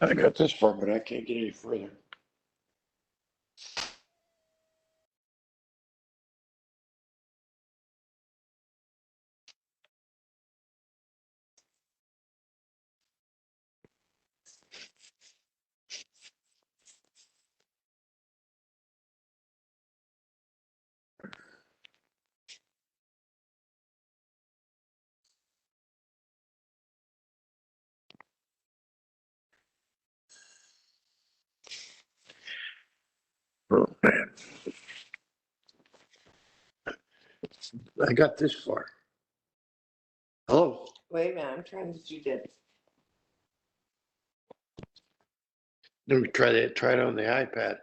I got this far, but I can't get any further. Oh, man. I got this far. Hello? Wait a minute, I'm trying to do this. Let me try that. Try it on the iPad.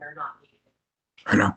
they're not needed. I know.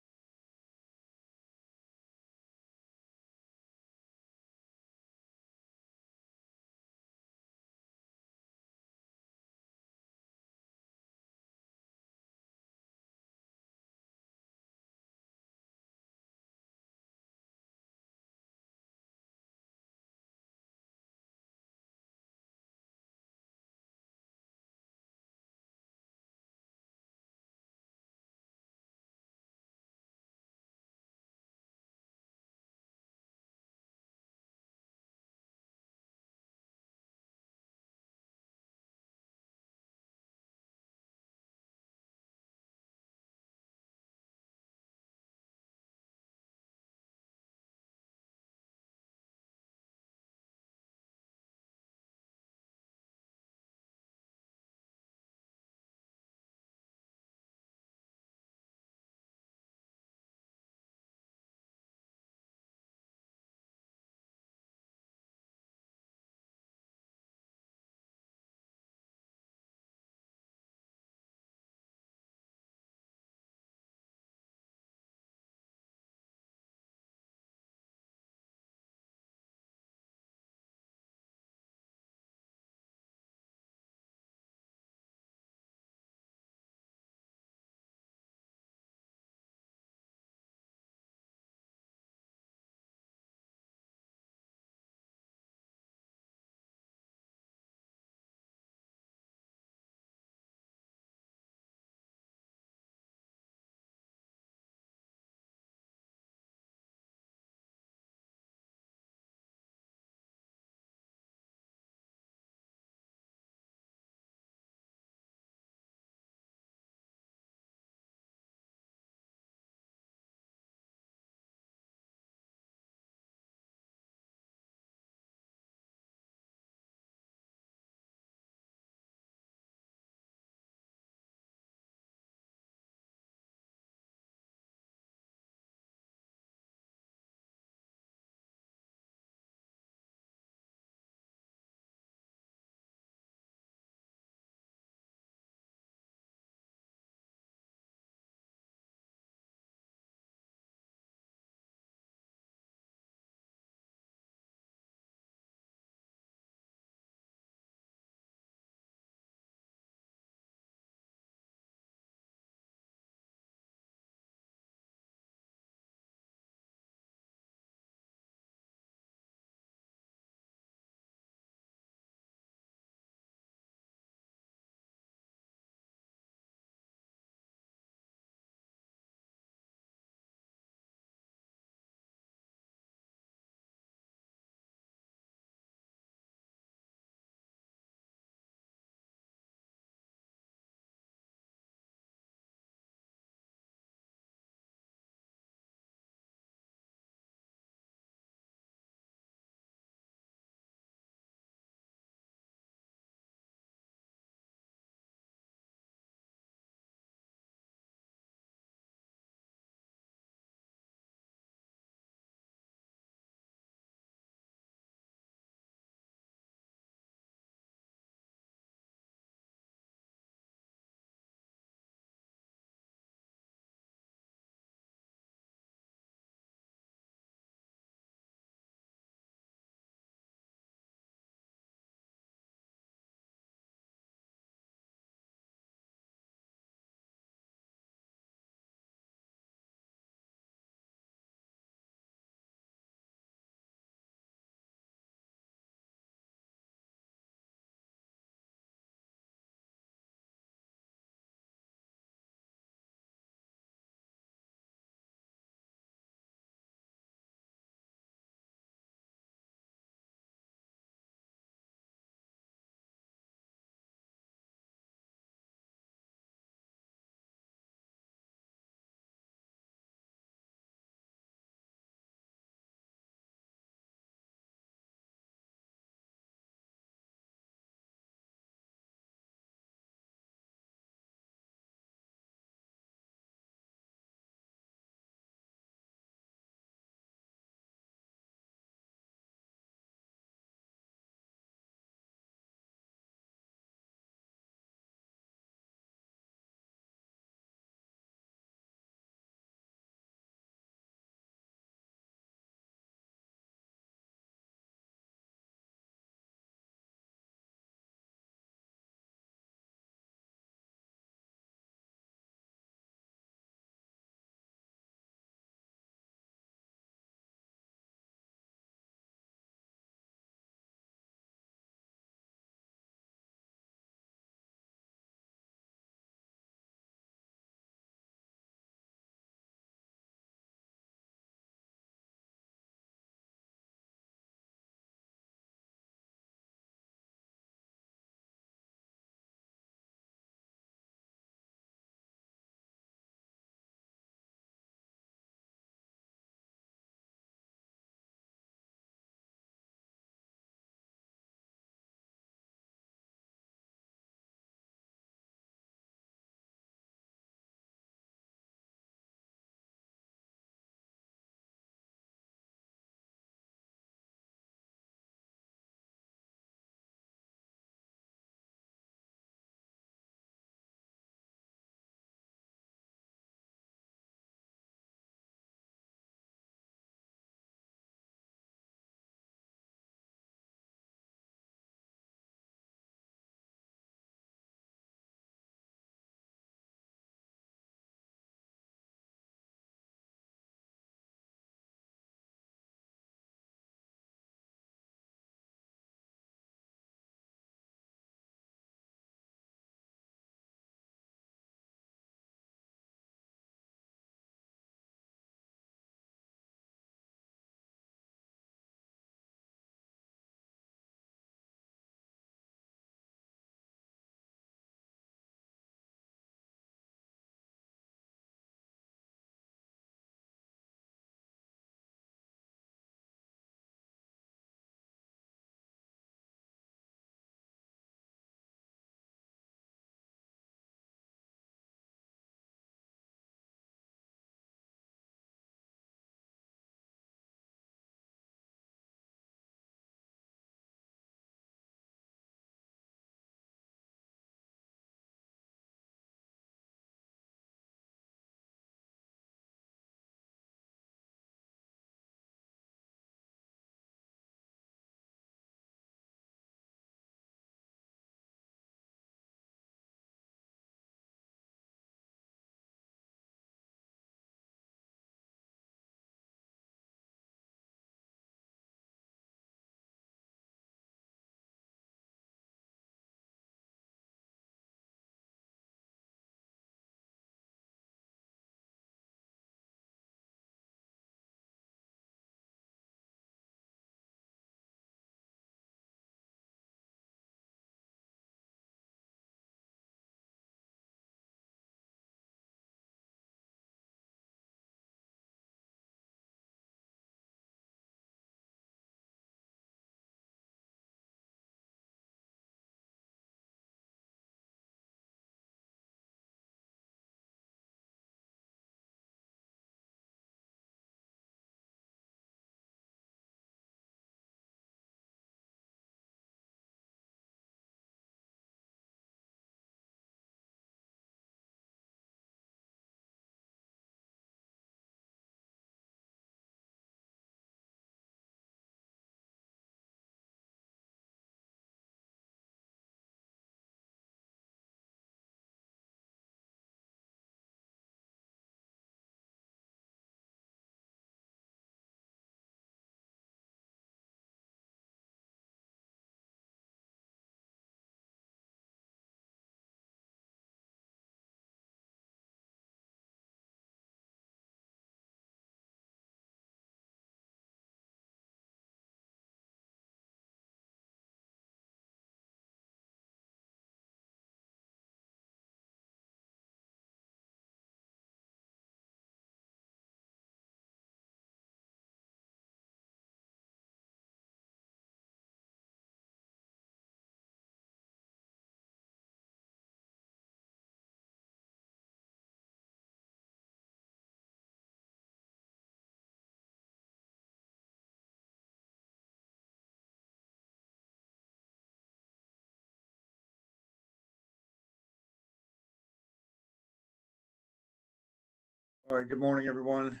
All right, good morning, everyone.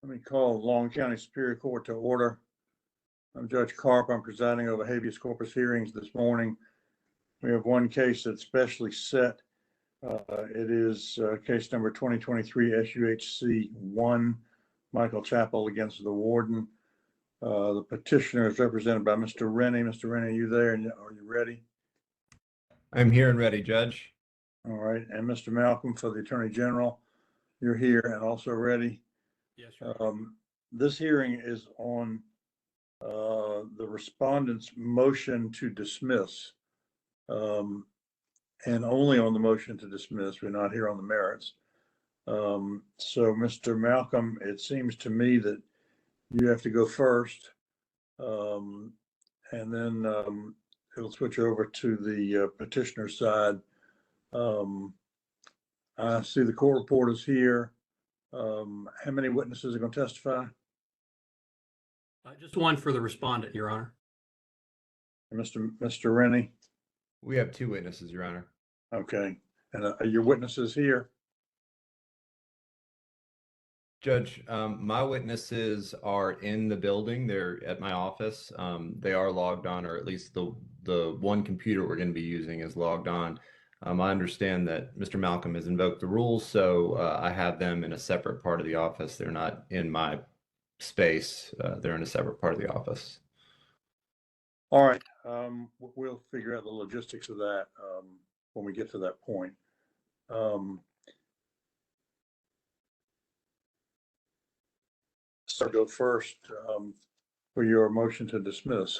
Let me call Long County Superior Court to order. I'm Judge Carp. I'm presiding over habeas corpus hearings this morning. We have one case that's specially set. It is case number 2023 SUHC 1, Michael Chappell against the warden. The petitioner is represented by Mr. Rennie. Mr. Rennie, are you there? And are you ready? I'm here and ready, Judge. All right. And Mr. Malcolm for the Attorney General, you're here and also ready. Yes, sir. This hearing is on the respondent's motion to dismiss, and only on the motion to dismiss. We're not here on the merits. So, Mr. Malcolm, it seems to me that you have to go first, and then it'll switch over to the petitioner's side. I see the court report is here. How many witnesses are going to testify? Just one for the respondent, Your Honor. Mr. Rennie? We have 2 witnesses, Your Honor. Okay. And are your witnesses here? Judge, my witnesses are in the building. They're at my office. They are logged on, or at least the one computer we're going to be using is logged on. I understand that Mr. Malcolm has invoked the rules, so I have them in a separate part of the office. They're not in my space. They're in a separate part of the office. All right. We'll figure out the logistics of that when we get to that point. So go first for your motion to dismiss.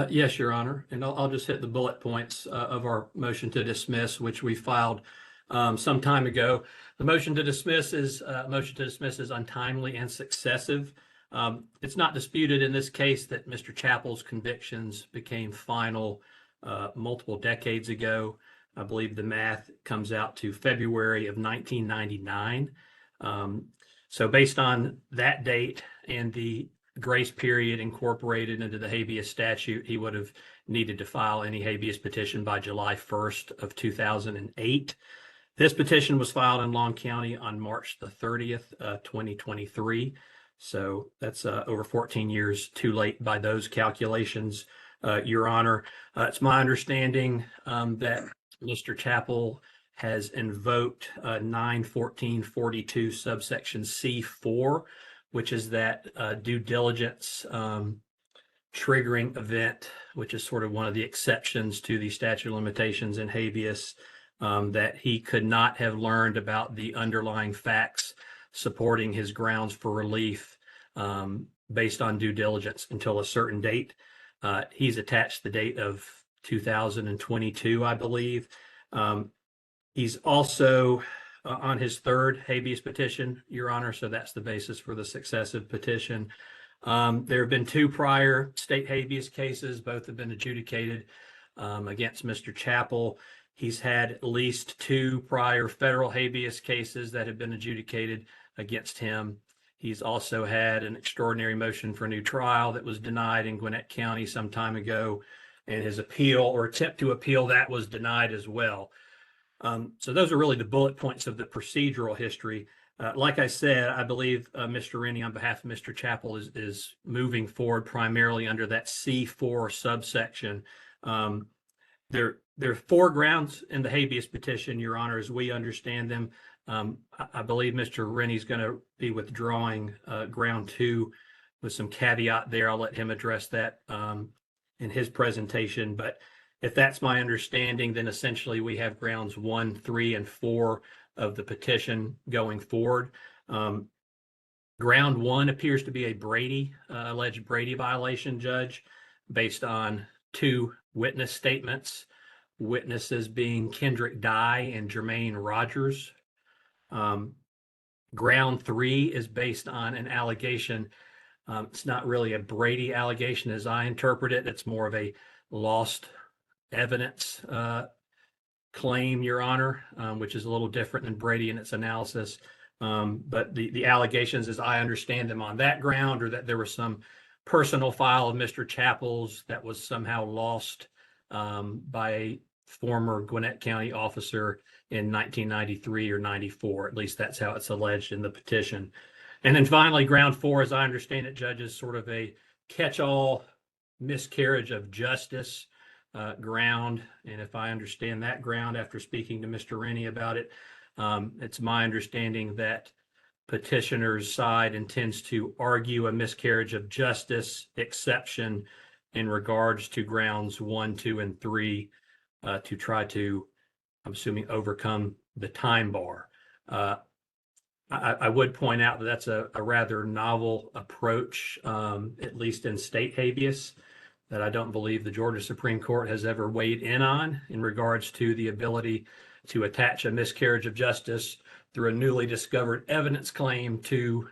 Yes, Your Honor, and I'll just hit the bullet points of our motion to dismiss, which we filed some time ago. The motion to dismiss is untimely and successive. It's not disputed in this case that Mr. Chappell's convictions became final multiple decades ago. I believe the math comes out to February of 1999. So based on that date and the grace period incorporated into the habeas statute, he would have needed to file any habeas petition by July 1st of 2008. This petition was filed in Long County on March the 30th, 2023. So that's over 14 years too late by those calculations, Your Honor. It's my understanding that Mr. Chappell has invoked 91442 subsection C4, which is that due diligence triggering event, which is sort of one of the exceptions to the statute of limitations in habeas, that he could not have learned about the underlying facts supporting his grounds for relief based on due diligence until a certain date. He's attached the date of 2022, I believe. He's also on his third habeas petition, Your Honor, so that's the basis for the successive petition. There have been 2 prior state habeas cases. Both have been adjudicated against Mr. Chappell. He's had at least 2 prior federal habeas cases that have been adjudicated against him. He's also had an extraordinary motion for a new trial that was denied in Gwinnett County some time ago, and his appeal or attempt to appeal that was denied as well. So those are really the bullet points of the procedural history. Like I said, I believe Mr. Rennie, on behalf of Mr. Chappell, is moving forward primarily under that C4 subsection. There are 4 grounds in the habeas petition, Your Honor, as we understand them. I believe Mr. Rennie is going to be withdrawing ground 2 with some caveat there. I'll let him address that in his presentation. But if that's my understanding, then essentially we have grounds 1, 3, and 4 of the petition going forward. Ground 1 appears to be a alleged Brady violation, Judge, based on 2 witness statements, witnesses being Kendrick Dye and Jermaine Rogers. Ground 3 is based on an allegation. It's not really a Brady allegation as I interpret it. It's more of a lost evidence claim, Your Honor, which is a little different than Brady in its analysis. But the allegations, as I understand them on that ground, are that there was some personal file of Mr. Chappell's that was somehow lost by a former Gwinnett County officer in 1993 or 94. At least that's how it's alleged in the petition. And then finally, ground 4, as I understand it, Judge, is sort of a catch-all miscarriage of justice ground. And if I understand that ground after speaking to Mr. Rennie about it, it's my understanding that petitioner's side intends to argue a miscarriage of justice exception in regards to grounds 1, 2, and 3 to try to, I'm assuming, overcome the time bar. I would point out that that's a rather novel approach, at least in state habeas, that I don't believe the Georgia Supreme Court has ever weighed in on in regards to the ability to attach a miscarriage of justice through a newly discovered evidence claim to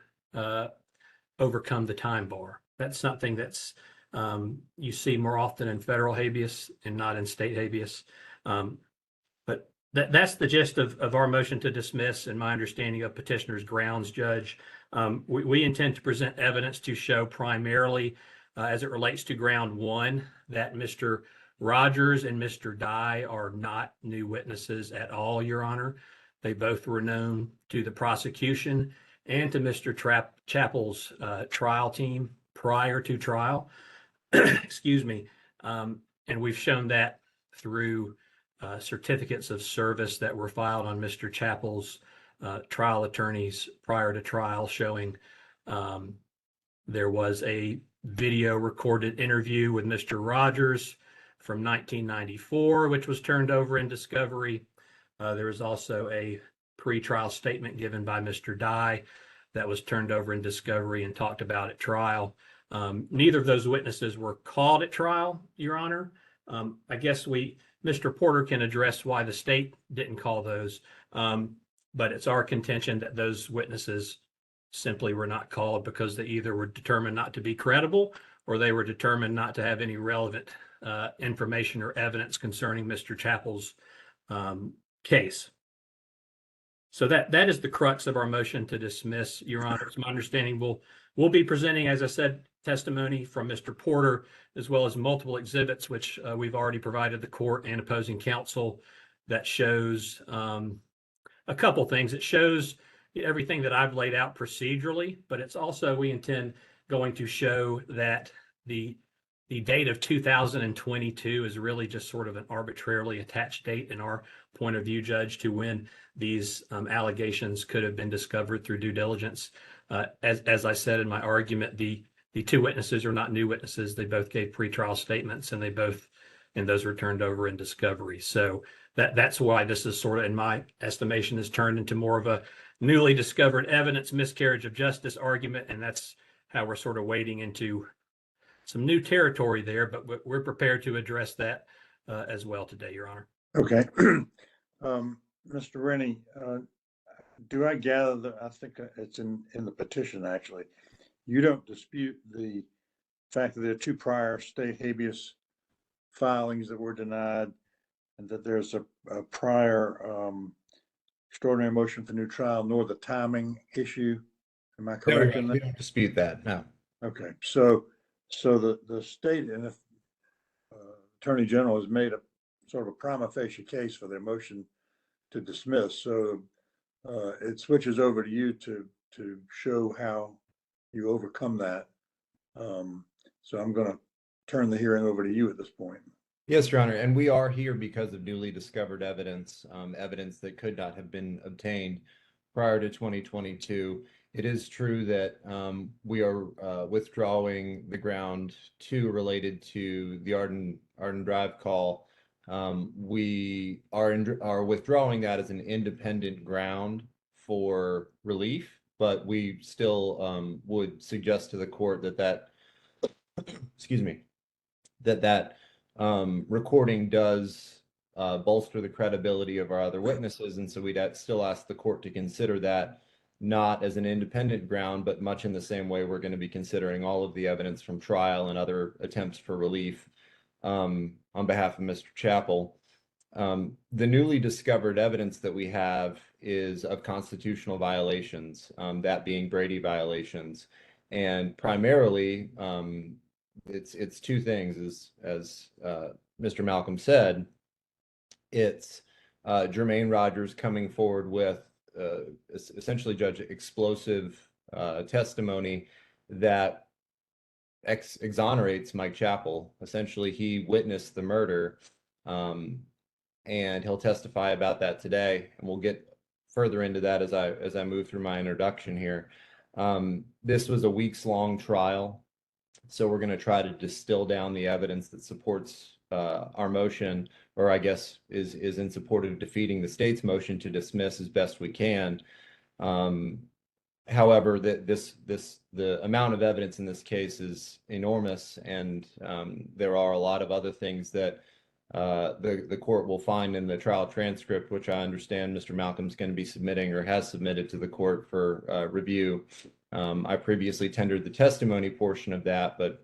overcome the time bar. That's something that's you see more often in federal habeas and not in state habeas. But that's the gist of our motion to dismiss and my understanding of petitioner's grounds, Judge. We intend to present evidence to show primarily as it relates to ground 1 that Mr. Rogers and Mr. Dye are not new witnesses at all, Your Honor. They both were known to the prosecution and to Mr. Chappell's trial team prior to trial. Excuse me. And we've shown that through certificates of service that were filed on Mr. Chappell's trial attorneys prior to trial, showing there was a video recorded interview with Mr. Rogers from 1994, which was turned over in discovery. There was also a pre-trial statement given by Mr. Dye that was turned over in discovery and talked about at trial. Neither of those witnesses were called at trial, Your Honor. I guess Mr. Porter can address why the state didn't call those, but it's our contention that those witnesses simply were not called because they either were determined not to be credible or they were determined not to have any relevant information or evidence concerning Mr. Chappell's case. So that is the crux of our motion to dismiss, Your Honor. It's my understanding we'll be presenting, as I said, testimony from Mr. Porter, as well as multiple exhibits, which we've already provided the court and opposing counsel, that shows a couple things. It shows everything that I've laid out procedurally, but it's also, we intend, going to show that the date of 2022 is really just sort of an arbitrarily attached date in our point of view, Judge, to when these allegations could have been discovered through due diligence. As I said in my argument, the two witnesses are not new witnesses. They both gave pretrial statements and those were turned over in discovery. So that's why this is sort of, in my estimation, has turned into more of a newly discovered evidence miscarriage of justice argument. And that's how we're sort of wading into some new territory there, but we're prepared to address that as well today, Your Honor. Okay. Mr. Rennie, do I gather that, I think it's in the petition, actually, you don't dispute the fact that there are two prior state habeas filings that were denied and that there's a prior extraordinary motion for new trial, nor the timing issue? Am I correct in that? We don't dispute that, no. Okay, so the state and if Attorney General has made a sort of a prima facie case for their motion to dismiss. So it switches over to you to show how you overcome that. So I'm going to turn the hearing over to you at this point. Yes, Your Honor, and we are here because of newly discovered evidence, evidence that could not have been obtained prior to 2022. It is true that we are withdrawing the ground 2 related to the Arden Drive call. We are withdrawing that as an independent ground for relief, but we still would suggest to the court that excuse me, that recording does bolster the credibility of our other witnesses, and so we'd still ask the court to consider that not as an independent ground, but much in the same way we're going to be considering all of the evidence from trial and other attempts for relief on behalf of Mr. Chappell. The newly discovered evidence that we have is of constitutional violations, that being Brady violations, and primarily it's two things, as Mr. Malcolm said. It's Jermaine Rogers coming forward with essentially, Judge, explosive testimony that exonerates Mike Chappell. Essentially, he witnessed the murder, and he'll testify about that today. And we'll get further into that as I move through my introduction here. This was a weeks-long trial, so we're going to try to distill down the evidence that supports our motion, or I guess is in support of defeating the state's motion to dismiss as best we can. However, the amount of evidence in this case is enormous, and there are a lot of other things that the court will find in the trial transcript, which I understand Mr. Malcolm's going to be submitting or has submitted to the court for review. I previously tendered the testimony portion of that, but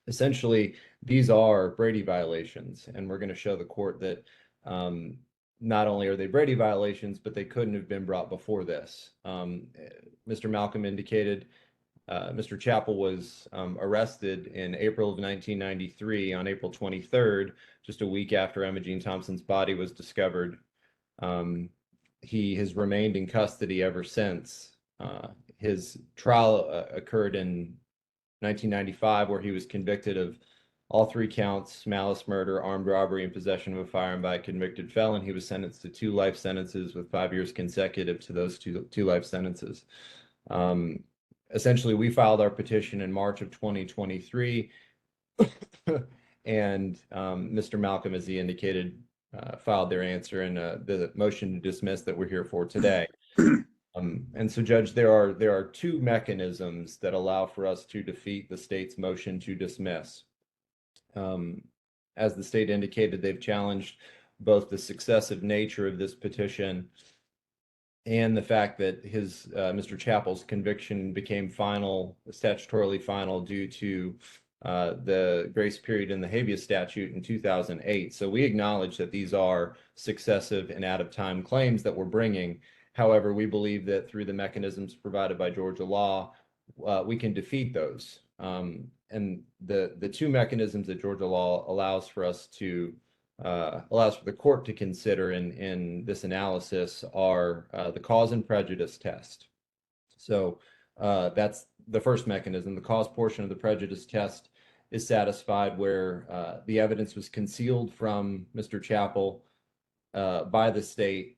essentially these are Brady violations, and we're going to show the court that not only are they Brady violations, but they couldn't have been brought before this. Mr. Malcolm indicated Mr. Chappell was arrested in April of 1993 on April 23rd, just a week after Emma Jean Thompson's body was discovered. He has remained in custody ever since. His trial occurred in 1995, where he was convicted of all 3 counts: malice, murder, armed robbery, and possession of a firearm by a convicted felon. He was sentenced to 2 life sentences with 5 years consecutive to those two life sentences. Essentially, we filed our petition in March of 2023, and Mr. Malcolm, as he indicated, filed their answer in the motion to dismiss that we're here for today. And so, Judge, there are 2 mechanisms that allow for us to defeat the state's motion to dismiss. As the state indicated, they've challenged both the successive nature of this petition and the fact that Mr. Chappell's conviction became statutorily final due to the grace period in the habeas statute in 2008. So we acknowledge that these are successive and out-of-time claims that we're bringing. However, we believe that through the mechanisms provided by Georgia law, we can defeat those. And the 2 mechanisms that Georgia law allows for the court to consider in this analysis are the cause and prejudice test. So that's the first mechanism. The cause portion of the prejudice test is satisfied where the evidence was concealed from Mr. Chappell by the state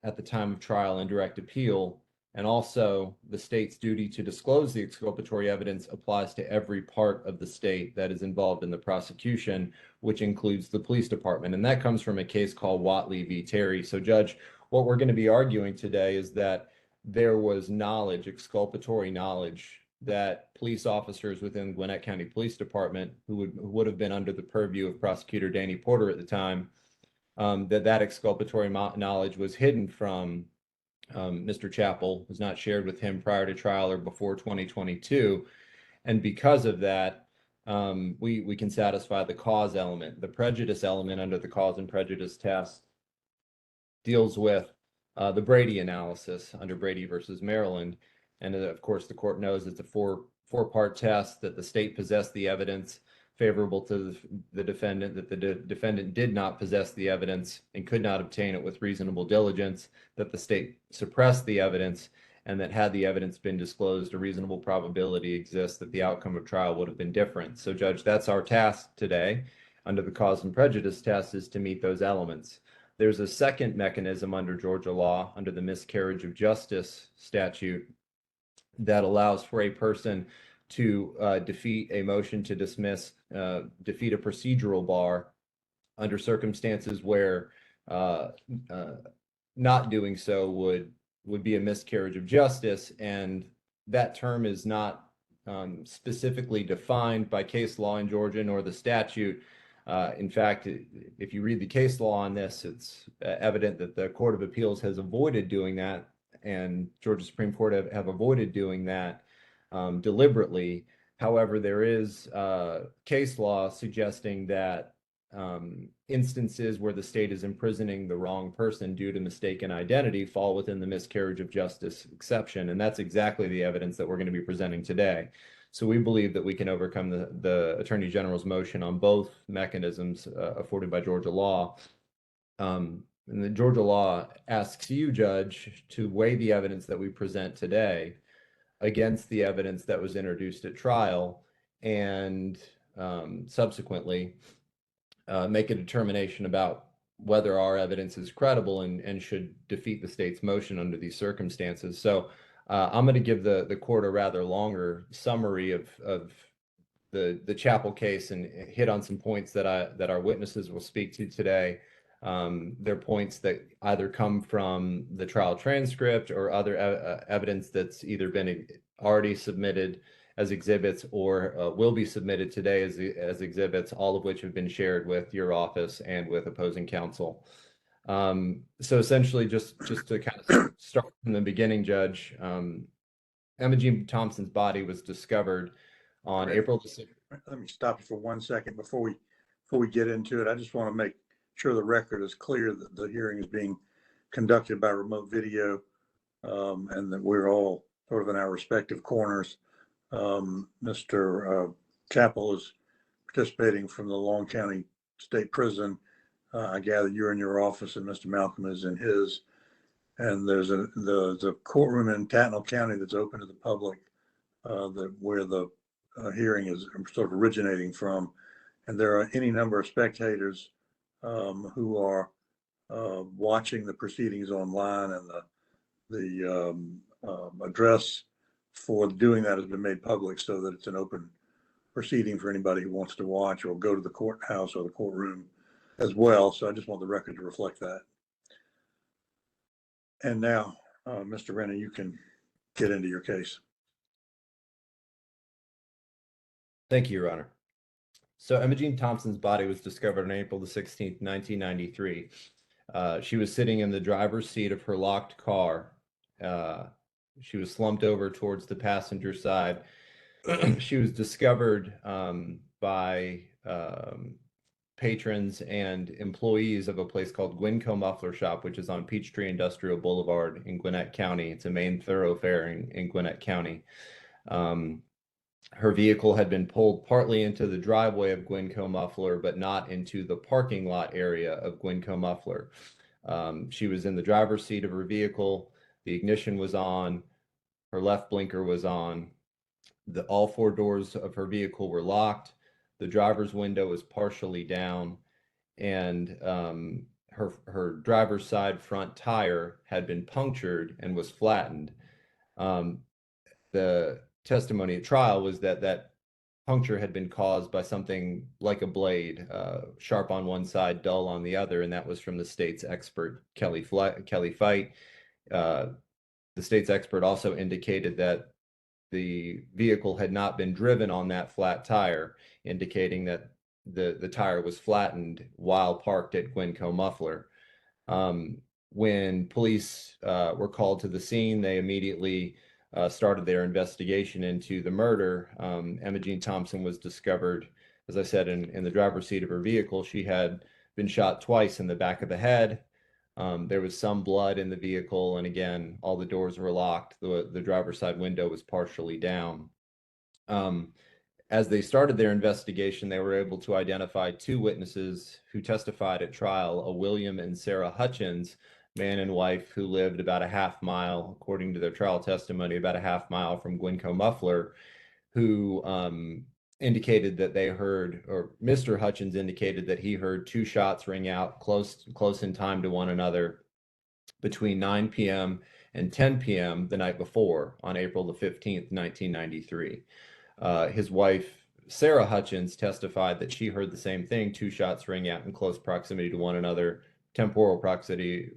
at the time of trial and direct appeal. And also, the state's duty to disclose the exculpatory evidence applies to every part of the state that is involved in the prosecution, which includes the police department. And that comes from a case called Watley v. Terry. So, Judge, what we're going to be arguing today is that there was knowledge, exculpatory knowledge, that police officers within Gwinnett County Police Department, who would have been under the purview of Prosecutor Danny Porter at the time, that exculpatory knowledge was hidden from Mr. Chappell, was not shared with him prior to trial or before 2022. And because of that, we can satisfy the cause element. The prejudice element under the cause and prejudice test deals with the Brady analysis under Brady versus Maryland. And of course, the court knows it's a four-part test, that the state possessed the evidence favorable to the defendant, that the defendant did not possess the evidence and could not obtain it with reasonable diligence, that the state suppressed the evidence, and that had the evidence been disclosed, a reasonable probability exists that the outcome of trial would have been different. So, Judge, that's our task today under the cause and prejudice test, is to meet those elements. There's a second mechanism under Georgia law, under the miscarriage of justice statute, that allows for a person to defeat a motion to dismiss, defeat a procedural bar under circumstances where not doing so would be a miscarriage of justice. And that term is not specifically defined by case law in Georgia nor the statute. In fact, if you read the case law on this, it's evident that the Court of Appeals has avoided doing that, and Georgia Supreme Court have avoided doing that deliberately. However, there is case law suggesting that instances where the state is imprisoning the wrong person due to mistaken identity fall within the miscarriage of justice exception. And that's exactly the evidence that we're going to be presenting today. So we believe that we can overcome the Attorney General's motion on both mechanisms afforded by Georgia law. And the Georgia law asks you, Judge, to weigh the evidence that we present today against the evidence that was introduced at trial and subsequently make a determination about whether our evidence is credible and should defeat the state's motion under these circumstances. So I'm going to give the court a rather longer summary of the Chappell case and hit on some points that our witnesses will speak to today. They're points that either come from the trial transcript or other evidence that's either been already submitted as exhibits or will be submitted today as exhibits, all of which have been shared with your office and with opposing counsel. So essentially, just to kind of start from the beginning, Judge, Emma Jean Thompson's body was discovered on April the 6th. Let me stop you for 1 second before we get into it. I just want to make sure the record is clear that the hearing is being conducted by remote video, and that we're all sort of in our respective corners. Mr. Chappell is participating from the Long County State Prison. I gather you're in your office and Mr. Malcolm is in his. And there's a courtroom in Tattnall County that's open to the public, where the hearing is sort of originating from. And there are any number of spectators who are watching the proceedings online, and the address for doing that has been made public so that it's an open proceeding for anybody who wants to watch or go to the courthouse or the courtroom as well. So I just want the record to reflect that. And now, Mr. Rennie, you can get into your case. Thank you, Your Honor. So Emma Jean Thompson's body was discovered on April the 16th, 1993. She was sitting in the driver's seat of her locked car. She was slumped over towards the passenger side. She was discovered by patrons and employees of a place called Gwynco Muffler Shop, which is on Peachtree Industrial Boulevard in Gwinnett County. It's a main thoroughfare in Gwinnett County. Her vehicle had been pulled partly into the driveway of Gwynco Muffler, but not into the parking lot area of Gwynco Muffler. She was in the driver's seat of her vehicle. The ignition was on. Her left blinker was on. All four doors of her vehicle were locked. The driver's window was partially down, and her driver's side front tire had been punctured and was flattened. The testimony at trial was that puncture had been caused by something like a blade, sharp on one side, dull on the other, and that was from the state's expert, Kelly Fight. The state's expert also indicated that the vehicle had not been driven on that flat tire, indicating that the tire was flattened while parked at Gwynco Muffler. When police were called to the scene, they immediately started their investigation into the murder. Emma Jean Thompson was discovered, as I said, in the driver's seat of her vehicle. She had been shot twice in the back of the head. There was some blood in the vehicle, and again, all the doors were locked. The driver's side window was partially down. As they started their investigation, they were able to identify two witnesses who testified at trial, a William and Sarah Hutchins, man and wife who lived about a half mile, according to their trial testimony, about a half mile from Gwynco Muffler, who indicated that they heard, or Mr. Hutchins indicated that he heard two shots ring out close in time to one another between 9 p.m. and 10 p.m. the night before, on April the 15th, 1993. His wife, Sarah Hutchins, testified that she heard the same thing, two shots ring out in close proximity to one another, temporal proximity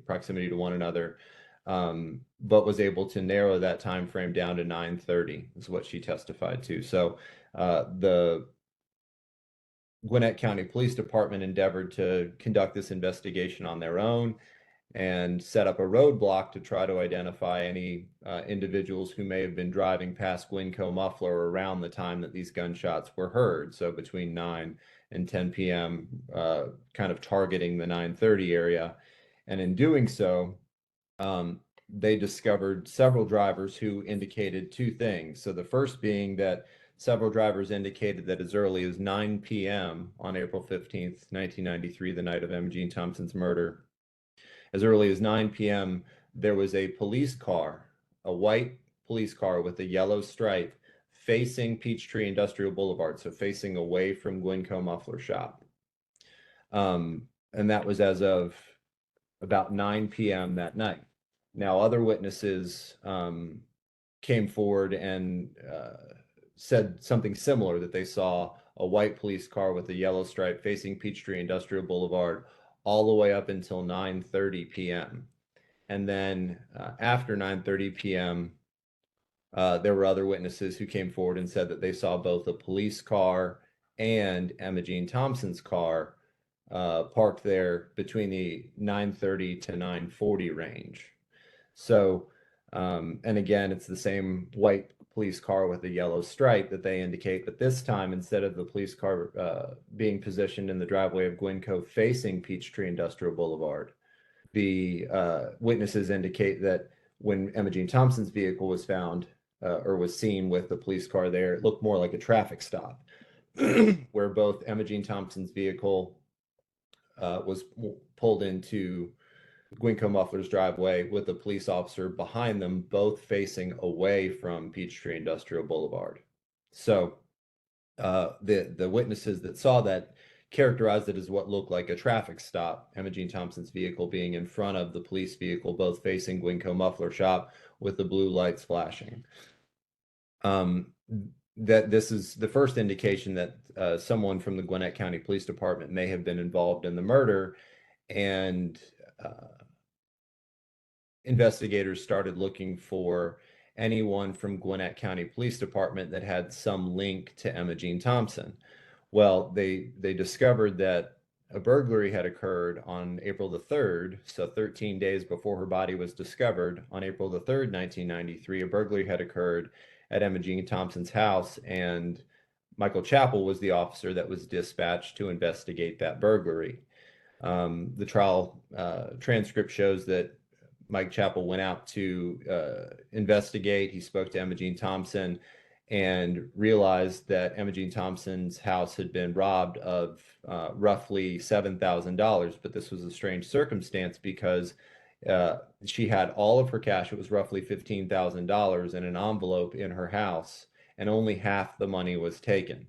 to one another, but was able to narrow that time frame down to 9:30 is what she testified to. So the Gwinnett County Police Department endeavored to conduct this investigation on their own and set up a roadblock to try to identify any individuals who may have been driving past Gwynco Muffler around the time that these gunshots were heard. So between 9 and 10 p.m., kind of targeting the 9:30 area. And in doing so, they discovered several drivers who indicated two things. So the first being that several drivers indicated that as early as 9 p.m. on April 15th, 1993, the night of Emma Jean Thompson's murder, as early as 9 p.m., there was a police car, a white police car with a yellow stripe facing Peachtree Industrial Boulevard, so facing away from Gwynco Muffler Shop. And that was as of about 9 p.m. that night. Now, other witnesses came forward and said something similar, that they saw a white police car with a yellow stripe facing Peachtree Industrial Boulevard all the way up until 9:30 p.m. And then after 9:30 p.m., there were other witnesses who came forward and said that they saw both a police car and Emma Jean Thompson's car parked there between the 9:30 to 9:40 range. So, and again, it's the same white police car with a yellow stripe that they indicate, but this time, instead of the police car being positioned in the driveway of Gwynco facing Peachtree Industrial Boulevard, the witnesses indicate that when Emma Jean Thompson's vehicle was found or was seen with the police car there, it looked more like a traffic stop, where both Emma Jean Thompson's vehicle was pulled into Gwynco Muffler's driveway with a police officer behind them, both facing away from Peachtree Industrial Boulevard. So the witnesses that saw that characterized it as what looked like a traffic stop, Emma Jean Thompson's vehicle being in front of the police vehicle, both facing Gwynco Muffler Shop with the blue lights flashing. That this is the first indication that someone from the Gwinnett County Police Department may have been involved in the murder, and investigators started looking for anyone from Gwinnett County Police Department that had some link to Emma Jean Thompson. Well, they discovered that a burglary had occurred on April the 3rd, so 13 days before her body was discovered. On April the 3rd, 1993, a burglary had occurred at Emma Jean Thompson's house, and Michael Chappell was the officer that was dispatched to investigate that burglary. The trial transcript shows that Mike Chappell went out to investigate. He spoke to Emma Jean Thompson and realized that Emma Jean Thompson's house had been robbed of roughly $7,000. But this was a strange circumstance because she had all of her cash. It was roughly $15,000 in an envelope in her house, and only half the money was taken.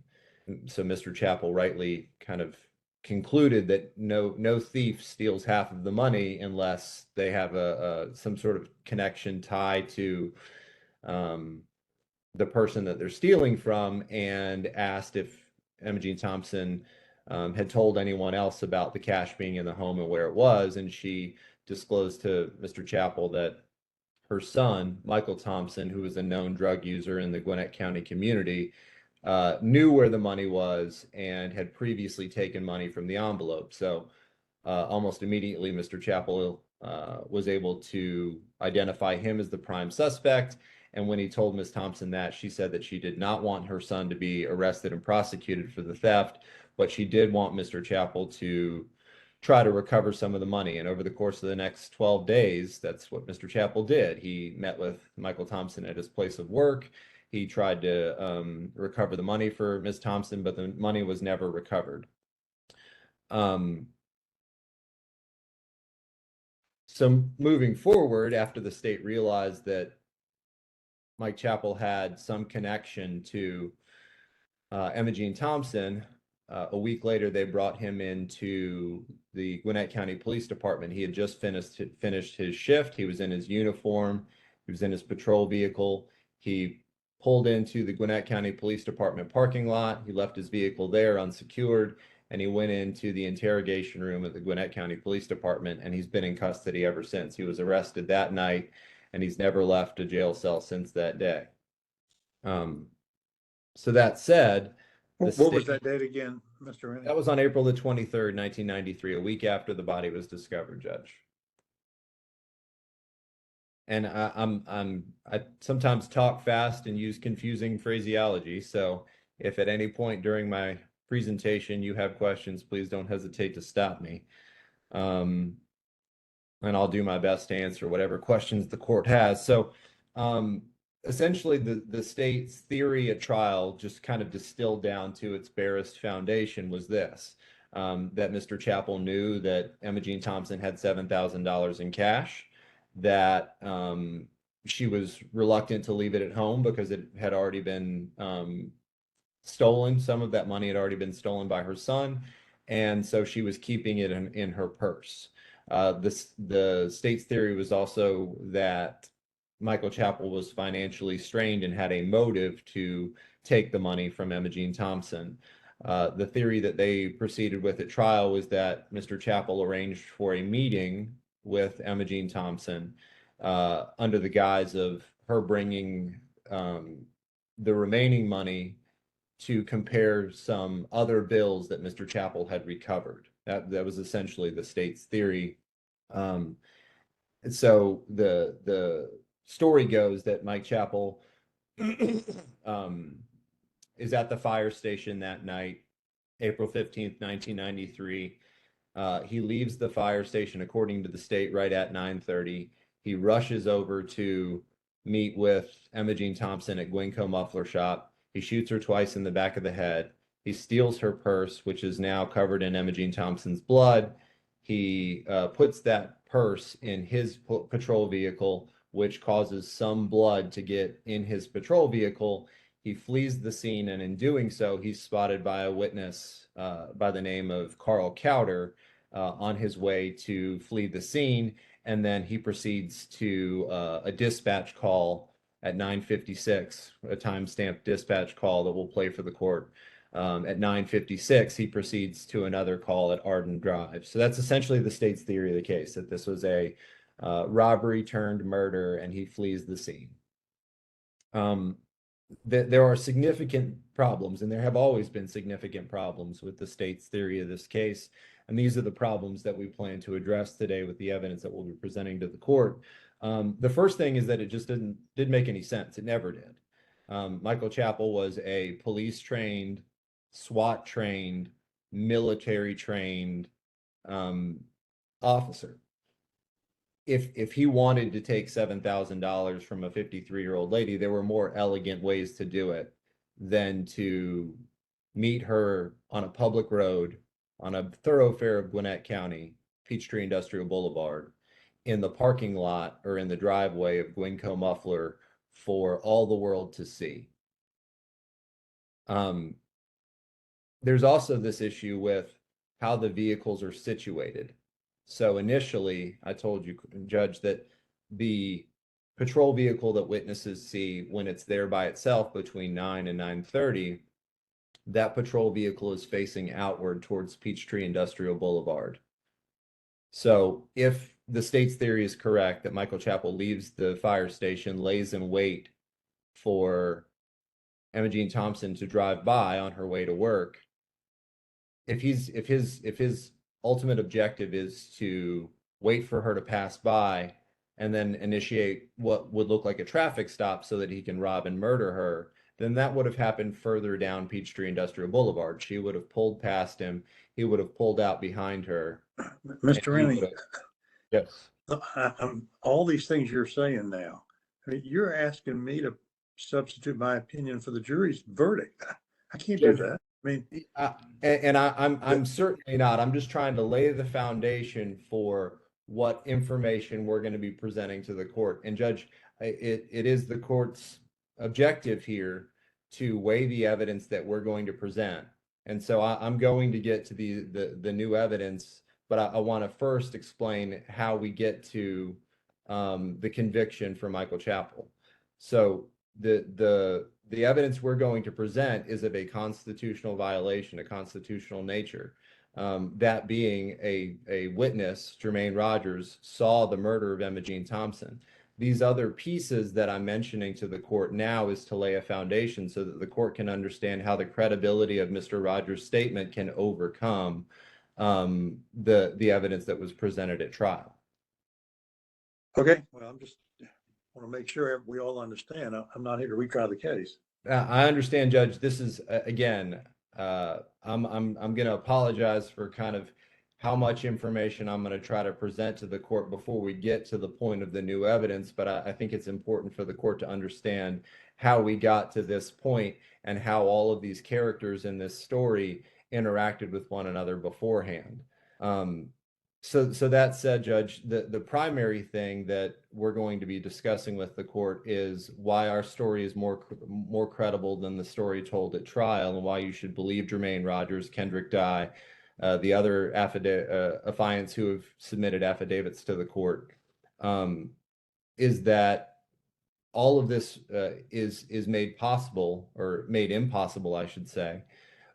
So Mr. Chappell rightly kind of concluded that no thief steals half of the money unless they have some sort of connection tie to the person that they're stealing from, and asked if Emma Jean Thompson had told anyone else about the cash being in the home and where it was. And she disclosed to Mr. Chappell that her son, Michael Thompson, who was a known drug user in the Gwinnett County community, knew where the money was and had previously taken money from the envelope. So almost immediately, Mr. Chappell was able to identify him as the prime suspect. And when he told Ms. Thompson that, she said that she did not want her son to be arrested and prosecuted for the theft, but she did want Mr. Chappell to try to recover some of the money. And over the course of the next 12 days, that's what Mr. Chappell did. He met with Michael Thompson at his place of work. He tried to recover the money for Ms. Thompson, but the money was never recovered. So moving forward, after the state realized that Mike Chappell had some connection to Emma Jean Thompson, a week later, they brought him into the Gwinnett County Police Department. He had just finished his shift. He was in his uniform. He was in his patrol vehicle. He pulled into the Gwinnett County Police Department parking lot. He left his vehicle there unsecured, and he went into the interrogation room at the Gwinnett County Police Department, and he's been in custody ever since. He was arrested that night, and he's never left a jail cell since that day. So that said, What was that date again, Mr. Rennie? that was on April the 23rd, 1993, a week after the body was discovered, Judge. And I sometimes talk fast and use confusing phraseology. So if at any point during my presentation you have questions, please don't hesitate to stop me. And I'll do my best to answer whatever questions the court has. So essentially the state's theory at trial, just kind of distilled down to its barest foundation, was this. that Mr. Chappell knew that Emma Jean Thompson had $7,000 in cash, that she was reluctant to leave it at home because it had already been stolen. Some of that money had already been stolen by her son, and so she was keeping it in her purse. The state's theory was also that Michael Chappell was financially strained and had a motive to take the money from Emma Jean Thompson. The theory that they proceeded with at trial was that Mr. Chappell arranged for a meeting with Emma Jean Thompson under the guise of her bringing the remaining money to compare some other bills that Mr. Chappell had recovered. That was essentially the state's theory. And so the story goes that Mike Chappell is at the fire station that night, April 15th, 1993. He leaves the fire station, according to the state, right at 9:30. He rushes over to meet with Emma Jean Thompson at Gwynco Muffler Shop. He shoots her twice in the back of the head. He steals her purse, which is now covered in Emma Jean Thompson's blood. He puts that purse in his patrol vehicle, which causes some blood to get in his patrol vehicle. He flees the scene, and in doing so, he's spotted by a witness by the name of Carl Cowder on his way to flee the scene. And then he proceeds to a dispatch call at 9:56, a time-stamped dispatch call that will play for the court. At 9:56, he proceeds to another call at Arden Drive. So that's essentially the state's theory of the case, that this was a robbery turned murder, and he flees the scene. There are significant problems, and there have always been significant problems with the state's theory of this case. And these are the problems that we plan to address today with the evidence that we'll be presenting to the court. The first thing is that it just didn't make any sense. It never did. Michael Chappell was a police-trained, SWAT-trained, military-trained officer. If he wanted to take $7,000 from a 53-year-old lady, there were more elegant ways to do it than to meet her on a public road, on a thoroughfare of Gwinnett County, Peachtree Industrial Boulevard, in the parking lot or in the driveway of Gwynco Muffler for all the world to see. There's also this issue with how the vehicles are situated. So initially, I told you, Judge, that the patrol vehicle that witnesses see when it's there by itself between 9 and 9:30, that patrol vehicle is facing outward towards Peachtree Industrial Boulevard. So if the state's theory is correct, that Michael Chappell leaves the fire station, lays in wait for Emma Jean Thompson to drive by on her way to work, if his ultimate objective is to wait for her to pass by and then initiate what would look like a traffic stop so that he can rob and murder her, then that would have happened further down Peachtree Industrial Boulevard. She would have pulled past him. He would have pulled out behind her. Mr. Rennie, Yes. all these things you're saying now, I mean, you're asking me to substitute my opinion for the jury's verdict. I can't do that. I mean, I'm certainly not. I'm just trying to lay the foundation for what information we're going to be presenting to the court. And Judge, it is the court's objective here to weigh the evidence that we're going to present. And so I'm going to get to the new evidence, but I want to first explain how we get to the conviction for Michael Chappell. So the evidence we're going to present is of a constitutional violation, a constitutional nature. That being a witness, Jermaine Rogers, saw the murder of Emma Jean Thompson. These other pieces that I'm mentioning to the court now is to lay a foundation so that the court can understand how the credibility of Mr. Rogers' statement can overcome the evidence that was presented at trial. okay, well, I'm just want to make sure we all understand. I'm not here to retry the case. I understand, Judge. This is again, I'm going to apologize for kind of how much information I'm going to try to present to the court before we get to the point of the new evidence. But I think it's important for the court to understand how we got to this point and how all of these characters in this story interacted with one another beforehand. So that said, Judge, the primary thing that we're going to be discussing with the court is why our story is more credible than the story told at trial, and why you should believe Jermaine Rogers, Kendrick Dye, the other affiants who have submitted affidavits to the court. Is that all of this is made possible, or made impossible, I should say,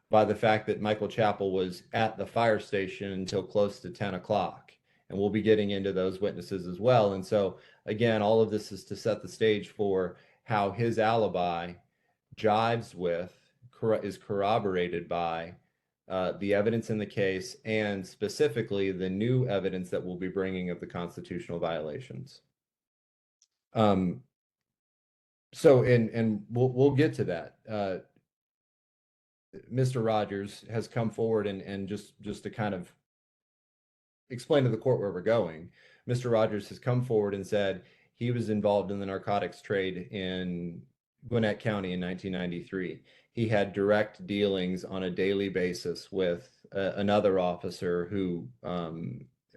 by the fact that Michael Chappell was at the fire station until close to 10 o'clock. And we'll be getting into those witnesses as well. And so, again, all of this is to set the stage for how his alibi jives with, is corroborated by the evidence in the case, and specifically the new evidence that we'll be bringing of the constitutional violations. So, and we'll get to that. Mr. Rogers has come forward, and just to kind of explain to the court where we're going, Mr. Rogers has come forward and said he was involved in the narcotics trade in Gwinnett County in 1993. He had direct dealings on a daily basis with another officer who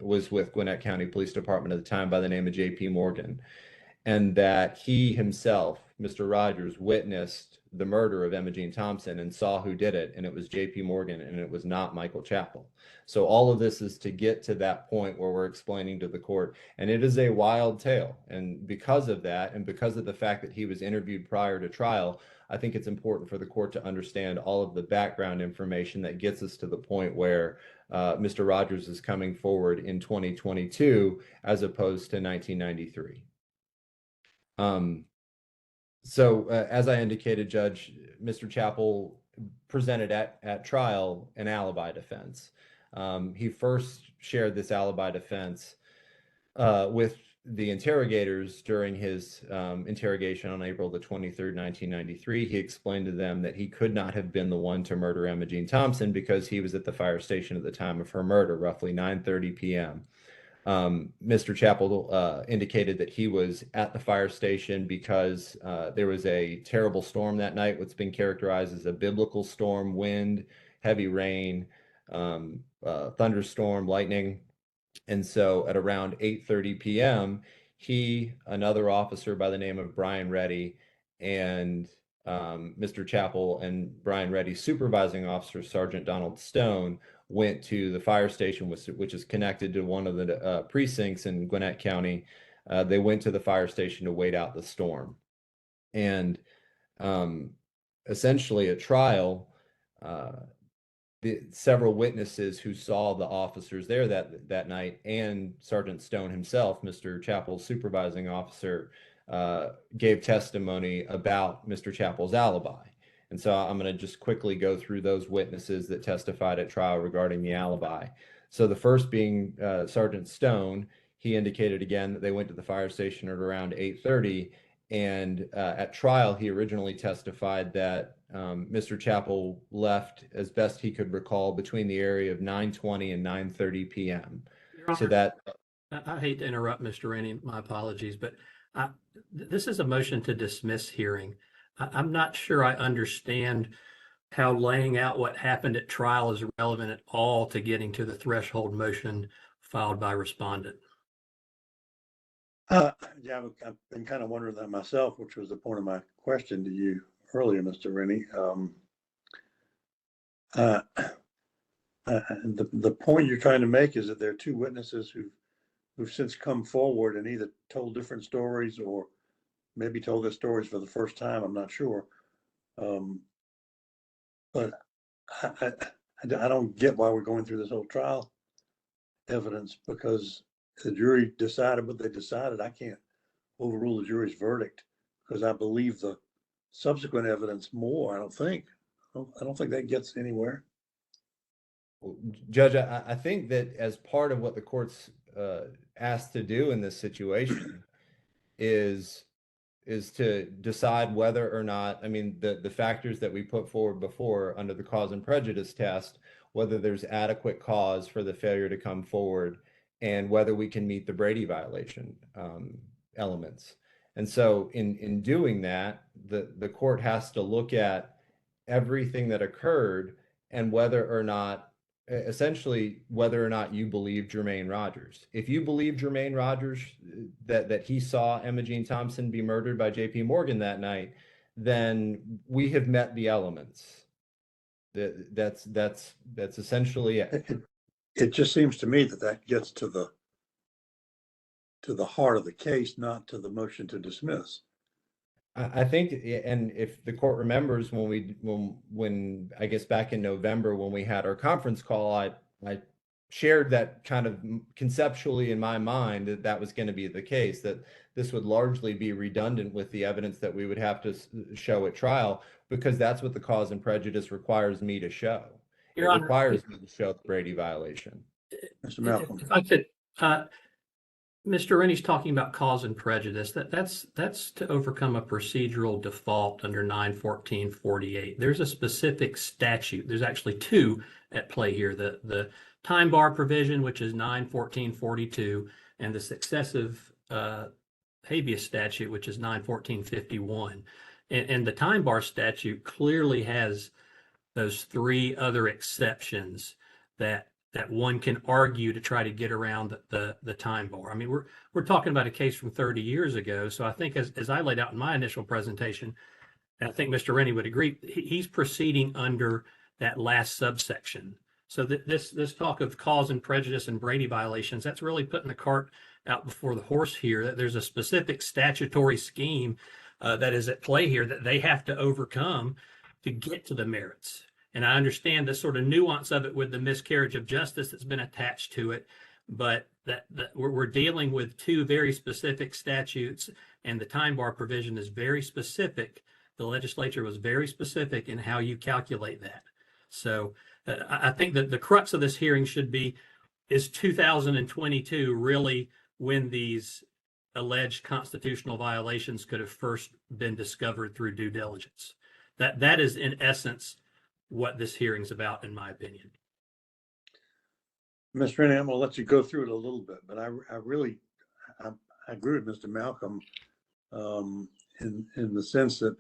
was with Gwinnett County Police Department at the time by the name of J.P. Morgan, and that he himself, Mr. Rogers, witnessed the murder of Emma Jean Thompson and saw who did it, and it was J.P. Morgan, and it was not Michael Chappell. So all of this is to get to that point where we're explaining to the court, and it is a wild tale. And because of that, and because of the fact that he was interviewed prior to trial, I think it's important for the court to understand all of the background information that gets us to the point where Mr. Rogers is coming forward in 2022 as opposed to 1993. So as I indicated, Judge, Mr. Chappell presented at trial an alibi defense. He first shared this alibi defense with the interrogators during his interrogation on April the 23rd, 1993. He explained to them that he could not have been the one to murder Emma Jean Thompson because he was at the fire station at the time of her murder, roughly 9:30 p.m. Mr. Chappell indicated that he was at the fire station because there was a terrible storm that night, what's been characterized as a biblical storm, wind, heavy rain, thunderstorm, lightning. And so at around 8:30 p.m., he, another officer by the name of Brian Reddy, and Mr. Chappell and Brian Reddy's supervising officer, Sergeant Donald Stone, went to the fire station, which is connected to one of the precincts in Gwinnett County. They went to the fire station to wait out the storm. And essentially at trial, several witnesses who saw the officers there that night, and Sergeant Stone himself, Mr. Chappell's supervising officer, gave testimony about Mr. Chappell's alibi. And so I'm going to just quickly go through those witnesses that testified at trial regarding the alibi. So the first being Sergeant Stone. He indicated again that they went to the fire station at around 8:30, and at trial he originally testified that Mr. Chappell left, as best he could recall, between the area of 9:20 and 9:30 p.m. So that I hate to interrupt, Mr. Rennie, my apologies, but this is a motion to dismiss hearing. I'm not sure I understand how laying out what happened at trial is relevant at all to getting to the threshold motion filed by respondent. Yeah, I've been kind of wondering that myself, which was the point of my question to you earlier, Mr. Rennie. The point you're trying to make is that there are two witnesses who've since come forward and either told different stories or maybe told their stories for the first time. I'm not sure. But I don't get why we're going through this whole trial evidence, because the jury decided what they decided. I can't overrule the jury's verdict because I believe the subsequent evidence more. I don't think that gets anywhere. Judge, I think that as part of what the court's asked to do in this situation is to decide whether or not, I mean, the factors that we put forward before under the cause and prejudice test, whether there's adequate cause for the failure to come forward, and whether we can meet the Brady violation elements. And so in doing that, the court has to look at everything that occurred and whether or not, essentially, whether or not you believe Jermaine Rogers. If you believe Jermaine Rogers that he saw Emma Jean Thompson be murdered by J.P. Morgan that night, then we have met the elements. That's essentially it. It just seems to me that that gets to the heart of the case, not to the motion to dismiss. I think, and if the court remembers when I guess back in November when we had our conference call, I shared that kind of conceptually in my mind that was going to be the case, that this would largely be redundant with the evidence that we would have to show at trial, because that's what the cause and prejudice requires me to show. Your It Honor, requires me to show the Brady violation. Mr. Malcolm. if I could, Mr. Rennie's talking about cause and prejudice. That's to overcome a procedural default under 91448. There's a specific statute. There's actually two at play here. The time bar provision, which is 91442, and the successive habeas statute, which is 91451. And the time bar statute clearly has those three other exceptions that one can argue to try to get around the time bar. I mean, we're talking about a case from 30 years ago. So I think as I laid out in my initial presentation, and I think Mr. Rennie would agree, he's proceeding under that last subsection. So this talk of cause and prejudice and Brady violations, that's really putting the cart out before the horse here. That there's a specific statutory scheme that is at play here that they have to overcome to get to the merits. And I understand the sort of nuance of it with the miscarriage of justice that's been attached to it, but that we're dealing with two very specific statutes, and the time bar provision is very specific. The legislature was very specific in how you calculate that. So I think that the crux of this hearing should be, is 2022 really when these alleged constitutional violations could have first been discovered through due diligence? That is in essence what this hearing's about, in my opinion. Mr. Rennie, I'm going to let you go through it a little bit, but I agree with Mr. Malcolm in the sense that,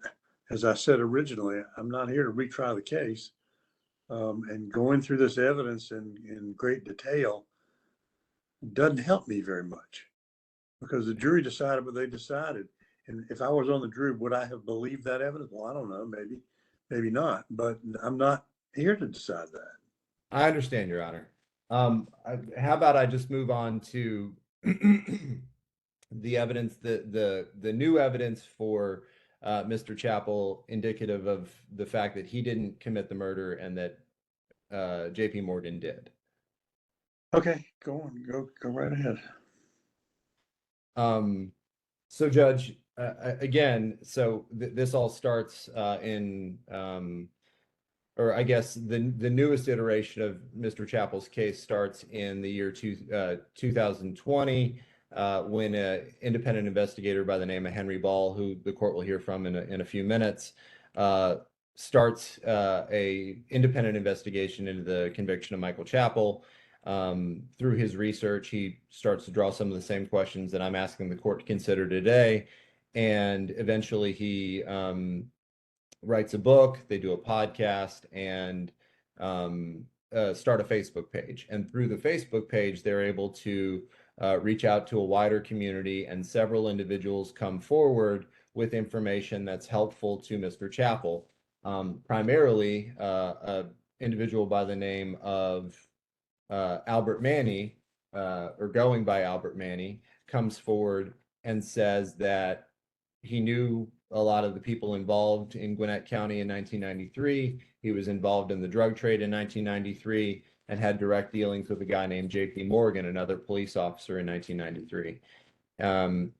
as I said originally, I'm not here to retry the case. And going through this evidence in great detail doesn't help me very much, because the jury decided what they decided. And if I was on the jury, would I have believed that evidence? Well, I don't know, maybe not, but I'm not here to decide that. I understand, Your Honor. How about I just move on to the evidence, the new evidence for Mr. Chappell, indicative of the fact that he didn't commit the murder and that J.P. Morgan did. Okay, go on, go right ahead. So, Judge, again, so this all starts in, or I guess the newest iteration of Mr. Chappell's case starts in the year 2020, when an independent investigator by the name of Henry Ball, who the court will hear from in a few minutes, starts a independent investigation into the conviction of Michael Chappell. Through his research, he starts to draw some of the same questions that I'm asking the court to consider today. And eventually he writes a book, they do a podcast, and start a Facebook page. And through the Facebook page, they're able to reach out to a wider community, and several individuals come forward with information that's helpful to Mr. Chappell. Primarily, an individual by the name of Albert Manny, or going by Albert Manny, comes forward and says that he knew a lot of the people involved in Gwinnett County in 1993. He was involved in the drug trade in 1993 and had direct dealings with a guy named J.P. Morgan, another police officer, in 1993. And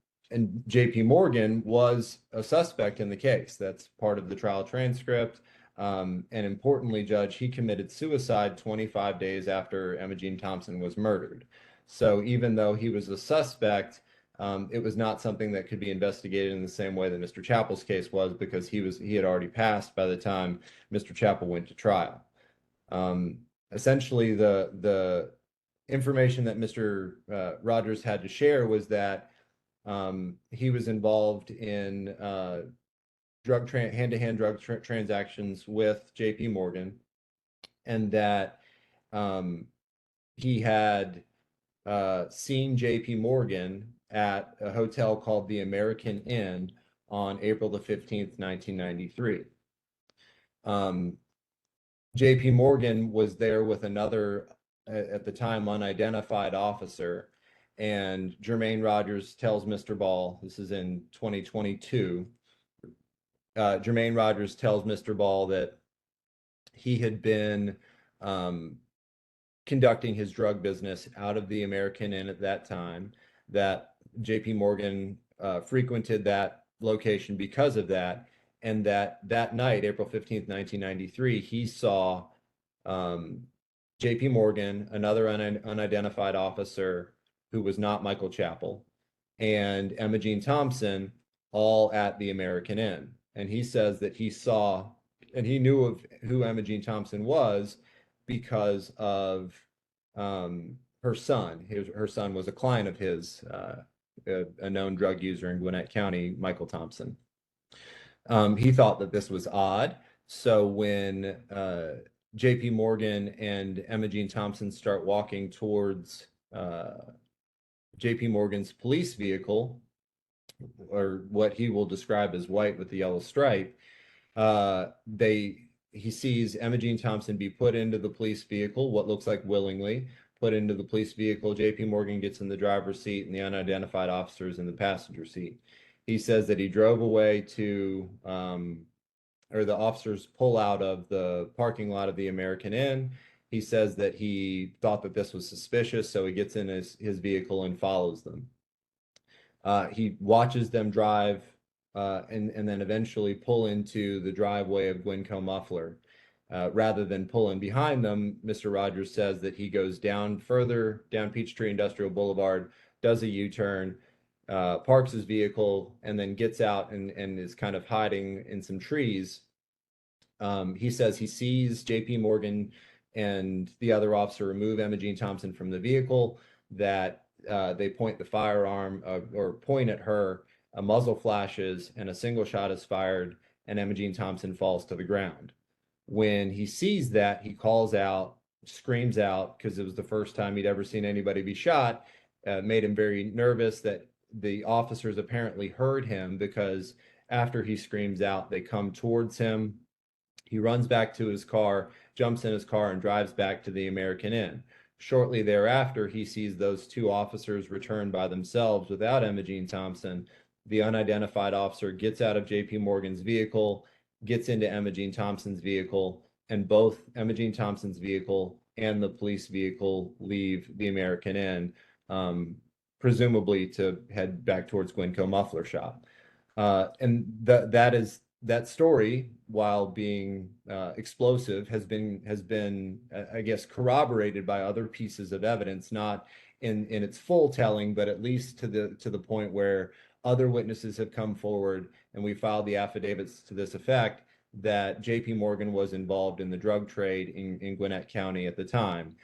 J.P. Morgan was a suspect in the case. That's part of the trial transcript. And importantly, Judge, he committed suicide 25 days after Emma Jean Thompson was murdered. So even though he was a suspect, it was not something that could be investigated in the same way that Mr. Chappell's case was, because he had already passed by the time Mr. Chappell went to trial. Essentially, the information that Mr. Rogers had to share was that he was involved in hand-to-hand drug transactions with J.P. Morgan. and that he had seen JP Morgan at a hotel called the American Inn on April the 15th, 1993. JP Morgan was there with another, at the time, unidentified officer, and Jermaine Rogers tells Mr. Ball, this is in 2022, Jermaine Rogers tells Mr. Ball that he had been conducting his drug business out of the American Inn at that time, that JP Morgan frequented that location because of that, and that night, April 15th, 1993, he saw JP Morgan, another unidentified officer who was not Michael Chappell, and Emma Jean Thompson, all at the American Inn. And he says that he saw, and he knew of who Emma Jean Thompson was because of her son. Her son was a client of his, a known drug user in Gwinnett County, Michael Thompson. He thought that this was odd. So when JP Morgan and Emma Jean Thompson start walking towards JP Morgan's police vehicle, or what he will describe as white with the yellow stripe, he sees Emma Jean Thompson be put into the police vehicle, what looks like willingly, put into the police vehicle. JP Morgan gets in the driver's seat and the unidentified officers in the passenger seat. He says that he drove away to, or the officers pull out of the parking lot of the American Inn. He says that he thought that this was suspicious, so he gets in his vehicle and follows them. He watches them drive and then eventually pull into the driveway of Gwynco Muffler. Rather than pulling behind them, Mr. Rogers says that he goes further down Peachtree Industrial Boulevard, does a U-turn, parks his vehicle, and then gets out and is kind of hiding in some trees. He says he sees JP Morgan and the other officer remove Emma Jean Thompson from the vehicle, that they point the firearm or point at her, a muzzle flashes, and a single shot is fired, and Emma Jean Thompson falls to the ground. When he sees that, he calls out, screams out, because it was the first time he'd ever seen anybody be shot. Made him very nervous that the officers apparently heard him, because after he screams out, they come towards him. He runs back to his car, jumps in his car, and drives back to the American Inn. Shortly thereafter, he sees those two officers return by themselves without Emma Jean Thompson. The unidentified officer gets out of JP Morgan's vehicle, gets into Emma Jean Thompson's vehicle, and both Emma Jean Thompson's vehicle and the police vehicle leave the American Inn, presumably to head back towards Gwynco Muffler Shop. And that story, while being explosive, has been I guess corroborated by other pieces of evidence, not in its full telling, but at least to the point where other witnesses have come forward, and we filed the affidavits to this effect, that JP Morgan was involved in the drug trade in Gwinnett County at the time.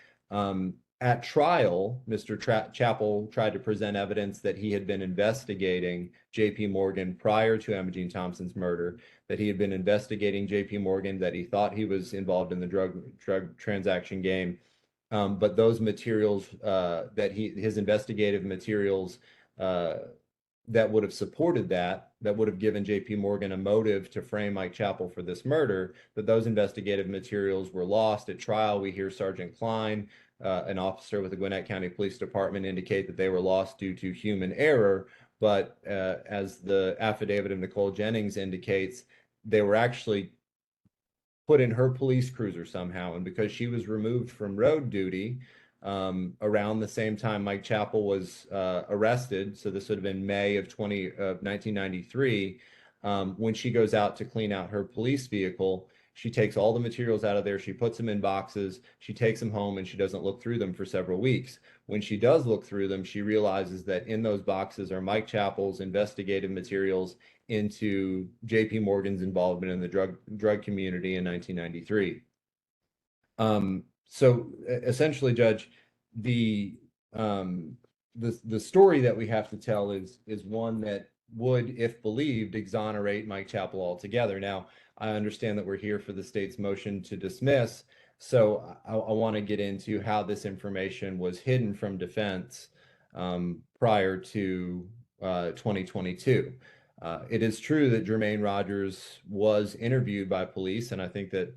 At trial, Mr. Chappell tried to present evidence that he had been investigating JP Morgan prior to Emma Jean Thompson's murder, that he had been investigating JP Morgan, that he thought he was involved in the drug transaction game. But those materials, his investigative materials that would have supported that would have given JP Morgan a motive to frame Mike Chappell for this murder, that those investigative materials were lost. At trial, we hear Sergeant Klein, an officer with the Gwinnett County Police Department, indicate that they were lost due to human error. But as the affidavit of Nicole Jennings indicates, they were actually put in her police cruiser somehow. And because she was removed from road duty around the same time Mike Chappell was arrested, so this would have been May of 1993, when she goes out to clean out her police vehicle, she takes all the materials out of there, she puts them in boxes, she takes them home, and she doesn't look through them for several weeks. When she does look through them, she realizes that in those boxes are Mike Chappell's investigative materials into JP Morgan's involvement in the drug community in 1993. So essentially, Judge, the story that we have to tell is one that would, if believed, exonerate Mike Chappell altogether. Now, I understand that we're here for the state's motion to dismiss, So I want to get into how this information was hidden from defense prior to 2022. It is true that Jermaine Rogers was interviewed by police, and I think that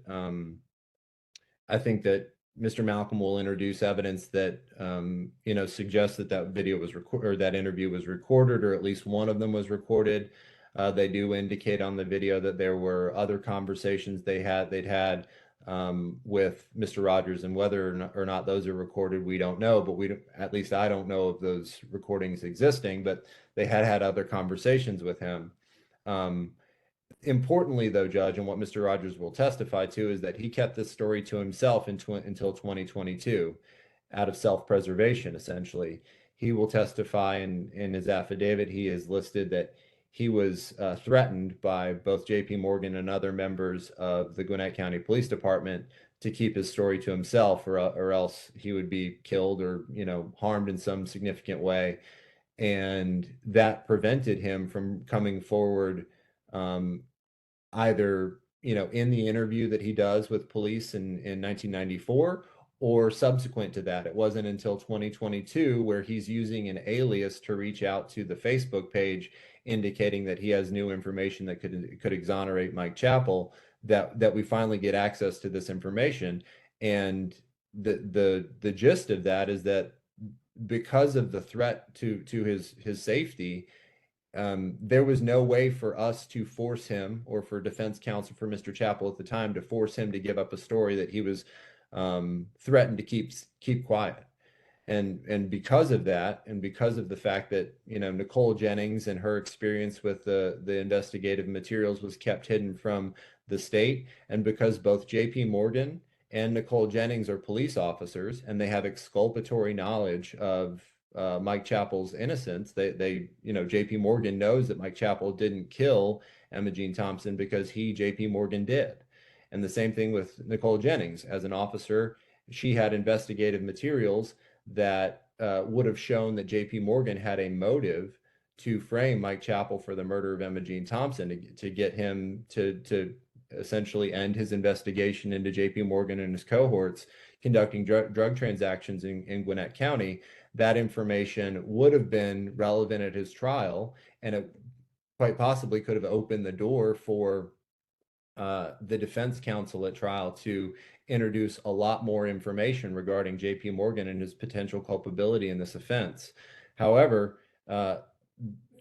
Mr. Malcolm will introduce evidence that suggests that that video was recorded, or that interview was recorded, or at least one of them was recorded. They do indicate on the video that there were other conversations they'd had with Mr. Rogers, and whether or not those are recorded, we don't know. But at least I don't know of those recordings existing. But they had other conversations with him. Importantly, though, Judge, and what Mr. Rogers will testify to, is that he kept this story to himself until 2022, out of self-preservation, essentially. He will testify in his affidavit. He has listed that he was threatened by both J.P. Morgan and other members of the Gwinnett County Police Department to keep his story to himself, or else he would be killed or harmed in some significant way. And that prevented him from coming forward, either in the interview that he does with police in 1994, or subsequent to that. It wasn't until 2022 where he's using an alias to reach out to the Facebook page, indicating that he has new information that could exonerate Mike Chappell, that we finally get access to this information. And the gist of that is that because of the threat to his safety, there was no way for us to force him, or for defense counsel for Mr. Chappell at the time, to force him to give up a story that he was threatened to keep quiet. And because of that, and because of the fact that Nicole Jennings and her experience with the investigative materials was kept hidden from the state, and because both J.P. Morgan and Nicole Jennings are police officers and they have exculpatory knowledge of Mike Chappell's innocence, J.P. Morgan knows that Mike Chappell didn't kill Emma Jean Thompson because J.P. Morgan did. And the same thing with Nicole Jennings. As an officer, she had investigative materials that would have shown that J.P. Morgan had a motive to frame Mike Chappell for the murder of Emma Jean Thompson, to get him to essentially end his investigation into J.P. Morgan and his cohorts conducting drug transactions in Gwinnett County. That information would have been relevant at his trial, and it quite possibly could have opened the door for the defense counsel at trial to introduce a lot more information regarding J.P. Morgan and his potential culpability in this offense. However,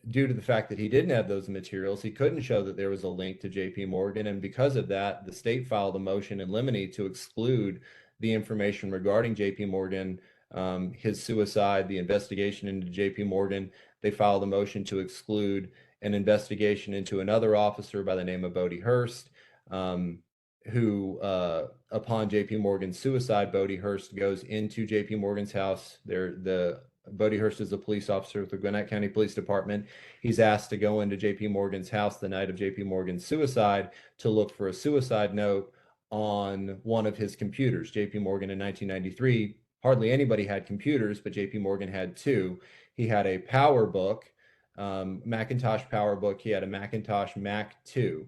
due to the fact that he didn't have those materials, he couldn't show that there was a link to J.P. Morgan, and because of that, the state filed a motion in limine to exclude the information regarding J.P. Morgan, his suicide, the investigation into J.P. Morgan. They filed a motion to exclude an investigation into another officer by the name of Bodie Hurst, who, upon J.P. Morgan's suicide, Bodie Hurst goes into J.P. Morgan's house. Bodie Hurst is a police officer with the Gwinnett County Police Department. He's asked to go into J.P. Morgan's house the night of J.P. Morgan's suicide to look for a suicide note on one of his computers. J.P. Morgan in 1993, hardly anybody had computers, but J.P. Morgan had two. He had a PowerBook, Macintosh PowerBook. He had a Macintosh Mac II.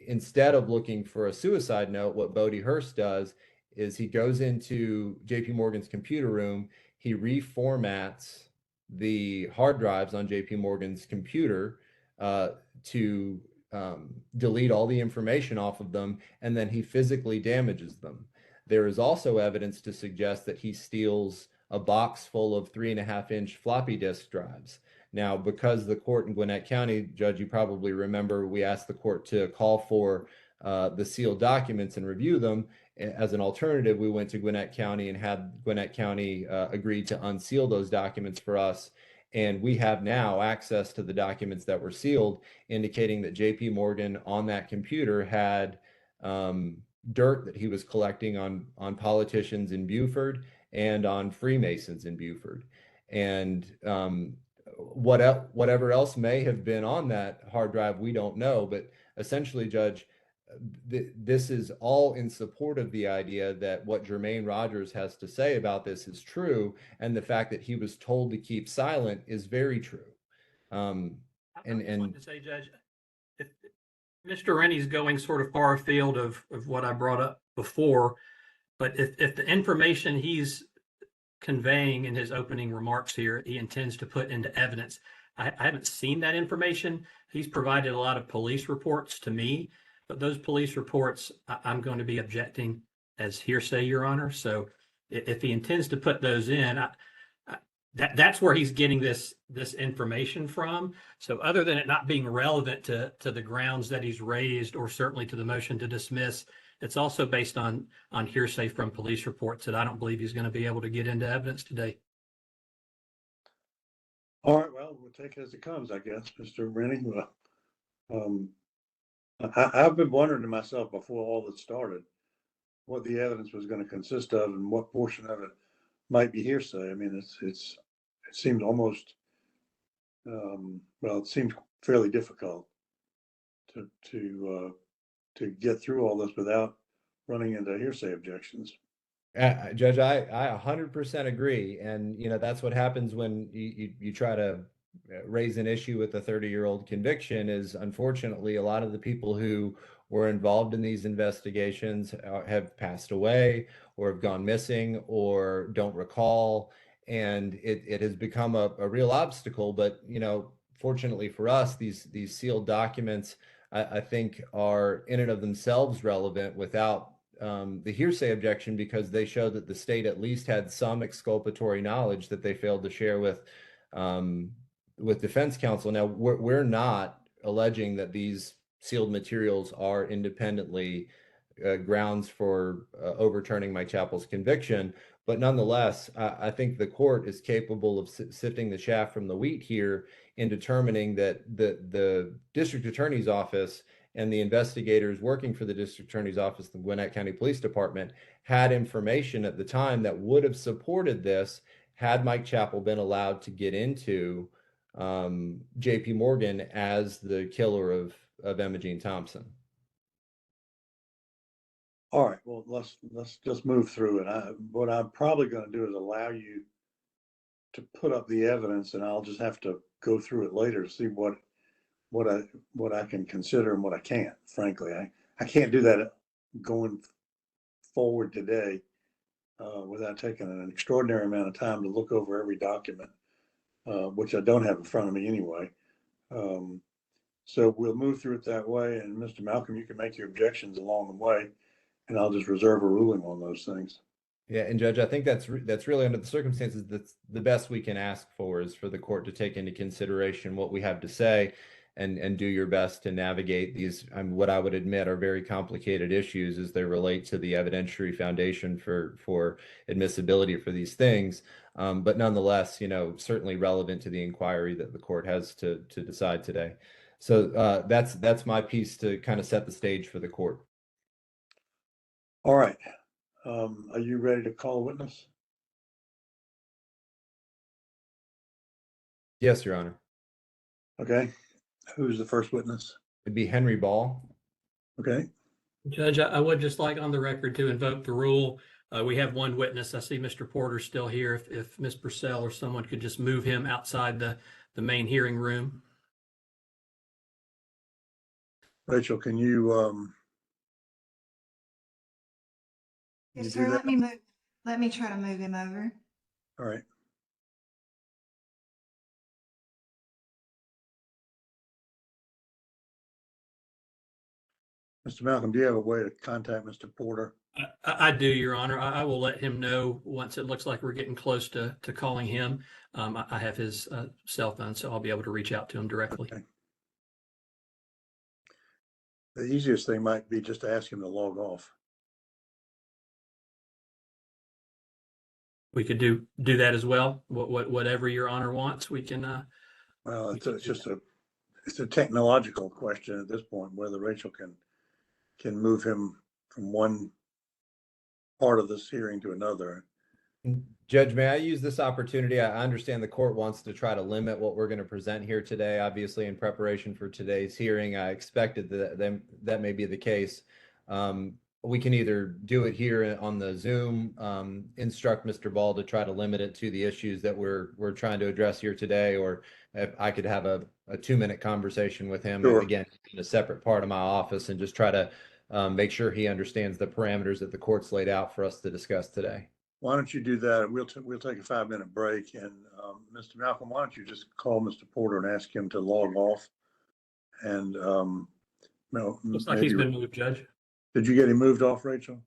Instead of looking for a suicide note, what Bodie Hurst does is he goes into J.P. Morgan's computer room. He reformats the hard drives on J.P. Morgan's computer to delete all the information off of them, and then he physically damages them. There is also evidence to suggest that he steals a box full of 3.5-inch floppy disk drives. Now, because the court in Gwinnett County, Judge, you probably remember, we asked the court to call for the sealed documents and review them. As an alternative, we went to Gwinnett County and had Gwinnett County agreed to unseal those documents for us. And we have now access to the documents that were sealed, indicating that J.P. Morgan on that computer had dirt that he was collecting on politicians in Beaufort and on Freemasons in Beaufort. And whatever else may have been on that hard drive, we don't know. But essentially, Judge, this is all in support of the idea that what Jermaine Rogers has to say about this is true, and the fact that he was told to keep silent is very true. I just want to say, Judge, if Mr. Rennie's going sort of far afield of what I brought up before. But if the information he's conveying in his opening remarks here, he intends to put into evidence, I haven't seen that information. He's provided a lot of police reports to me, but those police reports, I'm going to be objecting as hearsay, Your Honor. So if he intends to put those in, that's where he's getting this information from. So other than it not being relevant to the grounds that he's raised, or certainly to the motion to dismiss, it's also based on hearsay from police reports that I don't believe he's going to be able to get into evidence today. All right, well, we'll take it as it comes, I guess, Mr. Rennie. I've been wondering to myself before all this started, what the evidence was going to consist of and what portion of it might be hearsay. I mean, it seemed almost, it seemed fairly difficult to get through all this without running into hearsay objections. Judge, I 100% agree. And, that's what happens when you try to raise an issue with a 30-year-old conviction is, unfortunately, a lot of the people who were involved in these investigations have passed away or have gone missing or don't recall. And it has become a real obstacle. But, fortunately for us, these sealed documents, I think, are in and of themselves relevant without the hearsay objection, because they show that the state at least had some exculpatory knowledge that they failed to share with defense counsel. Now, we're not alleging that these sealed materials are independently grounds for overturning Mike Chappell's conviction, but nonetheless, I think the court is capable of sifting the chaff from the wheat here in determining that the district attorney's office and the investigators working for the district attorney's office, the Gwinnett County Police Department, had information at the time that would have supported this had Mike Chappell been allowed to get into J.P. Morgan as the killer of Emma Jean Thompson. All right, well, let's just move through it. What I'm probably going to do is allow you to put up the evidence, and I'll just have to go through it later to see what I can consider and what I can't. Frankly, I can't do that going forward today without taking an extraordinary amount of time to look over every document, which I don't have in front of me anyway. So we'll move through it that way. And Mr. Malcolm, you can make your objections along the way, and I'll just reserve a ruling on those things. Yeah, and Judge, I think that's really, under the circumstances, that's the best we can ask for, is for the court to take into consideration what we have to say and do your best to navigate these, what I would admit are very complicated issues as they relate to the evidentiary foundation for admissibility for these things. But nonetheless, certainly relevant to the inquiry that the court has to decide today. So that's my piece to kind of set the stage for the court. All right. Are you ready to call a witness? Yes, Your Honor. Okay. Who's the first witness? It'd be Henry Ball. Okay. Judge, I would just like on the record to invoke the rule. We have one witness. I see Mr. Porter still here. If Ms. Purcell or someone could just move him outside the main hearing room. Rachel, can you Yes, you do sir. that? Let me try to move him over. all right. Mr. Malcolm, do you have a way to contact Mr. Porter? I do, Your Honor. I will let him know once it looks like we're getting close to calling him. I have his cell phone, so I'll be able to reach out to him directly. Okay. The easiest thing might be just to ask him to log off. We could do that as well. Whatever Your Honor wants, we can. Well, it's a technological question at this point, whether Rachel can move him from one part of this hearing to another. Judge, may I use this opportunity? I understand the court wants to try to limit what we're going to present here today. Obviously, in preparation for today's hearing, I expected that may be the case. We can either do it here on the Zoom, instruct Mr. Ball to try to limit it to the issues that we're trying to address here today, or if I could have a 2-minute conversation with him, Sure. again, in a separate part of my office, and just try to make sure he understands the parameters that the court's laid out for us to discuss today. Why don't you do that? We'll take a 5-minute break, and Mr. Malcolm, why don't you just call Mr. Porter and ask him to log off? And Looks like he's been moved, Judge. Did you get him moved off, Rachel?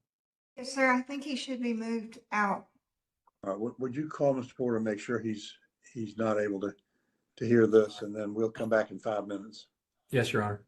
Yes, sir. I think he should be moved out. All right, would you call Mr. Porter and make sure he's not able to hear this, and then we'll come back in 5 minutes. Yes, Your Honor.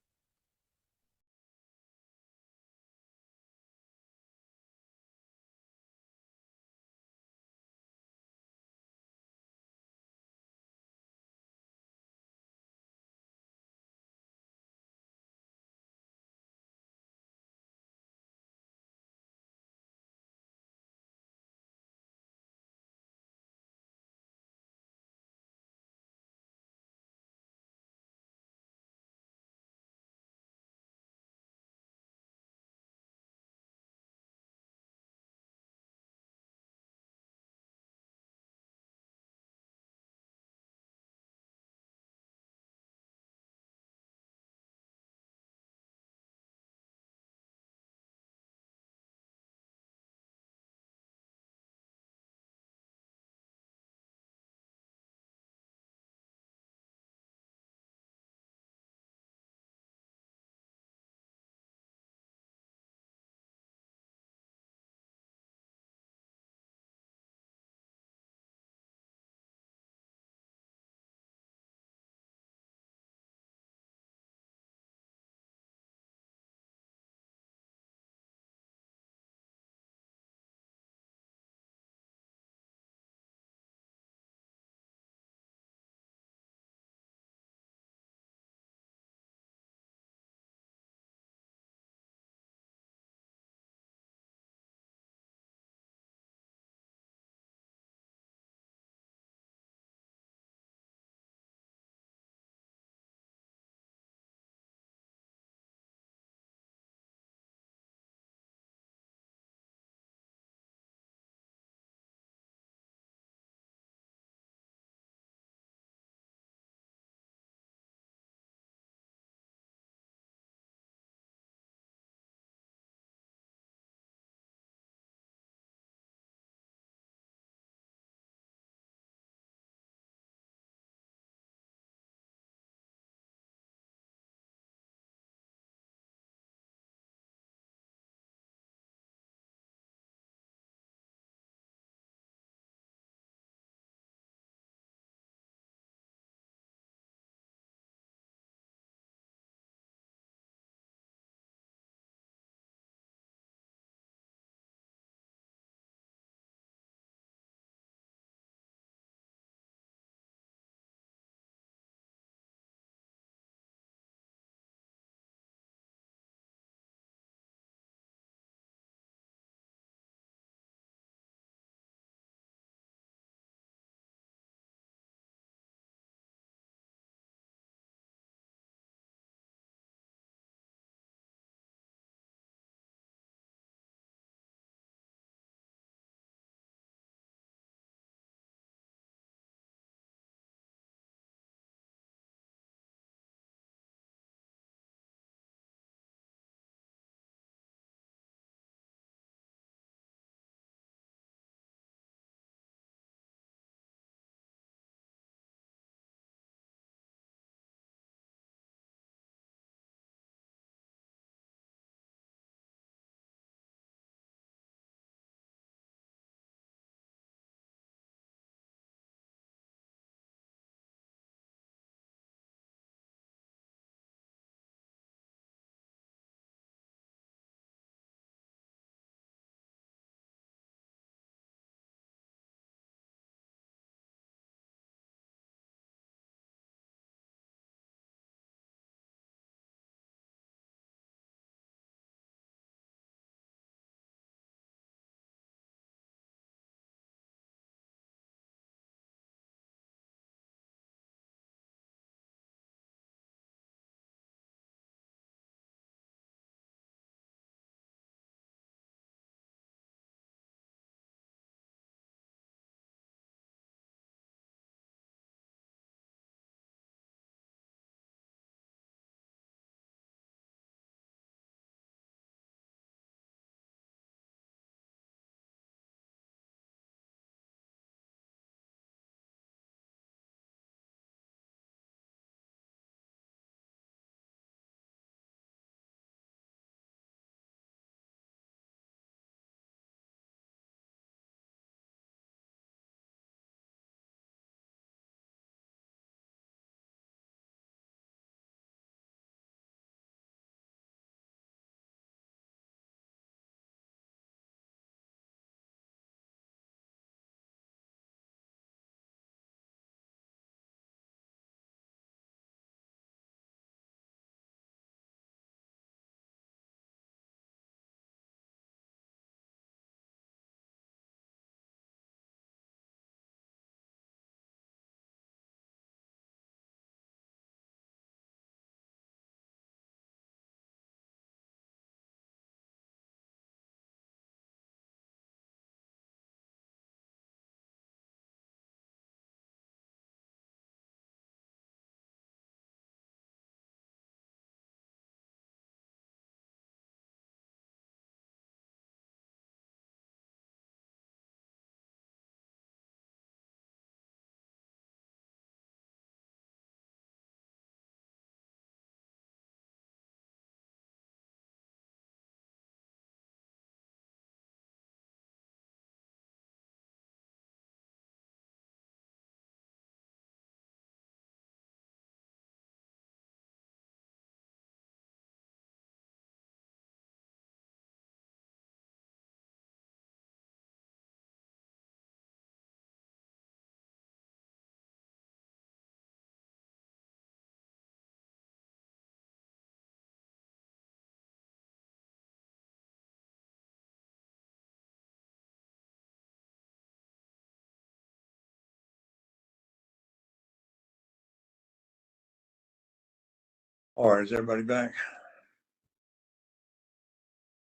All right, is everybody back?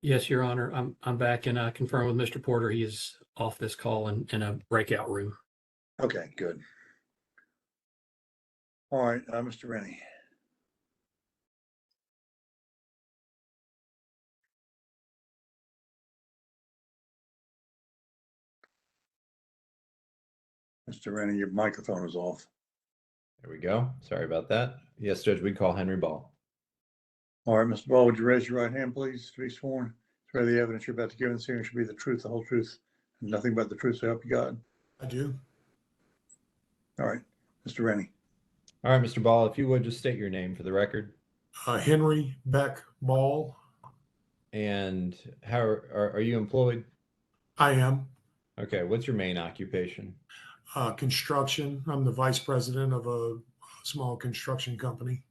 Yes, Your Honor, I'm back and confirm with Mr. Porter. He is off this call and in a breakout room. Okay, good. All right, Mr. Rennie. Mr. Rennie, your microphone is off. There we go. Sorry about that. Yes, Judge, we call Henry Ball. All right, Mr. Ball, would you raise your right hand, please, to be sworn? Swear the evidence you're about to give in this hearing should be the truth, the whole truth, and nothing but the truth, so help you God. I do. All right, Mr. Rennie. All right, Mr. Ball, if you would just state your name for the record. Henry Beck Ball. And how are you employed? I am. Okay, what's your main occupation? Construction. I'm the vice president of a small construction company.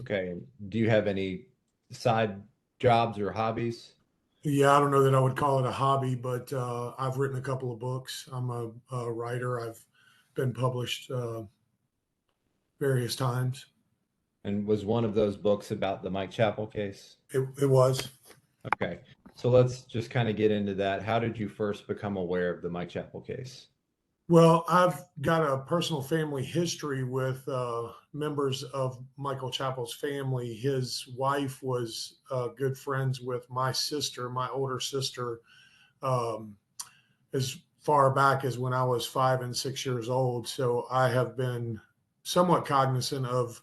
Okay, do you have any side jobs or hobbies? Yeah, I don't know that I would call it a hobby, but I've written a couple of books. I'm a writer. I've been published various times. And was one of those books about the Mike Chappell case? It was. Okay, so let's just kind of get into that. How did you first become aware of the Mike Chappell case? Well, I've got a personal family history with members of Michael Chappell's family. His wife was good friends with my sister, my older sister, as far back as when I was 5 and 6 years old. So I have been somewhat cognizant of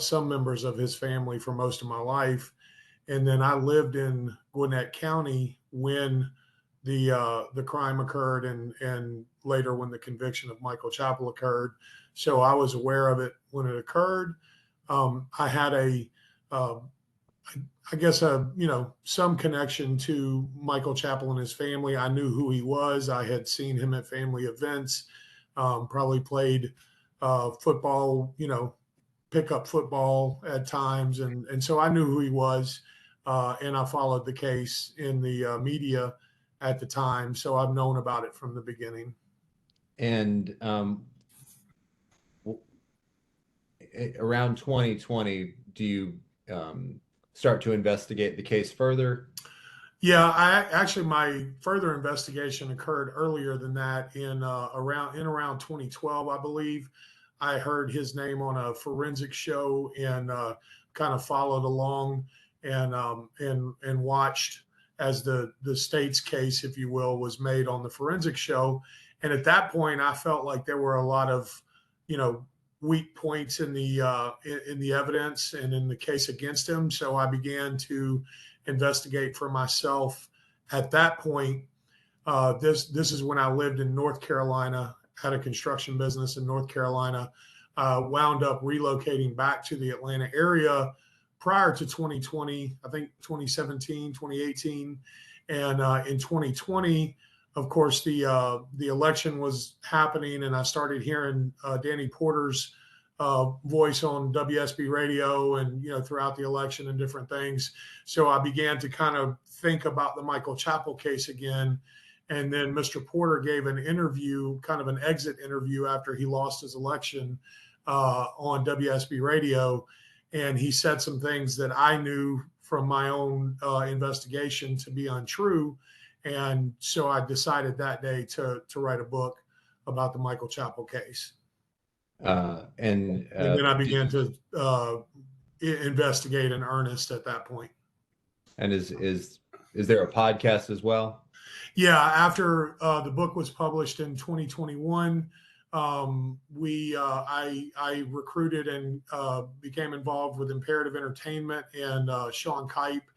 some members of his family for most of my life. And then I lived in Gwinnett County when the crime occurred and later when the conviction of Michael Chappell occurred. So I was aware of it when it occurred. I had I guess some connection to Michael Chappell and his family. I knew who he was. I had seen him at family events, probably played football, pickup football at times. And so I knew who he was. And I followed the case in the media at the time. So I've known about it from the beginning. And around 2020, do you start to investigate the case further? Yeah, my further investigation occurred earlier than that in around 2012, I believe. I heard his name on a forensic show and kind of followed along and watched as the state's case, if you will, was made on the forensic show. And at that point, I felt like there were a lot of, weak points in the evidence and in the case against him. So I began to investigate for myself. At that point, this is when I lived in North Carolina, had a construction business in North Carolina, wound up relocating back to the Atlanta area prior to 2020, I think 2017, 2018. And in 2020, of course, the election was happening, and I started hearing Danny Porter's voice on WSB radio and, throughout the election and different things. So I began to kind of think about the Michael Chappell case again. And then Mr. Porter gave an interview, kind of an exit interview after he lost his election on WSB radio. And he said some things that I knew from my own investigation to be untrue. And so I decided that day to write a book about the Michael Chappell case. And then I began to investigate in earnest at that point. And is there a podcast as well? Yeah, after the book was published in 2021, I recruited and became involved with Imperative Entertainment and Sean Kipe,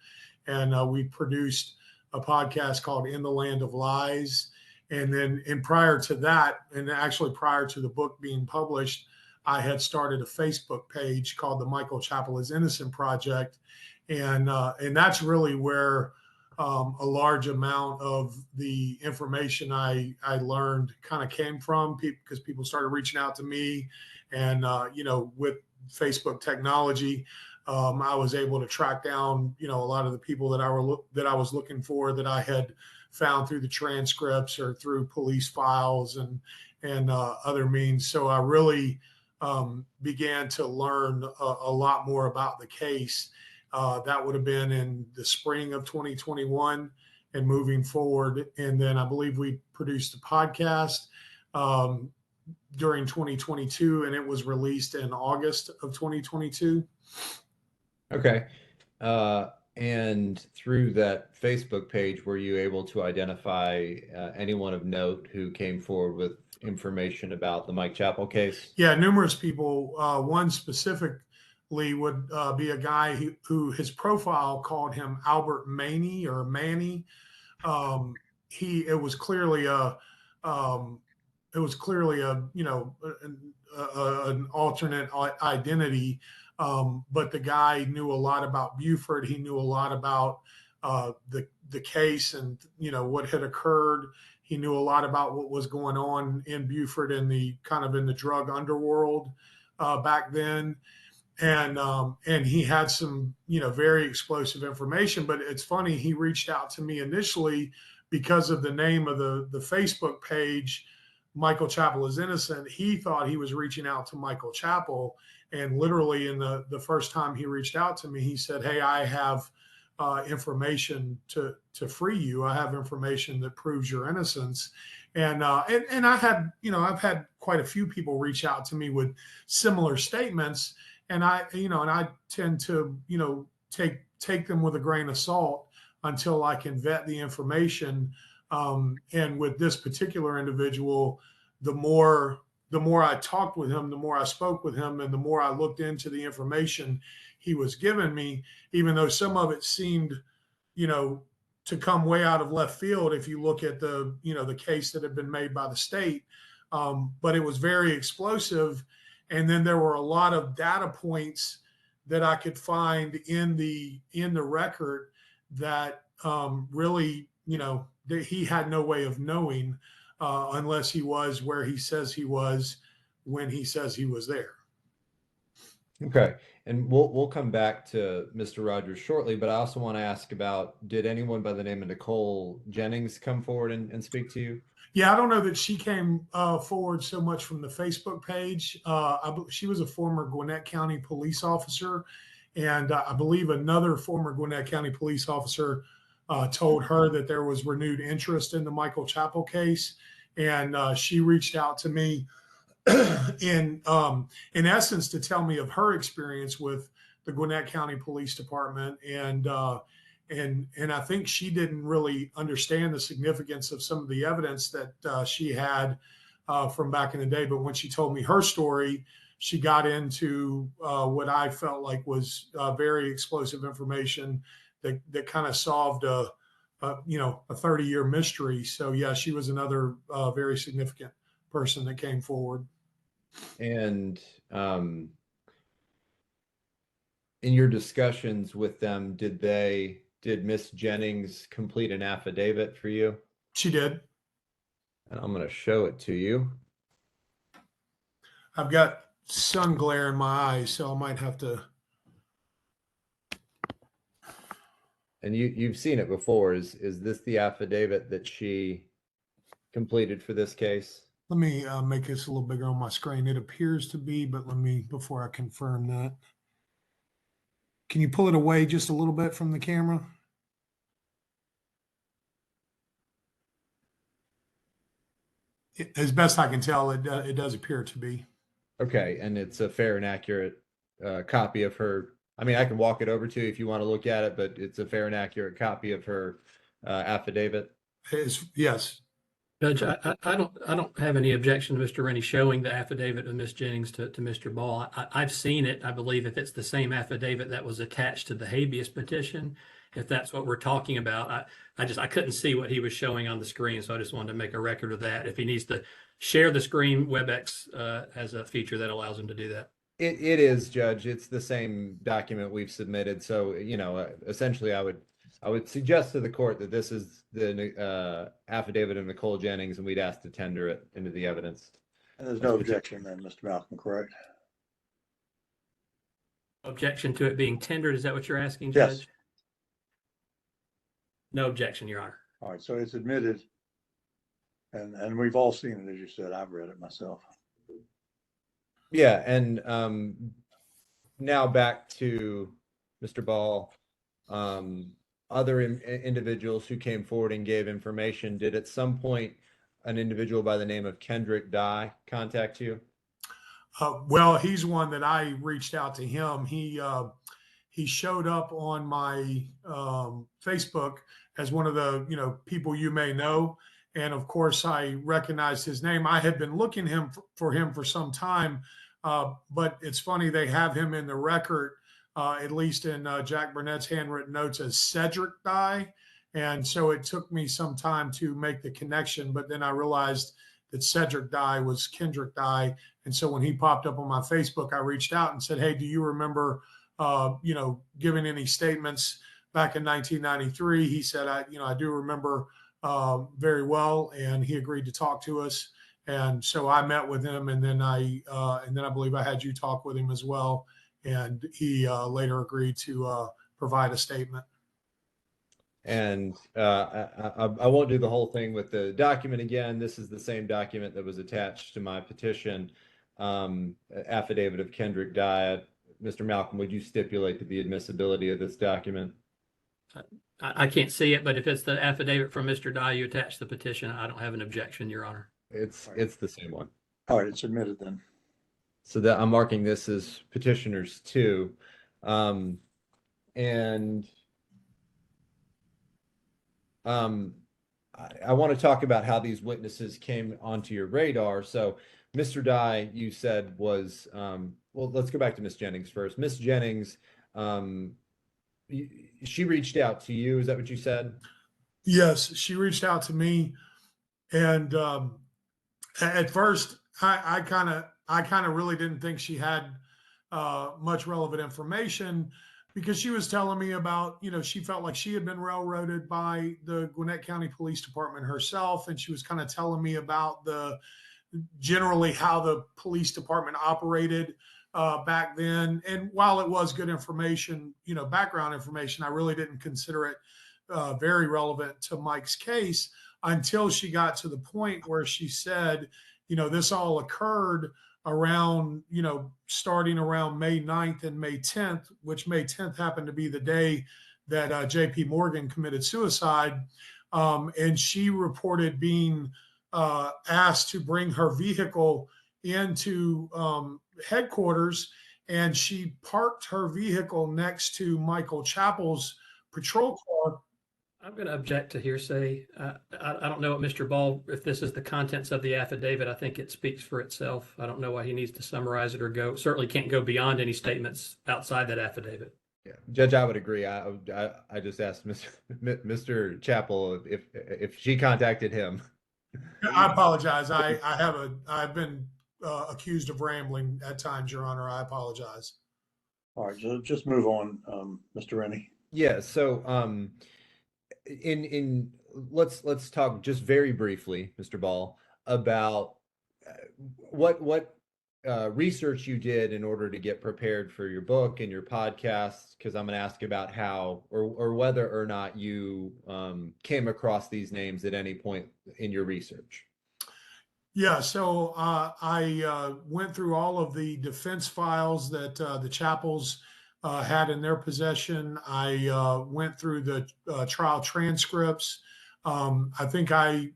and we produced a podcast called In the Land of Lies. And then, prior to that, and actually prior to the book being published, I had started a Facebook page called the Michael Chappell is Innocent Project, and that's really where a large amount of the information I learned kind of came from, because people started reaching out to me, and with Facebook technology, I was able to track down a lot of the people that I was looking for, that I had found through the transcripts or through police files and other means. So I really began to learn a lot more about the case. That would have been in the spring of 2021 and moving forward. And then I believe we produced a podcast during 2022, and it was released in August of 2022. Okay. And through that Facebook page, were you able to identify anyone of note who came forward with information about the Mike Chappell case? Yeah, numerous people. One specifically would be a guy who his profile called him Albert Maney or Manny. It was clearly a an alternate identity. But the guy knew a lot about Buford. He knew a lot about the case and what had occurred. He knew a lot about what was going on in Buford in the drug underworld back then. And he had some very explosive information. But it's funny, he reached out to me initially because of the name of the Facebook page, Michael Chappell is Innocent. He thought he was reaching out to Michael Chappell. And literally in the first time he reached out to me, he said, "Hey, I have information to free you. I have information that proves your innocence." And I had, I've had quite a few people reach out to me with similar statements. And I tend to, take them with a grain of salt until I can vet the information. And with this particular individual, the more I talked with him, the more I spoke with him, and the more I looked into the information he was giving me, even though some of it seemed, to come way out of left field if you look at the case that had been made by the state. But it was very explosive. And then there were a lot of data points that I could find in the record that really, that he had no way of knowing unless he was where he says he was when he says he was there. Okay. And we'll come back to Mr. Rogers shortly, but I also want to ask about, did anyone by the name of Nicole Jennings come forward and speak to you? Yeah, I don't know that she came forward so much from the Facebook page. She was a former Gwinnett County police officer, and I believe another former Gwinnett County police officer told her that there was renewed interest in the Michael Chappell case, and she reached out to me in essence to tell me of her experience with the Gwinnett County Police Department. And I think she didn't really understand the significance of some of the evidence that she had from back in the day. But when she told me her story, she got into what I felt like was very explosive information that kind of solved a 30-year mystery. So yeah, she was another very significant person that came forward. And in your discussions with them, did Miss Jennings complete an affidavit for you? She did. And I'm going to show it to you. I've got sun glare in my eyes, so I might have to. And you've seen it before. Is this the affidavit that she completed for this case? Let me make this a little bigger on my screen. It appears to be, but before I confirm that. Can you pull it away just a little bit from the camera? As best I can tell, it does appear to be. Okay, and it's a fair and accurate copy of her. I mean, I can walk it over to you if you want to look at it, but it's a fair and accurate copy of her affidavit. Yes. Judge, I don't have any objection to Mr. Rennie showing the affidavit of Ms. Jennings to Mr. Ball. I've seen it. I believe if it's the same affidavit that was attached to the habeas petition, if that's what we're talking about, I couldn't see what he was showing on the screen, so I just wanted to make a record of that. If he needs to share the screen, WebEx has a feature that allows him to do that. It is, Judge. It's the same document we've submitted. So, essentially I would suggest to the court that this is the affidavit of Nicole Jennings, and we'd ask to tender it into the evidence. And there's no objection then, Mr. Malcolm, correct? Objection to it being tendered, is that what you're asking, Judge? Yes. No objection, Your Honor. All right, so it's admitted, and we've all seen it, as you said. I've read it myself. Yeah, and now back to Mr. Ball. Other individuals who came forward and gave information, did at some point an individual by the name of Kendrick Dye contact you? Well, he's one that I reached out to him. He showed up on my Facebook as one of the people you may know, and of course I recognized his name. I had been looking for him for some time, but it's funny they have him in the record, at least in Jack Burnett's handwritten notes, as Cedric Dye, and so it took me some time to make the connection. But then I realized that Cedric Dye was Kendrick Dye, and so when he popped up on my Facebook, I reached out and said, "Hey, do you remember giving any statements back in 1993?" He said, I do remember very well, and he agreed to talk to us. And so I met with him, and then I believe I had you talk with him as well. And he later agreed to provide a statement. And I won't do the whole thing with the document again. This is the same document that was attached to my petition, affidavit of Kendrick Dye. Mr. Malcolm, would you stipulate to the admissibility of this document? I can't see it, but if it's the affidavit from Mr. Dye you attached the petition, I don't have an objection, Your Honor. It's the same one. All right, it's admitted then. So that I'm marking this as petitioners 2. And I want to talk about how these witnesses came onto your radar. So Mr. Dye, you said was, well, let's go back to Miss Jennings first. Miss Jennings, she reached out to you. Is that what you said? Yes, she reached out to me, and at first I kind of really didn't think she had much relevant information, because she was telling me about, she felt like she had been railroaded by the Gwinnett County Police Department herself, and she was kind of telling me about generally how the police department operated back then. And while it was good information, background information, I really didn't consider it very relevant to Mike's case until she got to the point where she said, this all occurred around, starting around May 9th and May 10th, which May 10th happened to be the day that JP Morgan committed suicide. And she reported being asked to bring her vehicle into headquarters, and she parked her vehicle next to Michael Chappell's patrol car. I'm going to object to hearsay. I don't know what Mr. Ball, if this is the contents of the affidavit. I think it speaks for itself. I don't know why he needs to summarize it or certainly can't go beyond any statements outside that affidavit. Yeah, Judge, I would agree. I just asked Mr. Chappell if she contacted him. I apologize. I've been accused of rambling at times, Your Honor. I apologize. All right, so just move on, Mr. Rennie. Yeah. So, let's talk just very briefly, Mr. Ball, about what research you did in order to get prepared for your book and your podcast, because I'm going to ask about how or whether or not you came across these names at any point in your research. Yeah, so I went through all of the defense files that the Chappells had in their possession. I went through the trial transcripts. I think I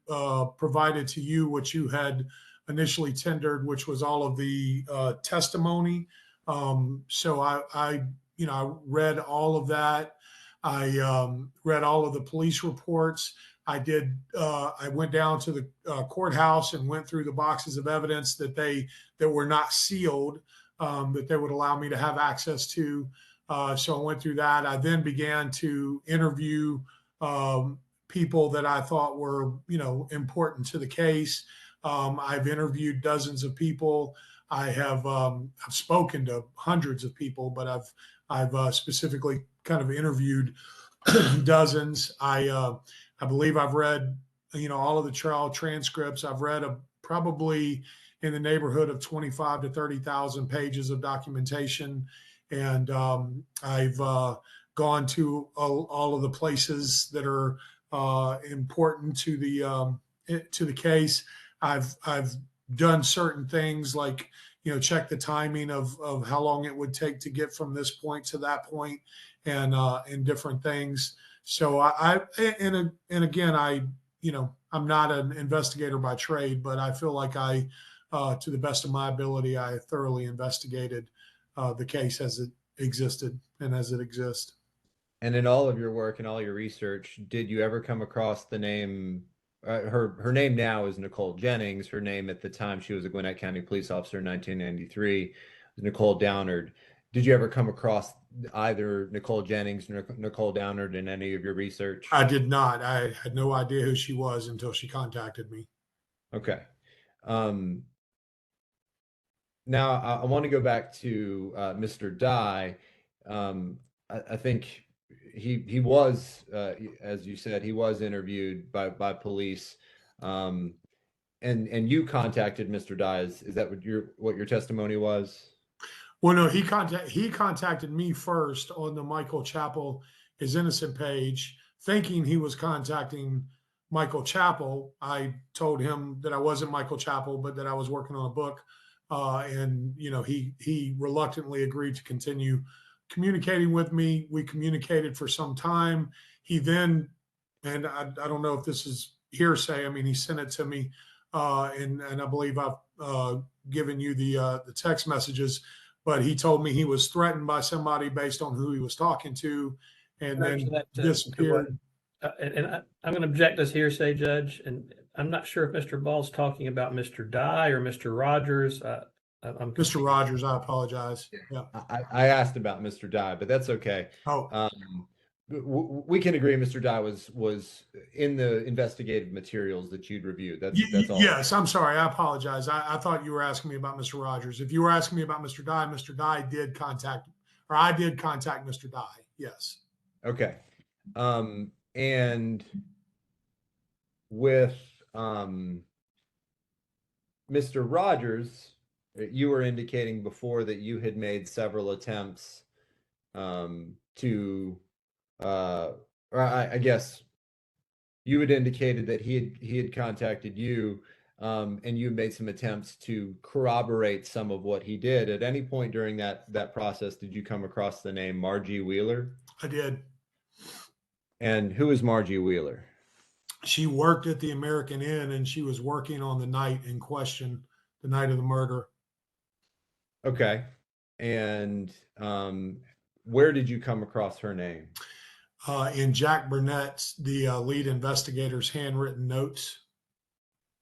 provided to you what you had initially tendered, which was all of the testimony. So I read all of that. I read all of the police reports. I went down to the courthouse and went through the boxes of evidence that were not sealed, that they would allow me to have access to. So I went through that. I then began to interview people that I thought were, important to the case. I've interviewed dozens of people. I've spoken to hundreds of people, but I've specifically kind of interviewed dozens. I believe I've read, all of the trial transcripts. I've read probably in the neighborhood of 25 to 30,000 pages of documentation. And I've gone to all of the places that are important to the case. I've done certain things like, check the timing of how long it would take to get from this point to that point, and different things. So and again, I'm not an investigator by trade, but I feel like to the best of my ability, I thoroughly investigated the case as it existed and as it exists. And in all of your work and all your research, did you ever come across the name? Her name now is Nicole Jennings. Her name at the time she was a Gwinnett County police officer in 1993 was Nicole Downard. Did you ever come across either Nicole Jennings or Nicole Downard in any of your research? I did not. I had no idea who she was until she contacted me. Okay. Now I want to go back to Mr. Dye. I think he was, as you said, he was interviewed by police, and you contacted Mr. Dye. Is that what your testimony was? Well, no, he contacted me first on the Michael Chappell is innocent page, thinking he was contacting Michael Chappell. I told him that I wasn't Michael Chappell, but that I was working on a book, and he reluctantly agreed to continue communicating with me. We communicated for some time. He then, and I don't know if this is hearsay, I mean, he sent it to me, and I believe I've given you the text messages, but he told me he was threatened by somebody based on who he was talking to, and then disappeared. I'm going to object as hearsay, Judge, and I'm not sure if Mr. Ball's talking about Mr. Dye or Mr. Rogers. Mr. Rogers, I apologize. Yeah. I asked about Mr. Dye, but that's okay. Oh, we can agree Mr. Dye was in the investigative materials that you'd reviewed. That's all. Yes, I'm sorry. I apologize. I thought you were asking me about Mr. Rogers. If you were asking me about Mr. Dye did contact, or I did contact Mr. Dye. Yes. Okay. And with Mr. Rogers, you were indicating before that you had made several attempts or I guess you had indicated that he had contacted you, and you made some attempts to corroborate some of what he did. At any point during that process, did you come across the name Margie Wheeler? I did. And who is Margie Wheeler? She worked at the American Inn, and she was working on the night in question, the night of the murder. Okay. And where did you come across her name? In Jack Burnett's, the lead investigator's handwritten notes.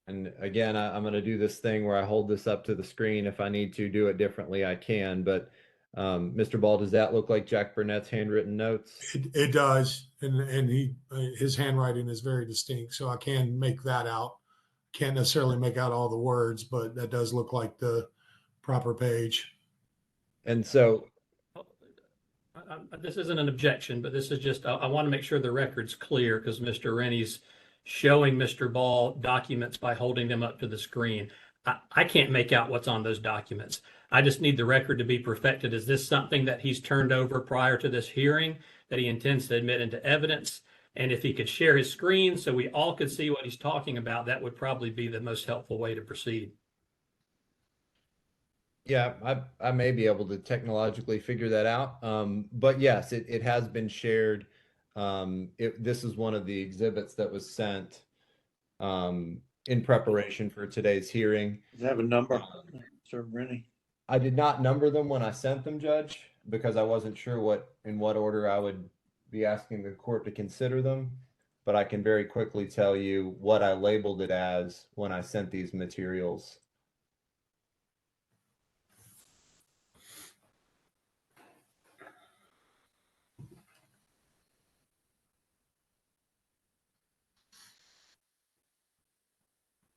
And again, I'm going to do this thing where I hold this up to the screen. If I need to do it differently, I can. But Mr. Ball, does that look like Jack Burnett's handwritten notes? It does, and his handwriting is very distinct, so I can make that out. Can't necessarily make out all the words, but that does look like the proper page. And so this isn't an objection, but this is just, I want to make sure the record's clear because Mr. Rennie's showing Mr. Ball documents by holding them up to the screen. I can't make out what's on those documents. I just need the record to be perfected. Is this something that he's turned over prior to this hearing that he intends to admit into evidence? And if he could share his screen so we all could see what he's talking about, that would probably be the most helpful way to proceed. yeah, I may be able to technologically figure that out. But yes, it has been shared. This is one of the exhibits that was sent in preparation for today's hearing. Does it have a number, Sir Rennie? I did not number them when I sent them, Judge, because I wasn't sure in what order I would be asking the court to consider them. But I can very quickly tell you what I labeled it as when I sent these materials.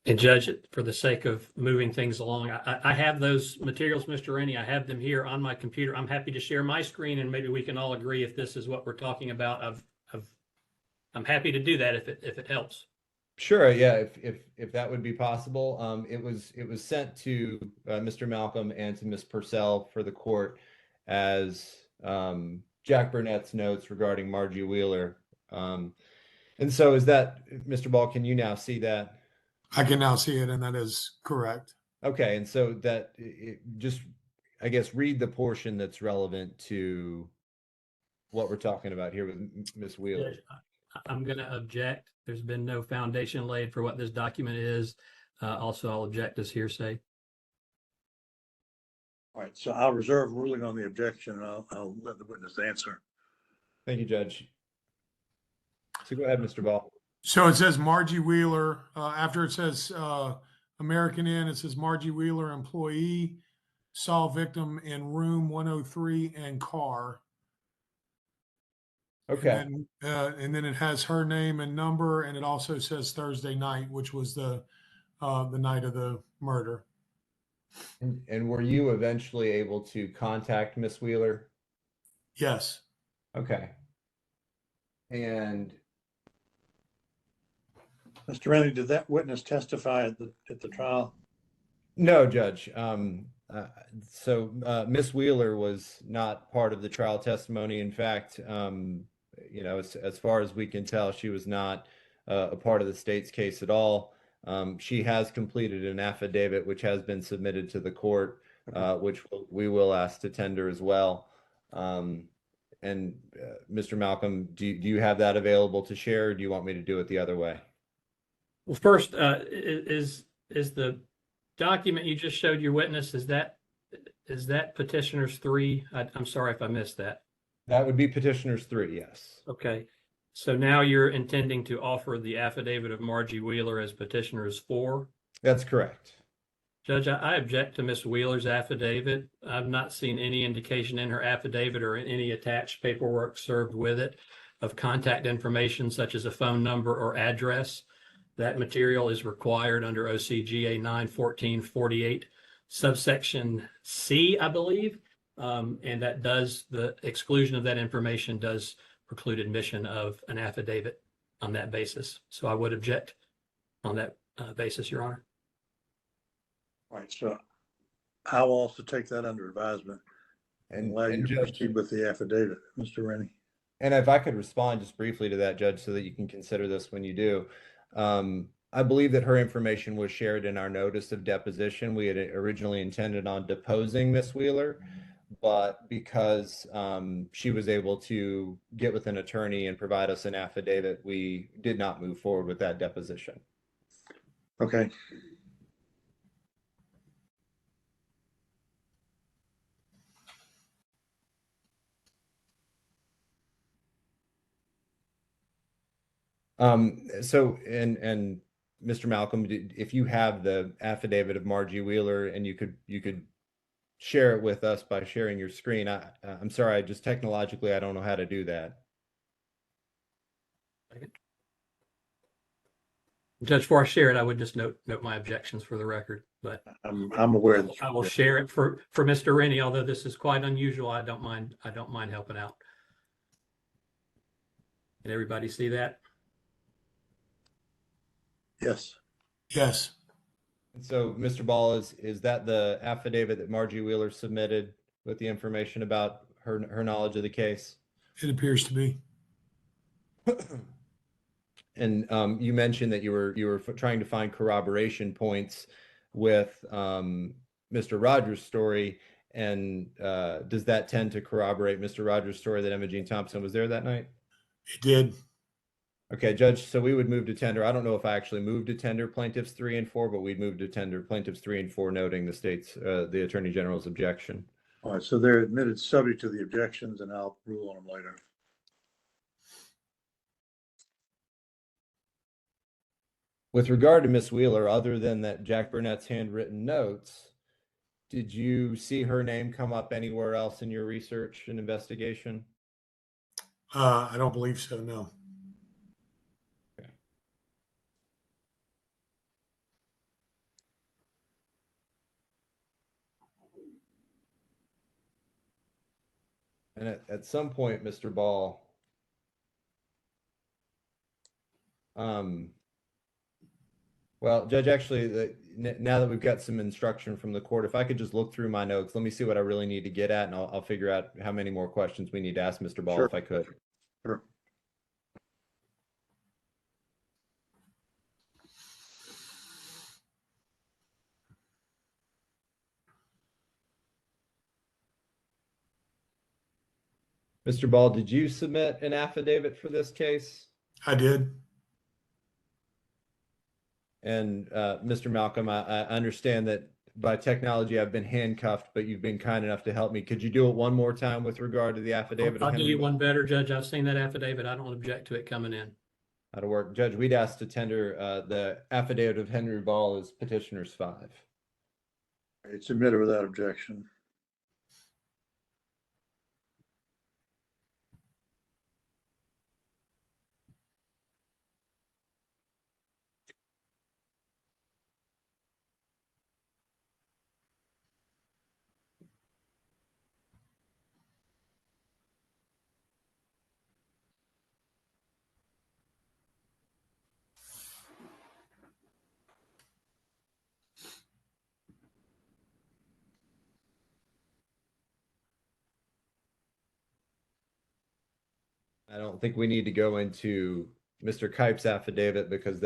And Judge, for the sake of moving things along, I have those materials, Mr. Rennie. I have them here on my computer. I'm happy to share my screen, and maybe we can all agree if this is what we're talking about. I'm happy to do that if it helps. Sure, yeah, if that would be possible. It was sent to Mr. Malcolm and to Ms. Purcell for the court as Jack Burnett's notes regarding Margie Wheeler. And so is that, Mr. Ball, can you now see that? I can now see it, and that is correct. Okay, and so that just, I guess, read the portion that's relevant to what we're talking about here with Ms. Wheeler. Judge, I'm going to object. There's been no foundation laid for what this document is. Also, I'll object as hearsay. All right, so I'll reserve ruling on the objection and I'll let the witness answer. Thank you, Judge. So go ahead, Mr. Ball. So it says Margie Wheeler, after it says American Inn, it says Margie Wheeler, employee, saw victim in room 103 and car. Okay. And then it has her name and number, and it also says Thursday night, which was the night of the murder. And were you eventually able to contact Miss Wheeler? Yes. Okay. And Mr. Rennie, did that witness testify at the trial? no, Judge. Miss Wheeler was not part of the trial testimony. In fact, as far as we can tell, she was not a part of the state's case at all. She has completed an affidavit which has been submitted to the court, which we will ask to tender as well. Mr. Malcolm, do you have that available to share, or do you want me to do it the other way? Well, first, is the document you just showed your witness, is that petitioner's 3? I'm sorry if I missed that. That would be petitioner's 3, yes. Okay. So now you're intending to offer the affidavit of Margie Wheeler as petitioner's 4? That's correct. Judge, I object to Ms. Wheeler's affidavit. I've not seen any indication in her affidavit or in any attached paperwork served with it of contact information such as a phone number or address. That material is required under OCGA 91448 subsection C, I believe. And that does, the exclusion of that information does preclude admission of an affidavit on that basis. So I would object on that basis, Your Honor. All right, so I will also take that under advisement and allow you to Judge, proceed with the affidavit, Mr. Rennie. and if I could respond just briefly to that, Judge, so that you can consider this when you do. I believe that her information was shared in our notice of deposition. We had originally intended on deposing Miss Wheeler, but because she was able to get with an attorney and provide us an affidavit, we did not move forward with that deposition. Okay. And Mr. Malcolm, if you have the affidavit of Margie Wheeler and you could share it with us by sharing your screen. I'm sorry, just technologically, I don't know how to do that. Judge, before I share it, I would just note my objections for the record, but I'm aware that I will share it for Mr. Rennie, although this is quite unusual. I don't mind helping out. Can everybody see that? Yes. Yes. And so, Mr. Ball, is that the affidavit that Margie Wheeler submitted with the information about her knowledge of the case? It appears to be. And you mentioned that you were trying to find corroboration points with Mr. Rogers' story, and does that tend to corroborate Mr. Rogers' story that Emma Jean Thompson was there that night? It did. Okay, Judge, so we would move to tender. I don't know if I actually moved to tender plaintiffs 3 and 4, but we'd move to tender plaintiffs 3 and 4, noting the Attorney General's objection. All right, so they're admitted subject to the objections and I'll rule on them later. With regard to Miss Wheeler, other than that Jack Burnett's handwritten notes, did you see her name come up anywhere else in your research and investigation? I don't believe so, no. And at some point, Mr. Ball, well, Judge, actually, now that we've got some instruction from the court, if I could just look through my notes, let me see what I really need to get at, and I'll figure out how many more questions we need to ask Mr. Ball, Sure. if I could. Sure. Mr. Ball, did you submit an affidavit for this case? I did. And Mr. Malcolm, I understand that by technology I've been handcuffed, but you've been kind enough to help me. Could you do it one more time with regard to the affidavit? of I'll do Henry you Ball? one better, Judge. I've seen that affidavit. I don't object to it coming in. That'll work. Judge, we'd ask to tender the affidavit of Henry Ball as petitioners 5. It's submitted without objection. I don't think we need to go into Mr. Kipe's affidavit because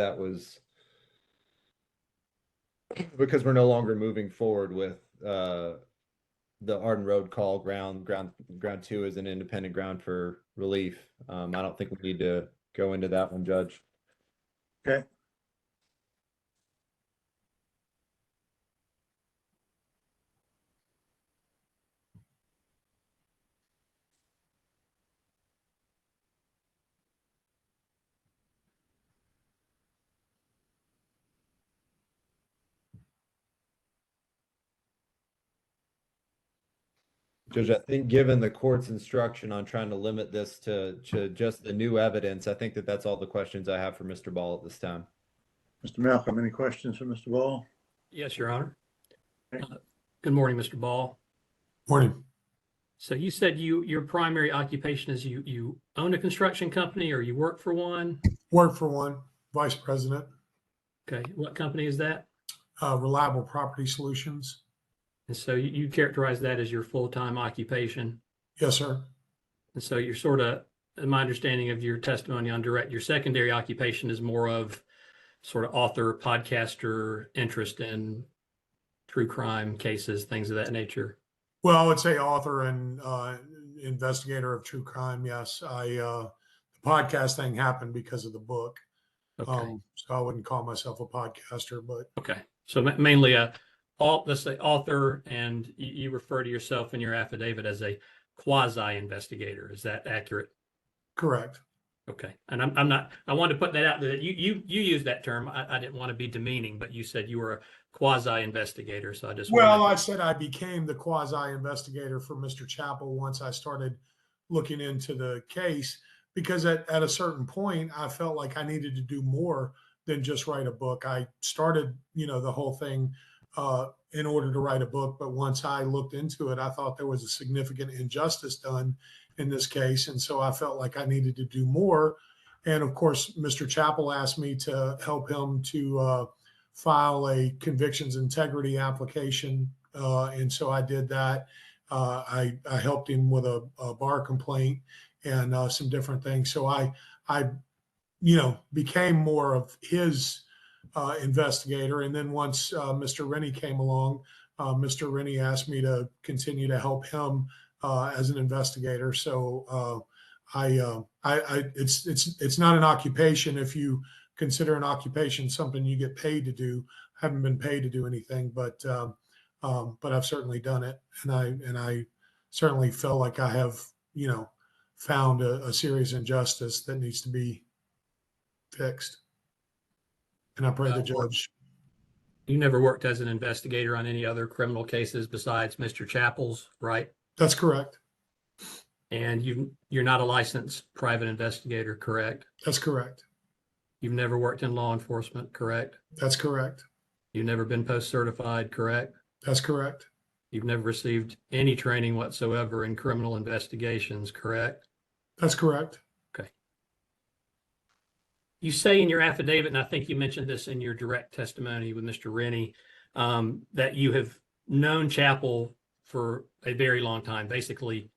because we're no longer moving forward with the Arden Road call ground 2 is an independent ground for relief. I don't think we need to go into that one, Judge. Okay. Judge, I think given the court's instruction on trying to limit this to just the new evidence, I think that that's all the questions I have for Mr. Ball at this time. Mr. Malcolm, any questions for Mr. Ball? Yes, Your Honor. Okay. Good morning, Mr. Ball. Morning. So you said your primary occupation is you own a construction company or you work for one? Work for one, vice president, Okay, what company is that? Reliable Property Solutions. And so you characterize that as your full-time occupation. Yes, sir. And so you're sort of, in my understanding of your testimony on direct, your secondary occupation is more of sort of author, podcaster, interest in true crime cases, things of that nature. Well, I would say author and investigator of true crime. Yes, the podcast thing happened because of the book. Okay. So I wouldn't call myself a podcaster, but Okay. So mainly let's say author, and you refer to yourself in your affidavit as a quasi-investigator. Is that accurate? correct. Okay. And I'm not, I wanted to put that out there. You used that term. I didn't want to be demeaning, but you said you were a quasi-investigator. So I just Well, wanted I said I became the quasi-investigator for Mr. Chappell once I started looking into the case, because at a certain point, I felt like I needed to do more than just write a book. I started, the whole thing in order to write a book. But once I looked into it, I thought there was a significant injustice done in this case. And so I felt like I needed to do more. And of course, Mr. Chappell asked me to help him to file a convictions integrity application. And so I did that. I helped him with a bar complaint and some different things. So I became more of his investigator. And then once Mr. Rennie came along, Mr. Rennie asked me to continue to help him as an investigator. So it's not an occupation. If you consider an occupation something you get paid to do, I haven't been paid to do anything, but I've certainly done it, and I certainly feel like I have found a serious injustice that needs to be fixed. And I pray the judge. you never worked as an investigator on any other criminal cases besides Mr. Chappell's, right? That's correct. And you're not a licensed private investigator, correct? That's correct. You've never worked in law enforcement, correct? That's correct. You've never been post-certified, correct? That's correct. You've never received any training whatsoever in criminal investigations, correct? That's correct. Okay. You say in your affidavit, and I think you mentioned this in your direct testimony with Mr. Rennie, that you have known Chappell for a very long time, basically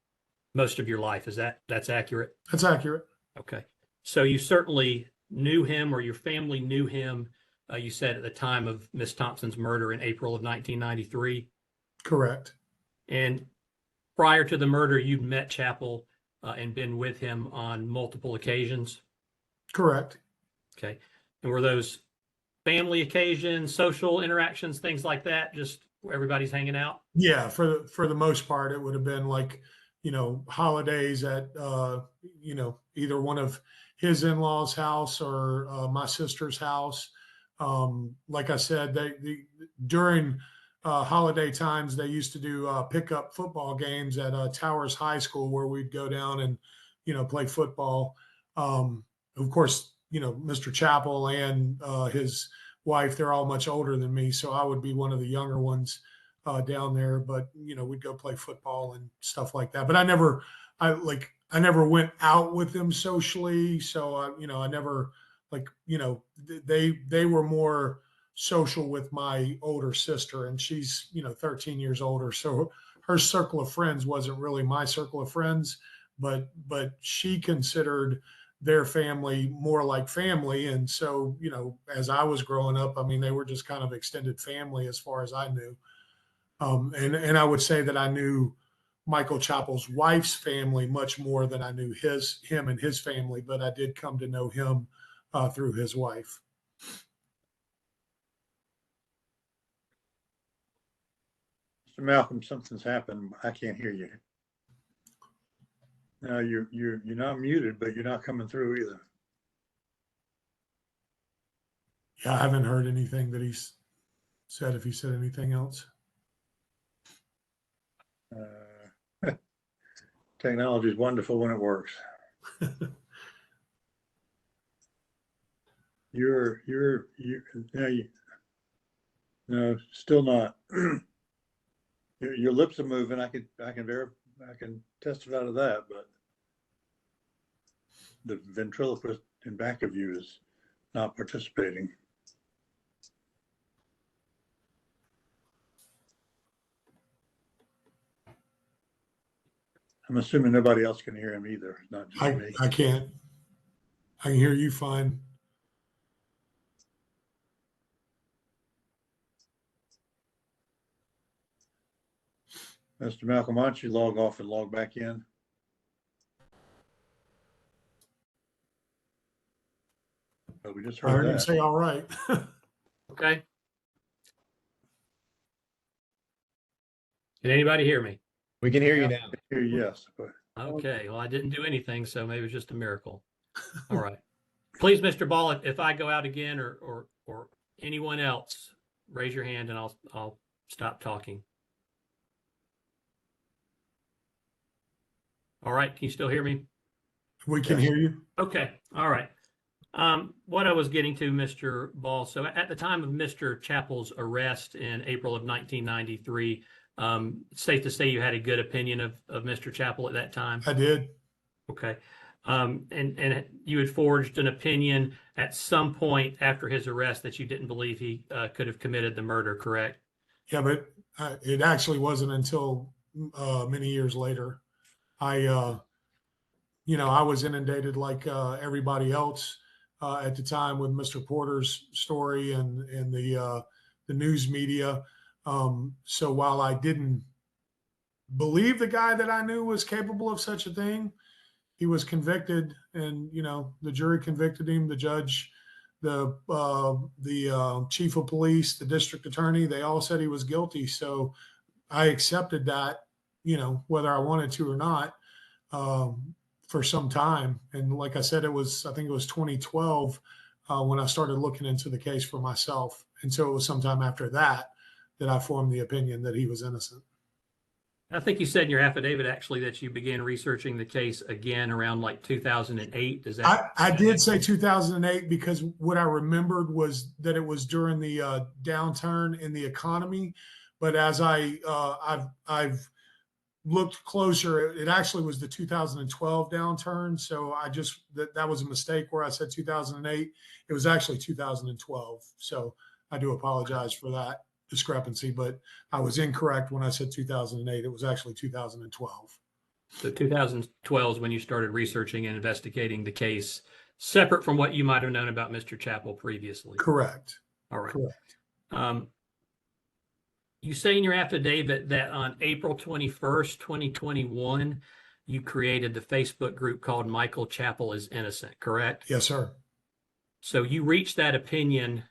most of your life. That's accurate? That's accurate. Okay. So you certainly knew him, or your family knew him, you said at the time of Miss Thompson's murder in April of 1993. Correct. And prior to the murder, you'd met Chappell and been with him on multiple occasions? Correct. Okay. And were those family occasions, social interactions, things like that, just where everybody's hanging out? Yeah, for the most part, it would have been like, holidays at either one of his in-laws' house or my sister's house. Like I said, during holiday times they used to do pickup football games at Towers High School where we'd go down and play football. Of course, Mr. Chappell and his wife, they're all much older than me, so I would be one of the younger ones down there. But we'd go play football and stuff like that. But I never went out with them socially, so I never they were more social with my older sister, and she's 13 years older, so her circle of friends wasn't really my circle of friends, but she considered their family more like family. And so as I was growing up, I mean, they were just kind of extended family as far as I knew. And I would say that I knew Michael Chappell's wife's family much more than I knew him and his family, but I did come to know him through his wife. Mr. Malcolm, something's happened. I can't hear you. No, you're not muted, but you're not coming through either. Yeah, I haven't heard anything that he's said. If he said anything else. Technology is wonderful when it works. No, still not. Your lips are moving. I can testify to that, but the ventriloquist in back of you is not participating. I'm assuming nobody else can hear him either, not just me. I can't. I can hear you fine. Mr. Malcolm, why don't you log off and log back in? Oh, we just I heard heard him that. say, all right. Okay. Can anybody hear me? We can hear you now. Here, yes, but Okay, well, I didn't do anything, so maybe it's just a miracle. All right. Please, Mr. Ball, if I go out again or anyone else, raise your hand and I'll stop talking. All right, can you still hear me? We can Yes. hear you. Okay, all right. What I was getting to, Mr. Ball, so at the time of Mr. Chappell's arrest in April of 1993, safe to say you had a good opinion of Mr. Chappell at that time? I did. Okay. And you had forged an opinion at some point after his arrest that you didn't believe he could have committed the murder, correct? Yeah, but it actually wasn't until many years later. I was inundated like everybody else at the time with Mr. Porter's story and the news media. So while I didn't believe the guy that I knew was capable of such a thing, he was convicted, and the jury convicted him. The judge, the chief of police, the district attorney, they all said he was guilty. So I accepted that, whether I wanted to or not, for some time. And like I said, I think it was 2012 when I started looking into the case for myself. And so it was sometime after that I formed the opinion that he was innocent. I think you said in your affidavit actually that you began researching the case again around like 2008. Does that? I did say 2008 because what I remembered was that it was during the downturn in the economy. But as I've looked closer, it actually was the 2012 downturn. So that was a mistake where I said 2008. It was actually 2012. So I do apologize for that discrepancy, but I was incorrect when I said 2008. It was actually 2012. So 2012 is when you started researching and investigating the case, separate from what you might have known about Mr. Chappell previously. Correct. All right. Correct. You say in your affidavit that on April 21st, 2021, you created the Facebook group called Michael Chappell is Innocent, correct? Yes, sir. So you reached that opinion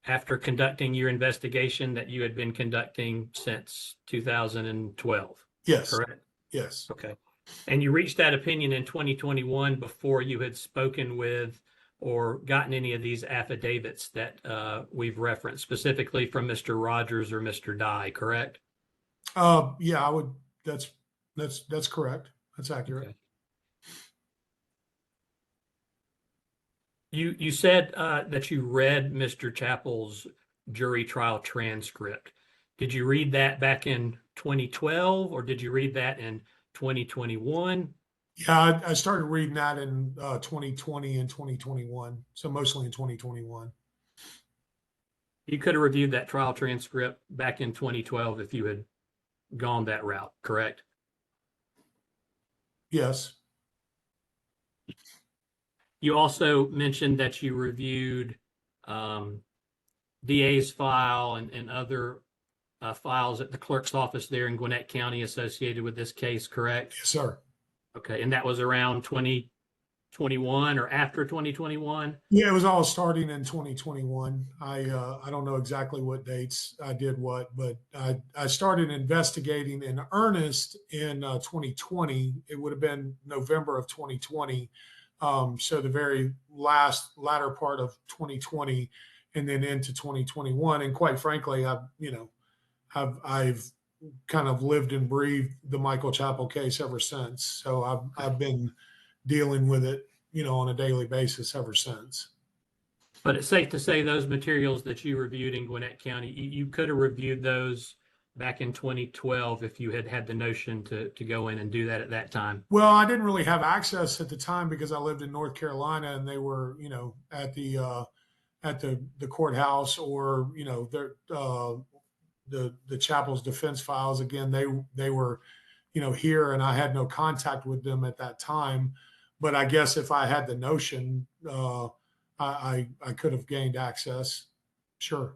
after conducting your investigation that you had been conducting since 2012, Yes. correct? Yes. Okay. And you reached that opinion in 2021 before you had spoken with or gotten any of these affidavits that we've referenced, specifically from Mr. Rogers or Mr. Dye, correct? Yeah, I would, that's correct. That's accurate. Okay. You said that you read Mr. Chappell's jury trial transcript. Did you read that back in 2012 or did you read that in 2021? Yeah, I started reading that in 2020 and 2021. So mostly in 2021. You could have reviewed that trial transcript back in 2012 if you had gone that route, correct? Yes. You also mentioned that you reviewed DA's file and other files at the clerk's office there in Gwinnett County associated with this case, correct? Yes, sir. Okay, and that was around 2021 or after 2021? Yeah, it was all starting in 2021. I don't know exactly what dates I did what, but I started investigating in earnest in 2020. It would have been November of 2020. So the very latter part of 2020 and then into 2021. And quite frankly, I've kind of lived and breathed the Michael Chappell case ever since. So I've been dealing with it, on a daily basis ever since. But it's safe to say those materials that you reviewed in Gwinnett County, you could have reviewed those back in 2012 if you had had the notion to go in and do that at that time. Well, I didn't really have access at the time because I lived in North Carolina and they were, at the courthouse or, the Chappell's defense files. Again, they were, here and I had no contact with them at that time. But I guess if I had the notion, I could have gained access. Sure.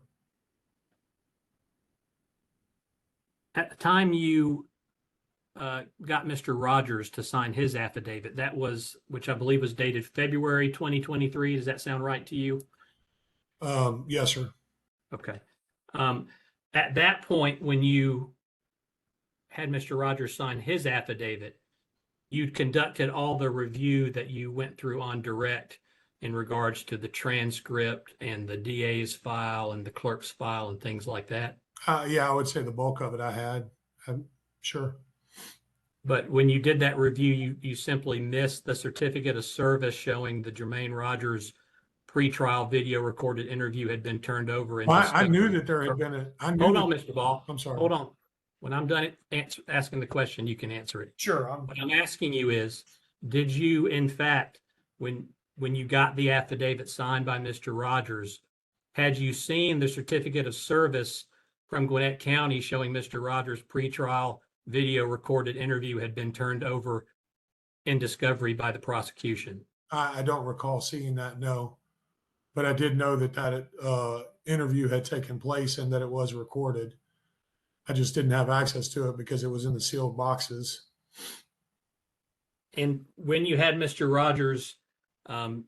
At the time you got Mr. Rogers to sign his affidavit, that was, which I believe was dated February 2023. Does that sound right to you? Yes, sir. Okay. At that point, when you had Mr. Rogers sign his affidavit, you'd conducted all the review that you went through on direct in regards to the transcript and the DA's file and the clerk's file and things like that. Yeah, I would say the bulk of it I had. Sure. But when you did that review, you simply missed the certificate of service showing the Jermaine Rogers pretrial video recorded interview had been turned over. Well, I knew that there had been Hold on, Mr. Ball. I'm sorry. Hold on. When I'm done asking the question, you can answer it. Sure. What I'm asking you is, did you, in fact, when you got the affidavit signed by Mr. Rogers, had you seen the certificate of service from Gwinnett County showing Mr. Rogers' pretrial video recorded interview had been turned over in discovery by the prosecution? I don't recall seeing that, no. But I did know that interview had taken place and that it was recorded. I just didn't have access to it because it was in the sealed boxes. And when you had Mr. Rogers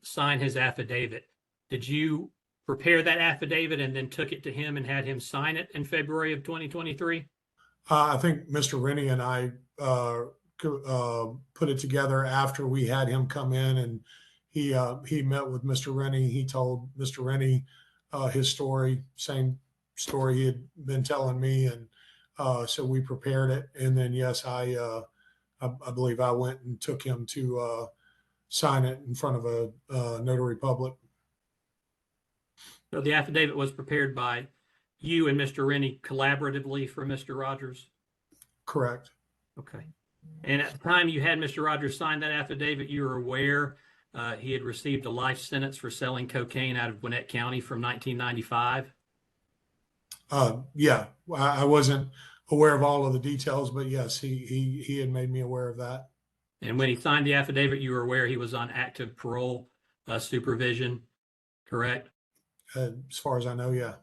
sign his affidavit, did you prepare that affidavit and then took it to him and had him sign it in February of 2023? I think Mr. Rennie and I put it together after we had him come in, and he met with Mr. Rennie. He told Mr. Rennie his story, same story he had been telling me, and so we prepared it. And then yes, I believe I went and took him to sign it in front of a notary public. So the affidavit was prepared by you and Mr. Rennie collaboratively for Mr. Rogers? Correct. Okay. And at the time you had Mr. Rogers sign that affidavit, you were aware he had received a life sentence for selling cocaine out of Gwinnett County from 1995? Yeah, I wasn't aware of all of the details, but yes, he had made me aware of that. And when he signed the affidavit, you were aware he was on active parole supervision, correct? As far as I know, yeah.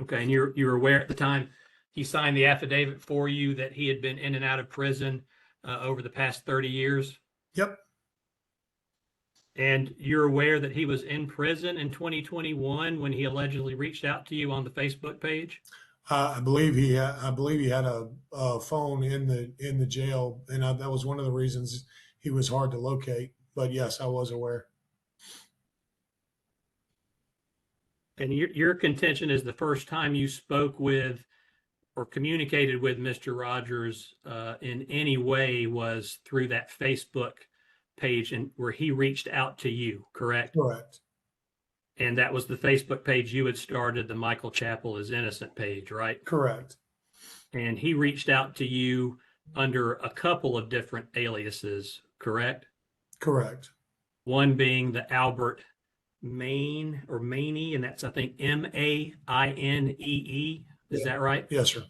Okay, and you were aware at the time he signed the affidavit for you that he had been in and out of prison over the past 30 years? Yep. And you're aware that he was in prison in 2021 when he allegedly reached out to you on the Facebook page? I believe he had a phone in the jail, and that was one of the reasons he was hard to locate. But yes, I was aware. And your contention is the first time you spoke with or communicated with Mr. Rogers in any way was through that Facebook page and where he reached out to you, correct? Correct. And that was the Facebook page you had started, the Michael Chappell is Innocent page, right? Correct. And he reached out to you under a couple of different aliases, correct? Correct. One being the Albert Maine or Maney, and that's, I think, Mainee. Is that right? Yes, sir.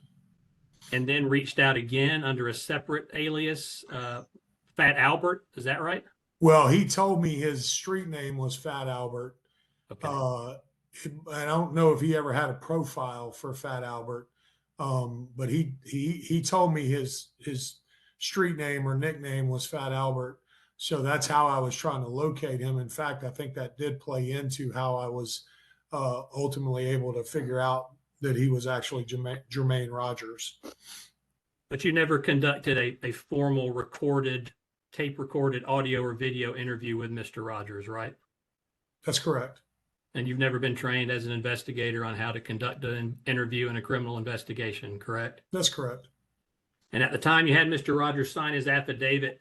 And then reached out again under a separate alias, Fat Albert. Is that right? Well, he told me his street name was Fat Albert. Okay. I don't know if he ever had a profile for Fat Albert, but he told me his street name or nickname was Fat Albert. So that's how I was trying to locate him. In fact, I think that did play into how I was ultimately able to figure out that he was actually Jermaine Rogers. But you never conducted a formal tape recorded audio or video interview with Mr. Rogers, right? That's correct. And you've never been trained as an investigator on how to conduct an interview in a criminal investigation, correct? That's correct. And at the time you had Mr. Rogers sign his affidavit,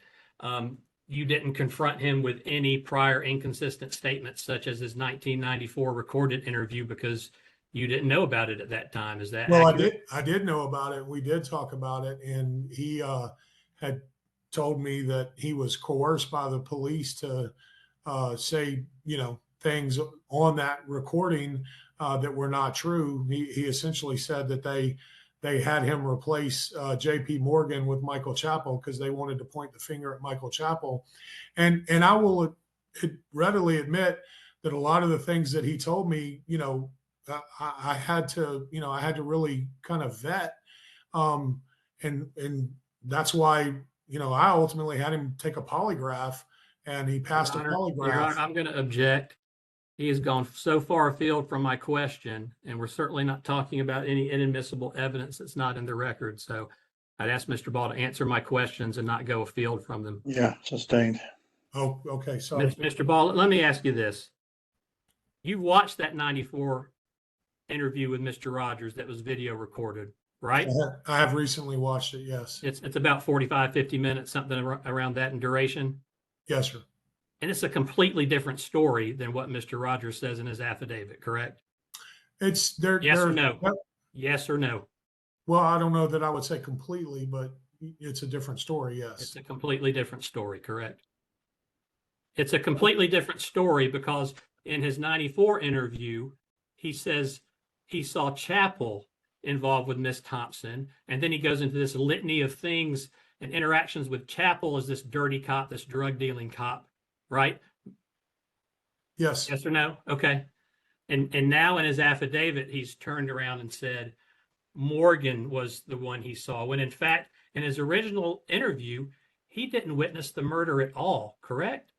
you didn't confront him with any prior inconsistent statements, such as his 1994 recorded interview, because you didn't know about it at that time. Is that Well, accurate? I did know about it. We did talk about it, and he had told me that he was coerced by the police to say, things on that recording that were not true. He essentially said that they had him replace J.P. Morgan with Michael Chappell because they wanted to point the finger at Michael Chappell, and I will readily admit that a lot of the things that he told me, I had to really kind of vet, and that's why I ultimately had him take a polygraph, and he passed a Your polygraph. Honor, I'm going to object. He has gone so far afield from my question, and we're certainly not talking about any inadmissible evidence that's not in the record. So I'd ask Mr. Ball to answer my questions and not go afield from them. Yeah, sustained. Oh, okay. Sorry. Mr. Ball, let me ask you this. You watched that 94 interview with Mr. Rogers that was video recorded, right? I have recently watched it. Yes. It's about 45, 50 minutes, something around that in duration. Yes, sir. And it's a completely different story than what Mr. Rogers says in his affidavit, correct? It's there. Yes or no? Yes or no? Well, I don't know that I would say completely, but it's a different story. Yes. It's a completely different story, correct? It's a completely different story because in his 94 interview, he says he saw Chappell involved with Miss Thompson. And then he goes into this litany of things and interactions with Chappell as this dirty cop, this drug dealing cop, right? Yes. Yes or no? Okay. And now in his affidavit, he's turned around and said Morgan was the one he saw, when in fact, in his original interview, he didn't witness the murder at all, correct?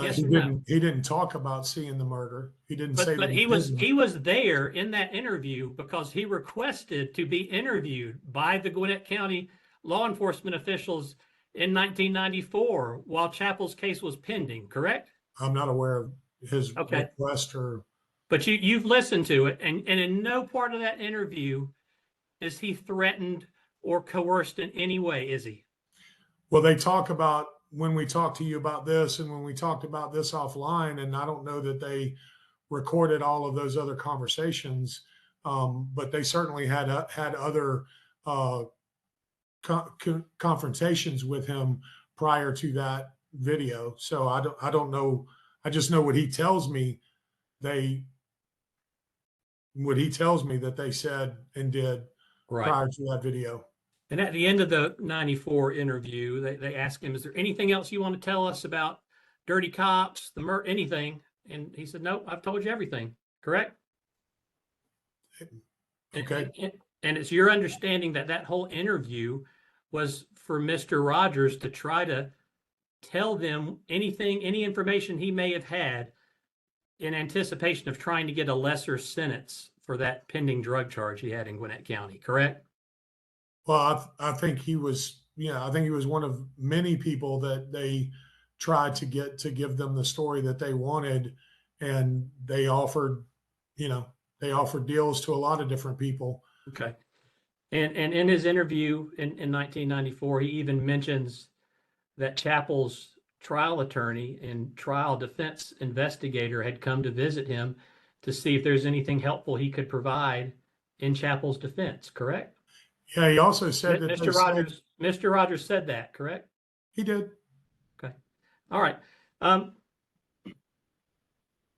Yes He or no? didn't. He didn't talk about seeing the murder. He didn't say But that he was didn't. there in that interview because he requested to be interviewed by the Gwinnett County law enforcement officials in 1994 while Chappell's case was pending, correct? I'm not aware of his Okay. request or. But you've listened to it, and in no part of that interview is he threatened or coerced in any way, is he? Well, they talk about when we talked to you about this and when we talked about this offline, and I don't know that they recorded all of those other conversations, but they certainly had other confrontations with him prior to that video. So I don't know. I just know what he tells me that they said and did prior to that video. And at the end of the 94 interview, they asked him, is there anything else you want to tell us about dirty cops, anything? And he said, nope, I've told you everything, correct? Okay. And it's your understanding that that whole interview was for Mr. Rogers to try to tell them anything, any information he may have had in anticipation of trying to get a lesser sentence for that pending drug charge he had in Gwinnett County, correct? Well, I think he was, I think he was one of many people that they tried to get to give them the story that they wanted. And they offered, they offered deals to a lot of different people. Okay. And in his interview in 1994, he even mentions that Chappell's trial attorney and trial defense investigator had come to visit him to see if there's anything helpful he could provide in Chappell's defense, correct? Yeah, he also said that Mr. Rogers said that, correct? he did. Okay. All right.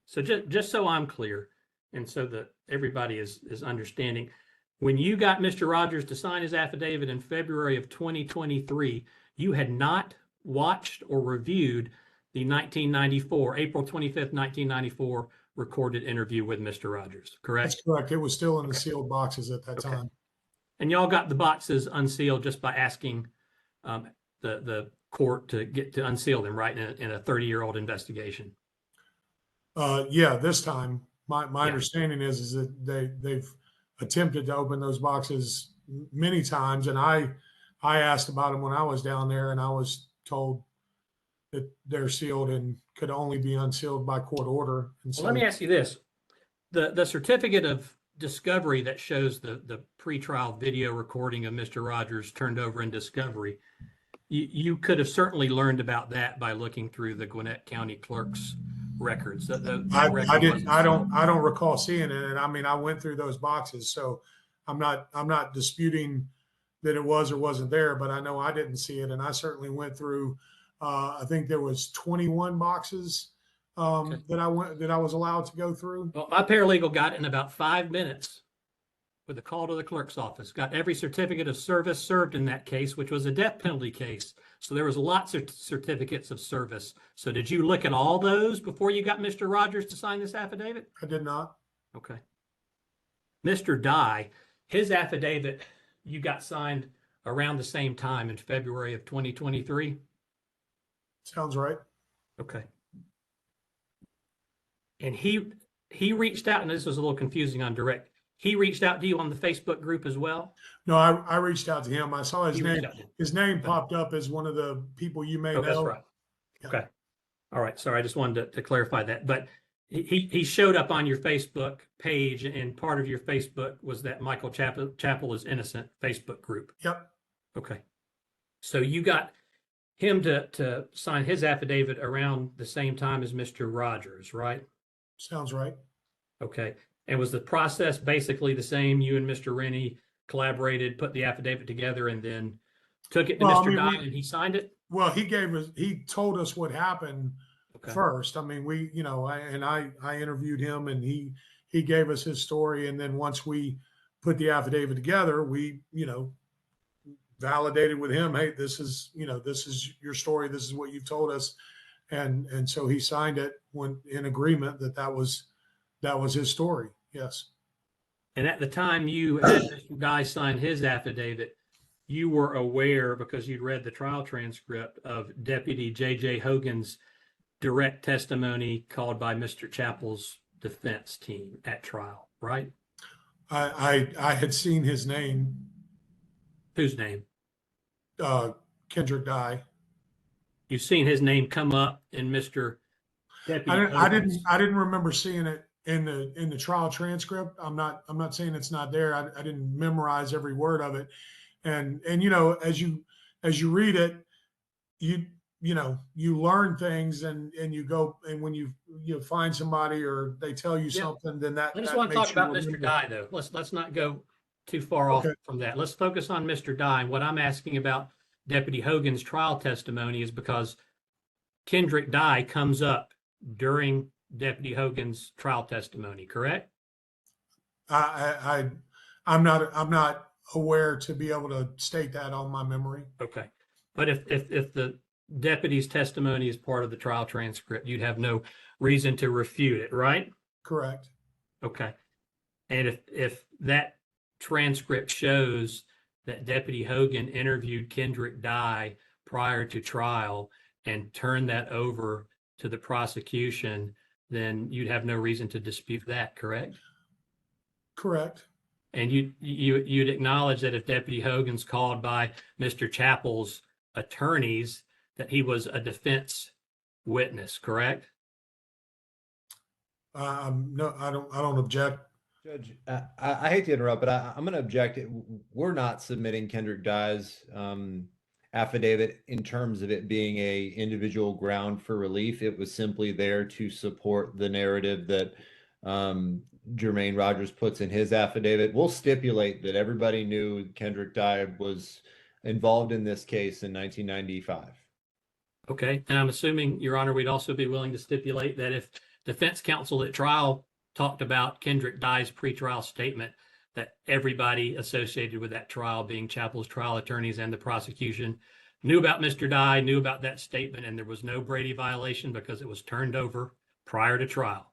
So just so I'm clear, and so that everybody is understanding, when you got Mr. Rogers to sign his affidavit in February of 2023, you had not watched or reviewed the April 25th, 1994 recorded interview with Mr. Rogers, correct? That's correct. It was still in the sealed boxes at that Okay. time. And y'all got the boxes unsealed just by asking the court to get to unseal them, right? In a 30-year-old investigation. Yeah, this time my Yeah. understanding is that they've attempted to open those boxes many times, and I asked about them when I was down there, and I was told that they're sealed and could only be unsealed by court order. And so Well, let me ask you this. The certificate of discovery that shows the pretrial video recording of Mr. Rogers turned over in discovery, you could have certainly learned about that by looking through the Gwinnett County Clerk's records. That record I didn't. wasn't I sealed. don't recall seeing it. And I mean, I went through those boxes, so I'm not disputing that it was or wasn't there. But I know I didn't see it, and I certainly went through. I think there was 21 boxes that I was allowed to go through. Well, my paralegal got it in about 5 minutes with a call to the clerk's office, got every certificate of service served in that case, which was a death penalty case. So there was lots of certificates of service. So did you look at all those before you got Mr. Rogers to sign this affidavit? I did not. Okay. Mr. Dye, his affidavit, you got signed around the same time in February of 2023? Sounds right. Okay. And he reached out, and this was a little confusing on direct. He reached out to you on the Facebook group as well? No, I reached out to him. I saw his You name. reached out to him. His name popped up as one of the people you may Oh, that's know. right. Yeah. Okay. All right. Sorry, I just wanted to clarify that. But he showed up on your Facebook page, and part of your Facebook was that Michael Chappell is innocent Facebook group. Yep. Okay. So you got him to sign his affidavit around the same time as Mr. Rogers, right? Sounds right. Okay. And was the process basically the same? You and Mr. Rennie collaborated, put the affidavit together, and then took it to Well, I Mr. mean, Dye and he signed it? Well, he told us what happened Okay. first. I mean, I interviewed him, and he gave us his story. And then once we put the affidavit together, we, validated with him, hey, this is your story. This is what you've told us. And so he signed it when in agreement that was his story. Yes. And at the time you had Mr. Dye sign his affidavit, you were aware, because you'd read the trial transcript, of Deputy J.J. Hogan's direct testimony called by Mr. Chappell's defense team at trial, right? I had seen his name, Whose name? Kendrick Dye. You've seen his name come up in Mr. Deputy I Hogan's- didn't remember seeing it in the trial transcript. I'm not saying it's not there. I didn't memorize every word of it. And as you read it, you learn things, and you go, and when you find somebody or they tell you Yeah. something, then that I just that want to makes talk you about Mr. remember. Dye, though. Let's not go too far off Okay. from that. Let's focus on Mr. Dye. And what I'm asking about Deputy Hogan's trial testimony is because Kendrick Dye comes up during Deputy Hogan's trial testimony, correct? I'm not aware to be able to state that on my memory. Okay. But if the deputy's testimony is part of the trial transcript, you'd have no reason to refute it, right? Correct. Okay. And if that transcript shows that Deputy Hogan interviewed Kendrick Dye prior to trial and turned that over to the prosecution, then you'd have no reason to dispute that, correct? Correct. And you'd acknowledge that if Deputy Hogan's called by Mr. Chappell's attorneys, that he was a defense witness, correct? No, I don't object. Judge, I hate to interrupt, but I'm going to object. We're not submitting Kendrick Dye's affidavit in terms of it being a individual ground for relief. It was simply there to support the narrative that Jermaine Rogers puts in his affidavit. We'll stipulate that everybody knew Kendrick Dye was involved in this case in 1995. Okay, and I'm assuming, Your Honor, we'd also be willing to stipulate that if defense counsel at trial talked about Kendrick Dye's pretrial statement, that everybody associated with that trial, being Chappell's trial attorneys and the prosecution, knew about Mr. Dye, knew about that statement, and there was no Brady violation because it was turned over prior to trial.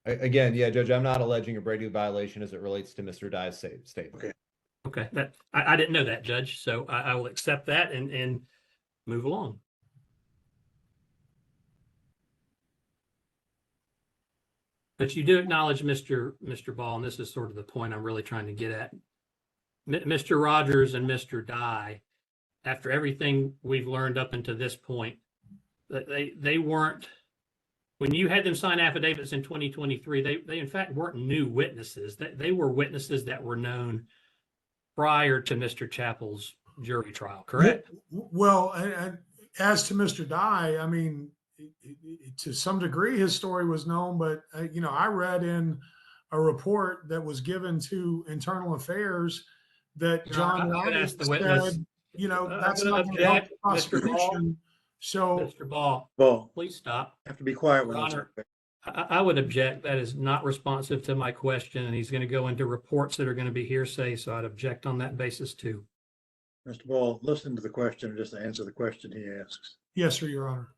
Again, yeah, Judge, I'm not alleging a Brady violation as it relates to Mr. Dye's statement. Okay. Okay, that I didn't know that, Judge, so I will accept that and move along. But you do acknowledge, Mr. Ball, and this is sort of the point I'm really trying to get at. Mr. Rogers and Mr. Dye, after everything we've learned up until this point, that they weren't, when you had them sign affidavits in 2023, they in fact weren't new witnesses. They were witnesses that were known prior to Mr. Chappell's jury trial, correct? Well, and as to Mr. Dye, I mean, to some degree, his story was known, but I read in a report that was given to Internal Affairs that John Rogers said, that's not going to help the prosecution. So, Mr. Ball, Ball, please stop. have to be quiet Your when it's Honor, I would object. That is not responsive to my question, and he's going to go into reports that are going to be hearsay, so I'd object on that basis too. Mr. Ball, listen to the question and just answer the question he asks. yes, sir, Your Honor.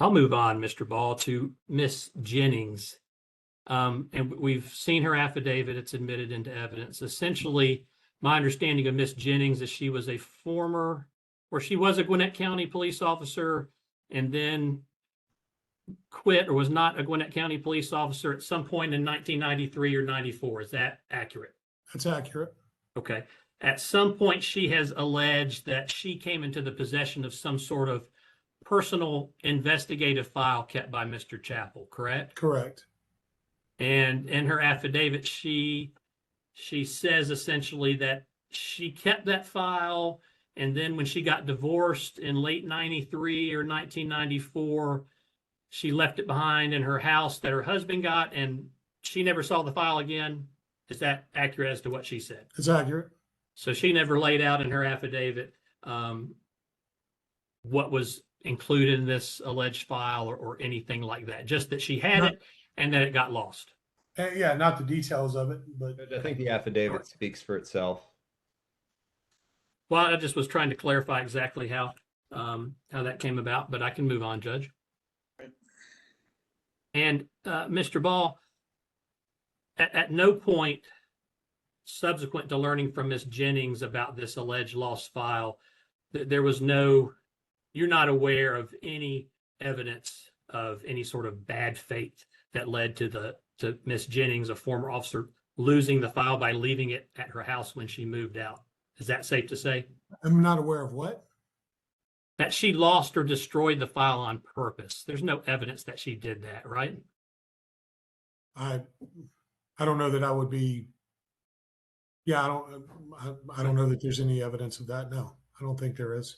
I'll move on, Mr. Ball, to Miss Jennings. And we've seen her affidavit. It's admitted into evidence. Essentially, my understanding of Miss Jennings is she was a she was a Gwinnett County police officer and then quit or was not a Gwinnett County police officer at some point in 1993 or 94. Is that accurate? That's accurate. Okay. At some point, she has alleged that she came into the possession of some sort of personal investigative file kept by Mr. Chappell, correct? Correct. And in her affidavit, she says essentially that she kept that file, and then when she got divorced in late 93 or 1994, she left it behind in her house that her husband got, and she never saw the file again. Is that accurate as to what she said? It's accurate. So she never laid out in her affidavit what was included in this alleged file or anything like that, just that she had it and that it got lost. Yeah, not the details of it, but I think the affidavit speaks for itself. Well, I just was trying to clarify exactly how that came about, but I can move on, Judge. And Mr. Ball, at no point subsequent to learning from Miss Jennings about this alleged lost file, you're not aware of any evidence of any sort of bad fate that led to Miss Jennings, a former officer, losing the file by leaving it at her house when she moved out. Is that safe to say? I'm not aware of what? That she lost or destroyed the file on purpose. There's no evidence that she did that, right? I don't know that I would be. Yeah, I don't know that there's any evidence of that. No, I don't think there is.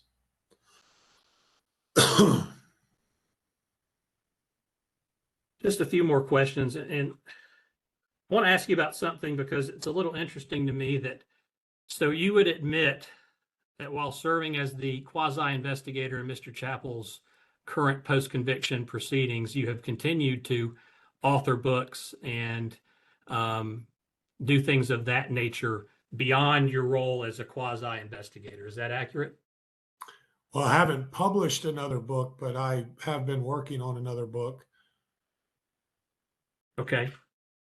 Just a few more questions, and I want to ask you about something because it's a little interesting to me so you would admit that while serving as the quasi-investigator in Mr. Chappell's current post-conviction proceedings, you have continued to author books and do things of that nature beyond your role as a quasi-investigator. Is that accurate? Well, I haven't published another book, but I have been working on another book. Okay.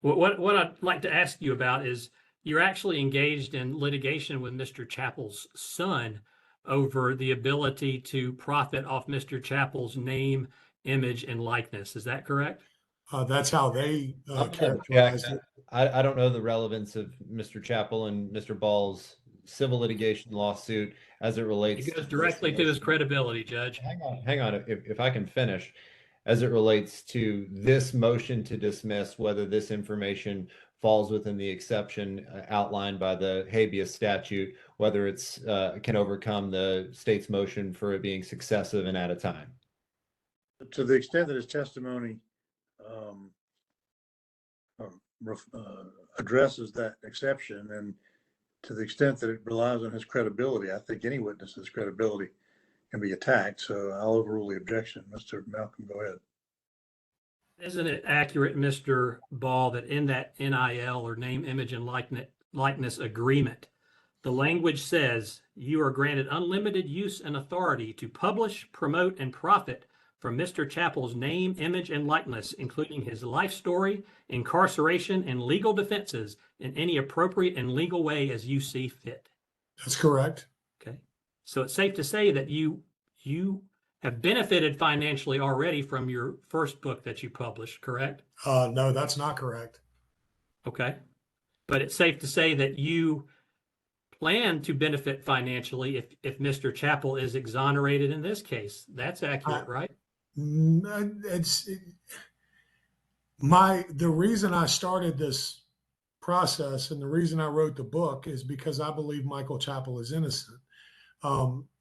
What I'd like to ask you about is you're actually engaged in litigation with Mr. Chappell's son over the ability to profit off Mr. Chappell's name, image, and likeness. Is that correct? That's how they I'm gonna characterized object. it. I don't know the relevance of Mr. Chappell and Mr. Ball's civil litigation lawsuit as it relates. It goes to directly this to his motion. credibility, Judge. Hang on, if I can finish, as it relates to this motion to dismiss, whether this information falls within the exception outlined by the habeas statute, whether it's can overcome the state's motion for it being successive and at a time. To the extent that his testimony addresses that exception, and to the extent that it relies on his credibility, I think any witness's credibility can be attacked. So I'll overrule the objection. Mr. Malcolm, go ahead. Isn't it accurate, Mr. Ball, that in that NIL or name, image, and likeness agreement, the language says you are granted unlimited use and authority to publish, promote, and profit from Mr. Chappell's name, image, and likeness, including his life story, incarceration, and legal defenses in any appropriate and legal way as you see fit. That's correct. Okay. So it's safe to say that you have benefited financially already from your first book that you published, correct? No, that's not correct. Okay. But it's safe to say that you plan to benefit financially if Mr. Chappell is exonerated in this case. That's accurate, right? It's the reason I started this process and the reason I wrote the book is because I believe Michael Chappell is innocent.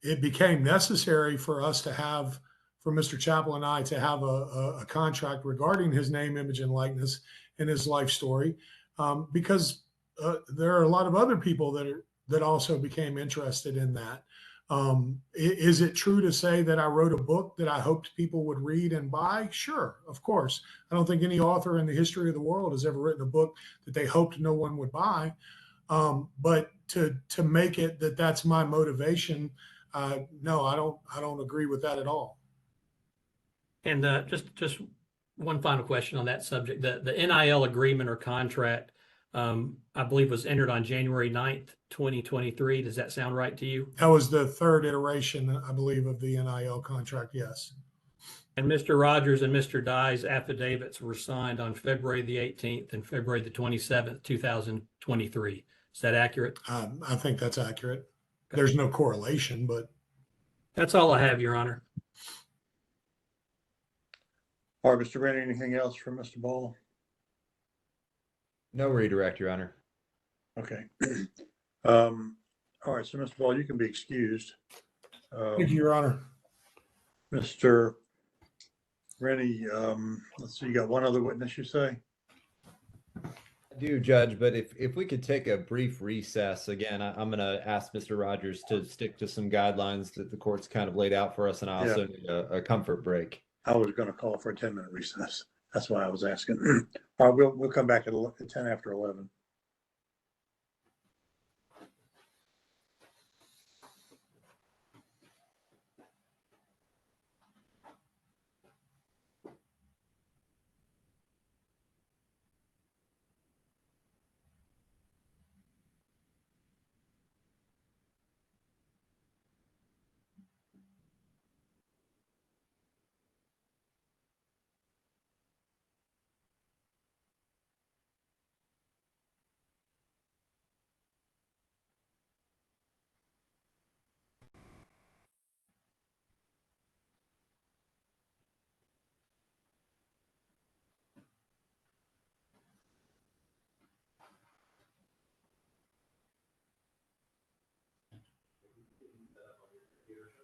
It became necessary for us to have, for Mr. Chappell and I to have a contract regarding his name, image, and likeness and his life story, because there are a lot of other people that also became interested in that. Is it true to say that I wrote a book that I hoped people would read and buy? Sure, of course. I don't think any author in the history of the world has ever written a book that they hoped no one would buy. But to make it that's my motivation, no, I don't agree with that at all. And just one final question on that subject. The NIL agreement or contract, I believe was entered on January 9th, 2023. Does that sound right to you? That was the third iteration, I believe, of the NIL contract. Yes. And Mr. Rogers and Mr. Dye's affidavits were signed on February the 18th and February the 27th, 2023. Is that accurate? I think that's accurate. There's no correlation, but That's all I have, Your Honor. All right, Mr. Rennie, anything else from Mr. Ball? No redirect, Your Honor. Okay. All right, so Mr. Ball, you can be excused. thank you, Your Honor. Mr. Rennie, let's see, you got one other witness, you say? I do, Judge, but if we could take a brief recess, again, I'm going to ask Mr. Rogers to stick to some guidelines that the court's kind of laid out for us, and I also need a comfort break. I was going to call for a 10-minute recess. That's why I was asking. All right, we'll come back at 10 after 11.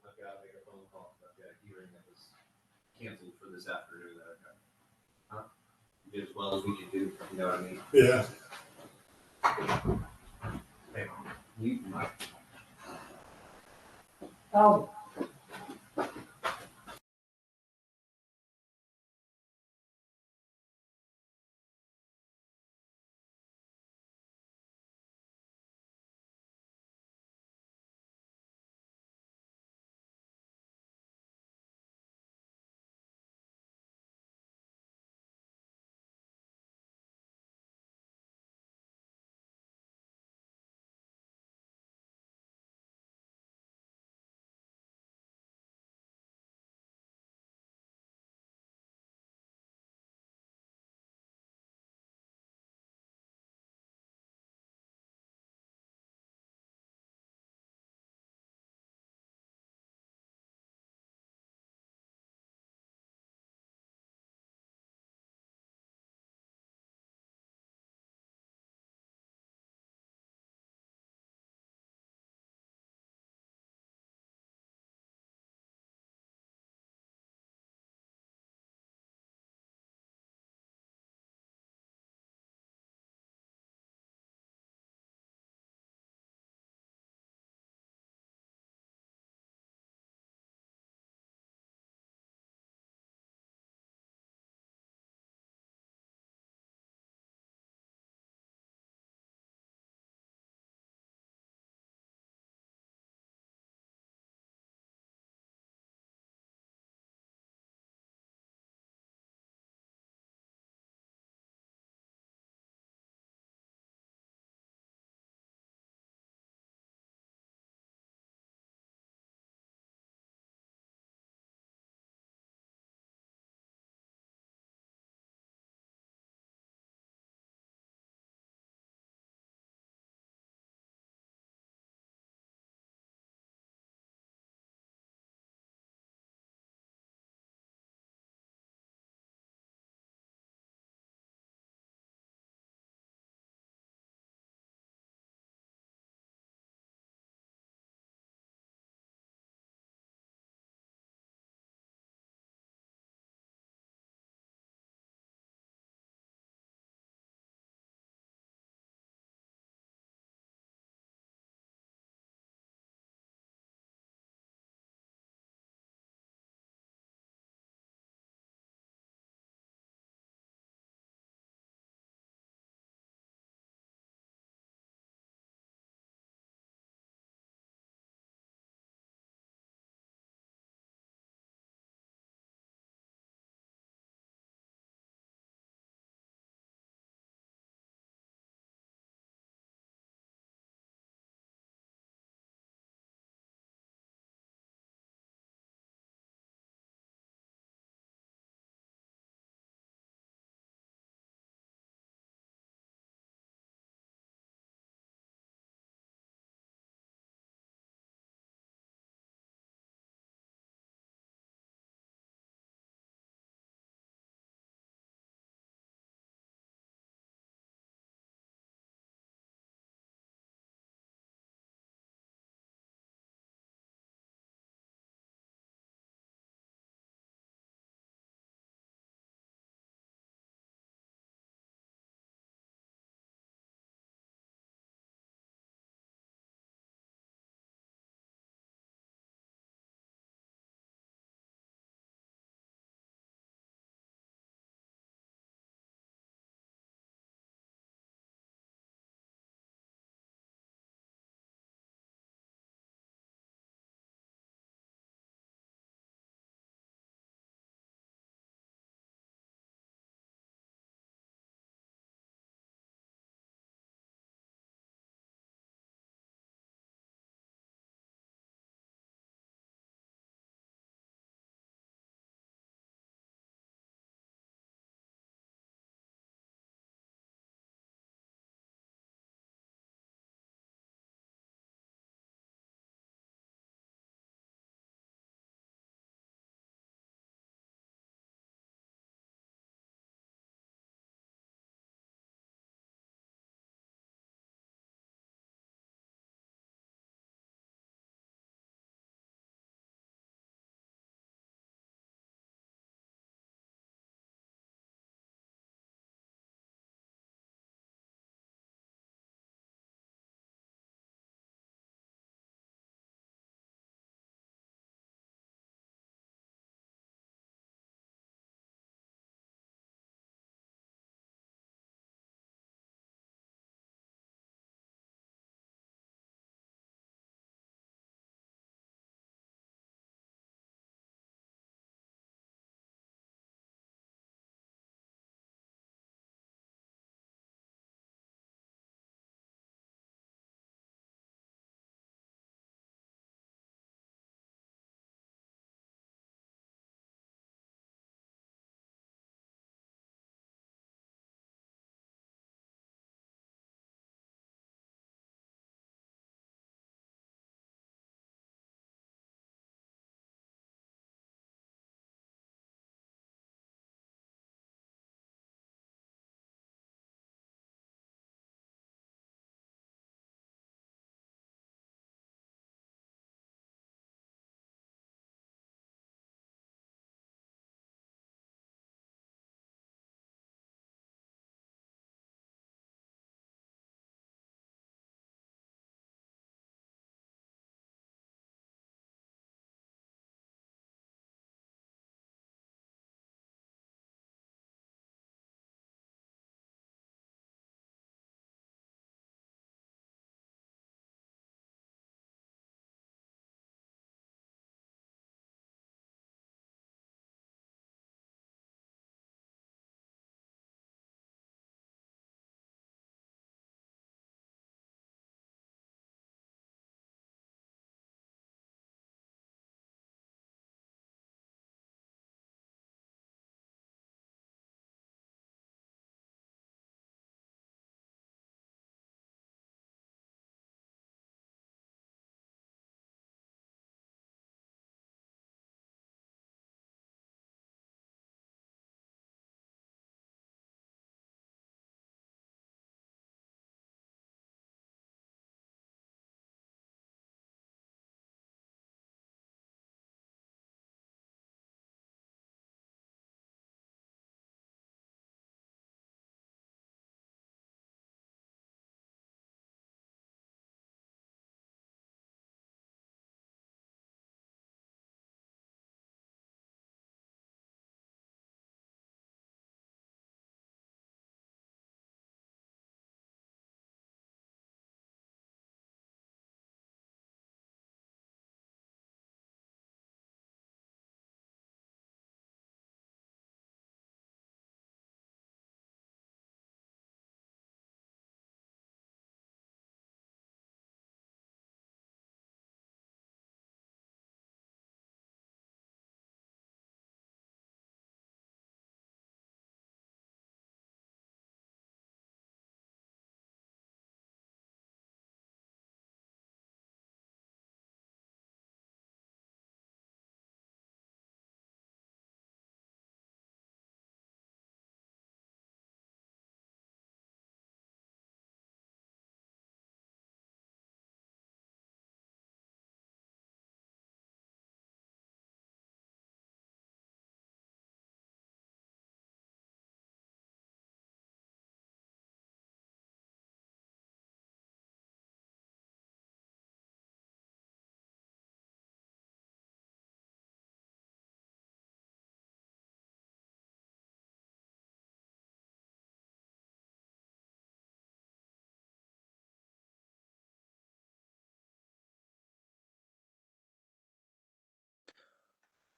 I've got to make a phone call. I've got a hearing that was canceled for this afternoon. Did as well as we could do. You know what I mean? Yeah. Hey, you might. Oh,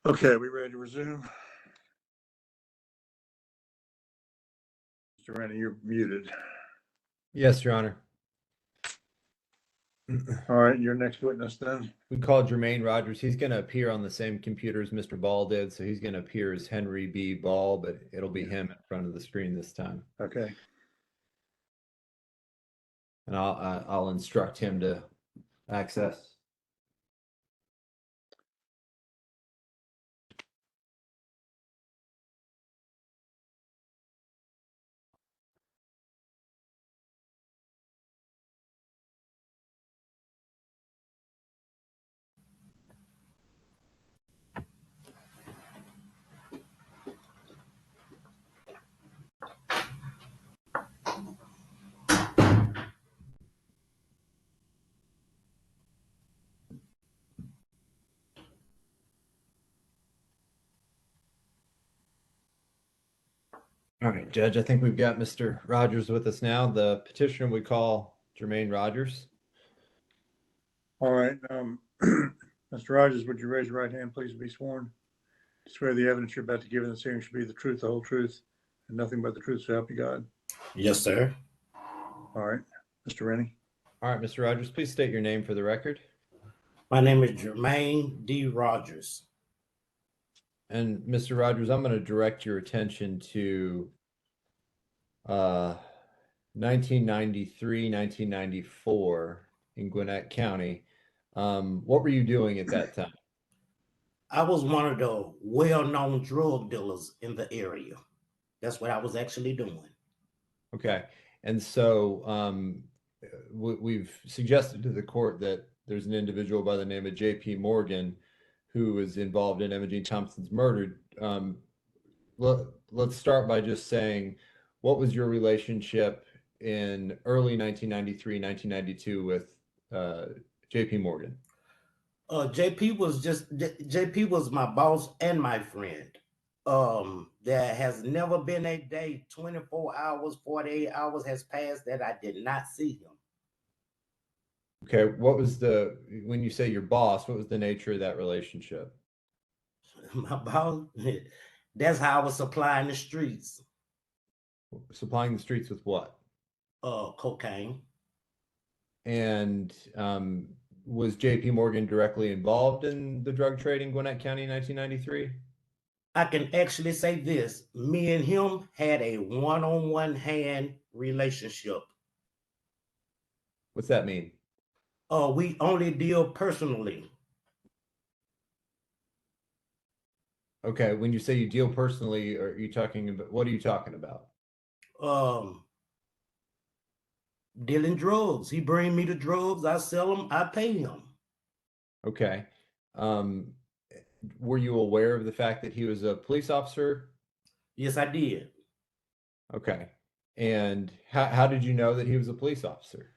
Okay, we ready to resume? Mr. Rennie, you're muted. Yes, Your Honor. All right, your next witness then. We called Jermaine Rogers. He's going to appear on the same computer as Mr. Ball did, so he's going to appear as Henry B. Ball, but it'll be him in front of the screen this time. Okay. And I'll instruct him to access. All right, Judge, I think we've got Mr. Rogers with us now. The petitioner we call Jermaine Rogers. All right. Mr. Rogers, would you raise your right hand, please, and be sworn? To swear the evidence you're about to give in this hearing should be the truth, the whole truth, and nothing but the truth, so help you God. Yes, sir. All right. Mr. Rennie. All right, Mr. Rogers, please state your name for the record. My name is Jermaine D. Rogers. And Mr. Rogers, I'm going to direct your attention to 1993, 1994 in Gwinnett County. What were you doing at that time? I was one of the well-known drug dealers in the area. That's what I was actually doing. Okay. And so we've suggested to the court that there's an individual by the name of J.P. Morgan who is involved in Emma Jean Thompson's murder. Let's start by just saying, what was your relationship in early 1993, 1992 with J.P. Morgan? JP was my boss and my friend. There has never been a day, 24 hours, 48 hours has passed that I did not see him. Okay, when you say your boss, what was the nature of that relationship? My boss, that's how I was supplying the streets. Supplying the streets with what? Cocaine. And was J.P. Morgan directly involved in the drug trade in Gwinnett County in 1993? I can actually say this. Me and him had a one-on-one hand relationship. What's that mean? We only deal personally. Okay, when you say you deal personally, are you talking about, what are you talking about? Dealing drugs. He bring me the drugs, I sell them, I pay him. Okay. Were you aware of the fact that he was a police officer? Yes, I did. Okay. And how did you know that he was a police officer?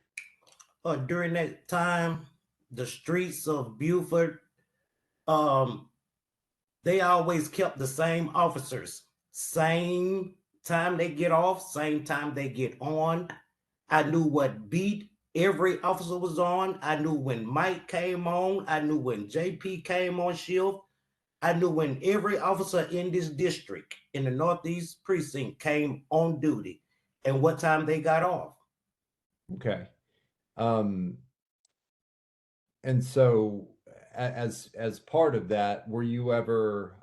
During that time, the streets of Beaufort, they always kept the same officers. Same time they get off, same time they get on. I knew what beat every officer was on. I knew when Mike came on. I knew when JP came on shift. I knew when every officer in this district, in the Northeast precinct, came on duty and what time they got off. Okay. And so as part of that, were you ever,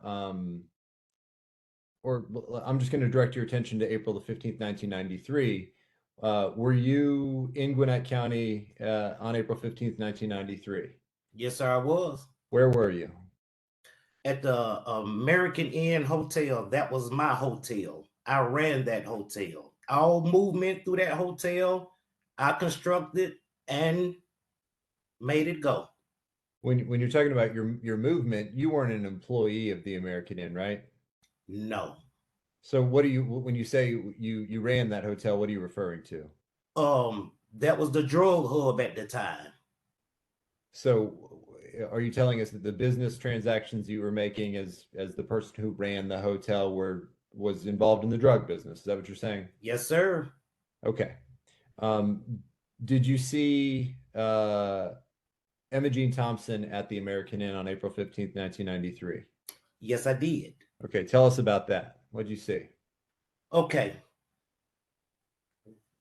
or I'm just going to direct your attention to April the 15th, 1993. Were you in Gwinnett County on April 15th, 1993? Yes, sir, I was. Where were you? At the American Inn Hotel. That was my hotel. I ran that hotel. All movement through that hotel, I constructed and made it go. When you're talking about your movement, you weren't an employee of the American Inn, right? No. So what do you, when you say you ran that hotel, what are you referring to? That was the drug hub at the time. So are you telling us that the business transactions you were making as the person who ran the hotel was involved in the drug business? Is that what you're saying? Yes, sir. Okay. Did you see Emma Jean Thompson at the American Inn on April 15th, 1993? Yes, I did. Okay, tell us about that. What'd you see? Okay.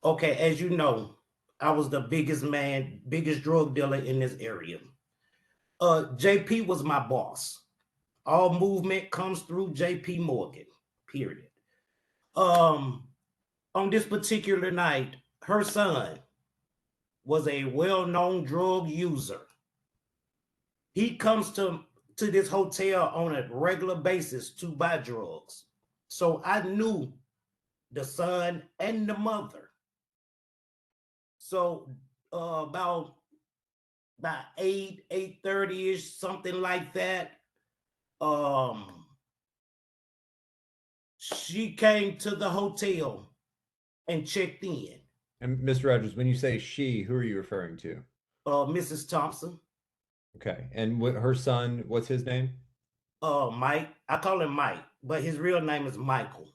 Okay, as you know, I was the biggest drug dealer in this area. JP was my boss. All movement comes through JP Morgan, period. On this particular night, her son was a well-known drug user. He comes to this hotel on a regular basis to buy drugs. So I knew the son and the mother. So about 8:30-ish, something like that. She came to the hotel and checked in. And Mr. Rogers, when you say she, who are you referring to? Mrs. Thompson, Okay, and her son, what's his name? Mike. I call him Mike, but his real name is Michael.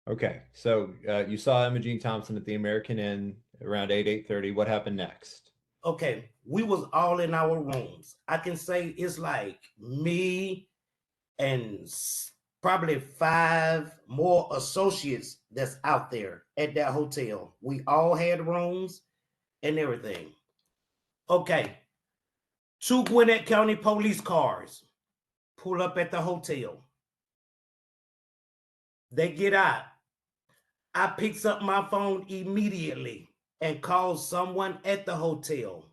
Okay, so you saw Imogene Thompson at the American Inn around 8:30. What happened next? Okay, we was all in our rooms. I can say it's like me and probably 5 more associates that's out there at that hotel. We all had rooms and everything. Okay, 2 Gwinnett County police cars pull up at the hotel. They get out. I picks up my phone immediately and calls someone at the hotel.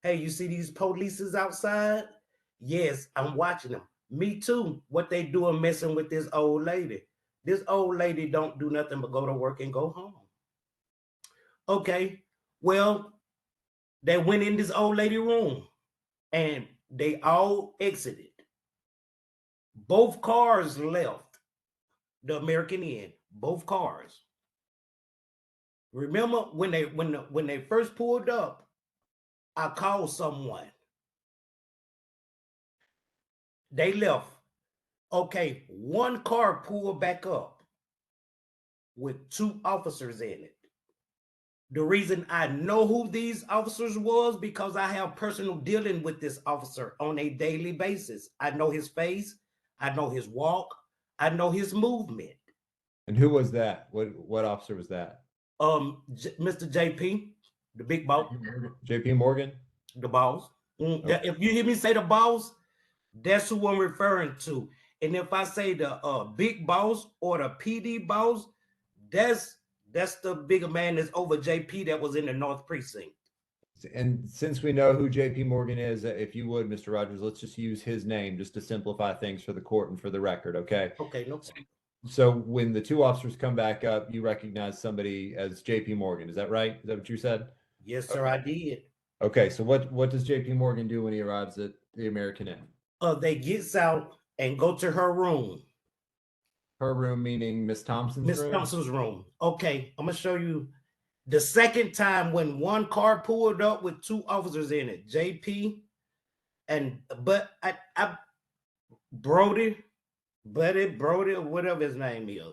Hey, you see these polices outside? Yes, I'm watching them. Me too. What they doing messing with this old lady? This old lady don't do nothing but go to work and go home. Okay, well, they went in this old lady room and they all exited. Both cars left the American Inn. Both cars. Remember when they first pulled up, I called someone. They left. Okay, one car pulled back up with 2 officers in it. The reason I know who these officers was because I have personal dealing with this officer on a daily basis. I know his face, I know his walk, I know his movement. And who was that? What officer was that? Mr. JP, the big boss, JP Morgan? the boss. Okay. If you hear me say the boss, that's who I'm referring to. And if I say the big boss or the PD boss, that's the bigger man that's over JP that was in the North Precinct. And since we know who JP Morgan is, if you would, Mr. Rogers, let's just use his name just to simplify things for the court and for the record, okay? Okay, no problem. So when the 2 officers come back up, you recognize somebody as JP Morgan. Is that right? Is that what you said? Yes, sir, I did. Okay, so what does JP Morgan do when he arrives at the American Inn? They gets out and go to her room. Her room meaning Miss Thompson's Miss room? Thompson's room. Okay, I'm gonna show you the second time when one car pulled up with 2 officers in it, JP and Brody, or whatever his name is.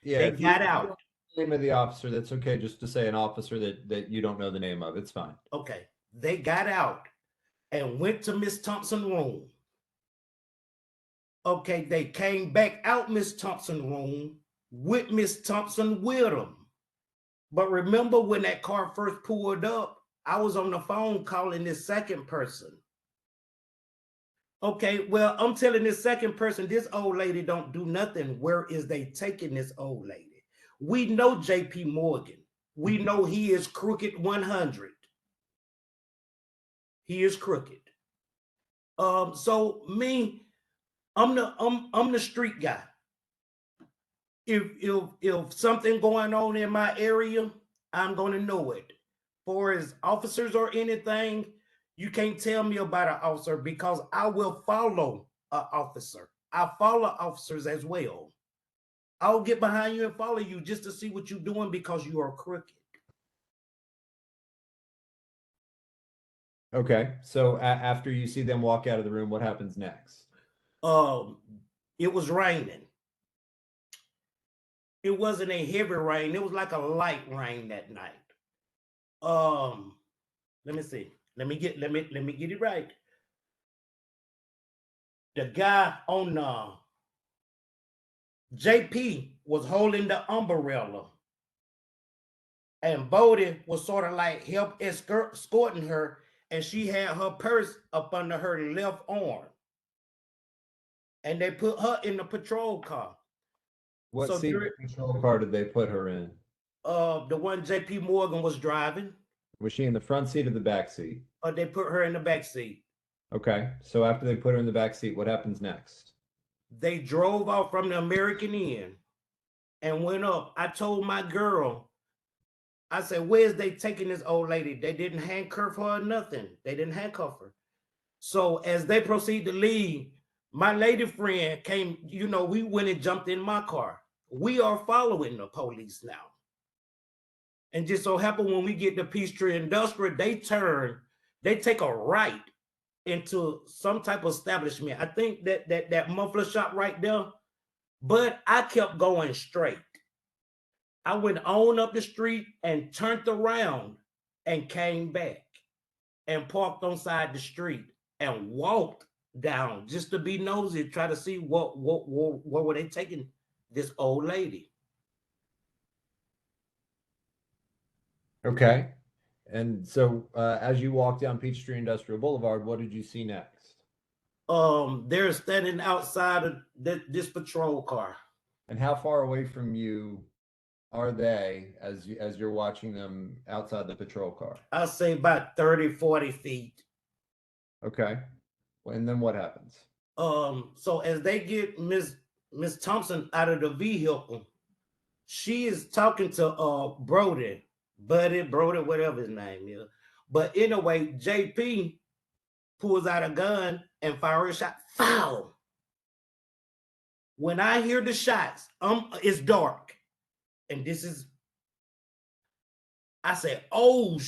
Yeah, They if you got don't out. know the name of the officer, that's okay. Just to say an officer that you don't know the name of, it's fine. Okay, they got out and went to Miss Thompson's room. Okay, they came back out Miss Thompson's room with Miss Thompson with them. But remember when that car first pulled up, I was on the phone calling this second person. Okay, well, I'm telling this second person, this old lady don't do nothing. Where is they taking this old lady? We know JP Morgan. We know he is crooked 100. He is crooked. So me, I'm the street guy. If something going on in my area, I'm gonna know it. For as officers or anything, you can't tell me about an officer because I will follow an officer. I follow officers as well. I'll get behind you and follow you just to see what you're doing because you are crooked. Okay, so after you see them walk out of the room, what happens next? It was raining. It wasn't a heavy rain. It was like a light rain that night. Let me see. Let me get it right. The guy on JP was holding the umbrella, and Bodie was sort of like help escorting her, and she had her purse up under her left arm. And they put her in the patrol car. What So seat of the patrol car did they put her in? The one JP Morgan was driving, Was she in the front seat or the back seat? they put her in the back seat. Okay. So after they put her in the back seat, what happens next? They drove off from the American Inn and went up. I told my girl, I said, where's they taking this old lady? They didn't handcuff her or nothing. They didn't handcuff her. So as they proceed to leave, my lady friend came, you know, we went and jumped in my car. We are following the police now. And just so happened when we get to Peachtree Industrial, they take a right into some type of establishment. I think that muffler shop right there, but I kept going straight. I went on up the street and turned around and came back and parked on side the street and walked down just to be nosy, try to see what were they taking this old lady. Okay. And so as you walk down Peachtree Industrial Boulevard, what did you see next? They're standing outside of this patrol car. And how far away from you are they as you're watching them outside the patrol car? I'll say about 30, 40 feet. Okay. And then what happens? So as they get Miss Thompson out of the vehicle, she is talking to Brody, whatever his name is. But anyway, JP pulls out a gun and fires a shot. Foul. When I hear the shots, it's dark. And I said, oh,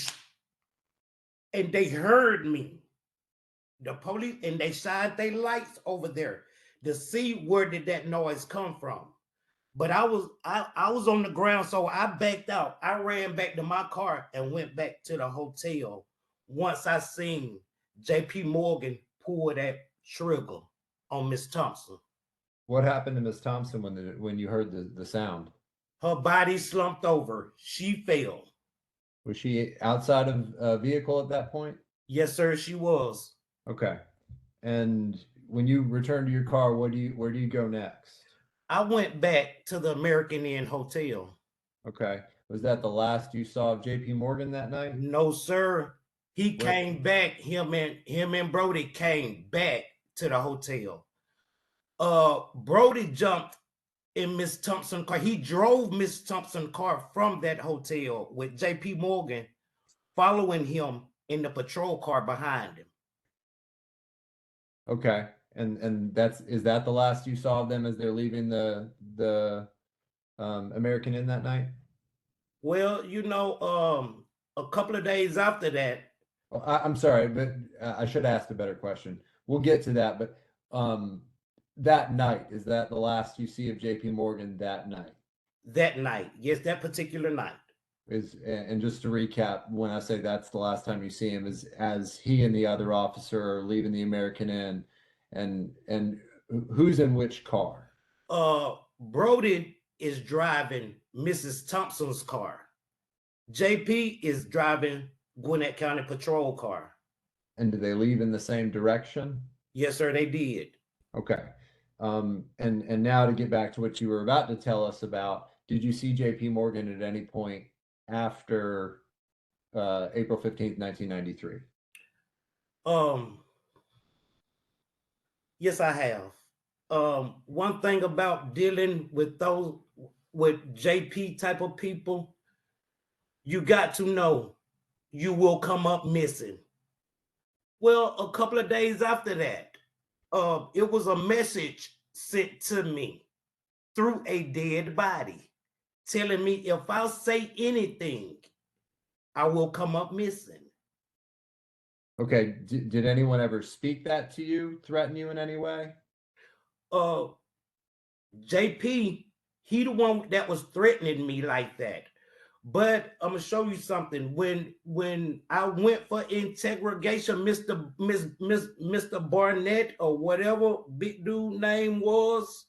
and they heard me. The police, and they shined their lights over there to see where did that noise come from. But I was on the ground, so I backed out. I ran back to my car and went back to the hotel once I seen JP Morgan pull that trigger on Miss Thompson. What happened to Miss Thompson when you heard the sound? Her body slumped over. She fell. Was she outside of a vehicle at that point? Yes, sir, she was. Okay. And when you return to your car, where do you go next? I went back to the American Inn Hotel. Okay. Was that the last you saw of JP Morgan that night? No, sir. He came back. Him and Brody came back to the hotel. Brody jumped in Miss Thompson's car. He drove Miss Thompson's car from that hotel with JP Morgan following him in the patrol car behind him. Okay. And is that the last you saw of them as they're leaving the American Inn that night? Well, you know, a couple of days after that. Oh, I'm sorry, but I should have asked a better question. We'll get to that, but that night, is that the last you see of JP Morgan that night? That night, yes, that particular night. And just to recap, when I say that's the last time you see him, is as he and the other officer are leaving the American Inn, and who's in which car? Brody is driving Mrs. Thompson's car. JP is driving Gwinnett County Patrol car. And do they leave in the same direction? Yes, sir, they did. Okay. And now to get back to what you were about to tell us about, did you see JP Morgan at any point after April 15th, 1993? Yes, I have. One thing about dealing with JP type of people, you got to know you will come up missing. Well, a couple of days after that, it was a message sent to me through a dead body telling me if I say anything, I will come up missing. Okay. Did anyone ever speak that to you, threaten you in any way? JP, he the one that was threatening me like that. But I'm gonna show you something. When I went for interrogation, Mr. Barnett or whatever big dude name was,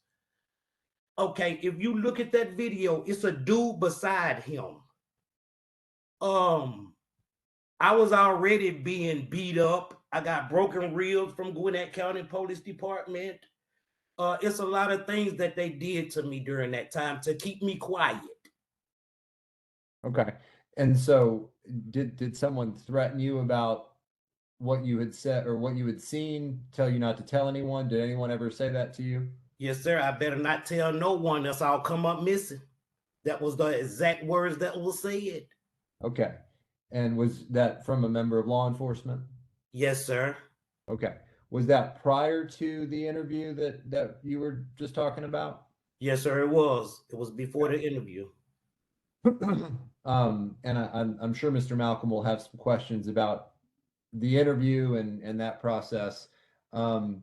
Okay, if you look at that video, it's a dude beside him. I was already being beat up. I got broken ribs from Gwinnett County Police Department. It's a lot of things that they did to me during that time to keep me quiet. Okay. And so did someone threaten you about what you had said or what you had seen, tell you not to tell anyone? Did anyone ever say that to you? Yes, sir. I better not tell no one, else I'll come up missing. That was the exact words that was said. Okay. And was that from a member of law enforcement? Yes, sir. Okay. Was that prior to the interview that you were just talking about? Yes, sir. It was. It was before the interview. And I'm sure Mr. Malcolm will have some questions about the interview and that process. Do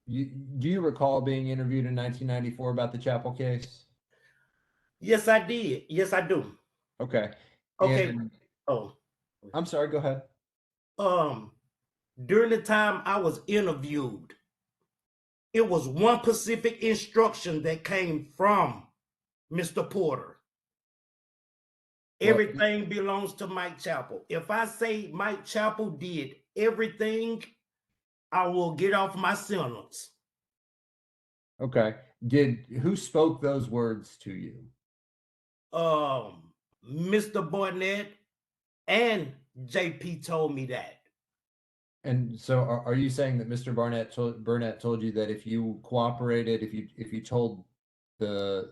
you recall being interviewed in 1994 about the Chapel case? Yes, I did. Yes, I do. Okay. Okay. And Oh, I'm sorry, go ahead. during the time I was interviewed, it was one specific instruction that came from Mr. Porter. Everything belongs to Mike Chappell. If I say Mike Chappell did everything, I will get off my sentence. Okay. Who spoke those words to you? Mr. Barnett and JP told me that. And so are you saying that Mr. Burnett told you that if you cooperated, if you told the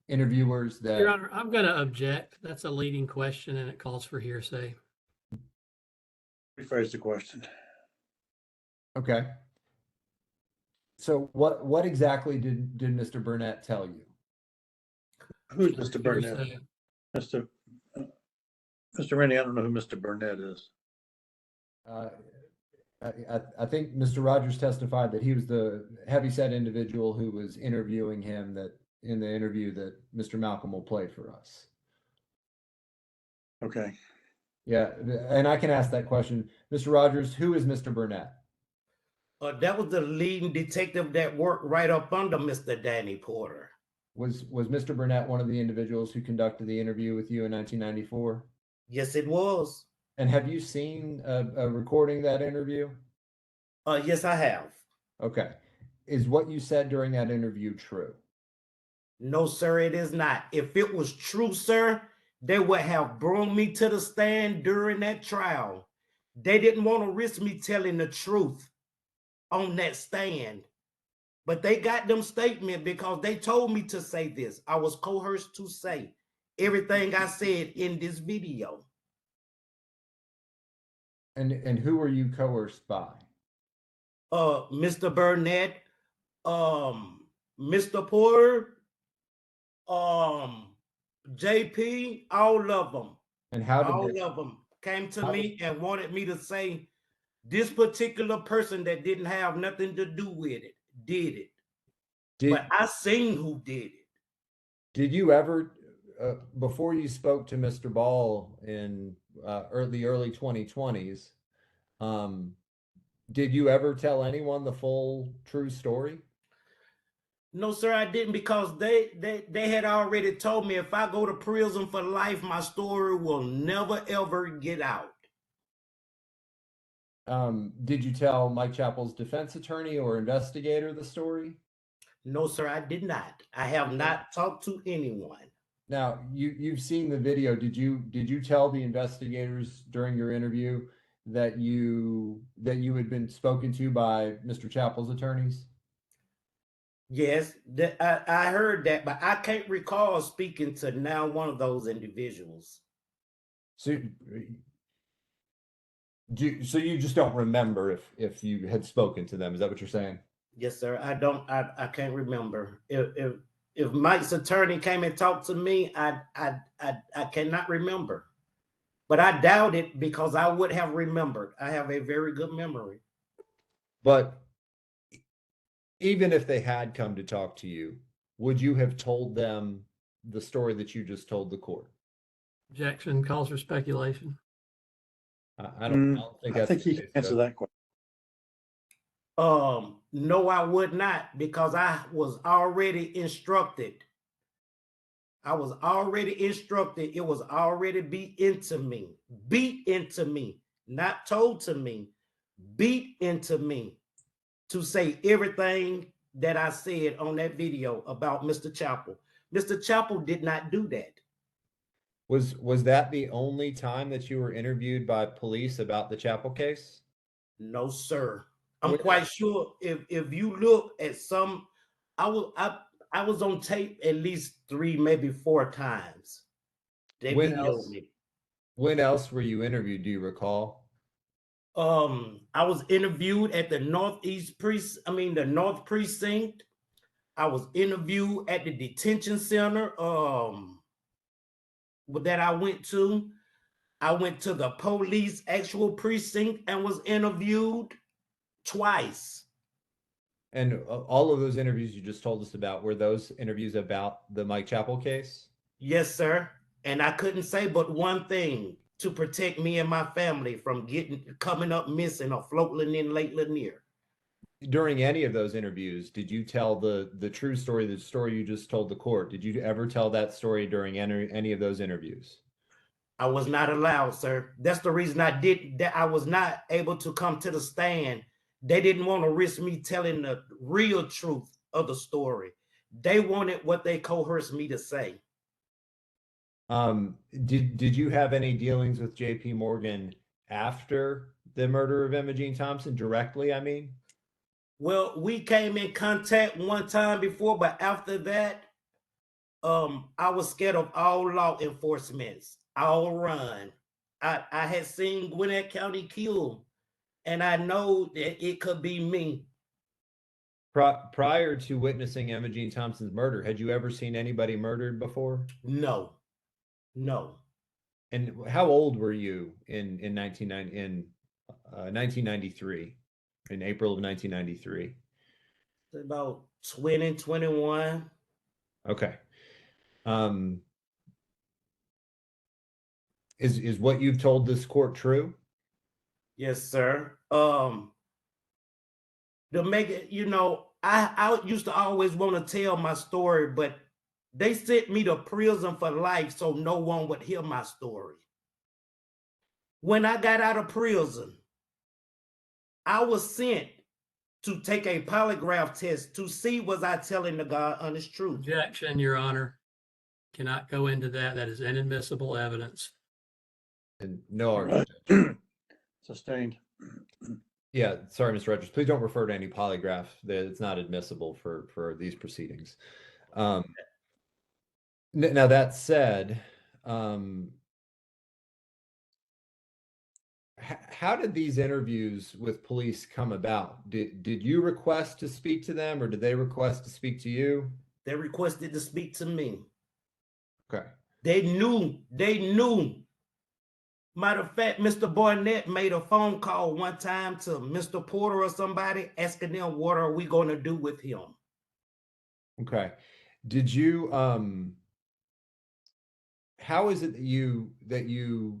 interviewers that— Your Honor, I'm going to object. That's a leading question and it calls for hearsay. Rephrase the question. Okay. So what exactly did Mr. Burnett tell you? Who's Mr. Burnett? Hearsay. Mr. Rennie, I don't know who Mr. Burnett is. I think Mr. Rogers testified that he was the heavyset individual who was interviewing him, that in the interview that Mr. Malcolm will play for us. Okay. Yeah, and I can ask that question. Mr. Rogers, who is Mr. Burnett? That was the leading detective that worked right up under Mr. Danny Porter. Was Mr. Burnett one of the individuals who conducted the interview with you in 1994? Yes, it was. And have you seen a recording of that interview? Yes, I have. Okay. Is what you said during that interview true? No, sir, it is not. If it was true, sir, they would have brought me to the stand during that trial. They didn't want to risk me telling the truth on that stand. But they got them statement because they told me to say this. I was coerced to say everything I said in this video. And who were you coerced by? Mr. Burnett, Mr. Porter, JP, all of them. And how did All of them came to me and wanted me to say this particular person that didn't have nothing to do with it did it. But I seen who did it. Did you ever, before you spoke to Mr. Ball in the early 2020s, did you ever tell anyone the full true story? No, sir, I didn't, because they had already told me if I go to prison for life, my story will never ever get out. Did you tell Mike Chappell's defense attorney or investigator the story? No, sir, I did not. I have not talked to anyone. Now, you've seen the video. Did you tell the investigators during your interview that you had been spoken to by Mr. Chappell's attorneys? Yes, I heard that, but I can't recall speaking to now one of those individuals. So you just don't remember if you had spoken to them? Is that what you're saying? Yes, sir. I can't remember. If Mike's attorney came and talked to me, I cannot remember. But I doubt it, because I would have remembered. I have a very good memory. But even if they had come to talk to you, would you have told them the story that you just told the court? Objection calls for speculation. I don't think I that's think the he case, can answer Judge. that question. No, I would not, because I was already instructed. I was already instructed. It was already beat into me, not told to me, beat into me to say everything that I said on that video about Mr. Chappell. Mr. Chappell did not do that. Was that the only time that you were interviewed by police about the Chapel case? No, sir. I'm Where- quite sure if you look at some, I was on tape at least 3, maybe 4 times. They When videoed else? me. When else were you interviewed? Do you recall? I was interviewed at the North Precinct. I was interviewed at the detention center that I went to. I went to the police actual precinct and was interviewed twice. And all of those interviews you just told us about, were those interviews about the Mike Chapel case? Yes, sir. And I couldn't say but one thing to protect me and my family from coming up missing or floating in Lake Lanier. During any of those interviews, did you tell the true story, the story you just told the court? Did you ever tell that story during any of those interviews? I was not allowed, sir. That's the reason I was not able to come to the stand. They didn't want to risk me telling the real truth of the story. They wanted what they coerced me to say. Did you have any dealings with JP Morgan after the murder of Emma Jean Thompson directly, I mean? Well, we came in contact one time before, but after that, I was scared of all law enforcement. I'll run. I had seen Gwinnett County killed, and I know that it could be me. Prior to witnessing Emma Jean Thompson's murder, had you ever seen anybody murdered before? No. And how old were you in 1993, in April of 1993? About 20, 21. Okay. Is what you've told this court true? Yes, sir. To make it, I used to always want to tell my story, but they sent me to prison for life so no one would hear my story. When I got out of prison, I was sent to take a polygraph test to see was I telling the God honest truth. Objection, Your Honor. Cannot go into that. That is inadmissible evidence. And no argument, Judge. Sustained. Yeah, sorry, Mr. Rogers. Please don't refer to any polygraph. It's not admissible for these proceedings. Now that said, how did these interviews with police come about? Did you request to speak to them, or did they request to speak to you? They requested to speak to me. Okay. They knew. Matter of fact, Mr. Barnett made a phone call one time to Mr. Porter or somebody asking them what are we going to do with him. Okay. Did you how is it that you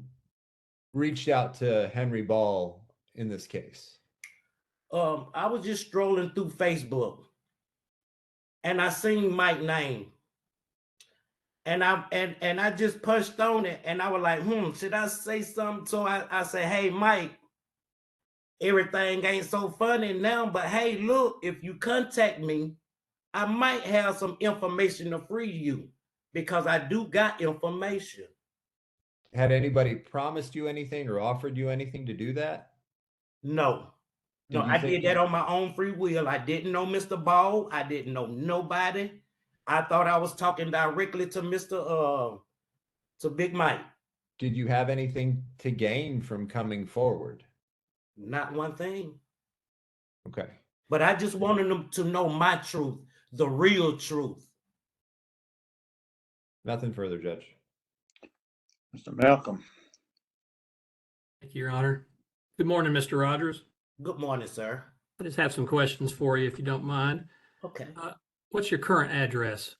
reached out to Henry Ball in this case? I was just strolling through Facebook and I seen Mike's name. And I just punched on it and I was like, should I say something? So I said, hey, Mike, everything ain't so funny now, but hey, look, if you contact me, I might have some information to free you because I do got information. Had anybody promised you anything or offered you anything to do that? No, I did that on my own free will. I didn't know Mr. Ball. I didn't know nobody. I thought I was talking directly to to Big Mike. Did you have anything to gain from coming forward? Not one thing. Okay. But I just wanted them to know my truth, the real truth. Nothing further, Judge. Mr. Malcolm. Thank you, Your Honor. Good morning, Mr. Rogers. Good morning, sir. I just have some questions for you, if you don't mind. Okay. What's your current address?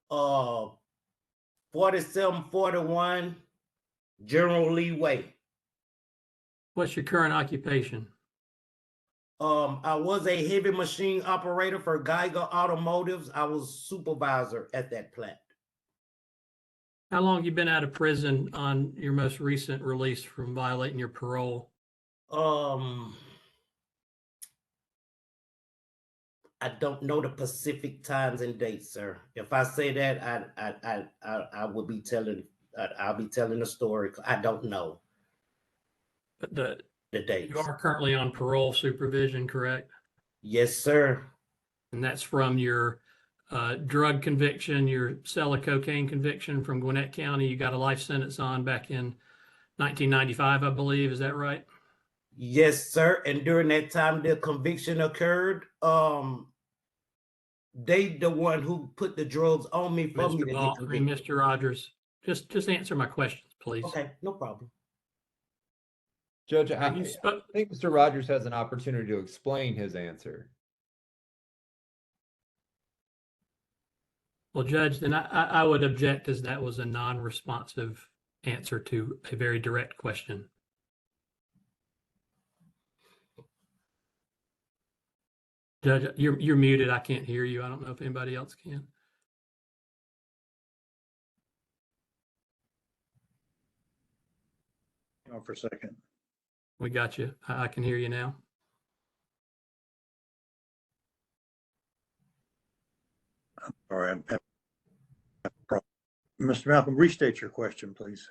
4741 General Lee Way. What's your current occupation? I was a heavy machine operator for Geiger Automotives. I was supervisor at that plant. How long you been out of prison on your most recent release from violating your parole? I don't know the specific times and dates, sir. If I say that, I would be telling, I'll be telling a story. I don't know But the dates. you are currently on parole supervision, correct? Yes, sir. And that's from your drug conviction, your sale of cocaine conviction from Gwinnett County. You got a life sentence on back in 1995, I believe. Is that right? Yes, sir. And during that time the conviction occurred, they the one who put the drugs on me for me to Mr. get Ball, convicted. Mr. Rogers, just answer my questions, please. Okay, no problem. Judge, I You spoke, think Mr. Rogers has an opportunity to explain his answer. well, Judge, then I would object as that was a non-responsive answer to a very direct question. Judge, you're muted. I can't hear you. I don't know if anybody else can. Hang on for a second. We got you. I can hear you now. All right. Mr. Malcolm, restate your question, please.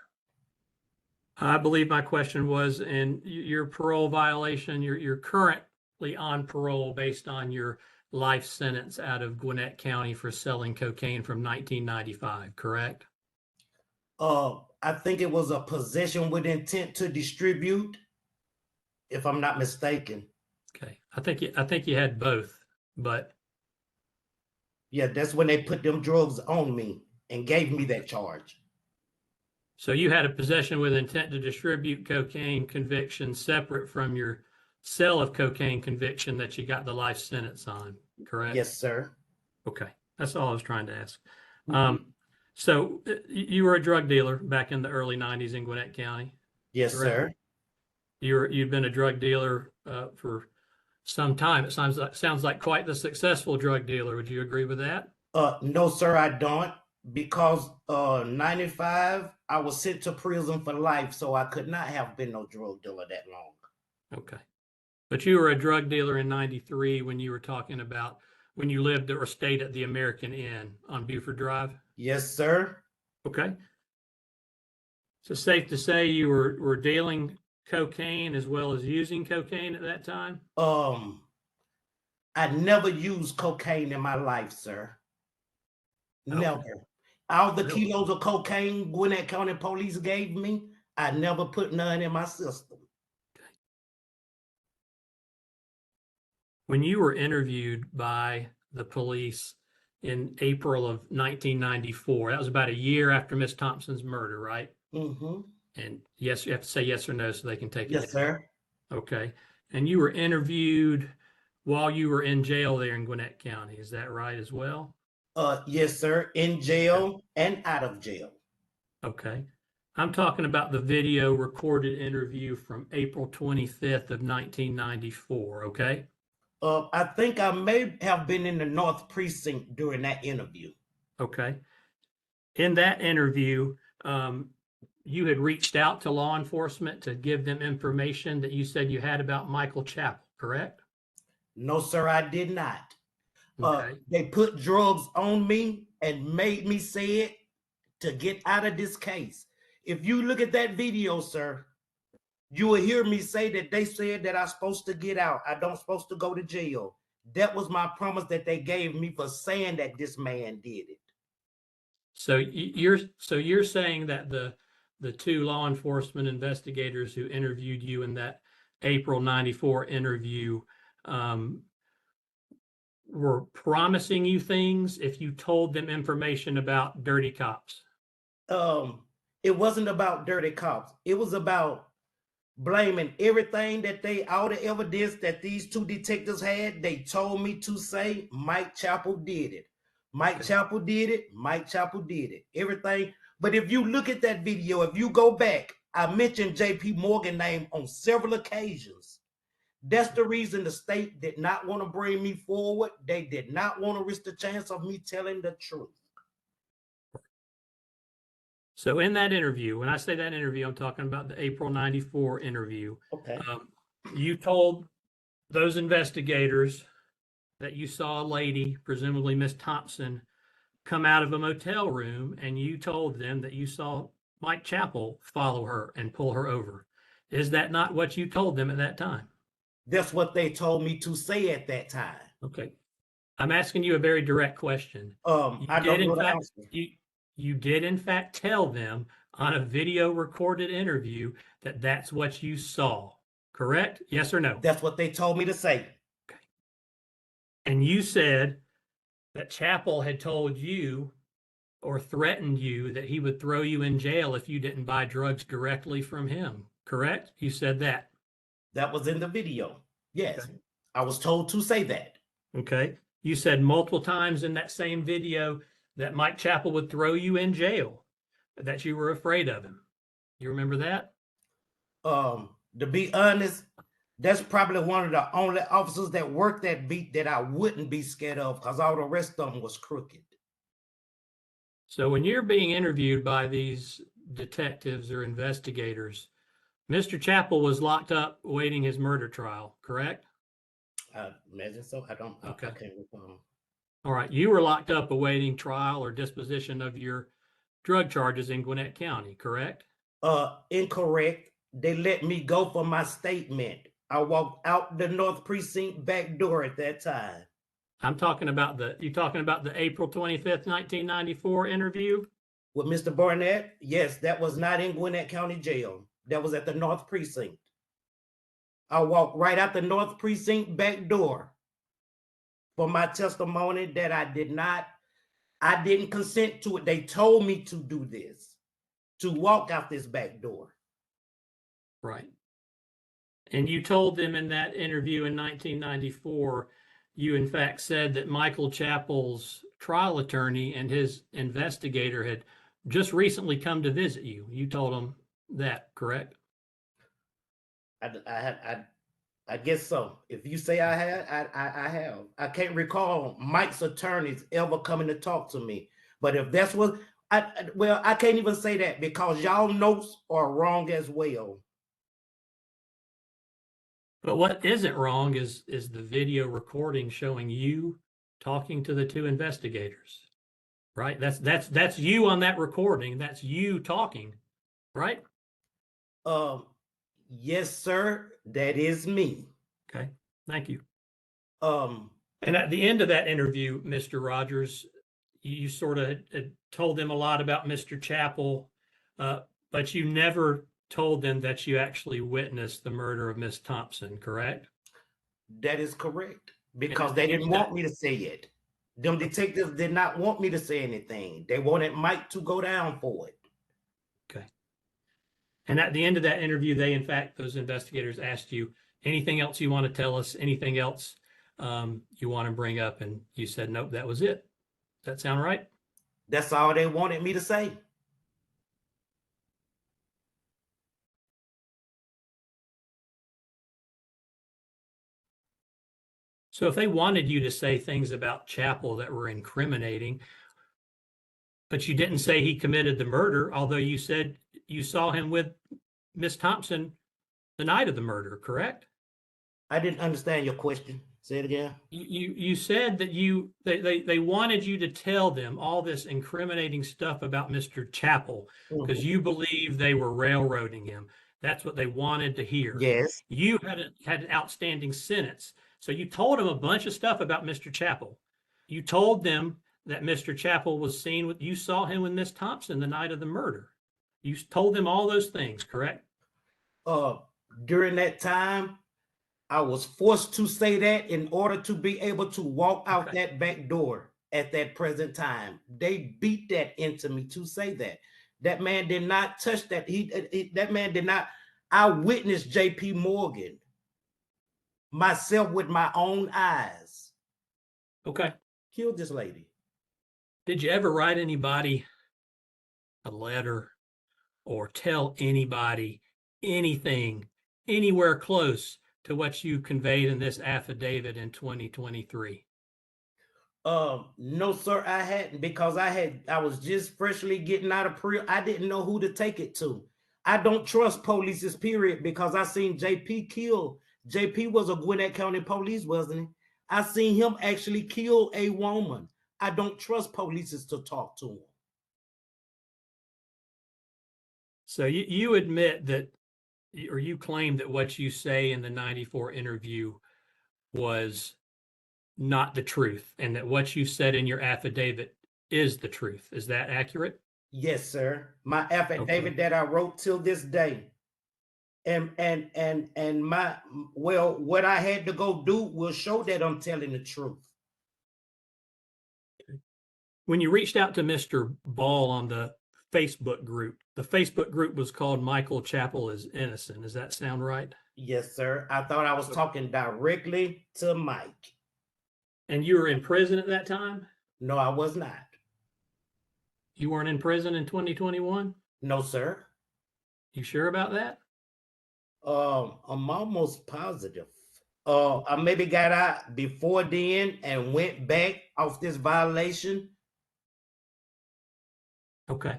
I believe my question was, in your parole violation, you're currently on parole based on your life sentence out of Gwinnett County for selling cocaine from 1995, correct? I think it was a possession with intent to distribute, if I'm not mistaken. Okay, I think you had both, but Yeah, that's when they put them drugs on me and gave me that charge. so you had a possession with intent to distribute cocaine conviction separate from your sale of cocaine conviction that you got the life sentence on, correct? Yes, sir. Okay, that's all I was trying to ask. Mhm. So you were a drug dealer back in the early 90s in Gwinnett County. Yes, Correct. sir. You've been a drug dealer for some time. It sounds like quite the successful drug dealer. Would you agree with that? No, sir, I don't. Because 95, I was sent to prison for life, so I could not have been no drug dealer that long. Okay. But you were a drug dealer in 93 when you were talking about when you lived or stayed at the American Inn on Buford Drive? Yes, sir. Okay. So safe to say you were dealing cocaine as well as using cocaine at that time? I never used cocaine in my life, sir. Okay. Never. All the Really? kilos of cocaine Gwinnett County Police gave me, I never put none in my system. When you were interviewed by the police in April of 1994, that was about a year after Miss Thompson's murder, right? Mm-hmm. And yes, you have to say yes or no so they can take it. Yes, sir. Okay. And you were interviewed while you were in jail there in Gwinnett County. Is that right as well? Yes, sir. In jail and out of jail. Okay. I'm talking about the video recorded interview from April 25th of 1994. Okay. I think I may have been in the North Precinct during that interview. Okay. In that interview, you had reached out to law enforcement to give them information that you said you had about Michael Chappell, correct? No, sir, I did not. Okay. They put drugs on me and made me say it to get out of this case. If you look at that video, sir, you will hear me say that they said that I'm supposed to get out. I don't supposed to go to jail. That was my promise that they gave me for saying that this man did it. So you're saying that the two law enforcement investigators who interviewed you in that April 94 interview were promising you things if you told them information about dirty cops? It wasn't about dirty cops. It was about blaming everything that all the evidence that these two detectives had. They told me to say Mike Chappell did it. Mike Chappell did it. Mike Chappell did it. Everything. But if you look at that video, if you go back, I mentioned J.P. Morgan name on several occasions. That's the reason the state did not want to bring me forward. They did not want to risk the chance of me telling the truth. So in that interview, when I say that interview, I'm talking about the April 94 interview. Okay. You told those investigators that you saw a lady, presumably Miss Thompson, come out of a motel room, and you told them that you saw Mike Chappell follow her and pull her over. Is that not what you told them at that time? That's what they told me to say at that time. Okay. I'm asking you a very direct question. I don't know the answer. You did in fact tell them on a video recorded interview that that's what you saw, correct? Yes or no? That's what they told me to say. And you said that Chappell had told you or threatened you that he would throw you in jail if you didn't buy drugs directly from him, correct? You said that. That was in the video. Yes. Okay. I was told to say that. Okay. You said multiple times in that same video that Mike Chappell would throw you in jail, that you were afraid of him. You remember that? To be honest, that's probably one of the only officers that worked that beat that I wouldn't be scared of, because all the rest of them was crooked. So when you're being interviewed by these detectives or investigators, Mr. Chappell was locked up awaiting his murder trial, correct? I imagine so. I can't recall. All right. You were locked up awaiting trial or disposition of your drug charges in Gwinnett County, correct? Incorrect. They let me go for my statement. I walked out the North Precinct back door at that time. I'm talking about you talking about the April 25th, 1994 interview? With Mr. Barnett? Yes, that was not in Gwinnett County Jail. That was at the North Precinct. I walked right out the North Precinct back door for my testimony that I didn't consent to it. They told me to do this, to walk out this back door. Right. And you told them in that interview in 1994, you in fact said that Michael Chappell's trial attorney and his investigator had just recently come to visit you. You told them that, correct? I guess so. If you say I had, I have. I can't recall Mike's attorneys ever coming to talk to me. But if that's what, I can't even say that, because y'all notes are wrong as well. But what isn't wrong is the video recording showing you talking to the two investigators, right? That's you on that recording. That's you talking, right? Yes, sir. That is me. Okay, thank you. Um, And at the end of that interview, Mr. Rogers, you sort of had told them a lot about Mr. Chappell, but you never told them that you actually witnessed the murder of Miss Thompson, correct? That is correct, because they didn't want me to say it. Them detectives did not want me to say anything. They wanted Mike to go down for it. Okay. And at the end of that interview, they, in fact, those investigators asked you, anything else you want to tell us? Anything else you want to bring up? And you said, nope, that was it. Does that sound right? That's all they wanted me to say. So if they wanted you to say things about Chappell that were incriminating, but you didn't say he committed the murder, although you said you saw him with Miss Thompson the night of the murder, correct? I didn't understand your question. Say it again. You said that they wanted you to tell them all this incriminating stuff about Mr. Chappell because you believe they were railroading him. That's what they wanted to hear. Yes. You had an outstanding sentence. So you told them a bunch of stuff about Mr. Chappell. You told them that Mr. Chappell was seen with, you saw him with Miss Thompson the night of the murder. You told them all those things, correct? During that time, I was forced to say that in order to be able to walk out that back door at that present time. They beat that into me to say that. That man did not touch that. That man did not. I witnessed J.P. Morgan myself with my own eyes. Okay. Killed this lady. Did you ever write anybody a letter or tell anybody anything anywhere close to what you conveyed in this affidavit in 2023? No, sir, I hadn't, because I was just freshly getting out of pre. I didn't know who to take it to. I don't trust police, period, because I seen JP kill. JP was a Gwinnett County police, wasn't he? I seen him actually kill a woman. I don't trust police to talk to him. So you admit that, or you claim that what you say in the 94 interview was not the truth, and that what you said in your affidavit is the truth. Is that accurate? Yes, sir. My affidavit that I wrote till this day. And what I had to go do will show that I'm telling the truth. When you reached out to Mr. Ball on the Facebook group was called Michael Chappell is Innocent. Does that sound right? Yes, sir. I thought I was talking directly to Mike. And you were in prison at that time? No, I was not. You weren't in prison in 2021? No, sir. You sure about that? I'm almost positive. I maybe got out before then and went back off this violation. Okay.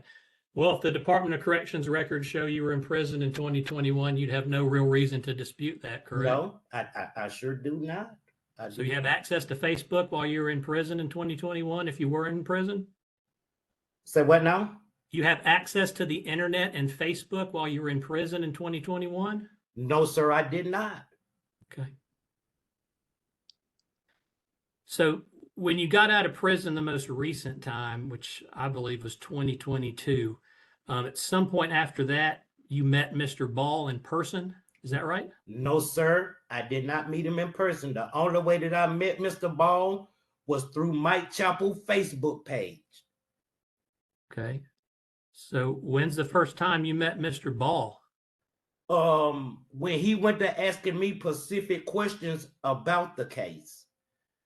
Well, if the Department of Corrections records show you were in prison in 2021, you'd have no real reason to dispute that, correct? No, I sure do not. So you have access to Facebook while you were in prison in 2021, if you were in prison? Say what now? You have access to the internet and Facebook while you were in prison in 2021? No, sir, I did not. Okay. So when you got out of prison the most recent time, which I believe was 2022, at some point after that, you met Mr. Ball in person. Is that right? No, sir, I did not meet him in person. The only way that I met Mr. Ball was through Mike Chappell Facebook page. Okay. So when's the first time you met Mr. Ball? When he went to asking me specific questions about the case,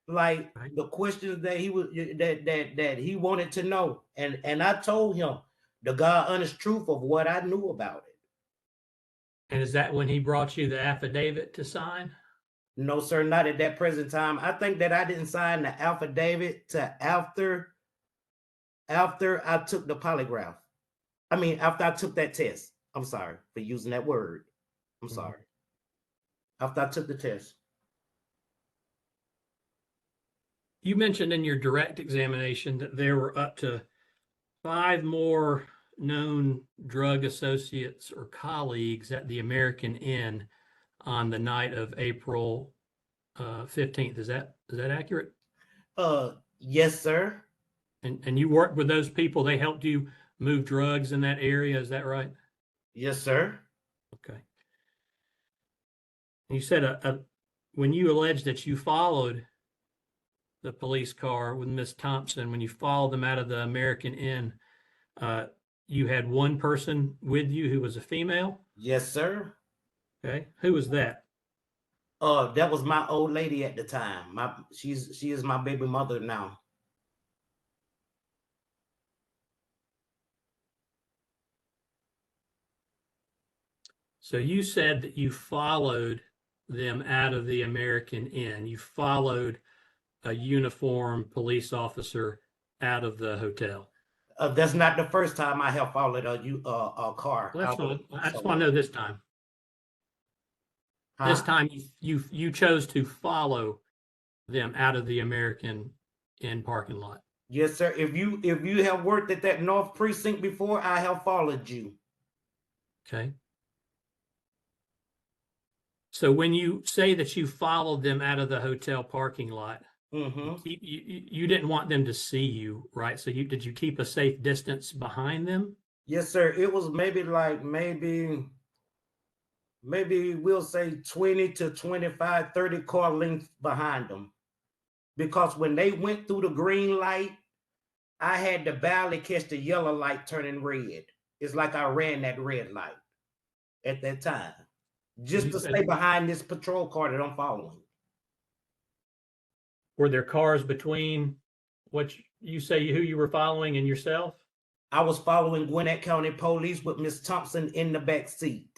like Right. the questions that he was that he wanted to know, and I told him the God honest truth of what I knew about it. And is that when he brought you the affidavit to sign? No, sir, not at that present time. I think that I didn't sign the affidavit to after I took the polygraph. I mean, after I took that test. I'm sorry for using that word. I'm sorry. After I took the test. You mentioned in your direct examination that there were up to 5 more known drug associates or colleagues at the American Inn on the night of April 15th. Is that accurate? Yes, sir. And you worked with those people. They helped you move drugs in that area. Is that right? Yes, sir. Okay. You said when you alleged that you followed the police car with Miss Thompson, when you followed them out of the American Inn, you had one person with you who was a female? Yes, sir. Okay. Who was that? That was my old lady at the time. She is my baby mother now. So you said that you followed them out of the American Inn. You followed a uniformed police officer out of the hotel. That's not the first time I have followed a car. Well, that's fine. I just want to know this time. Huh? This time you chose to follow them out of the American Inn parking lot. Yes, sir. If you have worked at that North Precinct before, I have followed you. Okay. So when you say that you followed them out of the hotel parking lot, Mm-hmm. you didn't want them to see you, right? So did you keep a safe distance behind them? Yes, sir. It was maybe we'll say 20 to 25, 30 car lengths behind them. Because when they went through the green light, I had to barely catch the yellow light turning red. It's like I ran that red light at that time. Just to stay behind this patrol car that I'm following. Were there cars between what you say who you were following and yourself? I was following Gwinnett County Police with Miss Thompson in the back seat.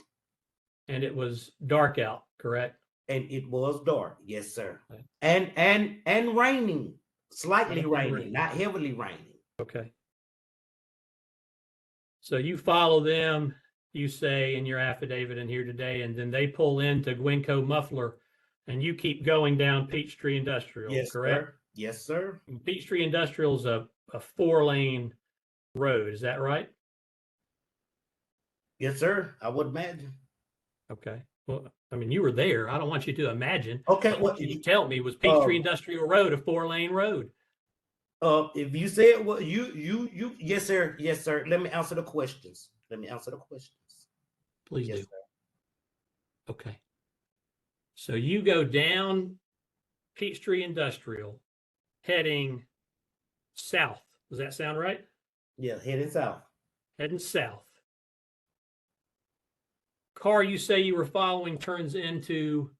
And it was dark out, correct? And it was dark. Yes, sir. Okay. And raining, slightly And raining, raining. not heavily raining. Okay. So you follow them, you say in your affidavit in here today, and then they pull into Gwinco Muffler and you keep going down Peachtree Industrial, Yes, correct? sir. Yes, sir. And Peachtree Industrial is a 4-lane road, is that right? Yes, sir. I would imagine. Okay. Well, I mean, you were there. I don't want you to imagine. Okay, I well, want you to tell me, was Peachtree um, Industrial Road a 4-lane road? if you say it, well, you, yes, sir. Yes, sir. Let me answer the questions. Please Yes, do. sir. Okay. So you go down Peachtree Industrial, heading south. Does that sound right? Yeah, heading south. Heading south. Car you say you were following turns into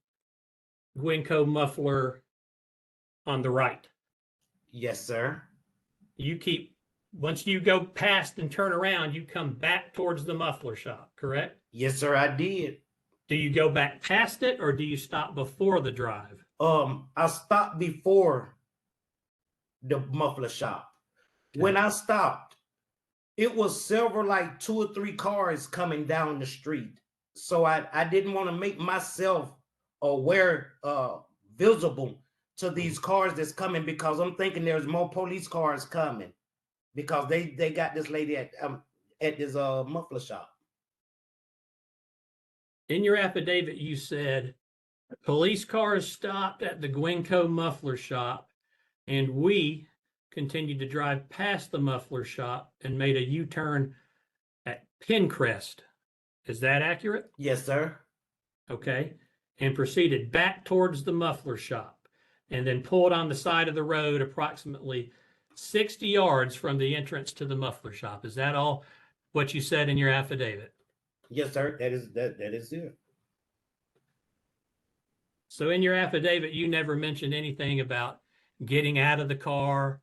Gwinco Muffler on the right. Yes, sir. You keep, once you go past and turn around, you come back towards the muffler shop, correct? Yes, sir. I did. Do you go back past it or do you stop before the drive? I stopped before the muffler shop. When I stopped, it was several, like 2 or 3 cars coming down the street. So I didn't want to make myself aware, visible to these cars that's coming, because I'm thinking there's more police cars coming because they got this lady at this muffler shop. In your affidavit, you said police cars stopped at the Gwinco Muffler shop and we continued to drive past the muffler shop and made a U-turn at Pinecrest. Is that accurate? Yes, sir. Okay. And proceeded back towards the muffler shop and then pulled on the side of the road approximately 60 yards from the entrance to the muffler shop. Is that all what you said in your affidavit? Yes, sir. That is it. So in your affidavit, you never mentioned anything about getting out of the car,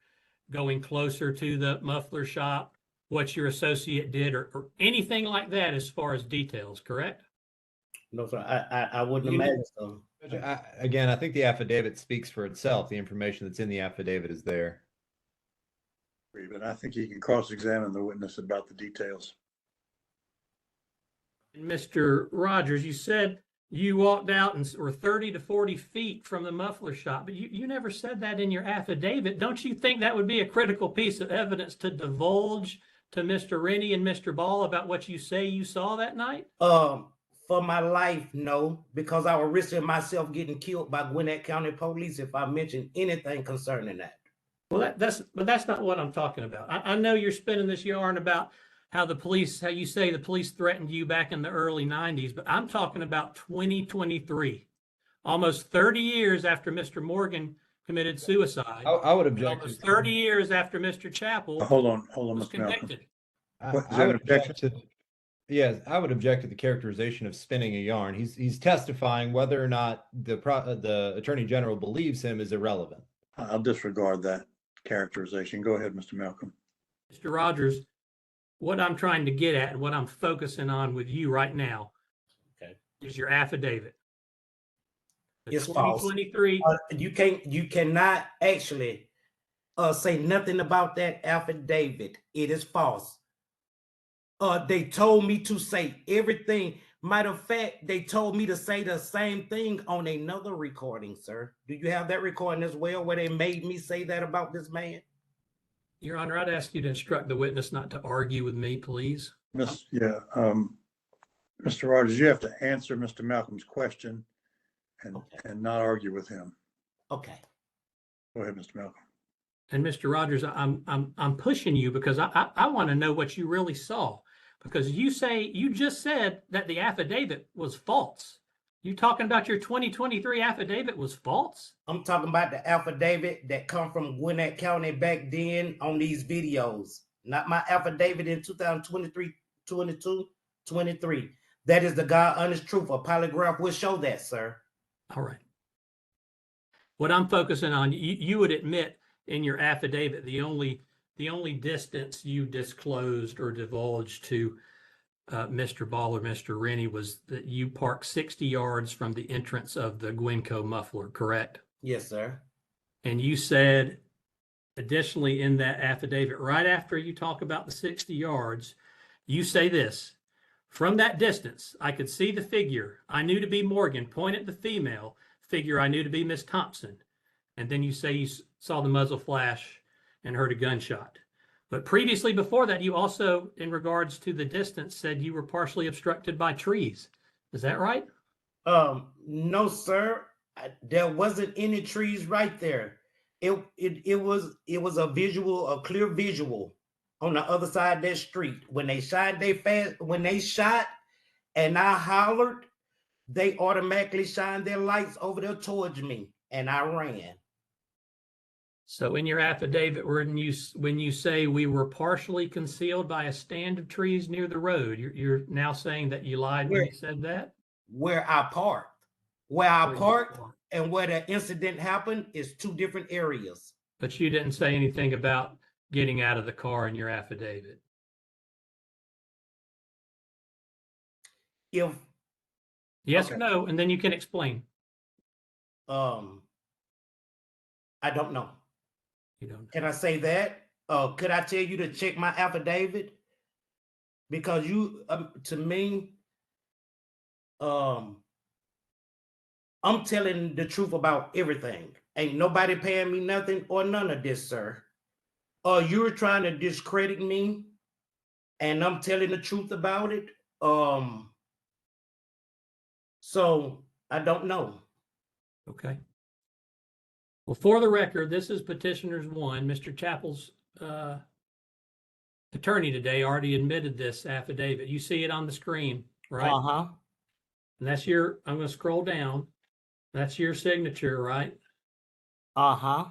going closer to the muffler shop, what your associate did, or anything like that as far as details, correct? No, sir. I wouldn't You imagine so. Again, I think the affidavit speaks for itself. The information that's in the affidavit is there. But I think you can cross-examine the witness about the details. And Mr. Rogers, you said you walked out and were 30 to 40 feet from the muffler shop, but you never said that in your affidavit. Don't you think that would be a critical piece of evidence to divulge to Mr. Rennie and Mr. Ball about what you say you saw that night? For my life, no, because I would risk myself getting killed by Gwinnett County Police if I mentioned anything concerning that. Well, that's not what I'm talking about. I know you're spinning this yarn about how you say the police threatened you back in the early 90s, but I'm talking about 2023, almost 30 years after Mr. Morgan committed suicide. I would object. Almost 30 years after Mr. Chappell Hold on, was Mr. Malcolm. convicted. What, is I there would an objection? object to, yes, I would object to the characterization of spinning a yarn. He's testifying. Whether or not the Attorney General believes him is irrelevant. I'll disregard that characterization. Go ahead, Mr. Malcolm. Mr. Rogers, what I'm trying to get at and what I'm focusing on with you right now is your affidavit. The It's false. 2023. You cannot actually say nothing about that affidavit. It is false. They told me to say everything. Matter of fact, they told me to say the same thing on another recording, sir. Do you have that recording as well, where they made me say that about this man? Your Honor, I'd ask you to instruct the witness not to argue with me, please. Mr. Rogers, you have to answer Mr. Malcolm's question and not argue with him. Okay. Go ahead, Mr. Malcolm. And Mr. Rogers, I'm pushing you because I want to know what you really saw, because you just said that the affidavit was false. You talking about your 2023 affidavit was false? I'm talking about the affidavit that come from Gwinnett County back then on these videos, not my affidavit in 2023, 22, 23. That is the God honest truth. A polygraph will show that, sir. All right. What I'm focusing on, you would admit in your affidavit, the only distance you disclosed or divulged to Mr. Ball or Mr. Rennie was that you parked 60 yards from the entrance of the Gwinco muffler, correct? Yes, sir. And you said additionally in that affidavit, right after you talk about the 60 yards, you say this, from that distance, I could see the figure I knew to be Morgan point at the female figure I knew to be Miss Thompson. And then you say you saw the muzzle flash and heard a gunshot. But previously before that, you also, in regards to the distance, said you were partially obstructed by trees. Is that right? No, sir. There wasn't any trees right there. It was a clear visual on the other side of that street. When they shot and I hollered, they automatically shined their lights over there towards me and I ran. So in your affidavit, when you say we were partially concealed by a stand of trees near the road, you're now saying that you lied when you said that? Where I parked. And where the incident happened is two different areas. But you didn't say anything about getting out of the car in your affidavit. If Yes Okay. or no, and then you can explain. I don't know. You don't. Can I say that? Could I tell you to check my affidavit? Because you, to me, I'm telling the truth about everything. Ain't nobody paying me nothing or none of this, sir. You're trying to discredit me, and I'm telling the truth about it. So I don't know. Okay. Well, for the record, this is petitioners one. Mr. Chappell's attorney today already admitted this affidavit. You see it on the screen, right? Uh-huh. And that's your, I'm going to scroll down. That's your signature, right? Uh-huh.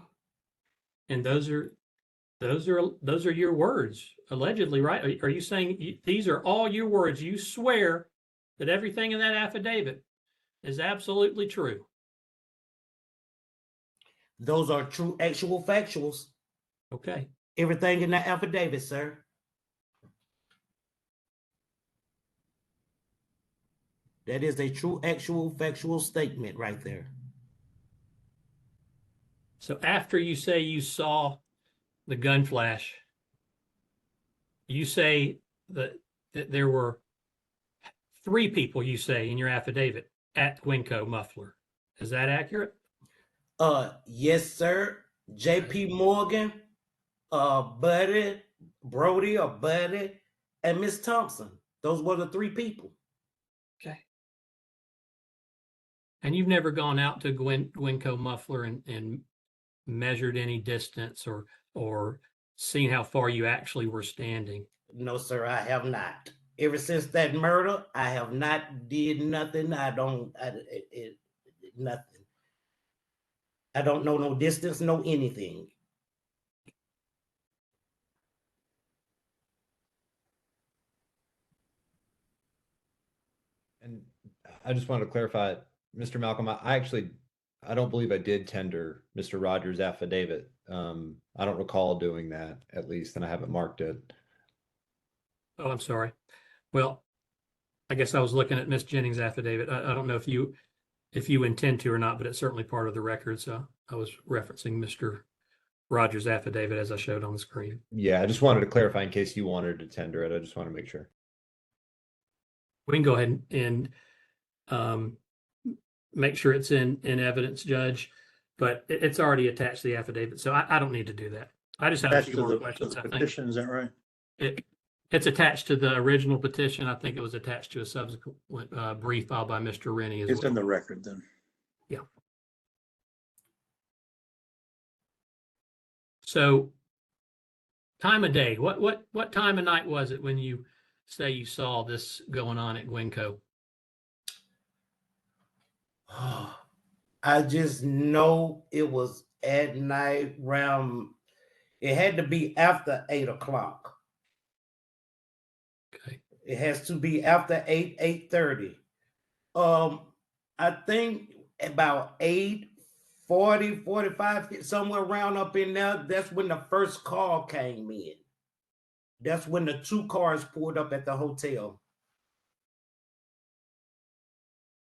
And those are your words, allegedly, right? Are you saying these are all your words? You swear that everything in that affidavit is absolutely true. Those are true, actual factuals. Okay. Everything in that affidavit, sir. That is a true, actual, factual statement right there. So after you say you saw the gun flash, you say that there were 3 people, you say in your affidavit, at Gwinco Muffler. Is that accurate? Yes, sir. JP Morgan, Buddy, Brody or Buddy, and Miss Thompson. Those were the 3 people. Okay. And you've never gone out to Gwinco Muffler and measured any distance or seen how far you actually were standing? No, sir, I have not. Ever since that murder, I have not did nothing. Nothing. I don't know no distance, no anything. And I just wanted to clarify, Mr. Malcolm, I don't believe I did tender Mr. Rogers' affidavit. I don't recall doing that, at least, and I haven't marked it. Oh, I'm sorry. Well, I guess I was looking at Miss Jennings' affidavit. I don't know if you intend to or not, but it's certainly part of the record. So I was referencing Mr. Rogers' affidavit as I showed on the screen. Yeah, I just wanted to clarify in case you wanted to tender it. I just want to make sure. We can go ahead and make sure it's in evidence, Judge, but it's already attached to the affidavit. So I don't need to do that. I just have a Attached few to more the questions. I think petition, is that right? it's attached to the original petition. I think it was attached to a subsequent brief filed by Mr. Rennie as It's well. in the record then. So time of day, what time of night was it when you say you saw this going on at Gwinco? I just know it was at night around, it had to be after 8 o'clock. Okay. It has to be after 8:30. I think about 8:40, 45, somewhere around up in there. That's when the first call came in. That's when the 2 cars pulled up at the hotel.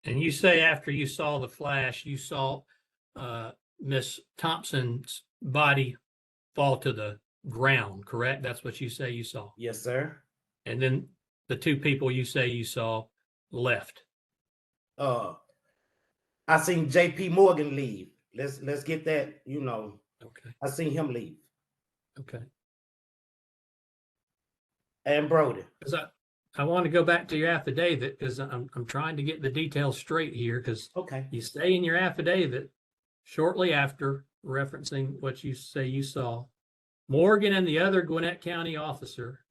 And you say after you saw the flash, you saw Miss Thompson's body fall to the ground, correct? That's what you say you saw. Yes, sir. And then the two people you say you saw left. I seen JP Morgan leave. Let's get that, Okay. I seen him leave. Okay. And Brody. Because I want to go back to your affidavit because I'm trying to get the details straight here because Okay. you say in your affidavit shortly after referencing what you say you saw, Morgan and the other Gwinnett County officer,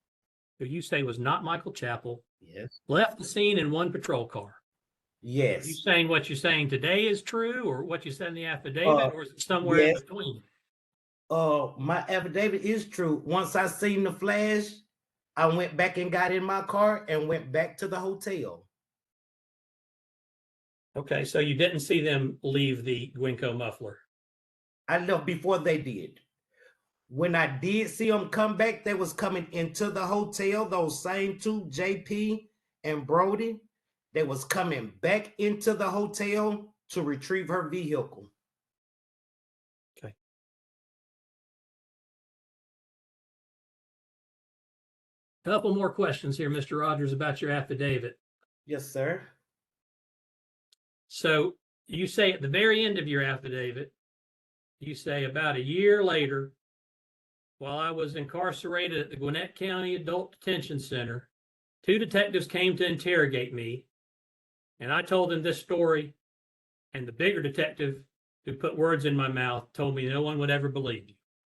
who you say was not Michael Chappell, Yes. left the scene in one patrol car. Are you Yes. saying what you're saying today is true or what you said in the affidavit or is it somewhere in yes. between? My affidavit is true. Once I seen the flash, I went back and got in my car and went back to the hotel. Okay, so you didn't see them leave the Gwinco muffler. I left before they did. When I did see them come back, they was coming into the hotel, those same two, JP and Brody. They was coming back into the hotel to retrieve her vehicle. Couple more questions here, Mr. Rogers, about your affidavit. Yes, sir. So you say at the very end of your affidavit, you say about a year later, while I was incarcerated at the Gwinnett County Adult Detention Center, two detectives came to interrogate me, and I told them this story, and the bigger detective who put words in my mouth told me no one would ever believe you.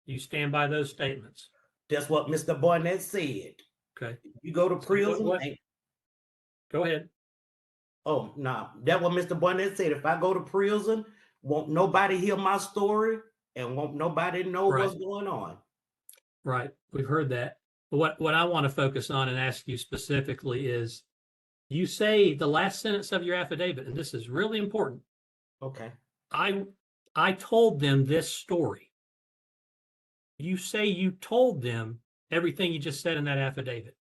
You stand by those statements? That's what Mr. Barnett said. Okay, You go to prison. go ahead. Oh, no, that's what Mr. Barnett said. If I go to prison, won't nobody hear my story and won't nobody know Right. what's going on. Right, we've heard that. But what I want to focus on and ask you specifically is, you say the last sentence of your affidavit, and this is really important. Okay. I told them this story. You say you told them everything you just said in that affidavit.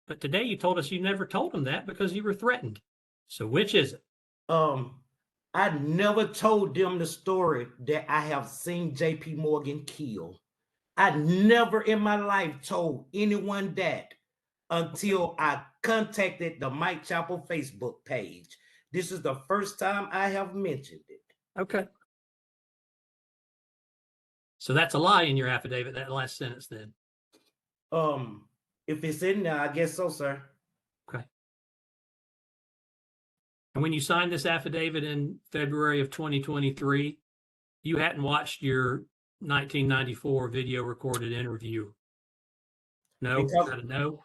But today you told us you never told them that because you were threatened. So which is it? I never told them the story that I have seen JP Morgan kill. I never in my life told anyone that until I contacted the Mike Chappell Facebook page. This is the first time I have mentioned it. Okay. So that's a lie in your affidavit, that last sentence then. If it's in there, I guess so, sir. Okay. And when you signed this affidavit in February of 2023, you hadn't watched your 1994 video recorded interview. No, is that a no?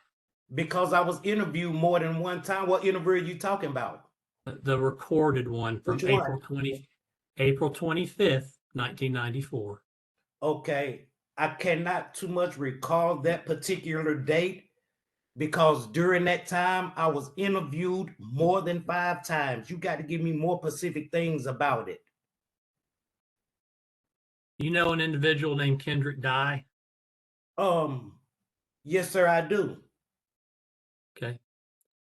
Because I was interviewed more than one time. What interview are you talking about? The recorded one from Which one? April 25th, 1994. Okay, I cannot too much recall that particular date because during that time I was interviewed more than 5 times. You got to give me more specific things about it. You know an individual named Kendrick Dye? Yes, sir, I do. Okay.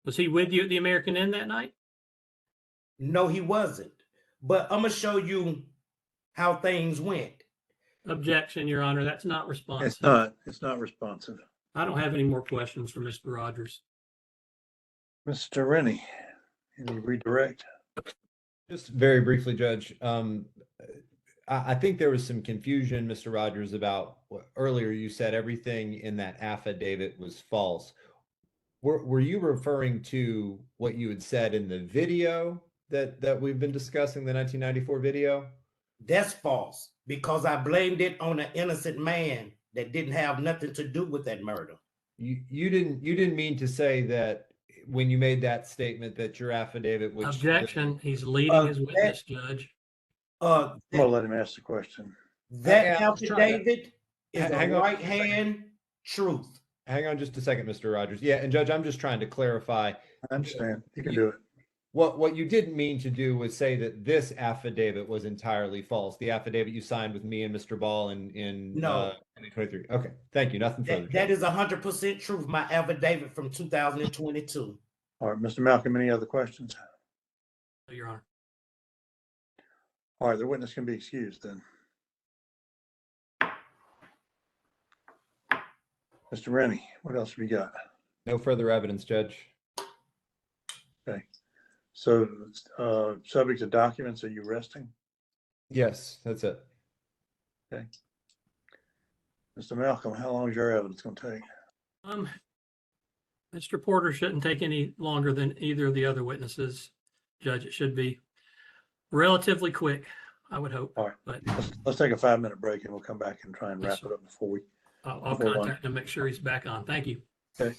Was he with you at the American Inn that night? No, he wasn't. But I'm gonna show you how things went. Objection, Your Honor. That's not responsive. It's not responsive. I don't have any more questions for Mr. Rogers. Mr. Rennie, any redirect? Just very briefly, Judge. I think there was some confusion, Mr. Rogers, about earlier you said everything in that affidavit was false. Were you referring to what you had said in the video that we've been discussing, the 1994 video? That's false because I blamed it on an innocent man that didn't have nothing to do with that murder. You didn't mean to say that when you made that statement that your affidavit, which Objection. He's leading his witness, Judge. I'm gonna let him ask the question. That I was trying to- affidavit is a Hang on. right hand truth. Hang on just a second, Mr. Rogers. Yeah, and Judge, I'm just trying to clarify. I understand. You can do it. What you didn't mean to do was say that this affidavit was entirely false. The affidavit you signed with me and Mr. Ball in No. 2023. Okay, thank you. Nothing further. That is 100% truth. My affidavit from 2022. All right, Mr. Malcolm, any other questions? Your Honor. All right, the witness can be excused then. Mr. Rennie, what else have you got? No further evidence, Judge. Okay. So, subject to documents, are you resting? Yes, that's it. Mr. Malcolm, how long is your evidence gonna take? Mr. Porter shouldn't take any longer than either of the other witnesses. Judge, it should be relatively quick, I would hope. All right. But Let's take a 5-minute break and we'll come back and try and Yes, wrap sir. it up before we, I'll Before lunch. contact him, make sure he's back on. Thank you. okay.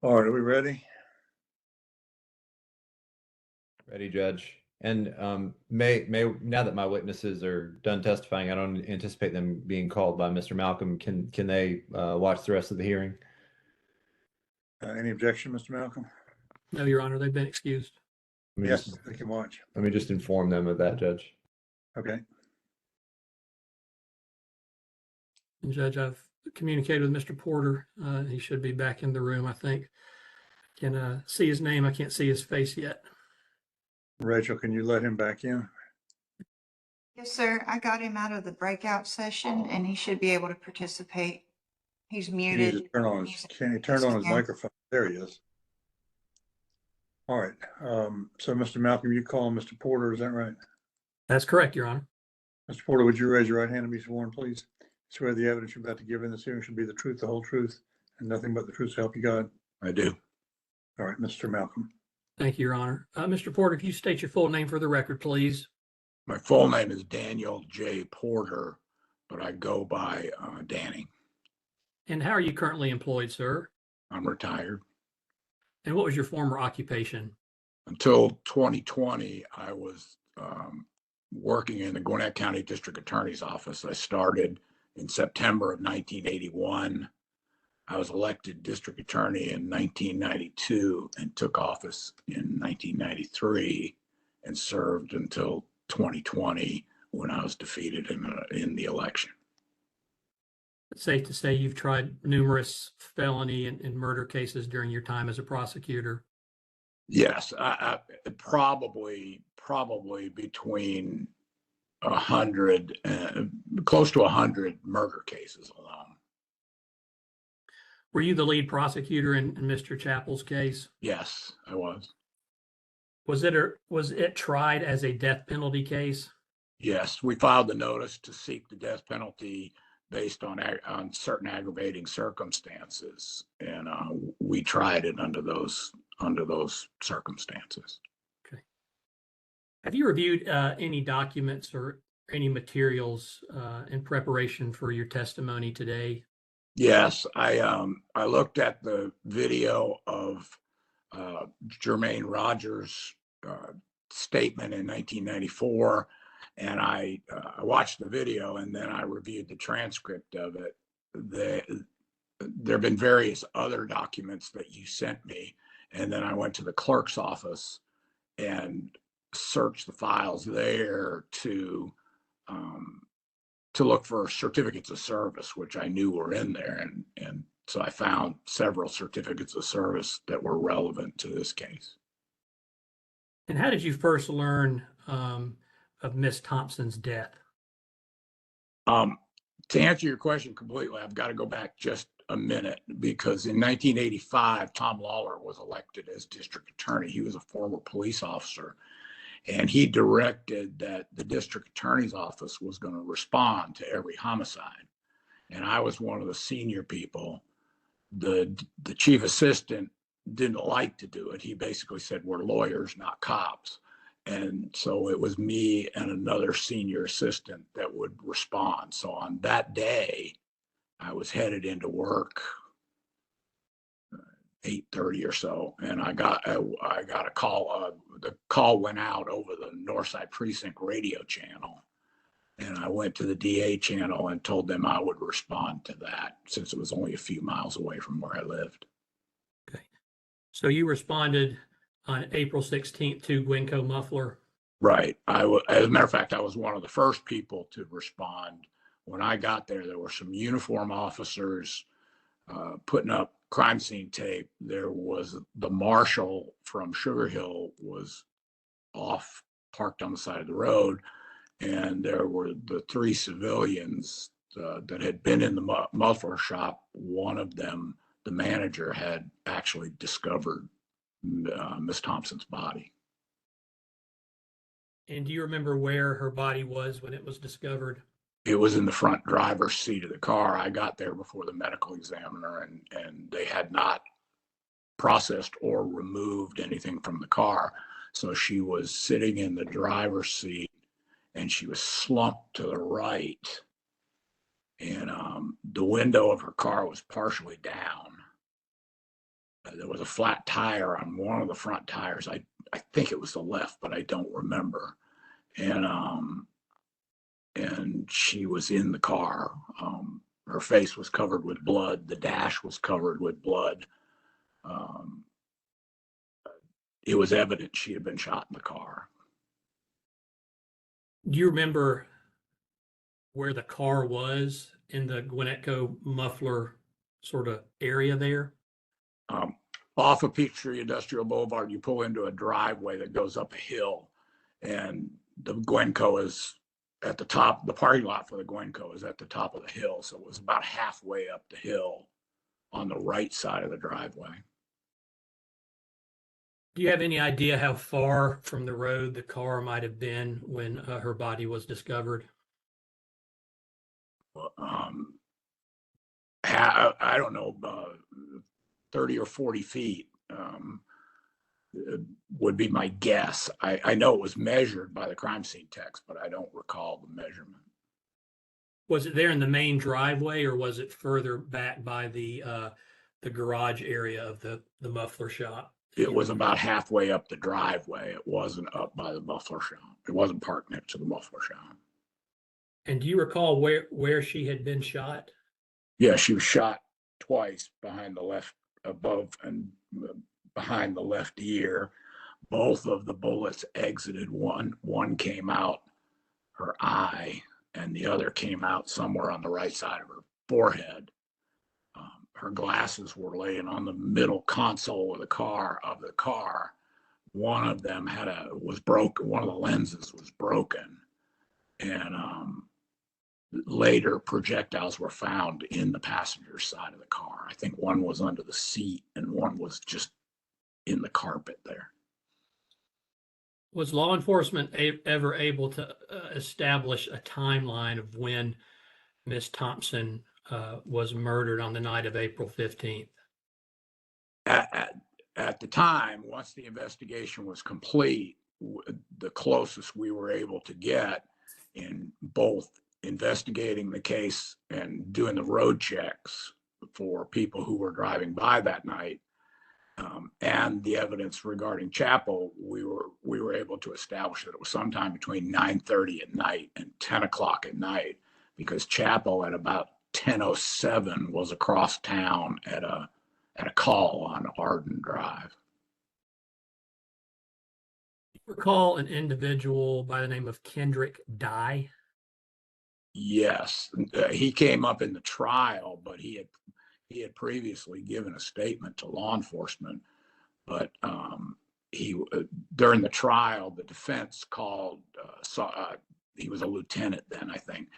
All right, are we ready? Ready, Judge. And may now that my witnesses are done testifying, I don't anticipate them being called by Mr. Malcolm. Can they watch the rest of the hearing? Any objection, Mr. Malcolm? No, Your Honor, they've been excused. Let me Yes, just, they can watch. let me just inform them of that, Judge. Okay. And Judge, I've communicated with Mr. Porter. He should be back in the room, I think. Can see his name. I can't see his face yet. Rachel, can you let him back in? Yes, sir. I got him out of the breakout session and he should be able to participate. He's He needs to muted. turn on his, can he turn on his Yeah. microphone? There he is. All right, so Mr. Malcolm, you call him Mr. Porter, is that right? That's correct, Your Honor. Mr. Porter, would you raise your right hand and be sworn, please? Swear the evidence you're about to give in this hearing should be the truth, the whole truth, and nothing but the truth to help you God. I do. All right, Mr. Malcolm. Thank you, Your Honor. Mr. Porter, if you state your full name for the record, please. My full name is Daniel J. Porter, but I go by Danny. And how are you currently employed, sir? I'm retired. And what was your former occupation? Until 2020, I was working in the Gwinnett County District Attorney's Office. I started in September of 1981. I was elected district attorney in 1992 and took office in 1993 and served until 2020 when I was defeated in the election. It's safe to say you've tried numerous felony and murder cases during your time as a prosecutor. Yes, I probably between 100, close to 100 murder cases alone. Were you the lead prosecutor in Mr. Chappell's case? Yes, I was. Was it tried as a death penalty case? Yes, we filed the notice to seek the death penalty based on certain aggravating circumstances, and we tried it under those circumstances. Okay. Have you reviewed any documents or any materials in preparation for your testimony today? Yes, I looked at the video of Jermaine Rogers' statement in 1994, and I watched the video and then I reviewed the transcript of it. There have been various other documents that you sent me, and then I went to the clerk's office and searched the files there to look for certificates of service, which I knew were in there. And so I found several certificates of service that were relevant to this case. And how did you first learn of Miss Thompson's death? To answer your question completely, I've got to go back just a minute, because in 1985, Tom Lawler was elected as district attorney. He was a former police officer, and he directed that the district attorney's office was going to respond to every homicide. And I was one of the senior people. The chief assistant didn't like to do it. He basically said, we're lawyers, not cops. And so it was me and another senior assistant that would respond. So on that day, I was headed into work 8:30 or so, and I got a call. The call went out over the Northside Precinct radio channel, and I went to the DA channel and told them I would respond to that, since it was only a few miles away from where I lived. Okay. So you responded on April 16th to Gwinco Muffler. Right. As a matter of fact, I was one of the first people to respond. When I got there, there were some uniform officers putting up crime scene tape. There was the marshal from Sugar Hill was off, parked on the side of the road, and there were the three civilians that had been in the muffler shop. One of them, the manager, had actually discovered Miss Thompson's body. And do you remember where her body was when it was discovered? It was in the front driver's seat of the car. I got there before the medical examiner, and they had not processed or removed anything from the car. So she was sitting in the driver's seat, and she was slumped to the right. And the window of her car was partially down. there was a flat tire on one of the front tires. I think it was the left, but I don't remember. And she was in the car. Her face was covered with blood. The dash was covered with blood. It was evident she had been shot in the car. Do you remember where the car was in the Gwinnetco Muffler sort of area there? Off of Peachtree Industrial Boulevard, you pull into a driveway that goes up a hill, and the Gwenco is at the top. The parking lot for the Gwenco is at the top of the hill, so it was about halfway up the hill on the right side of the driveway. Do you have any idea how far from the road the car might have been when her body was discovered? I don't know, 30 or 40 feet would be my guess. I know it was measured by the crime scene techs, but I don't recall the measurement. Was it there in the main driveway, or was it further back by the garage area of the muffler shop? It was about halfway up the driveway. It wasn't up by the muffler shop. It wasn't parked next to the muffler shop. And do you recall where she had been shot? Yeah, she was shot twice behind the left, above and behind the left ear. Both of the bullets exited one. One came out her eye, and the other came out somewhere on the right side of her forehead. Her glasses were laying on the middle console of the car. One of them was broken. One of the lenses was broken, and later projectiles were found in the passenger side of the car. I think one was under the seat and one was just in the carpet there. Was law enforcement ever able to establish a timeline of when Miss Thompson was murdered on the night of April 15th? At the time, once the investigation was complete, the closest we were able to get in both investigating the case and doing the road checks for people who were driving by that night, and the evidence regarding Chapel, we were able to establish that it was sometime between 9:30 at night and 10 o'clock at night, because Chapel at about 10:07 was across town at a call on Arden Drive. Recall an individual by the name of Kendrick Dye? Yes, he came up in the trial, but he had previously given a statement to law enforcement. But during the trial, the defense called. He was a lieutenant then, I think.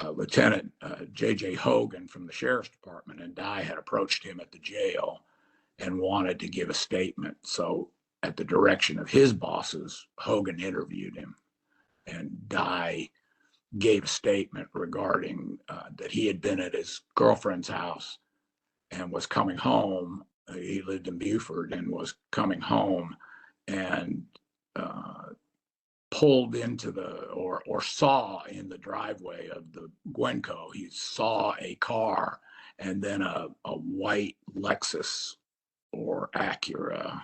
Lieutenant J.J. Hogan from the sheriff's department, and Dye had approached him at the jail and wanted to give a statement. So at the direction of his bosses, Hogan interviewed him, and Dye gave a statement regarding that he had been at his girlfriend's house and was coming home. He lived in Beaufort and was coming home, and pulled into or saw in the driveway of the Gwenco, he saw a car and then a white Lexus or Acura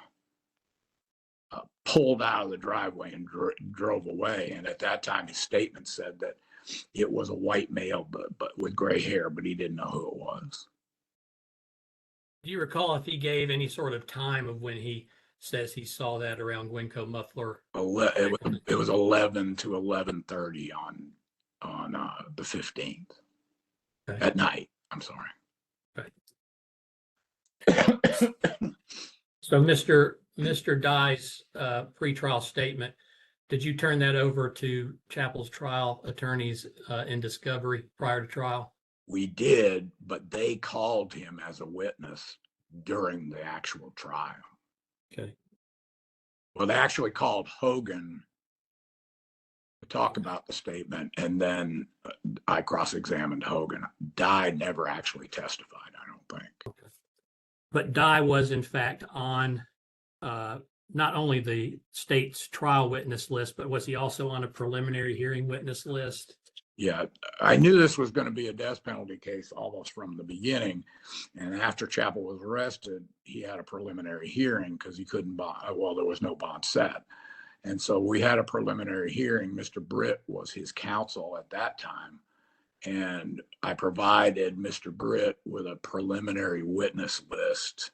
pulled out of the driveway and drove away. And at that time, his statement said that it was a white male, but with gray hair, but he didn't know who it was. Do you recall if he gave any sort of time of when he says he saw that around Gwenco Muffler? It was 11 to 11:30 on the 15th at night. I'm sorry. Okay. So Mr. Dye's pretrial statement, did you turn that over to Chapel's trial attorneys in discovery prior to trial? We did, but they called him as a witness during the actual trial. Okay. Well, they actually called Hogan to talk about the statement, and then I cross-examined Hogan. Dye never actually testified, I don't think. Okay. But Dye was in fact on not only the state's trial witness list, but was he also on a preliminary hearing witness list? Yeah, I knew this was going to be a death penalty case almost from the beginning. And after Chappell was arrested, he had a preliminary hearing because he couldn't bond. Well, there was no bond set. And so we had a preliminary hearing. Mr. Britt was his counsel at that time. And I provided Mr. Britt with a preliminary witness list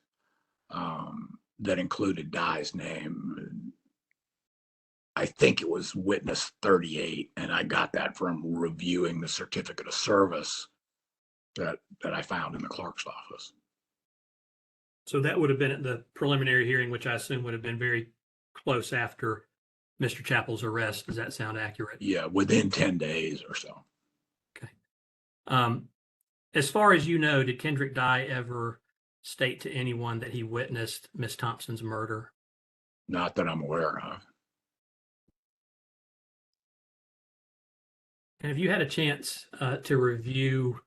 that included Dye's name. I think it was witness 38, and I got that from reviewing the certificate of service that I found in the clerk's office. So that would have been at the preliminary hearing, which I assume would have been very close after Mr. Chappell's arrest. Does that sound accurate? Yeah, within 10 days or so. As far as you know, did Kendrick Dye ever state to anyone that he witnessed Miss Thompson's murder? Not that I'm aware of. And have you had a chance to review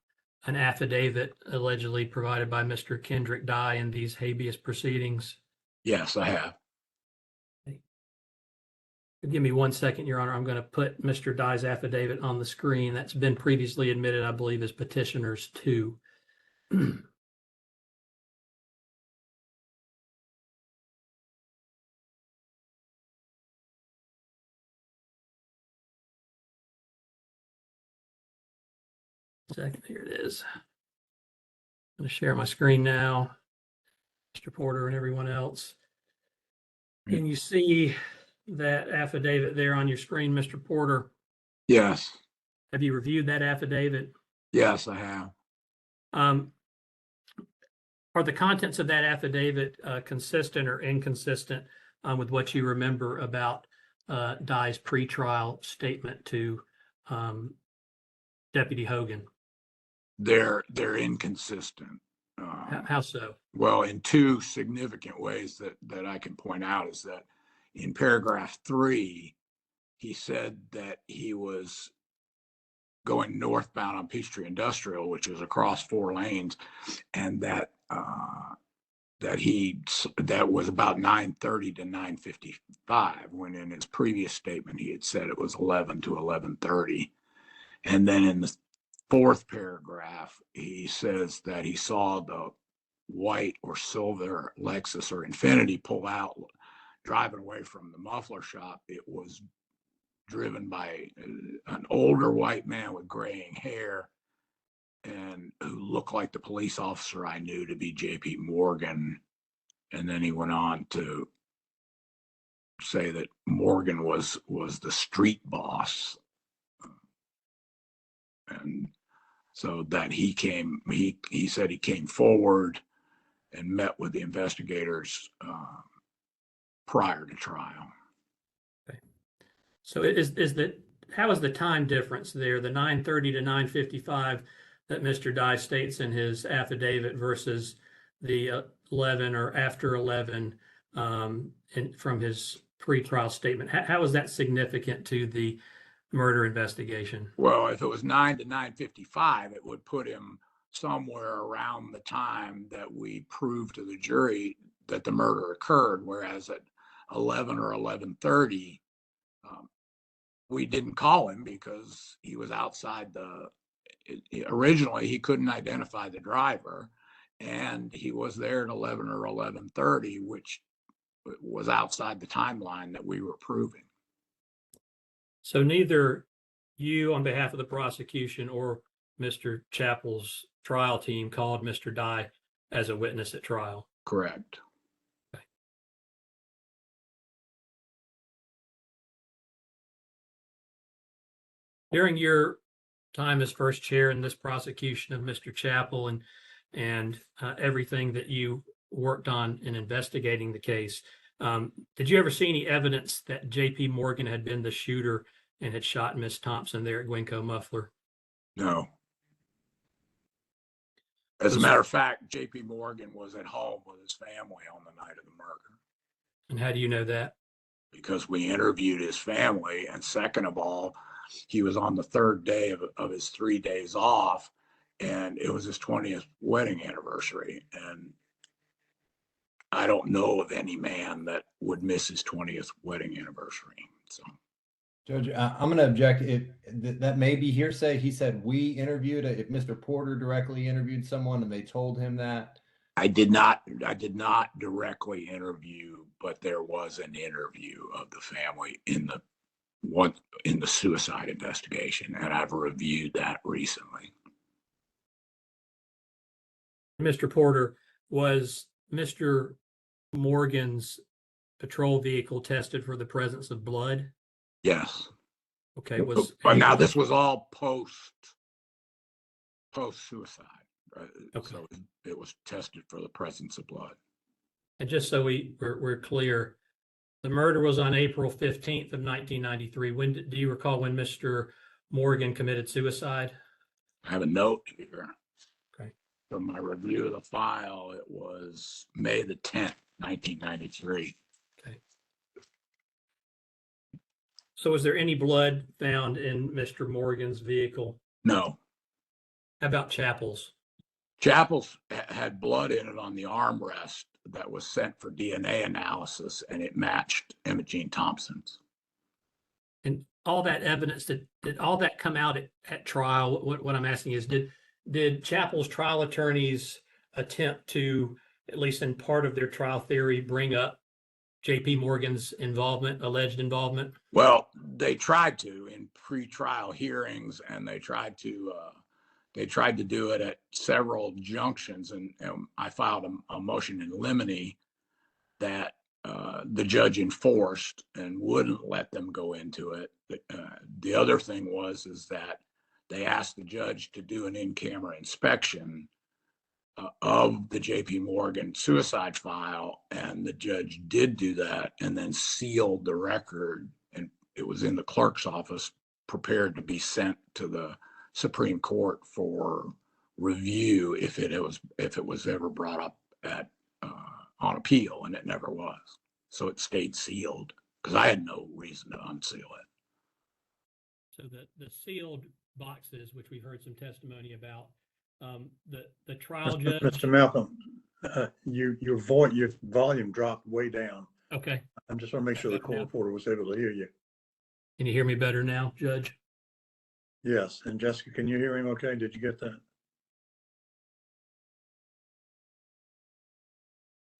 an affidavit allegedly provided by Mr. Kendrick Dye in these habeas proceedings? Yes, I have. Give me 1 second, Your Honor. I'm going to put Mr. Dye's affidavit on the screen. That's been previously admitted, I believe, as petitioners too. Second, here it is. I'm going to share my screen now. Mr. Porter and everyone else. Can you see that affidavit there on your screen, Mr. Porter? Yes. Have you reviewed that affidavit? Yes, I have. Are the contents of that affidavit consistent or inconsistent with what you remember about Dye's pretrial statement to Deputy Hogan? They're inconsistent. How so? Well, in two significant ways that I can point out is that in paragraph 3, he said that he was going northbound on Peachtree Industrial, which is across 4 lanes, and that was about 9:30 to 9:55, when in his previous statement he had said it was 11 to 11:30. And then in the 4th paragraph, he says that he saw the white or silver Lexus or Infiniti pull out, driving away from the muffler shop. It was driven by an older white man with graying hair and who looked like the police officer I knew to be J.P. Morgan. And then he went on to say that Morgan was the street boss. And so that he said he came forward and met with the investigators prior to trial. Okay. So how is the time difference there, the 9:30 to 9:55 that Mr. Dye states in his affidavit versus the 11 or after 11 from his pretrial statement? How is that significant to the murder investigation? Well, if it was 9 to 9:55, it would put him somewhere around the time that we proved to the jury that the murder occurred, whereas at 11 or 11:30, we didn't call him because he was outside originally he couldn't identify the driver, and he was there at 11 or 11:30, which was outside the timeline that we were proving. So neither you on behalf of the prosecution or Mr. Chappell's trial team called Mr. Dye as a witness at trial? Correct. Okay. During your time as first chair in this prosecution of Mr. Chappell and everything that you worked on in investigating the case, did you ever see any evidence that J.P. Morgan had been the shooter and had shot Miss Thompson there at Gwynco Muffler? No. As a matter of fact, J.P. Morgan was at home with his family on the night of the murder. And how do you know that? Because we interviewed his family, and second of all, he was on the 3rd day of his 3 days off, and it was his 20th wedding anniversary. And I don't know of any man that would miss his 20th wedding anniversary. So Judge, I'm going to object. That may be hearsay. He said we interviewed, if Mr. Porter directly interviewed someone and they told him that. I did not directly interview, but there was an interview of the family in the suicide investigation, and I've reviewed that recently. Mr. Porter, was Mr. Morgan's patrol vehicle tested for the presence of blood? Yes. Okay, But now this was all post suicide. Okay. So it was tested for the presence of blood. And just so we're clear, the murder was on April 15th of 1993. Do you recall when Mr. Morgan committed suicide? I have a note here. Okay. From my review of the file, it was May the 10th, 1993. Okay. So was there any blood found in Mr. Morgan's vehicle? No. How about Chappell's? Chappell's had blood in it on the armrest that was sent for DNA analysis, and it matched Imogene Thompson's. And all that evidence, did all that come out at trial? What I'm asking is, did Chappell's trial attorneys attempt to, at least in part of their trial theory, bring up J.P. Morgan's alleged involvement? Well, they tried to in pre-trial hearings, and they tried to do it at several junctions, and I filed a motion in limine that the judge enforced and wouldn't let them go into it. The other thing is that they asked the judge to do an in-camera inspection of the J.P. Morgan suicide file, and the judge did do that and then sealed the record, and it was in the clerk's office prepared to be sent to the Supreme Court for review if it was ever brought up on appeal, and it never was. So it stayed sealed because I had no reason to unseal it. So the sealed boxes, which we've heard some testimony about, the trial judge. Mr. Malcolm, your volume dropped way down. Okay. I just want to make sure the court reporter was able to hear you. Can you hear me better now, Judge? Yes, and Jessica, can you hear him okay? Did you get that?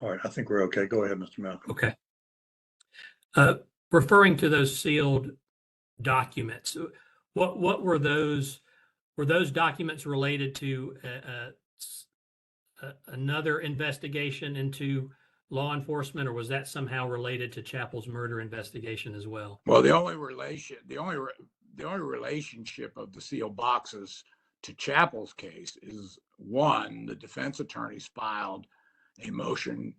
All right, I think we're okay. Go ahead, Mr. Malcolm. Okay. Referring to those sealed documents, what were those? Were those documents related to another investigation into law enforcement, or was that somehow related to Chappell's murder investigation as well? Well, the only relationship of the sealed boxes to Chappell's case is, one, the defense attorneys filed a motion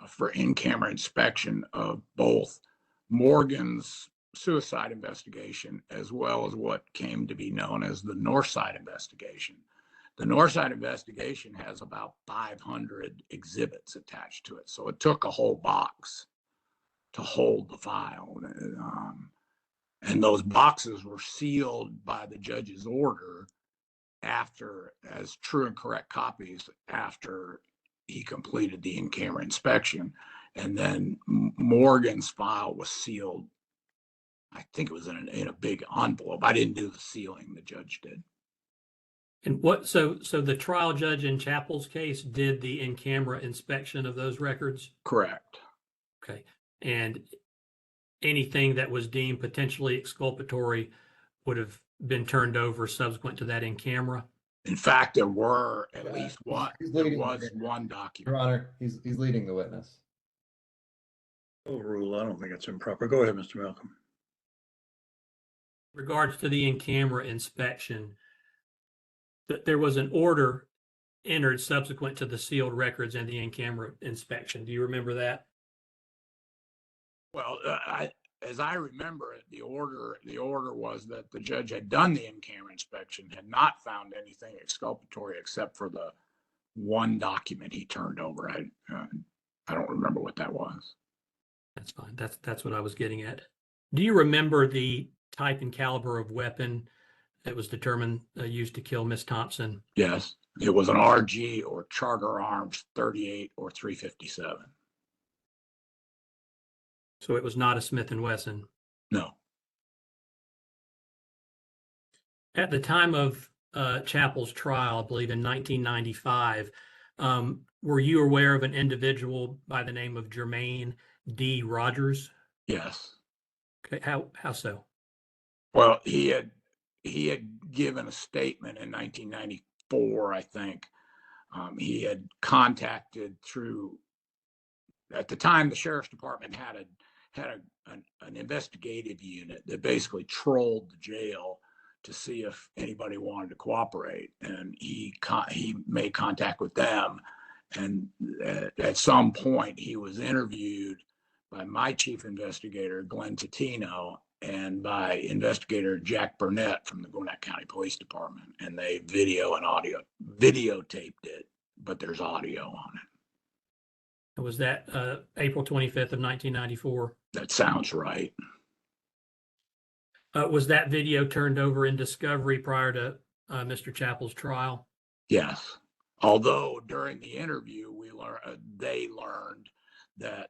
for in-camera inspection of both Morgan's suicide investigation as well as what came to be known as the Northside investigation. The Northside investigation has about 500 exhibits attached to it, so it took a whole box to hold the file. And those boxes were sealed by the judge's order as true and correct copies after he completed the in-camera inspection. And then Morgan's file was sealed. I think it was in a big envelope. I didn't do the sealing, the judge did. And so the trial judge in Chappell's case did the in-camera inspection of those records? Correct. Okay. And anything that was deemed potentially exculpatory would have been turned over subsequent to that in-camera? In fact, there were at least one. There leading was the- one document. Your Honor, he's leading the witness. Overrule, I don't think it's improper. Go ahead, Mr. Malcolm. Regards to the in-camera inspection, that there was an order entered subsequent to the sealed records and the in-camera inspection. Do you remember that? Well, as I remember it, the order was that the judge had done the in-camera inspection, had not found anything exculpatory except for the one document he turned over. I don't remember what that was. That's fine. That's what I was getting at. Do you remember the type and caliber of weapon that was determined used to kill Miss Thompson? Yes, it was an RG or Charter Arms 38 or 357. So it was not a Smith & Wesson. No. At the time of Chappell's trial, I believe in 1995, were you aware of an individual by the name of Jermaine D. Rogers? Yes. Okay, how so? Well, he had given a statement in 1994, I think. He had contacted through, at the time, the sheriff's department had an investigative unit that basically trolled the jail to see if anybody wanted to cooperate, and he made contact with them, and at some point he was interviewed by my chief investigator, Glenn Titino, and by investigator Jack Burnett from the Gwinnett County Police Department, and they videotaped it, but there's audio on it. Was that April 25th of 1994? That sounds right. Was that video turned over in discovery prior to Mr. Chappell's trial? Yes. Although during the interview, they learned that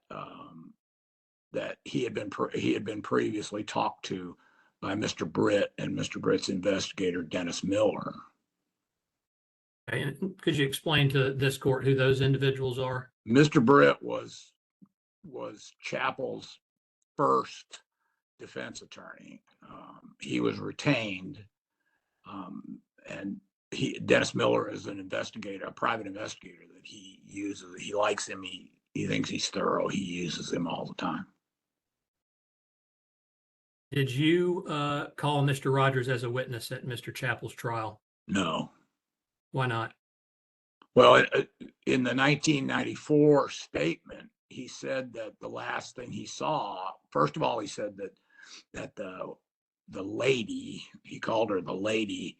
that he had been previously talked to by Mr. Britt and Mr. Britt's investigator, Dennis Miller. Okay, and could you explain to this court who those individuals are? Mr. Britt was Chappell's first defense attorney. He was retained, and Dennis Miller is an investigator, a private investigator that he uses. He likes him. He thinks he's thorough. He uses him all the time. Did you call Mr. Rogers as a witness at Mr. Chappell's trial? No. Why not? Well, in the 1994 statement, he said that the last thing he saw, first of all, he said that the lady, he called her the lady,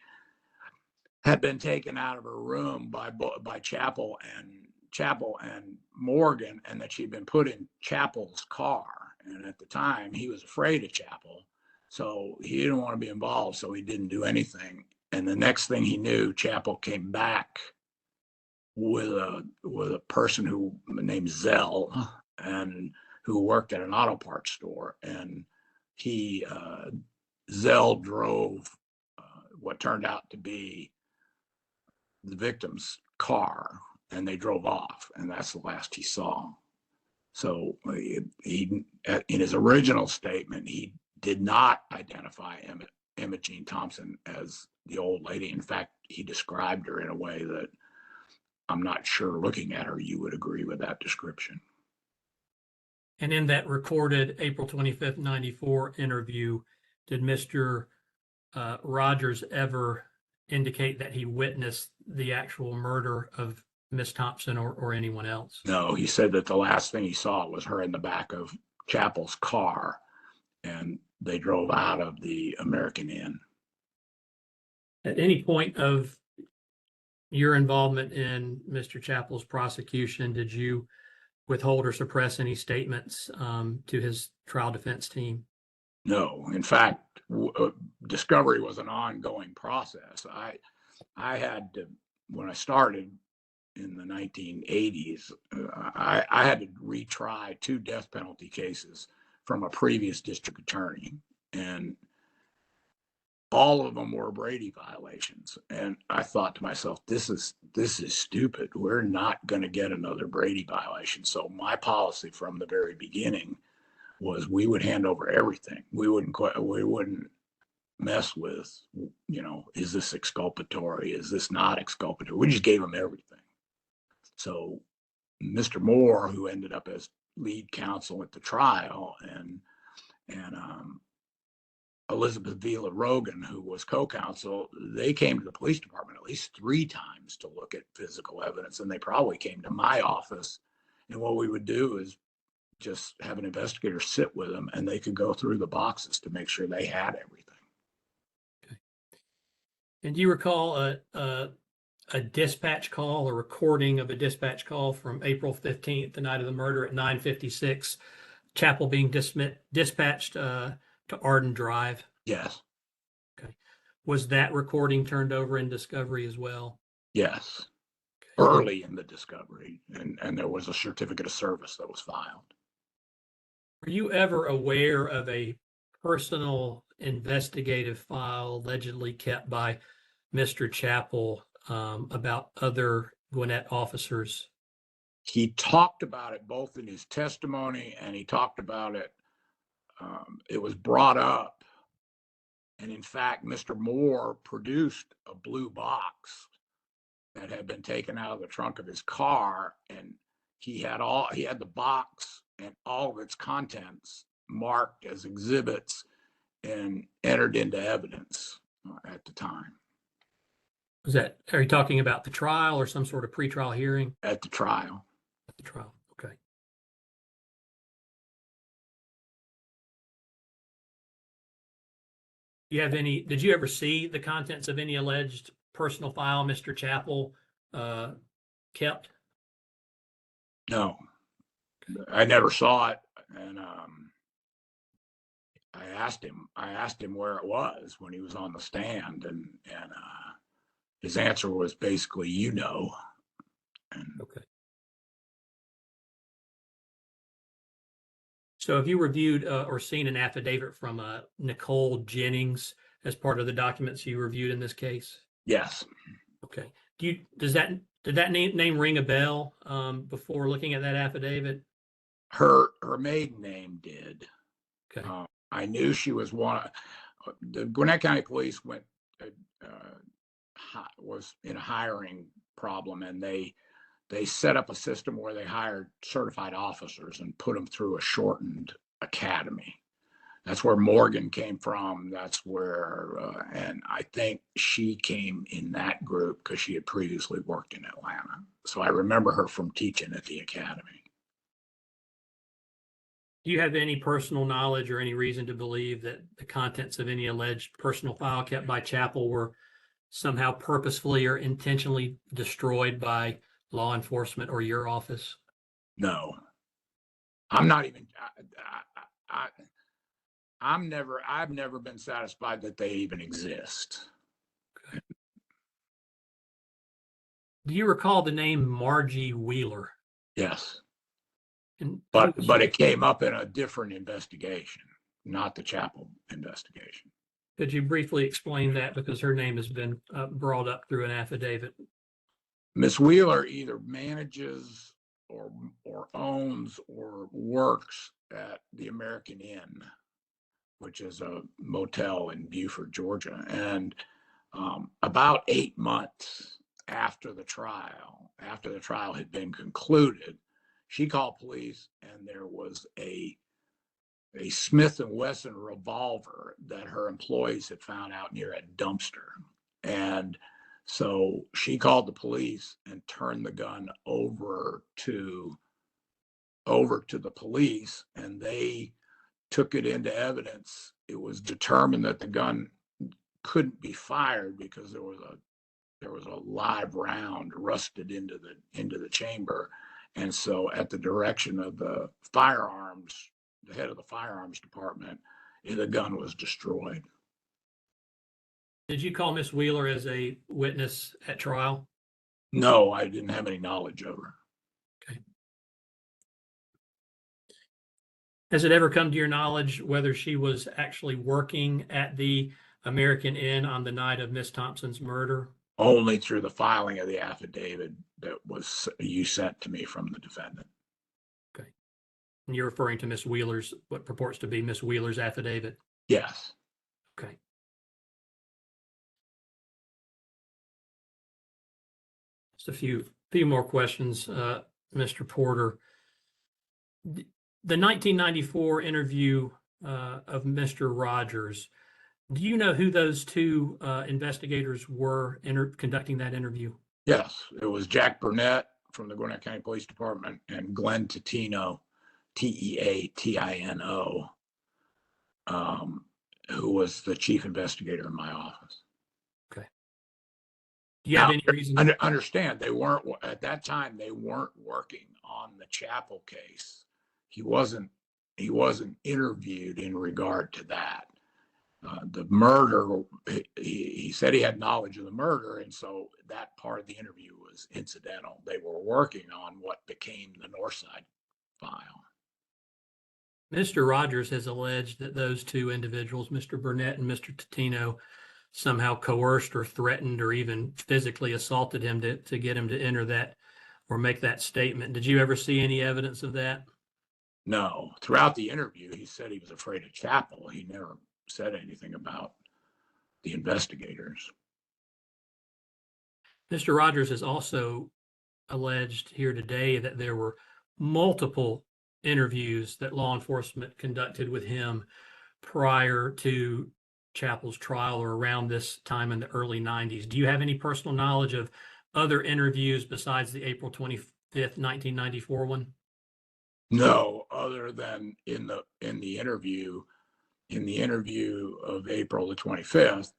had been taken out of her room by Chappell and Morgan, and that she'd been put in Chappell's car. And at the time, he was afraid of Chappell, so he didn't want to be involved, so he didn't do anything. And the next thing he knew, Chappell came back with a person who named Zell, and who worked at an auto parts store, and Zell drove what turned out to be the victim's car, and they drove off, and that's the last he saw. So he in his original statement, he did not identify Emmett Jean Thompson as the old lady. In fact, he described her in a way that I'm not sure, looking at her, you would agree with that description. And in that recorded April 25th, 94 interview, did Mr. Rogers ever indicate that he witnessed the actual murder of Miss Thompson or anyone else? No, he said that the last thing he saw was her in the back of Chappell's car, and they drove out of the American Inn. At any point of your involvement in Mr. Chappell's prosecution, did you withhold or suppress any statements to his trial defense team? No, in fact, discovery was an ongoing process. I had to, when I started in the 1980s, I had to retry 2 death penalty cases from a previous district attorney, and all of them were Brady violations. And I thought to myself, this is stupid. We're not going to get another Brady violation. So my policy from the very beginning was we would hand over everything. We wouldn't mess with, is this exculpatory? Is this not exculpatory? We just gave them everything. So Mr. Moore, who ended up as lead counsel at the trial, and Elizabeth Vila Rogan, who was co-counsel, they came to the police department at least 3 times to look at physical evidence, and they probably came to my office. And what we would do is just have an investigator sit with them, and they could go through the boxes to make sure they had everything. Okay. And do you recall a dispatch call, a recording of a dispatch call from April 15th, the night of the murder at 9:56, Chappell being dispatched to Arden Drive? Yes. Okay. Was that recording turned over in discovery as well? Yes. Okay. Early in the discovery, and there was a certificate of service that was filed. Were you ever aware of a personal investigative file allegedly kept by Mr. Chappell about other Gwinnett officers? He talked about it both in his testimony and he talked about it. It was brought up. And in fact, Mr. Moore produced a blue box that had been taken out of the trunk of his car. And he had the box and all of its contents marked as exhibits and entered into evidence at the time. Are you talking about the trial or some sort of pretrial hearing? At the trial. At the trial, okay. Did you ever see the contents of any alleged personal file Mr. Chappell kept? No, I never saw it. And I asked him where it was when he was on the stand, and his answer was basically, you know. And Okay. So have you reviewed or seen an affidavit from Nicole Jennings as part of the documents you reviewed in this case? yes, Okay. Did that name ring a bell before looking at that affidavit? her maiden name did. Okay. I knew she was the Gwinnett County Police was in a hiring problem, and they set up a system where they hired certified officers and put them through a shortened academy. That's where Morgan came from. That's where, and I think she came in that group because she had previously worked in Atlanta. So I remember her from teaching at the academy. Do you have any personal knowledge or any reason to believe that the contents of any alleged personal file kept by Chappell were somehow purposefully or intentionally destroyed by law enforcement or your office? No, I'm not even, I've never been satisfied that they even exist. Okay. Do you recall the name Margie Wheeler? Yes. And But it came up in a different investigation, not the Chappell investigation. could you briefly explain that, because her name has been brought up through an affidavit? Miss Wheeler either manages or owns or works at the American Inn, which is a motel in Beaufort, Georgia. And about 8 months after the trial had been concluded, she called police, and there was a Smith & Wesson revolver that her employees had found out near a dumpster. And so she called the police and turned the gun over to the police, and they took it into evidence. It was determined that the gun couldn't be fired because there was a live round rusted into the chamber. And so at the direction of the head of the firearms department, the gun was destroyed. Did you call Miss Wheeler as a witness at trial? No, I didn't have any knowledge of her. Okay. Has it ever come to your knowledge whether she was actually working at the American Inn on the night of Miss Thompson's murder? Only through the filing of the affidavit that you sent to me from the defendant. Okay. And you're referring to Miss Wheeler's, what purports to be Miss Wheeler's affidavit? Yes. Okay. Just a few more questions, Mr. Porter. The 1994 interview of Mr. Rogers, do you know who those two investigators were conducting that interview? Yes, it was Jack Burnett from the Gwinnett County Police Department and Glenn Tatino, Teatino, who was the chief investigator in my office. Okay. Do you have any reason? Understand, they weren't at that time. They weren't working on the Chappell case. He wasn't interviewed in regard to that. The murder, he said he had knowledge of the murder, and so that part of the interview was incidental. They were working on what became the Northside file. Mr. Rogers has alleged that those two individuals, Mr. Burnett and Mr. Tatino, somehow coerced or threatened or even physically assaulted him to get him to enter that or make that statement. Did you ever see any evidence of that? No, throughout the interview, he said he was afraid of Chapel. He never said anything about the investigators. Mr. Rogers has also alleged here today that there were multiple interviews that law enforcement conducted with him prior to Chapel's trial or around this time in the early 90s. Do you have any personal knowledge of other interviews besides the April 25th, 1994 one? No, other than in the interview of April the 25th,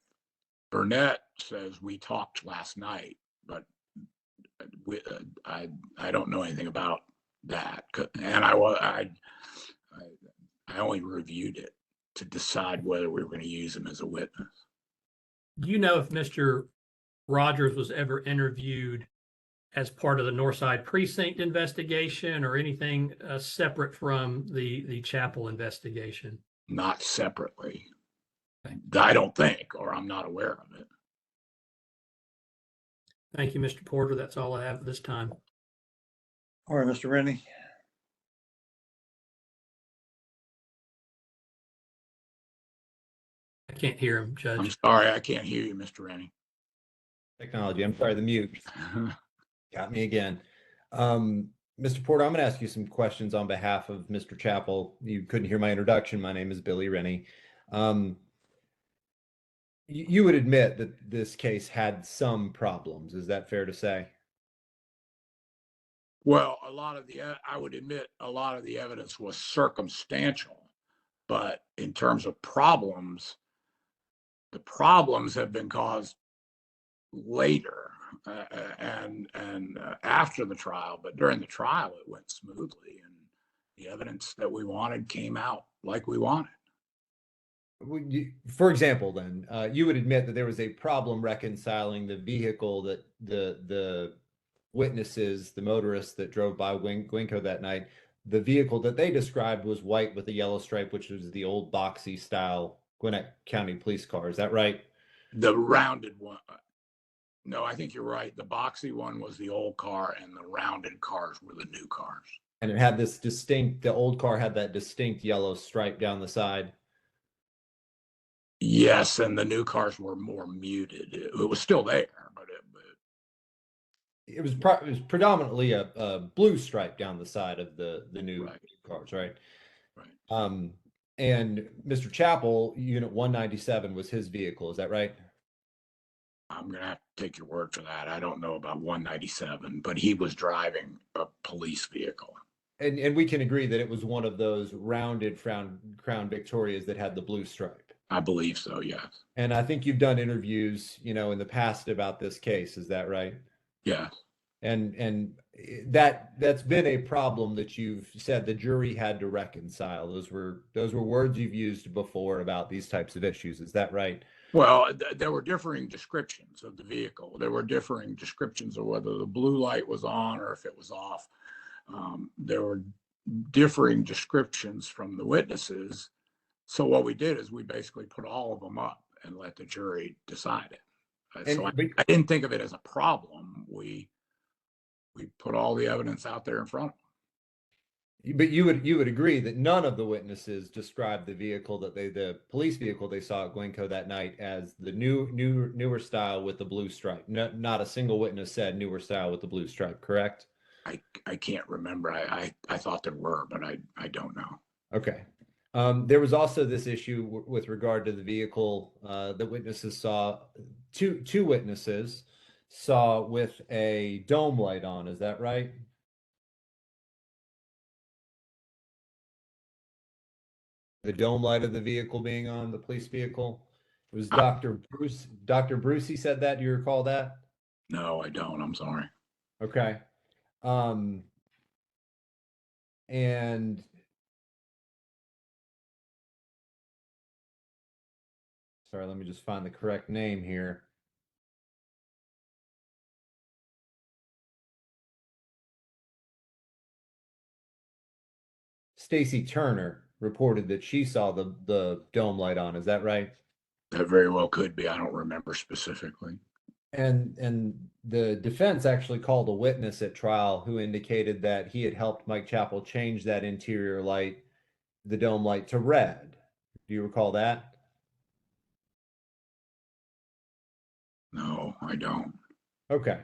Burnett says we talked last night, but I don't know anything about that, and I only reviewed it to decide whether we were going to use him as a witness. Do you know if Mr. Rogers was ever interviewed as part of the Northside Precinct investigation or anything separate from the Chapel investigation? Not separately. Okay. I don't think, or I'm not aware of it. Thank you, Mr. Porter. That's all I have at this time. All right, Mr. Rennie. I can't hear him, I'm Judge. sorry, I can't hear you, Mr. Rennie. Technology. I'm sorry, the mute got me again. Mr. Porter, I'm going to ask you some questions on behalf of Mr. Chapel. You couldn't hear my introduction. My name is Billy Rennie. You would admit that this case had some problems. Is that fair to say? Well, I would admit a lot of the evidence was circumstantial, but in terms of problems, the problems have been caused later and after the trial, but during the trial it went smoothly and the evidence that we wanted came out like we wanted. For example, then, you would admit that there was a problem reconciling the vehicle that the witnesses, the motorists that drove by Winco that night, the vehicle that they described was white with a yellow stripe, which was the old boxy style Gwinnett County police car. Is that right? The rounded one. No, I think you're right. The boxy one was the old car and the rounded cars were the new cars. And it had this distinct, the old car had that distinct yellow stripe down the side. Yes, and the new cars were more muted. It was still there, but it was predominantly a blue stripe down the side of the new Right. cars, right? Right. And Mr. Chapel, Unit 197 was his vehicle. Is that right? I'm going to have to take your word for that. I don't know about 197, but he was driving a police vehicle. And we can agree that it was one of those rounded Crown Victorias that had the blue stripe. I believe so, yes. And I think you've done interviews, in the past about this case. Is that right? Yes. And that's been a problem that you've said the jury had to reconcile. Those were words you've used before about these types of issues. Is that right? Well, there were differing descriptions of the vehicle. There were differing descriptions of whether the blue light was on or if it was off. There were differing descriptions from the witnesses. So what we did is we basically put all of them up and let the jury decide it. So I didn't think of it as a problem. We put all the evidence out there in front of them. But you would agree that none of the witnesses described the vehicle the police vehicle they saw at Glencoe that night as the newer style with the blue stripe. Not a single witness said newer style with the blue stripe, correct? I can't remember. I thought there were, but I don't know. Okay. There was also this issue with regard to the vehicle. The witnesses saw two witnesses saw with a dome light on. Is that right? The dome light of the vehicle being on the police vehicle. It was Dr. Bruce. Dr. Brucey said that. Do you recall that? No, I don't. I'm sorry. Okay. And sorry, let me just find the correct name here. Stacy Turner reported that she saw the dome light on. Is that right? That very well could be. I don't remember specifically. And the defense actually called a witness at trial who indicated that he had helped Mike Chappell change that interior light, the dome light, to red. Do you recall that? No, I don't. Okay.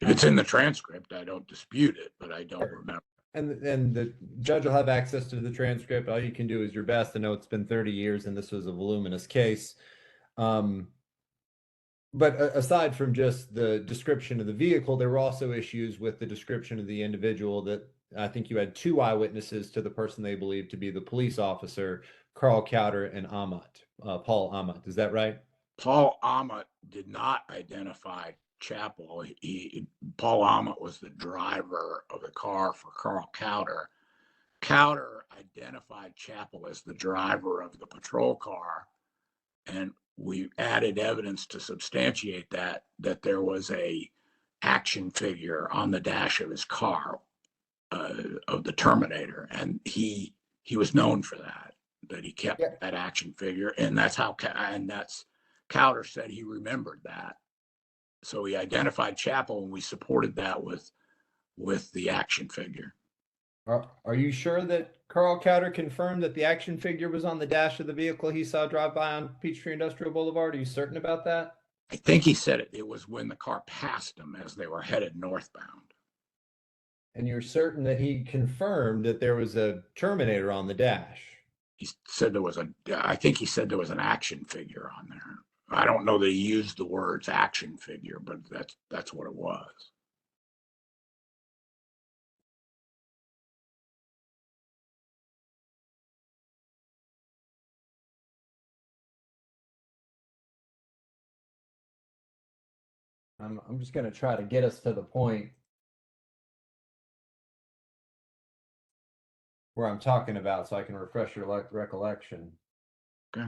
If it's in the transcript, I don't dispute it, but I don't remember. And the judge will have access to the transcript. All you can do is your best. I know it's been 30 years and this was a voluminous case. But aside from just the description of the vehicle, there were also issues with the description of the individual. That I think you had two eyewitnesses to the person they believed to be the police officer, Carl Cowder and Paul Amat. Is that right? Paul Amat did not identify Chappell. Paul Amat was the driver of the car for Carl Cowder. Cowder identified Chappell as the driver of the patrol car, and we added evidence to substantiate that there was a action figure on the dash of his car, of the Terminator, and he was known for that he kept that action figure, and that's Cowder said he remembered that. So he identified Chappell, and we supported that with the action figure. Are you sure that Carl Cowder confirmed that the action figure was on the dash of the vehicle he saw drive by on Peachtree Industrial Boulevard? Are you certain about that? I think he said it was when the car passed him as they were headed northbound. And you're certain that he confirmed that there was a Terminator on the dash? He said I think he said there was an action figure on there. I don't know that he used the words action figure, but that's what it was. I'm just going to try to get us to the point where I'm talking about so I can refresh your recollection. Okay.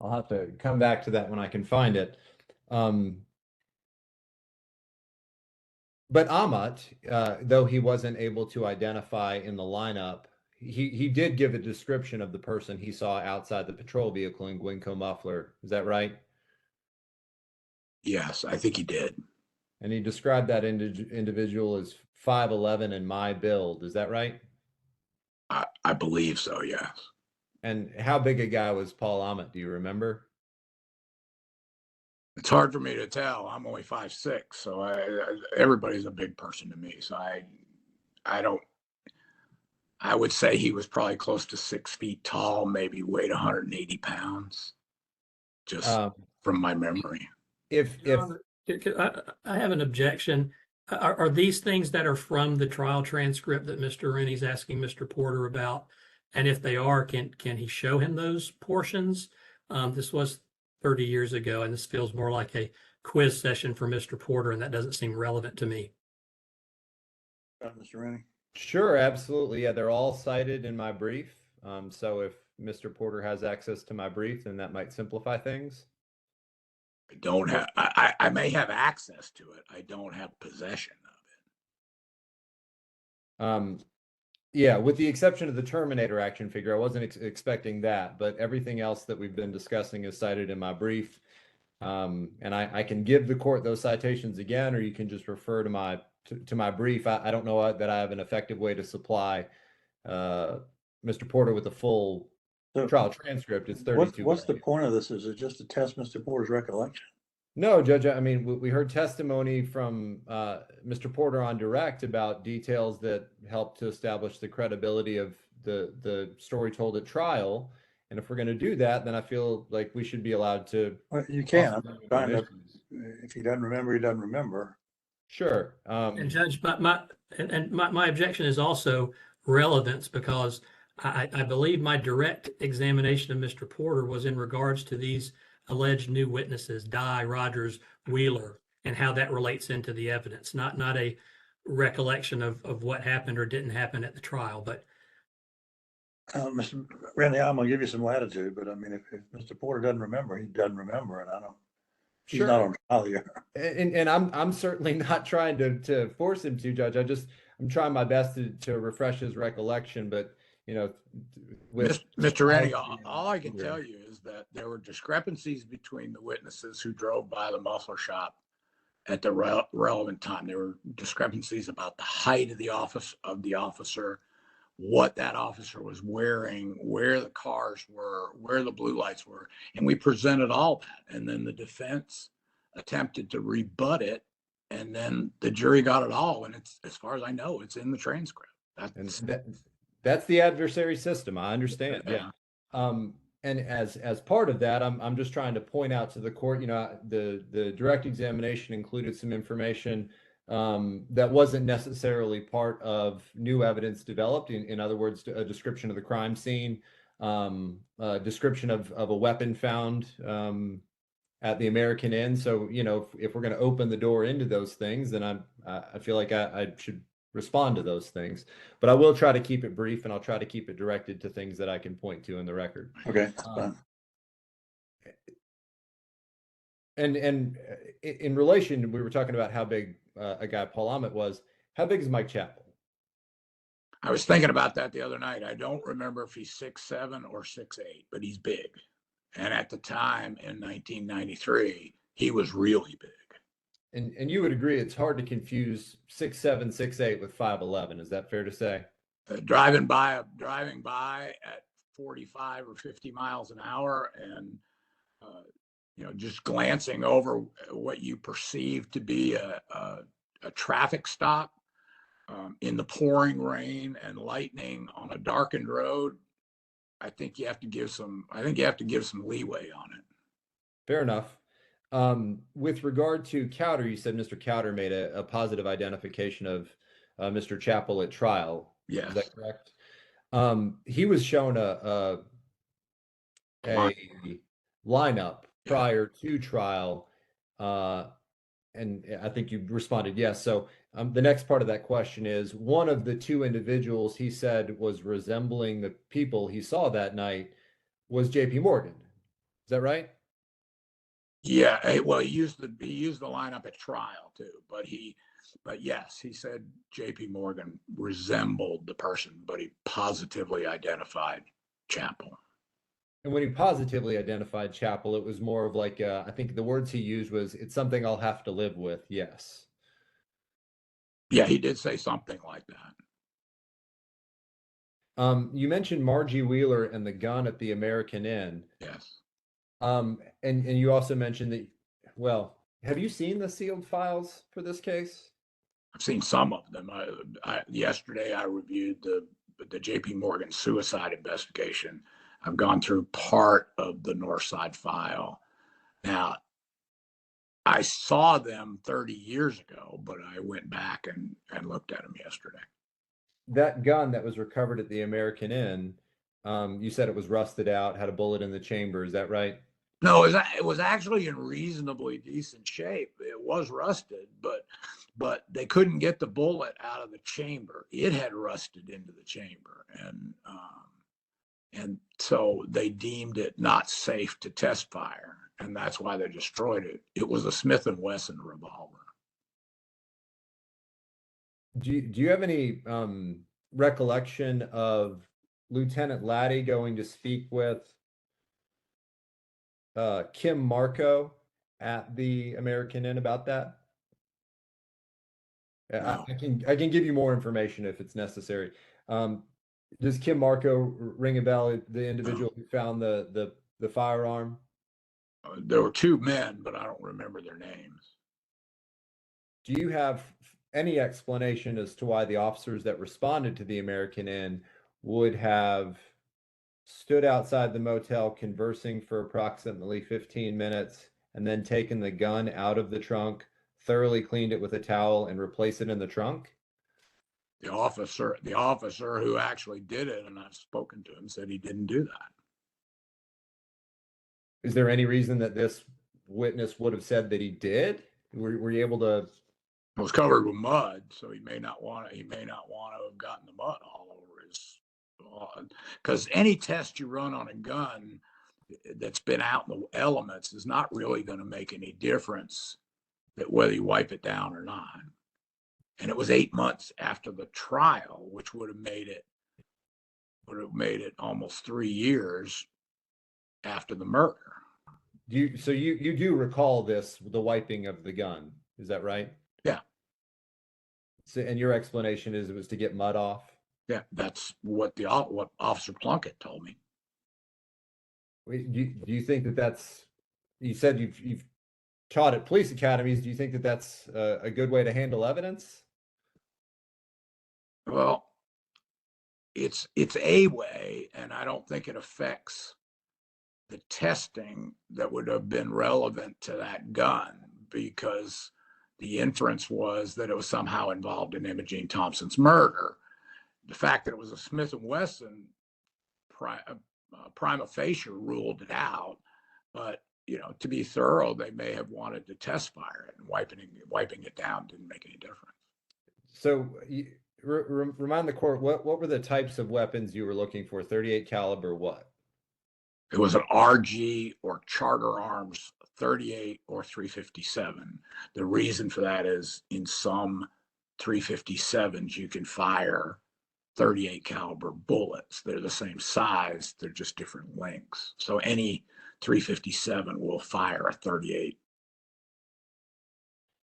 I'll have to come back to that when I can find it. But Amat, though he wasn't able to identify in the lineup, he did give a description of the person he saw outside the patrol vehicle in Gwynco Muffler. Is that right? Yes, I think he did. And he described that individual as 5'11" and my build. Is that right? I believe so, yes. And how big a guy was Paul Amat? Do you remember? It's hard for me to tell. I'm only 5'6", so everybody's a big person to me. So I would say he was probably close to 6 feet tall, maybe weighed 180 pounds, just from my memory. Your Honor, I have an objection. Are these things that are from the trial transcript that Mr. Rennie's asking Mr. Porter about? And if they are, can he show him those portions? This was 30 years ago, and this feels more like a quiz session for Mr. Porter, and that doesn't seem relevant to me. Mr. Rennie? Sure, absolutely. Yeah, they're all cited in my brief. So if Mr. Porter has access to my brief, then that might simplify things. I don't have, I may have access to it. I don't have possession of it. Yeah, with the exception of the Terminator action figure, I wasn't expecting that, but everything else that we've been discussing is cited in my brief. And I can give the court those citations again, or you can just refer to my brief. I don't know that I have an effective way to supply Mr. Porter with a full trial transcript. It's 32. What's the point of this? Is it just to test Mr. Porter's recollection? No, Judge. I mean, we heard testimony from Mr. Porter on direct about details that helped to establish the credibility of the story told at trial. And if we're going to do that, then I feel like we should be allowed to. Well, you can. I'm trying to, if he doesn't remember, he doesn't remember. Sure. And Judge, my objection is also relevance because I believe my direct examination of Mr. Porter was in regards to these alleged new witnesses, Dye, Rogers, Wheeler, and how that relates into the evidence, not a recollection of what happened or didn't happen at the trial. But Mr. Randy, I'm gonna give you some latitude, but I mean, if Mr. Porter doesn't remember, he doesn't remember, and I don't, he's not on trial here. And I'm certainly not trying to force him to, Judge. I'm trying my best to refresh his recollection, but you know, with Mr. Rennie, all I can tell you is that there were discrepancies between the witnesses who drove by the muffler shop at the relevant time. There were discrepancies about the height of the officer, what that officer was wearing, where the cars were, where the blue lights were, and we presented all that. And then the defense attempted to rebut it, and then the jury got it all. And it's, as far as I know, it's in the transcript. That's the adversary system. I understand. Yeah. And as part of that, I'm just trying to point out to the court, you know, the direct examination included some information that wasn't necessarily part of new evidence developed. In other words, a description of the crime scene, a description of a weapon found at the American Inn. So, you know, if we're going to open the door into those things, then I feel like I should respond to those things. But I will try to keep it brief, and I'll try to keep it directed to things that I can point to in the record. Okay, that's fine. And in relation, we were talking about how big a guy Paul Ahmet was. How big is Mike Chappell? I was thinking about that the other night. I don't remember if he's 6'7" or 6'8", but he's big. And at the time in 1993, he was really big. And you would agree it's hard to confuse 6'7", 6'8" with 5'11". Is that fair to say? Driving by at 45 or 50 miles an hour, and you know, just glancing over what you perceive to be a traffic stop in the pouring rain and lightning on a darkened road, I think you have to give some leeway on it. Fair enough. With regard to Cowder, you said Mr. Cowder made a positive identification of Mr. Chappell at trial. Yes. Is that correct? He was shown a lineup prior to trial, and I think you responded yes. So the next part of that question is, one of the two individuals he said was resembling the people he saw that night was J.P. Morgan. Is that right? Yeah, well, he used the lineup at trial too, but yes, he said J.P. Morgan resembled the person, but he positively identified Chappell. And when he positively identified Chappell, it was more of like, I think the words he used was, "It's something I'll have to live with." Yes. Yeah, he did say something like that. You mentioned Margie Wheeler and the gun at the American Inn. Yes. And you also mentioned that, well, have you seen the sealed files for this case? I've seen some of them. Yesterday I reviewed the J.P. Morgan suicide investigation. I've gone through part of the Northside file. Now, I saw them 30 years ago, but I went back and looked at them yesterday. That gun that was recovered at the American Inn, you said it was rusted out, had a bullet in the chamber. Is that right? No, it was actually in reasonably decent shape. It was rusted, but they couldn't get the bullet out of the chamber. It had rusted into the chamber, and so they deemed it not safe to test fire, and that's why they destroyed it. It was a Smith & Wesson revolver. Do you have any recollection of Lieutenant Laddie going to speak with Kim Marco at the American Inn about that? No. I can give you more information if it's necessary. Does Kim Marco ring a bell? The individual who found the firearm? There were two men, but I don't remember their names. Do you have any explanation as to why the officers that responded to the American Inn would have stood outside the motel conversing for approximately 15 minutes and then taken the gun out of the trunk, thoroughly cleaned it with a towel, and replaced it in the trunk? The officer who actually did it, and I've spoken to him, said he didn't do that. Is there any reason that this witness would have said that he did? Were you able to? It was covered with mud, so he may not want to. He may not want to have gotten the mud all over his. Because any test you run on a gun that's been out in the elements is not really going to make any difference that whether you wipe it down or not. And it was 8 months after the trial, which would have made it almost 3 years after the murder. You do recall this, the wiping of the gun, is that right? Yeah. So, and your explanation is it was to get mud off? Yeah, that's what Officer Plunkett told me. Do you think that that's, you said you've taught at police academies. Do you think that that's a good way to handle evidence? Well, it's a way, and I don't think it affects the testing that would have been relevant to that gun, because the inference was that it was somehow involved in Imogene Thompson's murder. The fact that it was a Smith & Wesson prima facie ruled it out, but to be thorough, they may have wanted to test fire it, and wiping it down didn't make any difference. So remind the court, what were the types of weapons you were looking for? 38 caliber what? It was an RG or Charter Arms 38 or 357. The reason for that is in some 357s you can fire 38 caliber bullets. They're the same size, they're just different lengths. So any 357 will fire a 38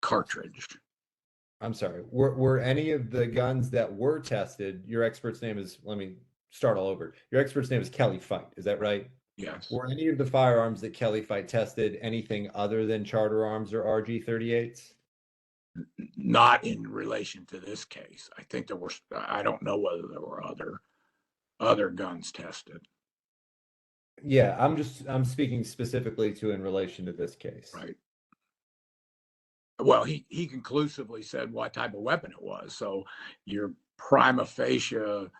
cartridge. I'm sorry. Were any of the guns that were tested, your expert's name is, let me start all over. Your expert's name is Kelly Fight, is that right? Yes. Were any of the firearms that Kelly Fight tested anything other than Charter Arms or RG-38s? Not in relation to this case. I think there were, I don't know whether there were other guns tested. Yeah, I'm speaking specifically to in relation to this case. Right. Well, he conclusively said what type of weapon it was. So your prima facie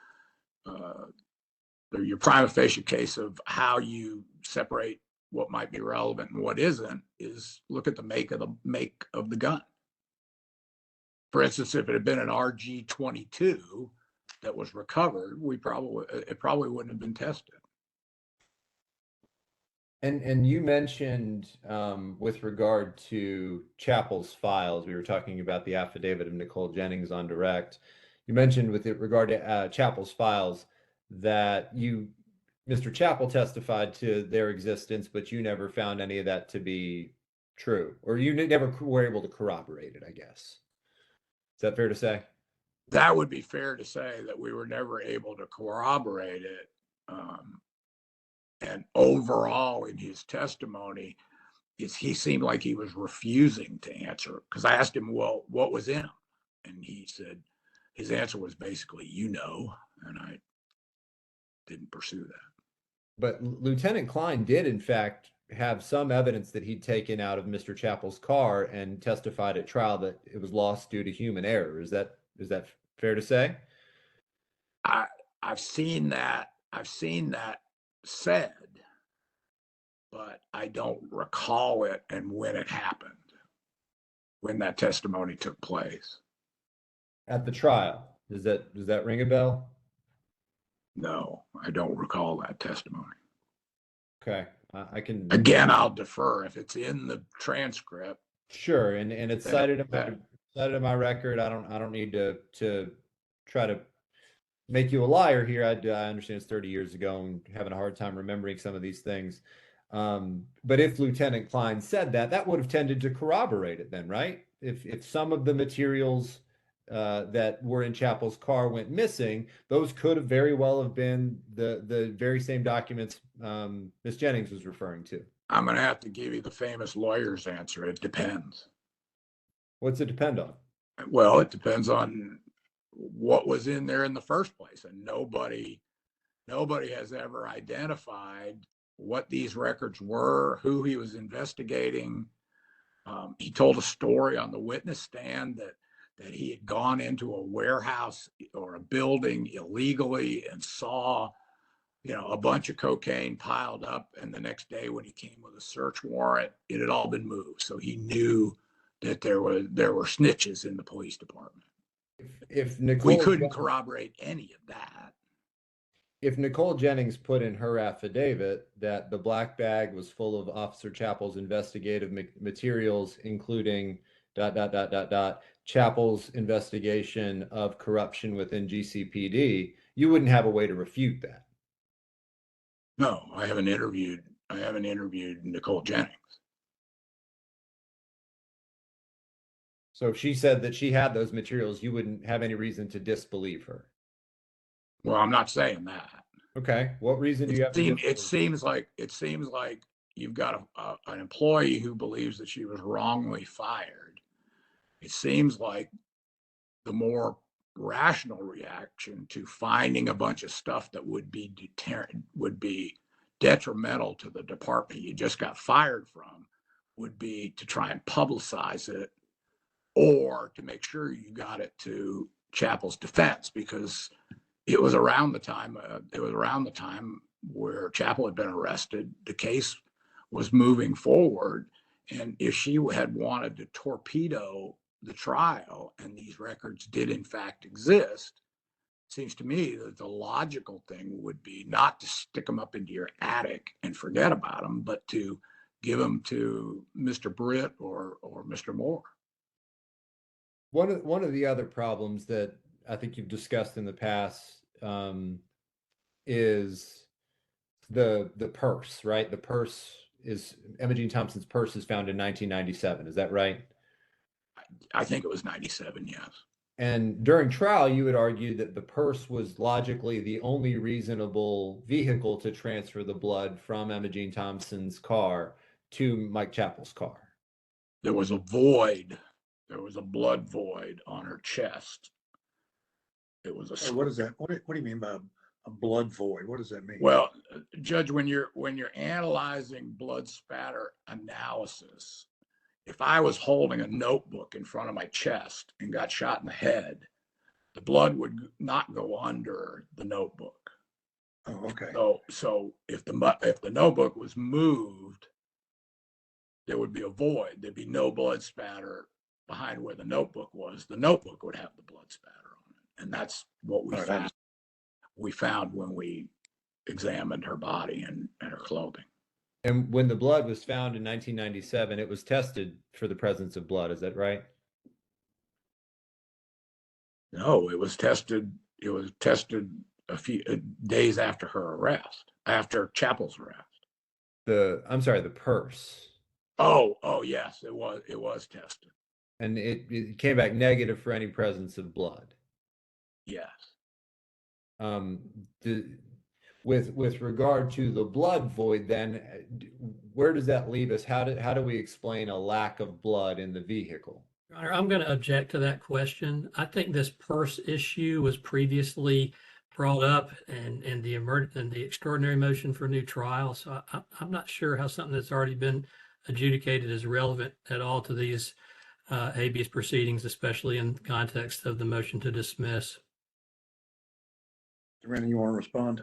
case of how you separate what might be relevant and what isn't is look at the make of the gun. For instance, if it had been an RG-22 that was recovered, it probably wouldn't have been tested. And you mentioned with regard to Chappell's files, we were talking about the affidavit of Nicole Jennings on direct. You mentioned with regard to Chappell's files that Mr. Chappell testified to their existence, but you never found any of that to be true, or you never were able to corroborate it, I guess. Is that fair to say? That would be fair to say, that we were never able to corroborate it. And overall in his testimony, he seemed like he was refusing to answer, because I asked him, well, what was in him? And he said, his answer was basically, and I didn't pursue that. But Lieutenant Klein did, in fact, have some evidence that he'd taken out of Mr. Chappell's car and testified at trial that it was lost due to human error. Is that fair to say? I've seen that said, but I don't recall it and when it happened, when that testimony took place. At the trial, does that ring a bell? No, I don't recall that testimony. Okay, I can. Again, I'll defer if it's in the transcript. Sure, and it's cited in my record. I don't need to try to make you a liar here. I understand it's 30 years ago and having a hard time remembering some of these things. But if Lieutenant Klein said that would have tended to corroborate it then, right? If some of the materials that were in Chappell's car went missing, those could have very well have been the very same documents Ms. Jennings was referring to. I'm going to have to give you the famous lawyer's answer. It depends. What's it depend on? Well, it depends on what was in there in the first place, and nobody has ever identified what these records were, who he was investigating. He told a story on the witness stand that that he had gone into a warehouse or a building illegally and saw, a bunch of cocaine piled up. And the next day when he came with a search warrant, it had all been moved. So he knew that there were snitches in the police department. If We Nicole couldn't corroborate any of that. if Nicole Jennings put in her affidavit that the black bag was full of Officer Chappell's investigative materials, including ... Chappell's investigation of corruption within GCPD, you wouldn't have a way to refute that. No, I haven't interviewed Nicole Jennings. So if she said that she had those materials, you wouldn't have any reason to disbelieve her. Well, I'm not saying that. Okay, what reason do you have to It seems like you've got an employee who believes that she was wrongly fired. It seems like the more rational reaction to finding a bunch of stuff that would be detrimental to the department you just got fired from would be to try and publicize it, or to make sure you got it to Chappell's defense, because it was around the time where Chappell had been arrested. The case was moving forward, and if she had wanted to torpedo the trial, and these records did in fact exist, it seems to me that the logical thing would be not to stick them up into your attic and forget about them, but to give them to Mr. Britt or Mr. Moore. One of the other problems that I think you've discussed in the past is the purse, right? The purse is Emma Jean Thompson's purse is found in 1997. Is that right? I think it was 97, yes. And during trial, you would argue that the purse was logically the only reasonable vehicle to transfer the blood from Emma Jean Thompson's car to Mike Chappell's car. There was a void. There was a blood void on her chest. It was a. What is that? What do you mean by a blood void? What does that mean? Well, Judge, when you're analyzing blood spatter analysis, if I was holding a notebook in front of my chest and got shot in the head, the blood would not go under the notebook. Oh, okay. So if the notebook was moved, there would be a void. There'd be no blood spatter behind where the notebook was. The notebook would have the blood spatter on it, and that's what we found. We found when we examined her body and her clothing. And when the blood was found in 1997, it was tested for the presence of blood. Is that right? No, it was tested. It was tested a few days after her arrest, after Chappell's arrest. I'm sorry, the purse. Oh, yes, it was tested. And it came back negative for any presence of blood. Yes. With regard to the blood void, then where does that leave us? How do we explain a lack of blood in the vehicle? Your Honor, I'm going to object to that question. I think this purse issue was previously brought up in the extraordinary motion for new trial. So I'm not sure how something that's already been adjudicated is relevant at all to these habeas proceedings, especially in context of the motion to dismiss. Randy, you want to respond?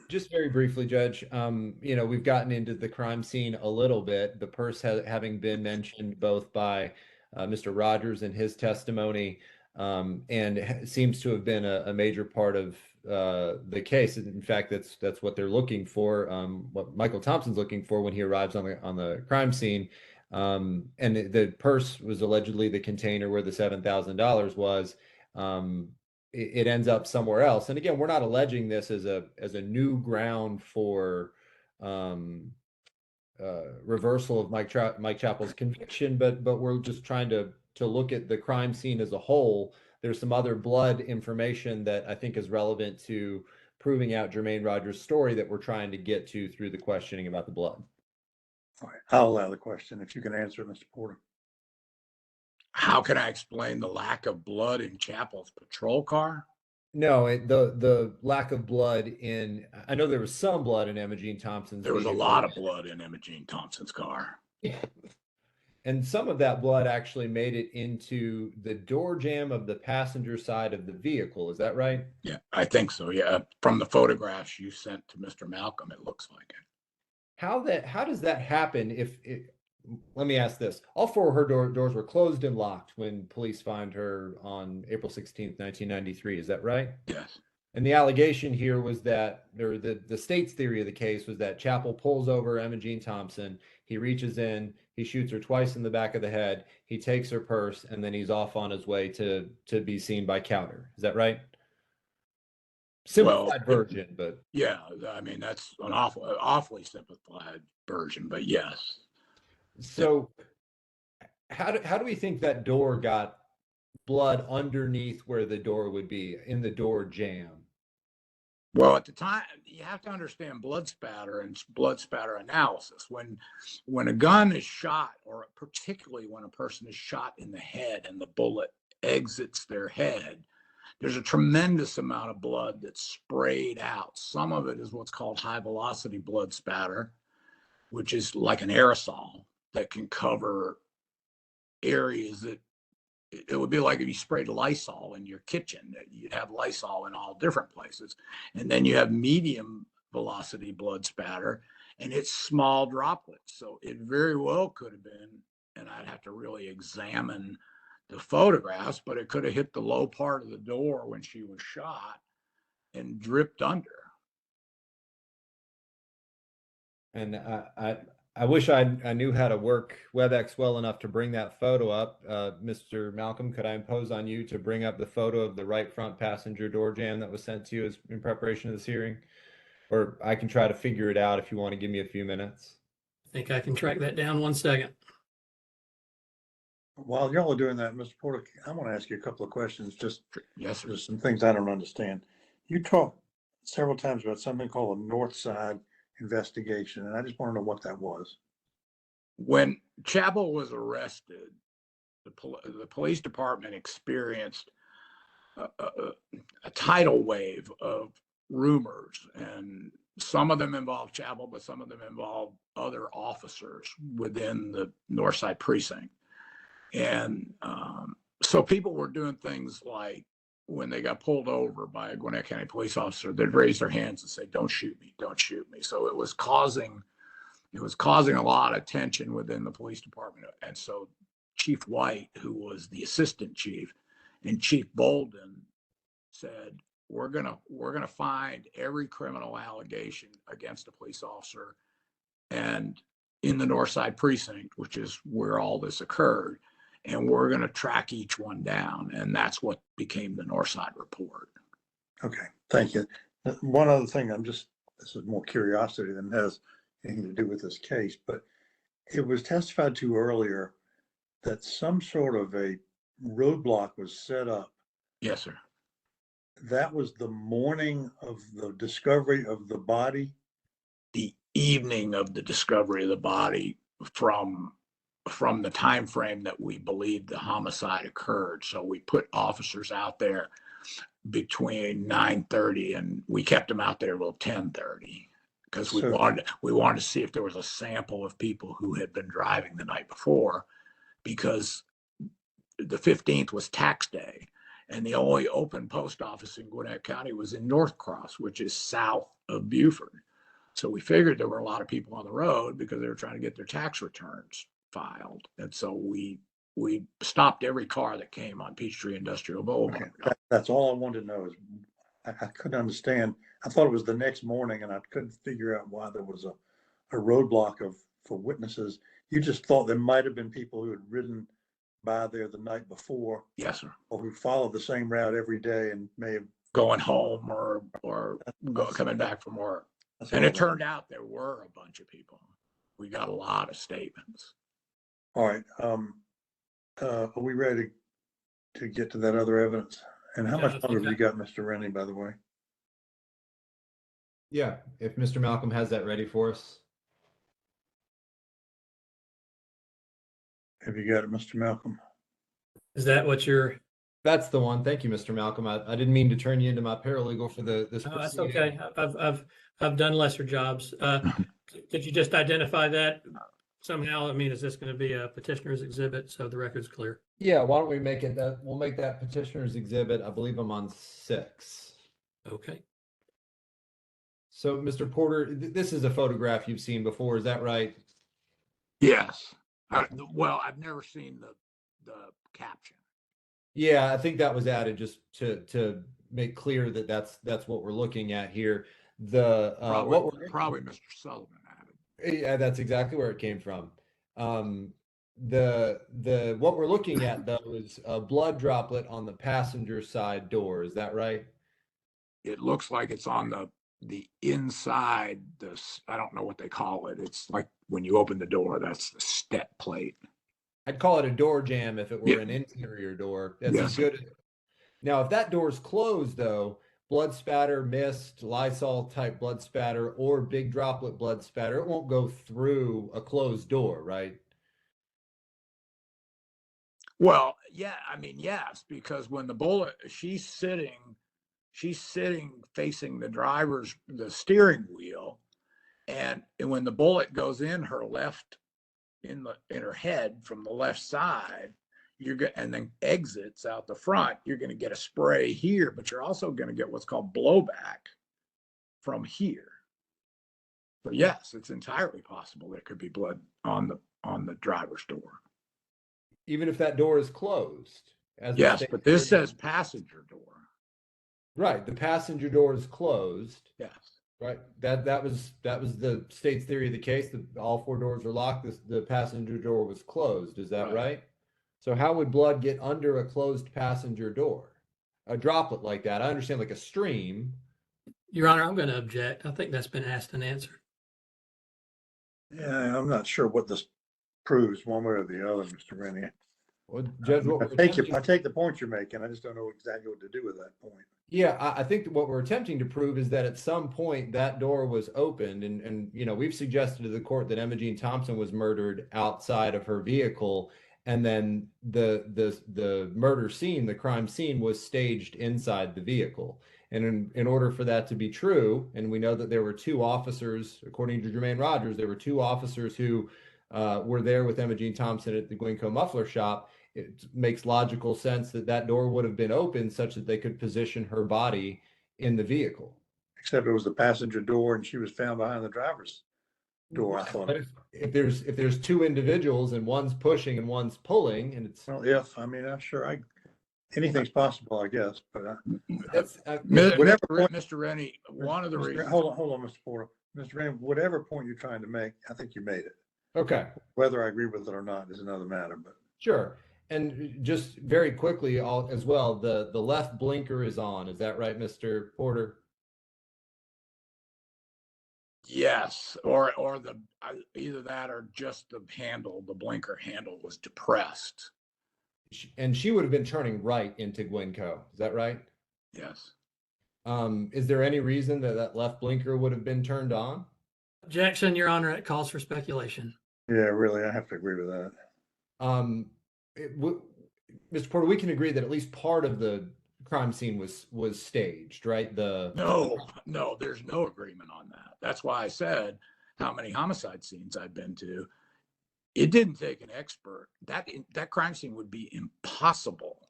Just very briefly, Judge. We've gotten into the crime scene a little bit. The purse having been mentioned both by Mr. Rogers in his testimony, and seems to have been a major part of the case. In fact, that's what they're looking for. What Michael Thompson's looking for when he arrives on the crime scene. And the purse was allegedly the container where the $7,000 was. It ends up somewhere else. And again, we're not alleging this as a new ground for reversal of Mike Chappell's conviction, but we're just trying to look at the crime scene as a whole. There's some other blood information that I think is relevant to proving out Jermaine Rogers' story that we're trying to get to through the questioning about the blood. All right, I'll allow the question if you can answer it, Mr. Porter. How can I explain the lack of blood in Chappell's patrol car? No, the lack of blood in, I know there was some blood in Emma Jean Thompson's. There was a lot of blood in Emma Jean Thompson's car. And some of that blood actually made it into the door jamb of the passenger side of the vehicle. Is that right? Yeah, I think so. Yeah. From the photographs you sent to Mr. Malcolm, it looks like it. How does that happen if it, let me ask this. All four of her doors were closed and locked when police found her on April 16th, 1993. Is that right? Yes. And the allegation here was that, or the state's theory of the case was that Chappell pulls over Emma Jean Thompson. He reaches in, he shoots her twice in the back of the head. He takes her purse, and then he's off on his way to be seen by Cowder. Is that right? Simplified version, but Yeah, I mean, that's an awfully simplified version, but yes. so how do we think that door got blood underneath where the door would be in the door jamb? Well, at the time, you have to understand blood spatter and blood spatter analysis. When a gun is shot, or particularly when a person is shot in the head and the bullet exits their head, there's a tremendous amount of blood that's sprayed out. Some of it is what's called high velocity blood spatter, which is like an aerosol that can cover areas that it would be like if you sprayed Lysol in your kitchen. You'd have Lysol in all different places. And then you have medium velocity blood spatter, and it's small droplets. So it very well could have been, and I'd have to really examine the photographs, but it could have hit the low part of the door when she was shot and dripped under. And I wish I knew how to work WebEx well enough to bring that photo up. Mr. Malcolm, could I impose on you to bring up the photo of the right front passenger door jamb that was sent to you as in preparation of this hearing? Or I can try to figure it out if you want to give me a few minutes. I think I can track that down. 1 second. While y'all are doing that, Mr. Porter, I want to ask you a couple of questions, just Yes, sir. there's some things I don't understand. You talked several times about something called a North Side investigation, and I just want to know what that was. When Chappell was arrested, the police department experienced a tidal wave of rumors, and some of them involved Chappell, but some of them involved other officers within the Northside precinct. And so people were doing things like, when they got pulled over by a Gwinnett County police officer, they'd raise their hands and say, "Don't shoot me, don't shoot me." So it was causing a lot of tension within the police department. And so Chief White, who was the assistant chief, and Chief Bolden said, we're gonna find every criminal allegation against a police officer and in the Northside precinct, which is where all this occurred, and we're going to track each one down. And that's what became the Northside report. Okay, thank you. One other thing, this is more curiosity than has anything to do with this case, but it was testified to earlier that some sort of a roadblock was set up. Yes, sir. That was the morning of the discovery of the body. The evening of the discovery of the body, from the time frame that we believed the homicide occurred. So we put officers out there between 9:30, and we kept them out there till 10:30 because we wanted to see if there was a sample of people who had been driving the night before, because the 15th was tax day, and the only open post office in Gwinnett County was in North Cross, which is south of Beaufort. So we figured there were a lot of people on the road because they were trying to get their tax returns filed. And so we stopped every car that came on Peachtree Industrial Boulevard. Okay, that's all I wanted to know. Is I couldn't understand. I thought it was the next morning, and I couldn't figure out why there was a roadblock for witnesses. You just thought there might have been people who had ridden by there the night before. Yes, sir. Or who followed the same route every day and may have Going home or coming back from work. And it turned out there were a bunch of people. We got a lot of statements. All right. Are we ready to get to that other evidence? And how much longer have you got, Mr. Rennie, by the way? Yeah, if Mr. Malcolm has that ready for us. Have you got it, Mr. Malcolm? Is that what you're? That's the one. Thank you, Mr. Malcolm. I didn't mean to turn you into my paralegal for this. No, that's proceeding. okay. I've done lesser jobs. Could you just identify that somehow, I mean, is this going to be a petitioner's exhibit? So the record's clear. Yeah, why don't we make it that, we'll make that petitioner's exhibit. I believe I'm on 6. Okay. So, Mr. Porter, this is a photograph you've seen before, is that right? Yes. Well, I've never seen the caption. Yeah, I think that was added just to make clear that that's what we're looking at here. The Probably Mr. Sullivan added. yeah, that's exactly where it came from. The what we're looking at though is a blood droplet on the passenger side door. Is that right? It looks like it's on the inside, I don't know what they call it. It's like when you open the door, that's the step plate. I'd call it a door jam if it were Yeah. an interior door. That's Yes. as good. Now, if that door is closed, though, blood spatter, mist, Lysol type blood spatter, or big droplet blood spatter, it won't go through a closed door, right? Well, yeah, I mean, yes, because when the bullet, she's sitting facing the steering wheel. And when the bullet goes in her left, in her head from the left side, and then exits out the front, you're going to get a spray here, but you're also going to get what's called blowback from here. But yes, it's entirely possible there could be blood on the driver's door. Even if that door is closed. As the Yes, state but this theory- says passenger door. right. The passenger door is closed. Yes. Right. That was the state's theory of the case. That all 4 doors were locked. The passenger door was closed. Is that Right. right? So how would blood get under a closed passenger door? A droplet like that. I understand like a stream. Your Honor, I'm going to object. I think that's been asked and answered. Yeah, I'm not sure what this proves one way or the other, Mr. Rennie. Well, Judge, what I we're take attempting- I take the point you're making. I just don't know exactly what to do with that point. Yeah, I think that what we're attempting to prove is that at some point that door was opened, and you know, we've suggested to the court that Emma Jean Thompson was murdered outside of her vehicle, and then the murder scene, the crime scene, was staged inside the vehicle. And in order for that to be true, and we know that there were 2 officers, according to Jermaine Rogers, there were 2 officers who were there with Emma Jean Thompson at the Gwynco Muffler Shop. It makes logical sense that that door would have been open such that they could position her body in the vehicle. Except it was the passenger door and she was found behind the driver's door, I thought. But if there's 2 individuals and one's pushing and one's pulling, and it's Well, I'm sure anything's possible, I guess, but that's Whatever point- Mr. Rennie, one of the Mr. reasons. Hold on, Mr. Porter. Mr. Rennie, whatever point you're trying to make, I think you made it. okay. Whether I agree with it or not is another matter, but Sure. And just very quickly, as well, the left blinker is on. Is that right, Mr. Porter? Yes, or either that or just the blinker handle was depressed. And she would have been turning right into Gwynco. Is that right? Yes. Is there any reason that left blinker would have been turned on? Objection, Your Honor. It calls for speculation. yeah, really, I have to agree with that. Mr. Porter, we can agree that at least part of the crime scene was staged, right? No, there's no agreement on that. That's why I said how many homicide scenes I've been to. It didn't take an expert. That crime scene would be impossible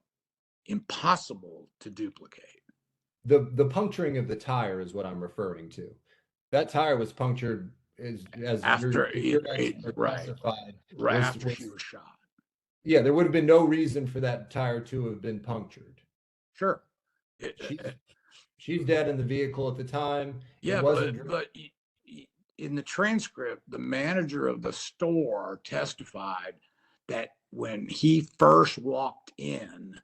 to duplicate. The puncturing of the tire is what I'm referring to. That tire was punctured as After your it- expert right. testified, Right was- after was- she was shot. Yeah, there would have been no reason for that tire to have been punctured. Sure. She's dead in the vehicle at the time. It Yeah, wasn't but in the transcript, the manager of the store testified that when he first walked in,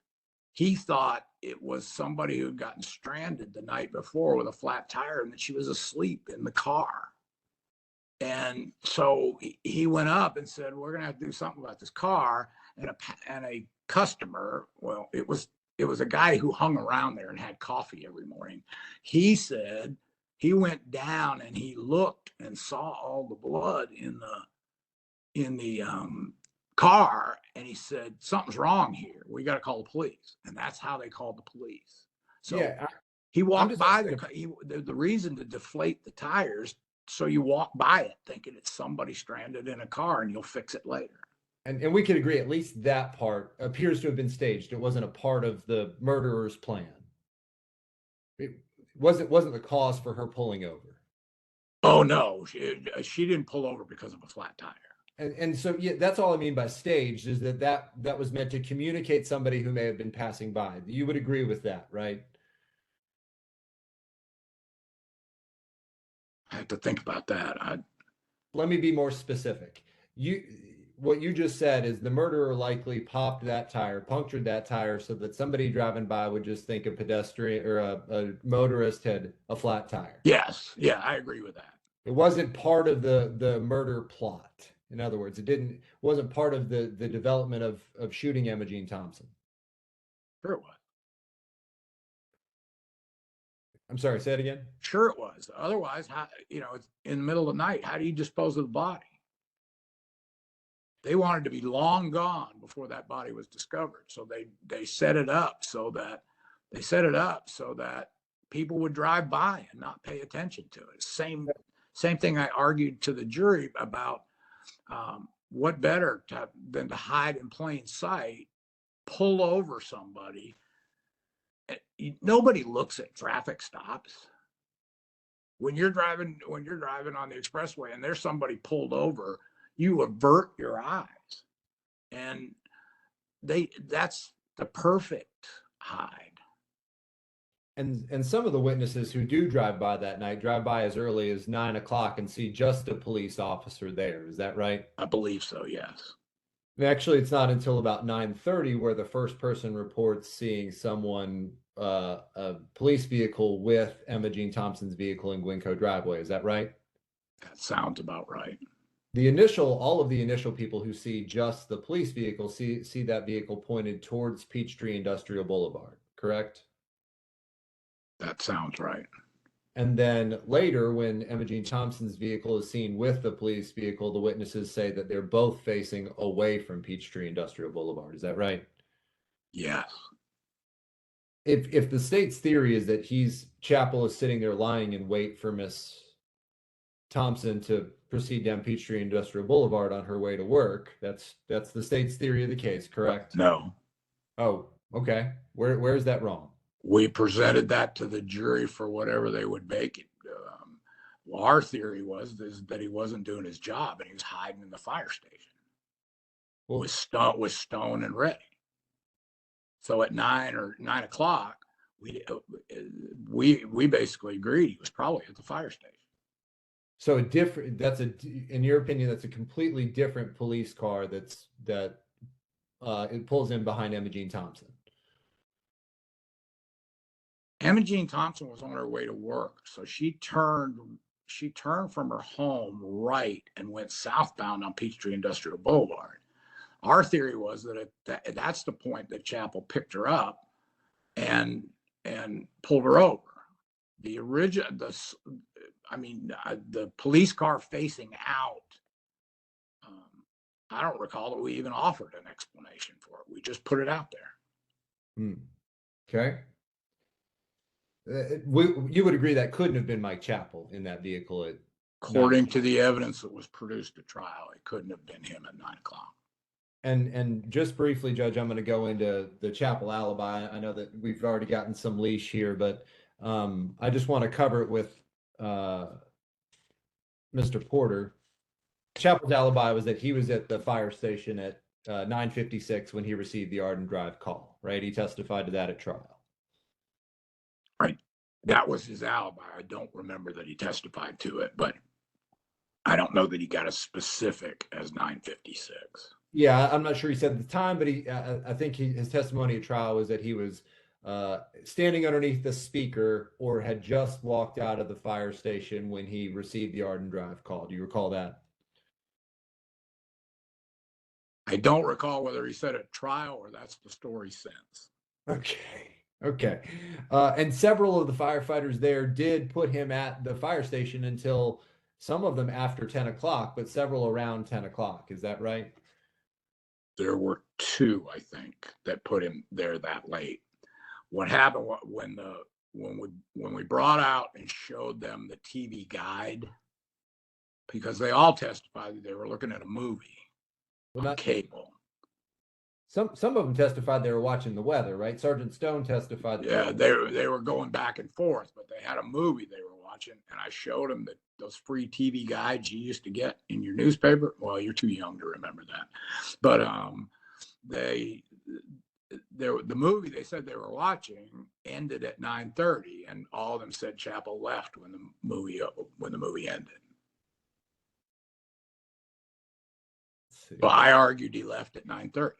he thought it was somebody who had gotten stranded the night before with a flat tire and that she was asleep in the car. And so he went up and said, "We're going to have to do something about this car." And a customer, well, it was a guy who hung around there and had coffee every morning. He said he went down and he looked and saw all the blood in the car, and he said, "Something's wrong here. We got to call the police." And that's how they called the police. So yeah, he walked just by asking the reason to deflate the tires so you walk by it thinking it's somebody stranded in a car and you'll fix it later. And we could agree, at least that part appears to have been staged. It wasn't a part of the murderer's plan. It wasn't the cause for her pulling over. Oh no, she didn't pull over because of a flat tire. And so, yeah, that's all I mean by staged, is that was meant to communicate somebody who may have been passing by. You would agree with that, right? I have to think about that. Let me be more specific. What you just said is the murderer likely popped that tire, punctured that tire, so that somebody driving by would just think a pedestrian or a motorist had a flat tire. Yes, yeah, I agree with that. It wasn't part of the murder plot. In other words, wasn't part of the development of shooting Emma Jean Thompson. Sure it was. I'm sorry, say it again. Sure it was. Otherwise, how, it's in the middle of the night. How do you dispose of the body? They wanted to be long gone before that body was discovered. So they set it up so that people would drive by and not pay attention to it. Same thing I argued to the jury about. What better than to hide in plain sight, pull over somebody. Nobody looks at traffic stops. When you're driving on the expressway and there's somebody pulled over, you avert your eyes. And that's the perfect hide. And some of the witnesses who do drive by that night drive by as early as 9 o'clock and see just a police officer there. Is that right? I believe so, yes. Actually, it's not until about 9:30 where the first person reports seeing someone, a police vehicle with Emma Jean Thompson's vehicle in Gwynco driveway. Is that right? That sounds about right. All of the initial people who see just the police vehicle see that vehicle pointed towards Peachtree Industrial Boulevard, correct? That sounds right. And then later, when Emma Jean Thompson's vehicle is seen with the police vehicle, the witnesses say that they're both facing away from Peachtree Industrial Boulevard. Is that right? Yes. If the state's theory is that Chappell is sitting there lying in wait for Miss Thompson to proceed down Peachtree Industrial Boulevard on her way to work, that's the state's theory of the case, correct? No. Oh, okay. Where is that wrong? We presented that to the jury for whatever they would make it. Well, our theory was that he wasn't doing his job and he was hiding in the fire station with Stone and Reddy. So at 9 o'clock, we basically agreed he was probably at the fire station. So in your opinion, that's a completely different police car that it pulls in behind Emma Jean Thompson. Emma Jean Thompson was on her way to work, so she turned from her home right and went southbound on Peachtree Industrial Boulevard. Our theory was that's the point that Chappell picked her up and pulled her over. The police car facing out. I don't recall that we even offered an explanation for it. We just put it out there. Okay. You would agree that couldn't have been Mike Chappell in that vehicle According to the evidence that was produced at trial, it couldn't have been him at 9 o'clock. And just briefly, Judge, I'm going to go into the Chappell alibi. I know that we've already gotten some leash here, but I just want to cover it with Mr. Porter. Chappell's alibi was that he was at the fire station at 9:56 when he received the Arden Drive call, right? He testified to that at trial. Right. That was his alibi. I don't remember that he testified to it, but I don't know that he got as specific as 9:56. Yeah, I'm not sure he said the time, but I think his testimony at trial was that he was standing underneath the speaker or had just walked out of the fire station when he received the Arden Drive call. Do you recall that? I don't recall whether he said at trial or that's the story since. Okay. And several of the firefighters there did put him at the fire station until some of them after 10 o'clock, but several around 10 o'clock. Is that right? There were 2, I think, that put him there that late. What happened when we brought out and showed them the TV guide because they all testified that they were looking at a movie Well, on not cable. some of them testified they were watching the weather, right? Sergeant Stone testified. Yeah, they were going back and forth, but they had a movie they were watching, and I showed them that those free TV guides you used to get in your newspaper. Well, you're too young to remember that, but the movie they said they were watching ended at 9:30, and all of them said Chappell left when the movie ended. Well, I argued he left at 9:30.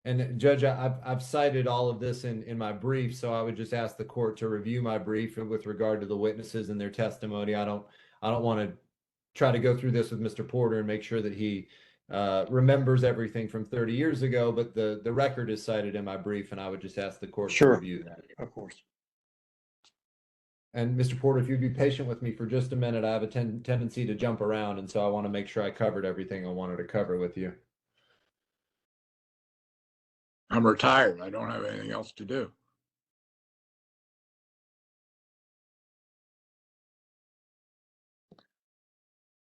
And Judge, I've cited all of this in my brief, so I would just ask the court to review my brief with regard to the witnesses and their testimony. I don't want to try to go through this with Mr. Porter and make sure that he remembers everything from 30 years ago, but the record is cited in my brief, and I would just ask the court Sure. to review that. Of course. And Mr. Porter, if you'd be patient with me for just a minute, I have a tendency to jump around, and so I want to make sure I covered everything I wanted to cover with you. I'm retired. I don't have anything else to do.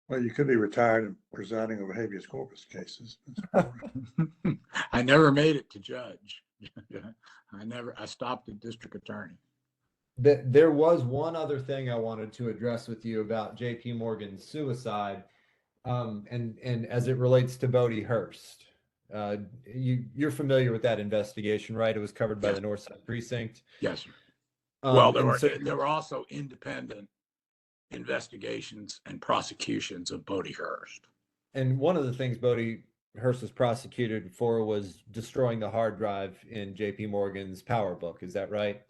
Well, you could be retired and presiding over habeas corpus cases. I never made it to judge. I stopped at district attorney. There was one other thing I wanted to address with you about J.P. Morgan's suicide, and as it relates to Bodie Hearst. You're familiar with that investigation, right? It was covered by Yes. the Northside Precinct. Yes, sir. Well, and so- there were also independent investigations and prosecutions of Bodie Hearst. And one of the things Bodie Hearst was prosecuted for was destroying the hard drive in J.P. Morgan's power book. Is that right?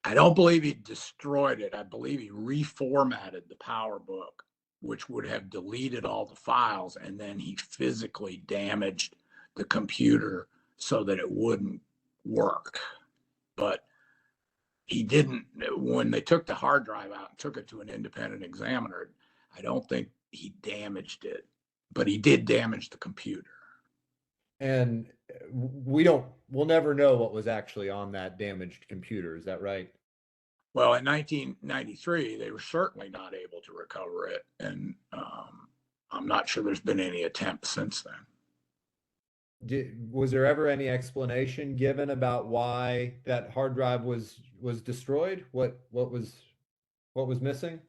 I don't believe he destroyed it. I believe he reformatted the power book, which would have deleted all the files, and then he physically damaged the computer so that it wouldn't work. But he didn't, when they took the hard drive out and took it to an independent examiner, I don't think he damaged it, but he did damage the computer. And we'll never know what was actually on that damaged computer. Is that right? Well, in 1993, they were certainly not able to recover it. And I'm not sure there's been any attempt since then. Was there ever any explanation given about why that hard drive was destroyed? What was missing?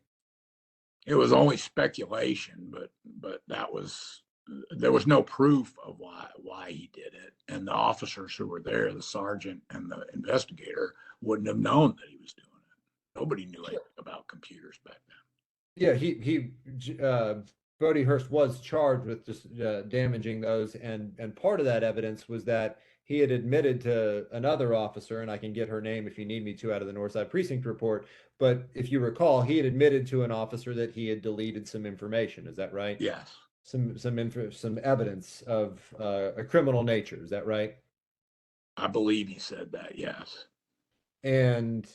It was only speculation, but there was no proof of why he did it. And the officers who were there, the sergeant and the investigator, wouldn't have known that he was doing it. Nobody knew anything about computers back then. Yeah, Bodie Hearst was charged with just damaging those, and part of that evidence was that he had admitted to another officer, and I can get her name if you need me to out of the Northside Precinct report. But if you recall, he had admitted to an officer that he had deleted some information. Is that right? Yes. Some evidence of a criminal nature. Is that right? I believe he said that. Yes. And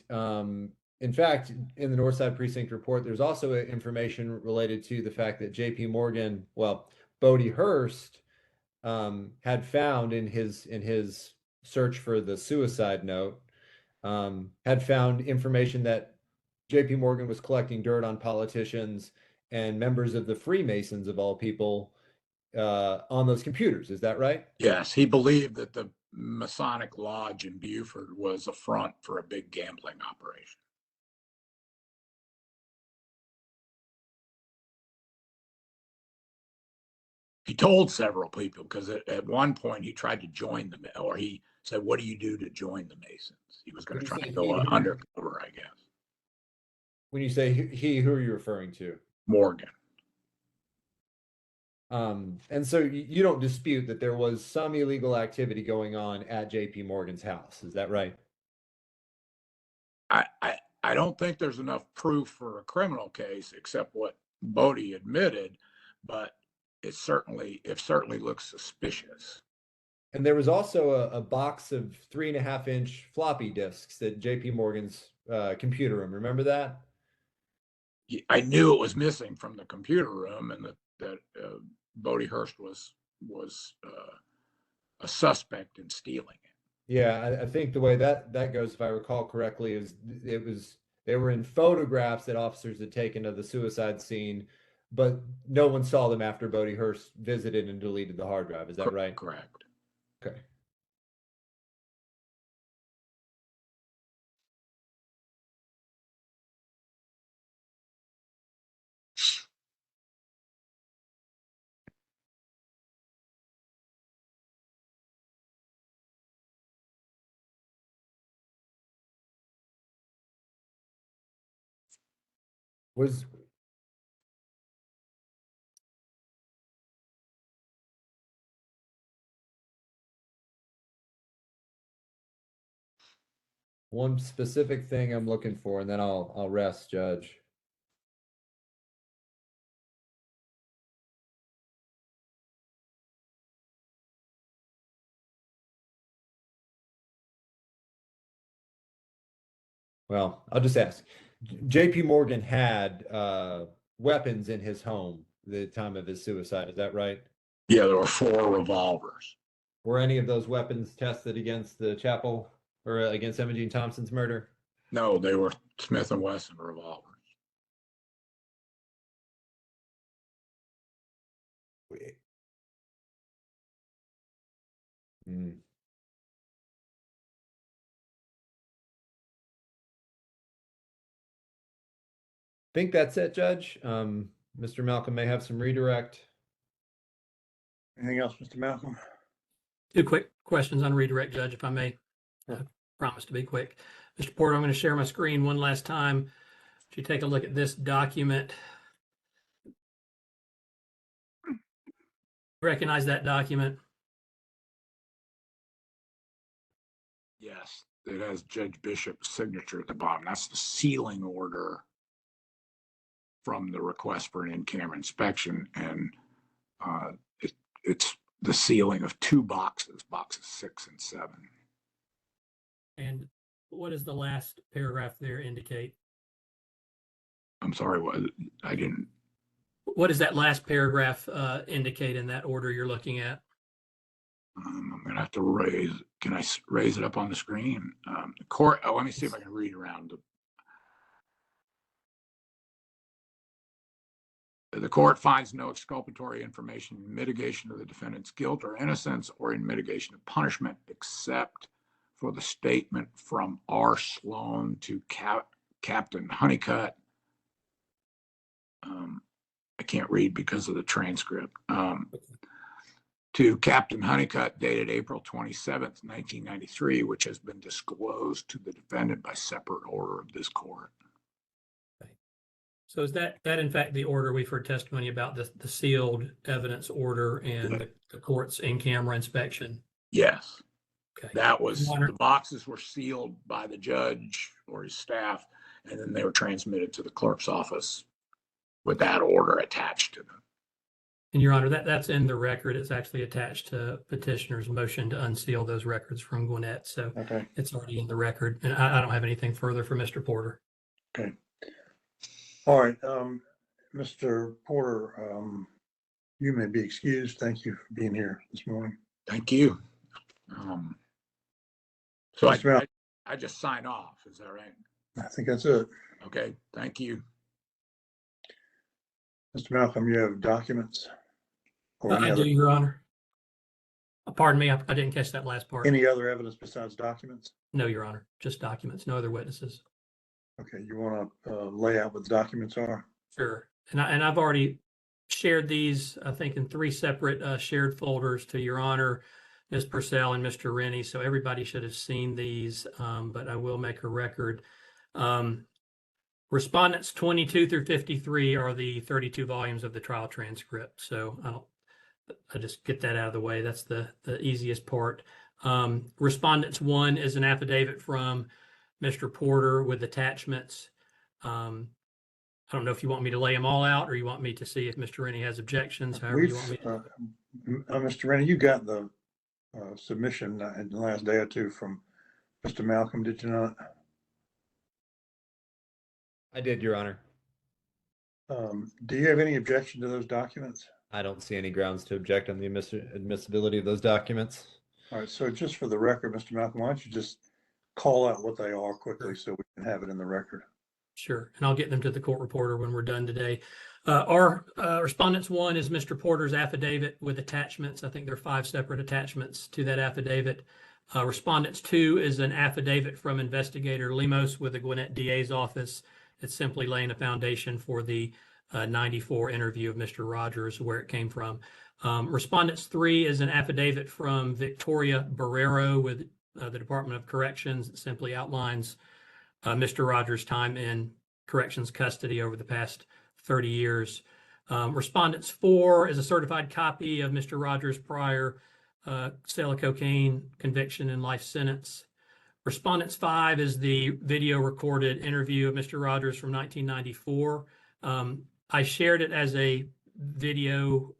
in fact, in the Northside Precinct report, there's also information related to the fact that J.P. Morgan, Bodie Hearst, had found in his search for the suicide note, had found information that J.P. Morgan was collecting dirt on politicians and members of the Freemasons, of all people, on those computers. Is that right? Yes. He believed that the Masonic Lodge in Beaufort was a front for a big gambling operation. He told several people, because at one point he tried to join them, or he said, "What do you do to join the Masons?" He was going to try to go undercover, I guess. When you say he, who are you referring to? Morgan. And so you don't dispute that there was some illegal activity going on at J.P. Morgan's house. Is that right? I don't think there's enough proof for a criminal case except what Bodie admitted, but it certainly looks suspicious. And there was also a box of 3.5-inch floppy disks at J.P. Morgan's computer room. Remember that? I knew it was missing from the computer room, and that Bodie Hearst was a suspect in stealing it. Yeah, I think the way that goes, if I recall correctly, is They were in photographs that officers had taken of the suicide scene, but no one saw them after Bodie Hurst visited and deleted the hard drive. Is that right? Correct. Okay. Was one specific thing I'm looking for, and then I'll rest, Judge. Well, I'll just ask. JP Morgan had weapons in his home the time of his suicide. Is that right? Yeah, there were 4 revolvers. Were any of those weapons tested against the Chapel or against Emma Jean Thompson's murder? No, they were Smith & Wesson revolvers. Hmm. Think that's it, Judge. Mr. Malcolm may have some redirect. Anything else, Mr. Malcolm? 2 quick questions on redirect, Judge, if I may. Sure. I promise to be quick. Mr. Porter, I'm going to share my screen one last time. If you take a look at this document, recognize that document? Yes, it has Judge Bishop's signature at the bottom. That's the sealing order from the request for an in-camera inspection, and it's the sealing of 2 boxes, boxes 6 and 7. And what does the last paragraph there indicate? I'm sorry, what I didn't. What does that last paragraph indicate in that order you're looking at? I'm gonna have to raise. Can I raise it up on the screen? The court. Oh, let me see if I can read around. The court finds no exculpatory information in mitigation of the defendant's guilt or innocence or in mitigation of punishment, except for the statement from R. Sloan to Captain Honeycutt. I can't read because of the transcript. To Captain Honeycutt, dated April 27th, 1993, which has been disclosed to the defendant by separate order of this court. So is that in fact the order we've heard testimony about, the sealed evidence order and the court's in-camera inspection? Yes. Okay. That was, Your Honor. the boxes were sealed by the judge or his staff, and then they were transmitted to the clerk's office with that order attached to them. And Your Honor, that's in the record. It's actually attached to petitioner's motion to unseal those records from Gwinnett. So Okay. it's already in the record. And I don't have anything further for Mr. Porter. Okay. All right, Mr. Porter, you may be excused. Thank you for being here this morning. Thank you. So Mr. Malcolm. I just sign off. Is that right? I think that's it. Okay. Thank you. Mr. Malcolm, you have documents? Or I do, Your Honor. Pardon me, I didn't catch that last part. any other evidence besides documents? No, Your Honor, just documents, no other witnesses. Okay, you want to lay out what the documents are? Sure. And I've already shared these, I think, in 3 separate shared folders to Your Honor, Ms. Purcell and Mr. Rennie. So everybody should have seen these, but I will make a record. Respondents 22 through 53 are the 32 volumes of the trial transcript. So I just get that out of the way. That's the easiest part. Respondents 1 is an affidavit from Mr. Porter with attachments. I don't know if you want me to lay them all out or you want me to see if Mr. Rennie has objections, however you want me to. Mr. Rennie, you got the submission in the last day or 2 from Mr. Malcolm, did you not? I did, Your Honor. Do you have any objection to those documents? I don't see any grounds to object on the admissibility of those documents. All right, so just for the record, Mr. Malcolm, why don't you just call out what they are quickly so we can have it in the record? Sure, and I'll get them to the court reporter when we're done today. Our respondents one is Mr. Porter's affidavit with attachments. I think there are 5 separate attachments to that affidavit. Respondents two is an affidavit from Investigator Lemos with the Gwinnett DA's office. It's simply laying a foundation for the 94 interview of Mr. Rogers, where it came from. Respondents three is an affidavit from Victoria Barrero with the Department of Corrections. It simply outlines Mr. Rogers' time in corrections custody over the past 30 years. Respondents four is a certified copy of Mr. Rogers' prior sale of cocaine conviction and life sentence. Respondents five is the video recorded interview of Mr. Rogers from 1994. I shared it as a video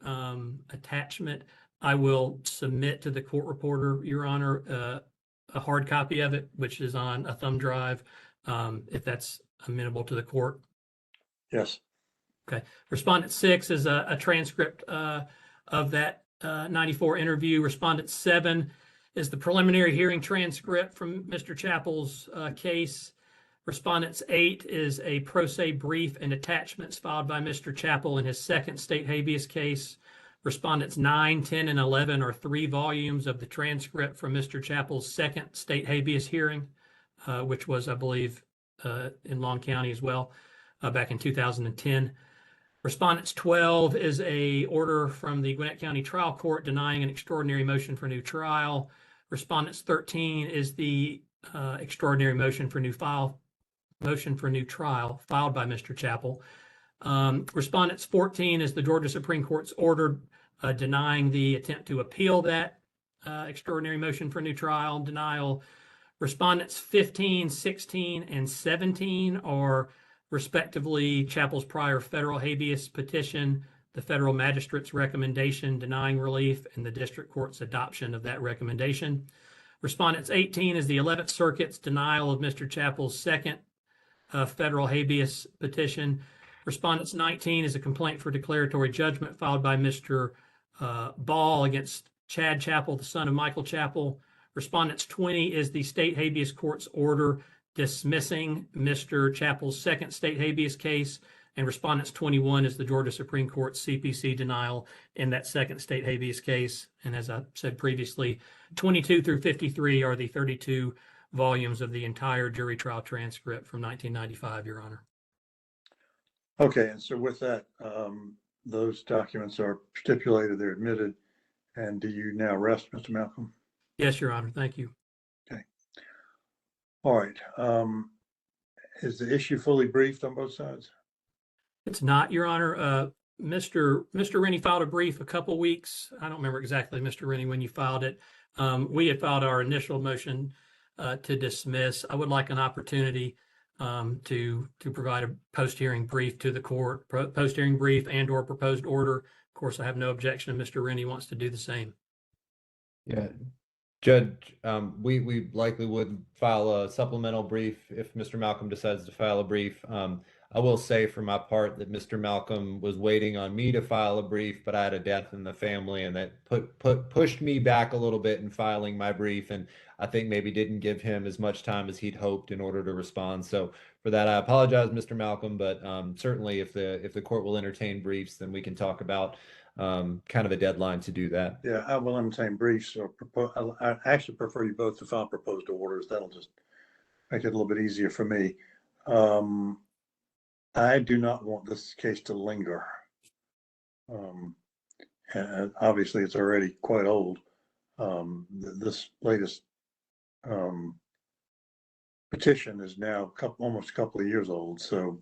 attachment. I will submit to the court reporter, Your Honor, a hard copy of it, which is on a thumb drive, if that's amenable to the court. Yes. Okay. Respondent six is a transcript of that 94 interview. Respondent seven is the preliminary hearing transcript from Mr. Chappell's case. Respondents eight is a pro se brief and attachments filed by Mr. Chappell in his second state habeas case. Respondents 9, 10, and 11 are 3 volumes of the transcript from Mr. Chappell's second state habeas hearing, which was, I believe, in Long County as well, back in 2010. Respondents 12 is a order from the Gwinnett County Trial Court denying an extraordinary motion for new trial. Respondents 13 is the extraordinary motion for new trial filed by Mr. Chappell. Respondents 14 is the Georgia Supreme Court's order denying the attempt to appeal that extraordinary motion for new trial denial. Respondents 15, 16, and 17 are respectively Chappell's prior federal habeas petition, the federal magistrate's recommendation denying relief, and the district court's adoption of that recommendation. Respondents 18 is the 11th Circuit's denial of Mr. Chappell's second federal habeas petition. Respondents 19 is a complaint for declaratory judgment filed by Mr. Ball against Chad Chappell, the son of Michael Chappell. Respondents 20 is the state habeas court's order dismissing Mr. Chappell's second state habeas case. And respondents 21 is the Georgia Supreme Court's CPC denial in that second state habeas case. And as I said previously, 22 through 53 are the 32 volumes of the entire jury trial transcript from 1995, Your Honor. Okay, and so with that, those documents are stipulated, they're admitted. And do you now rest, Mr. Malcolm? Yes, Your Honor. Thank you. Okay. All right. Is the issue fully briefed on both sides? It's not, Your Honor. Mr. Rennie filed a brief a couple weeks. I don't remember exactly, Mr. Rennie, when you filed it. We had filed our initial motion to dismiss. I would like an opportunity to provide a post-hearing brief to the court, post-hearing brief and or proposed order. Of course, I have no objection if Mr. Rennie wants to do the same. Yeah, Judge, we likely would file a supplemental brief if Mr. Malcolm decides to file a brief. I will say for my part that Mr. Malcolm was waiting on me to file a brief, but I had a death in the family, and that pushed me back a little bit in filing my brief, and I think maybe didn't give him as much time as he'd hoped in order to respond. So for that, I apologize, Mr. Malcolm, but certainly if the court will entertain briefs, then we can talk about kind of a deadline to do that. Yeah, I will entertain briefs or I actually prefer you both to file proposed orders. That'll just make it a little bit easier for me. I do not want this case to linger. And obviously it's already quite old. This latest petition is now almost a couple of years old. So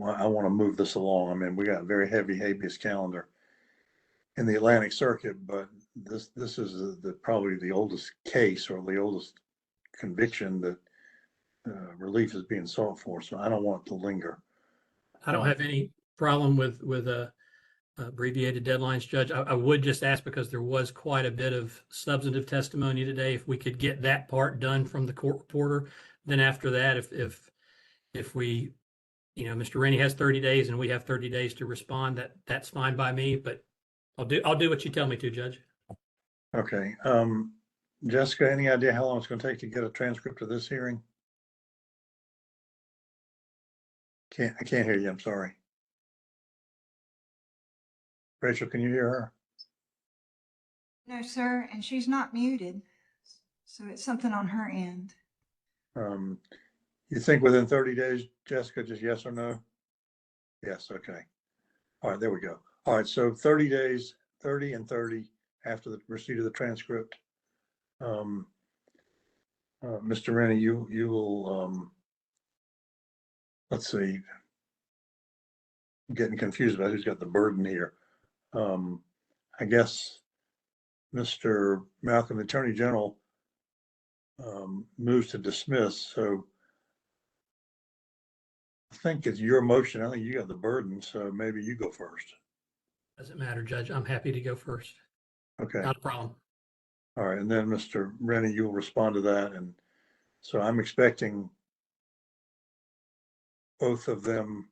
I want to move this along. I mean, we got a very heavy habeas calendar in the Atlantic Circuit, but this is probably the oldest case or the oldest conviction that relief is being sought for. So I don't want it to linger. I don't have any problem with abbreviated deadlines, Judge. I would just ask, because there was quite a bit of substantive testimony today, if we could get that part done from the court reporter. Then after that, if we, Mr. Rennie has 30 days and we have 30 days to respond, that's fine by me, but I'll do what you tell me to, Judge. Okay. Jessica, any idea how long it's going to take to get a transcript of this hearing? I can't hear you. I'm sorry. Rachel, can you hear her? No, sir, and she's not muted. So it's something on her end. You think within 30 days, Jessica, just yes or no? Yes, okay. All right, there we go. All right, so 30 days, 30 and 30 after the receipt of the transcript. Mr. Rennie, you will, let's see. I'm getting confused about who's got the burden here. I guess Mr. Malcolm, the Attorney General, moves to dismiss, so I think it's your motion. I think you got the burden, so maybe you go first. Doesn't matter, Judge. I'm happy to go first. Okay, Not a problem. all right, and then Mr. Rennie, you'll respond to that, and so I'm expecting both of them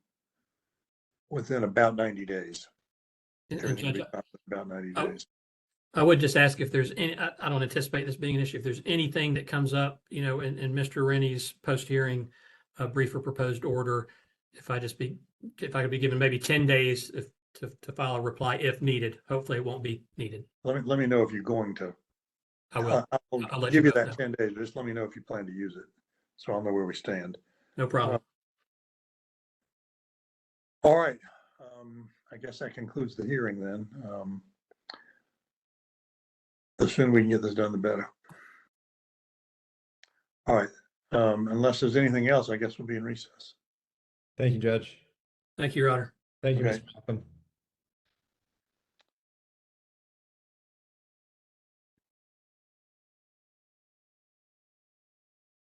within about 90 days. And Everything will Judge, be done in about 90 Oh. days. I would just ask if there's any, I don't anticipate this being an issue. If there's anything that comes up, you know, in Mr. Rennie's post-hearing brief or proposed order, if I could be given maybe 10 days to file a reply if needed. Hopefully it won't be needed. Let me know if you're going to. I will. I'll I'll let give you both that know. 10 days, but just let me know if you plan to use it, so I'll know where we stand. No problem. All right, I guess that concludes the hearing then. The sooner we can get this done, the better. All right, unless there's anything else, I guess we'll be in recess. Thank you, Judge. Thank you, Your Honor. Thank you, Okay. Mr. Malcolm.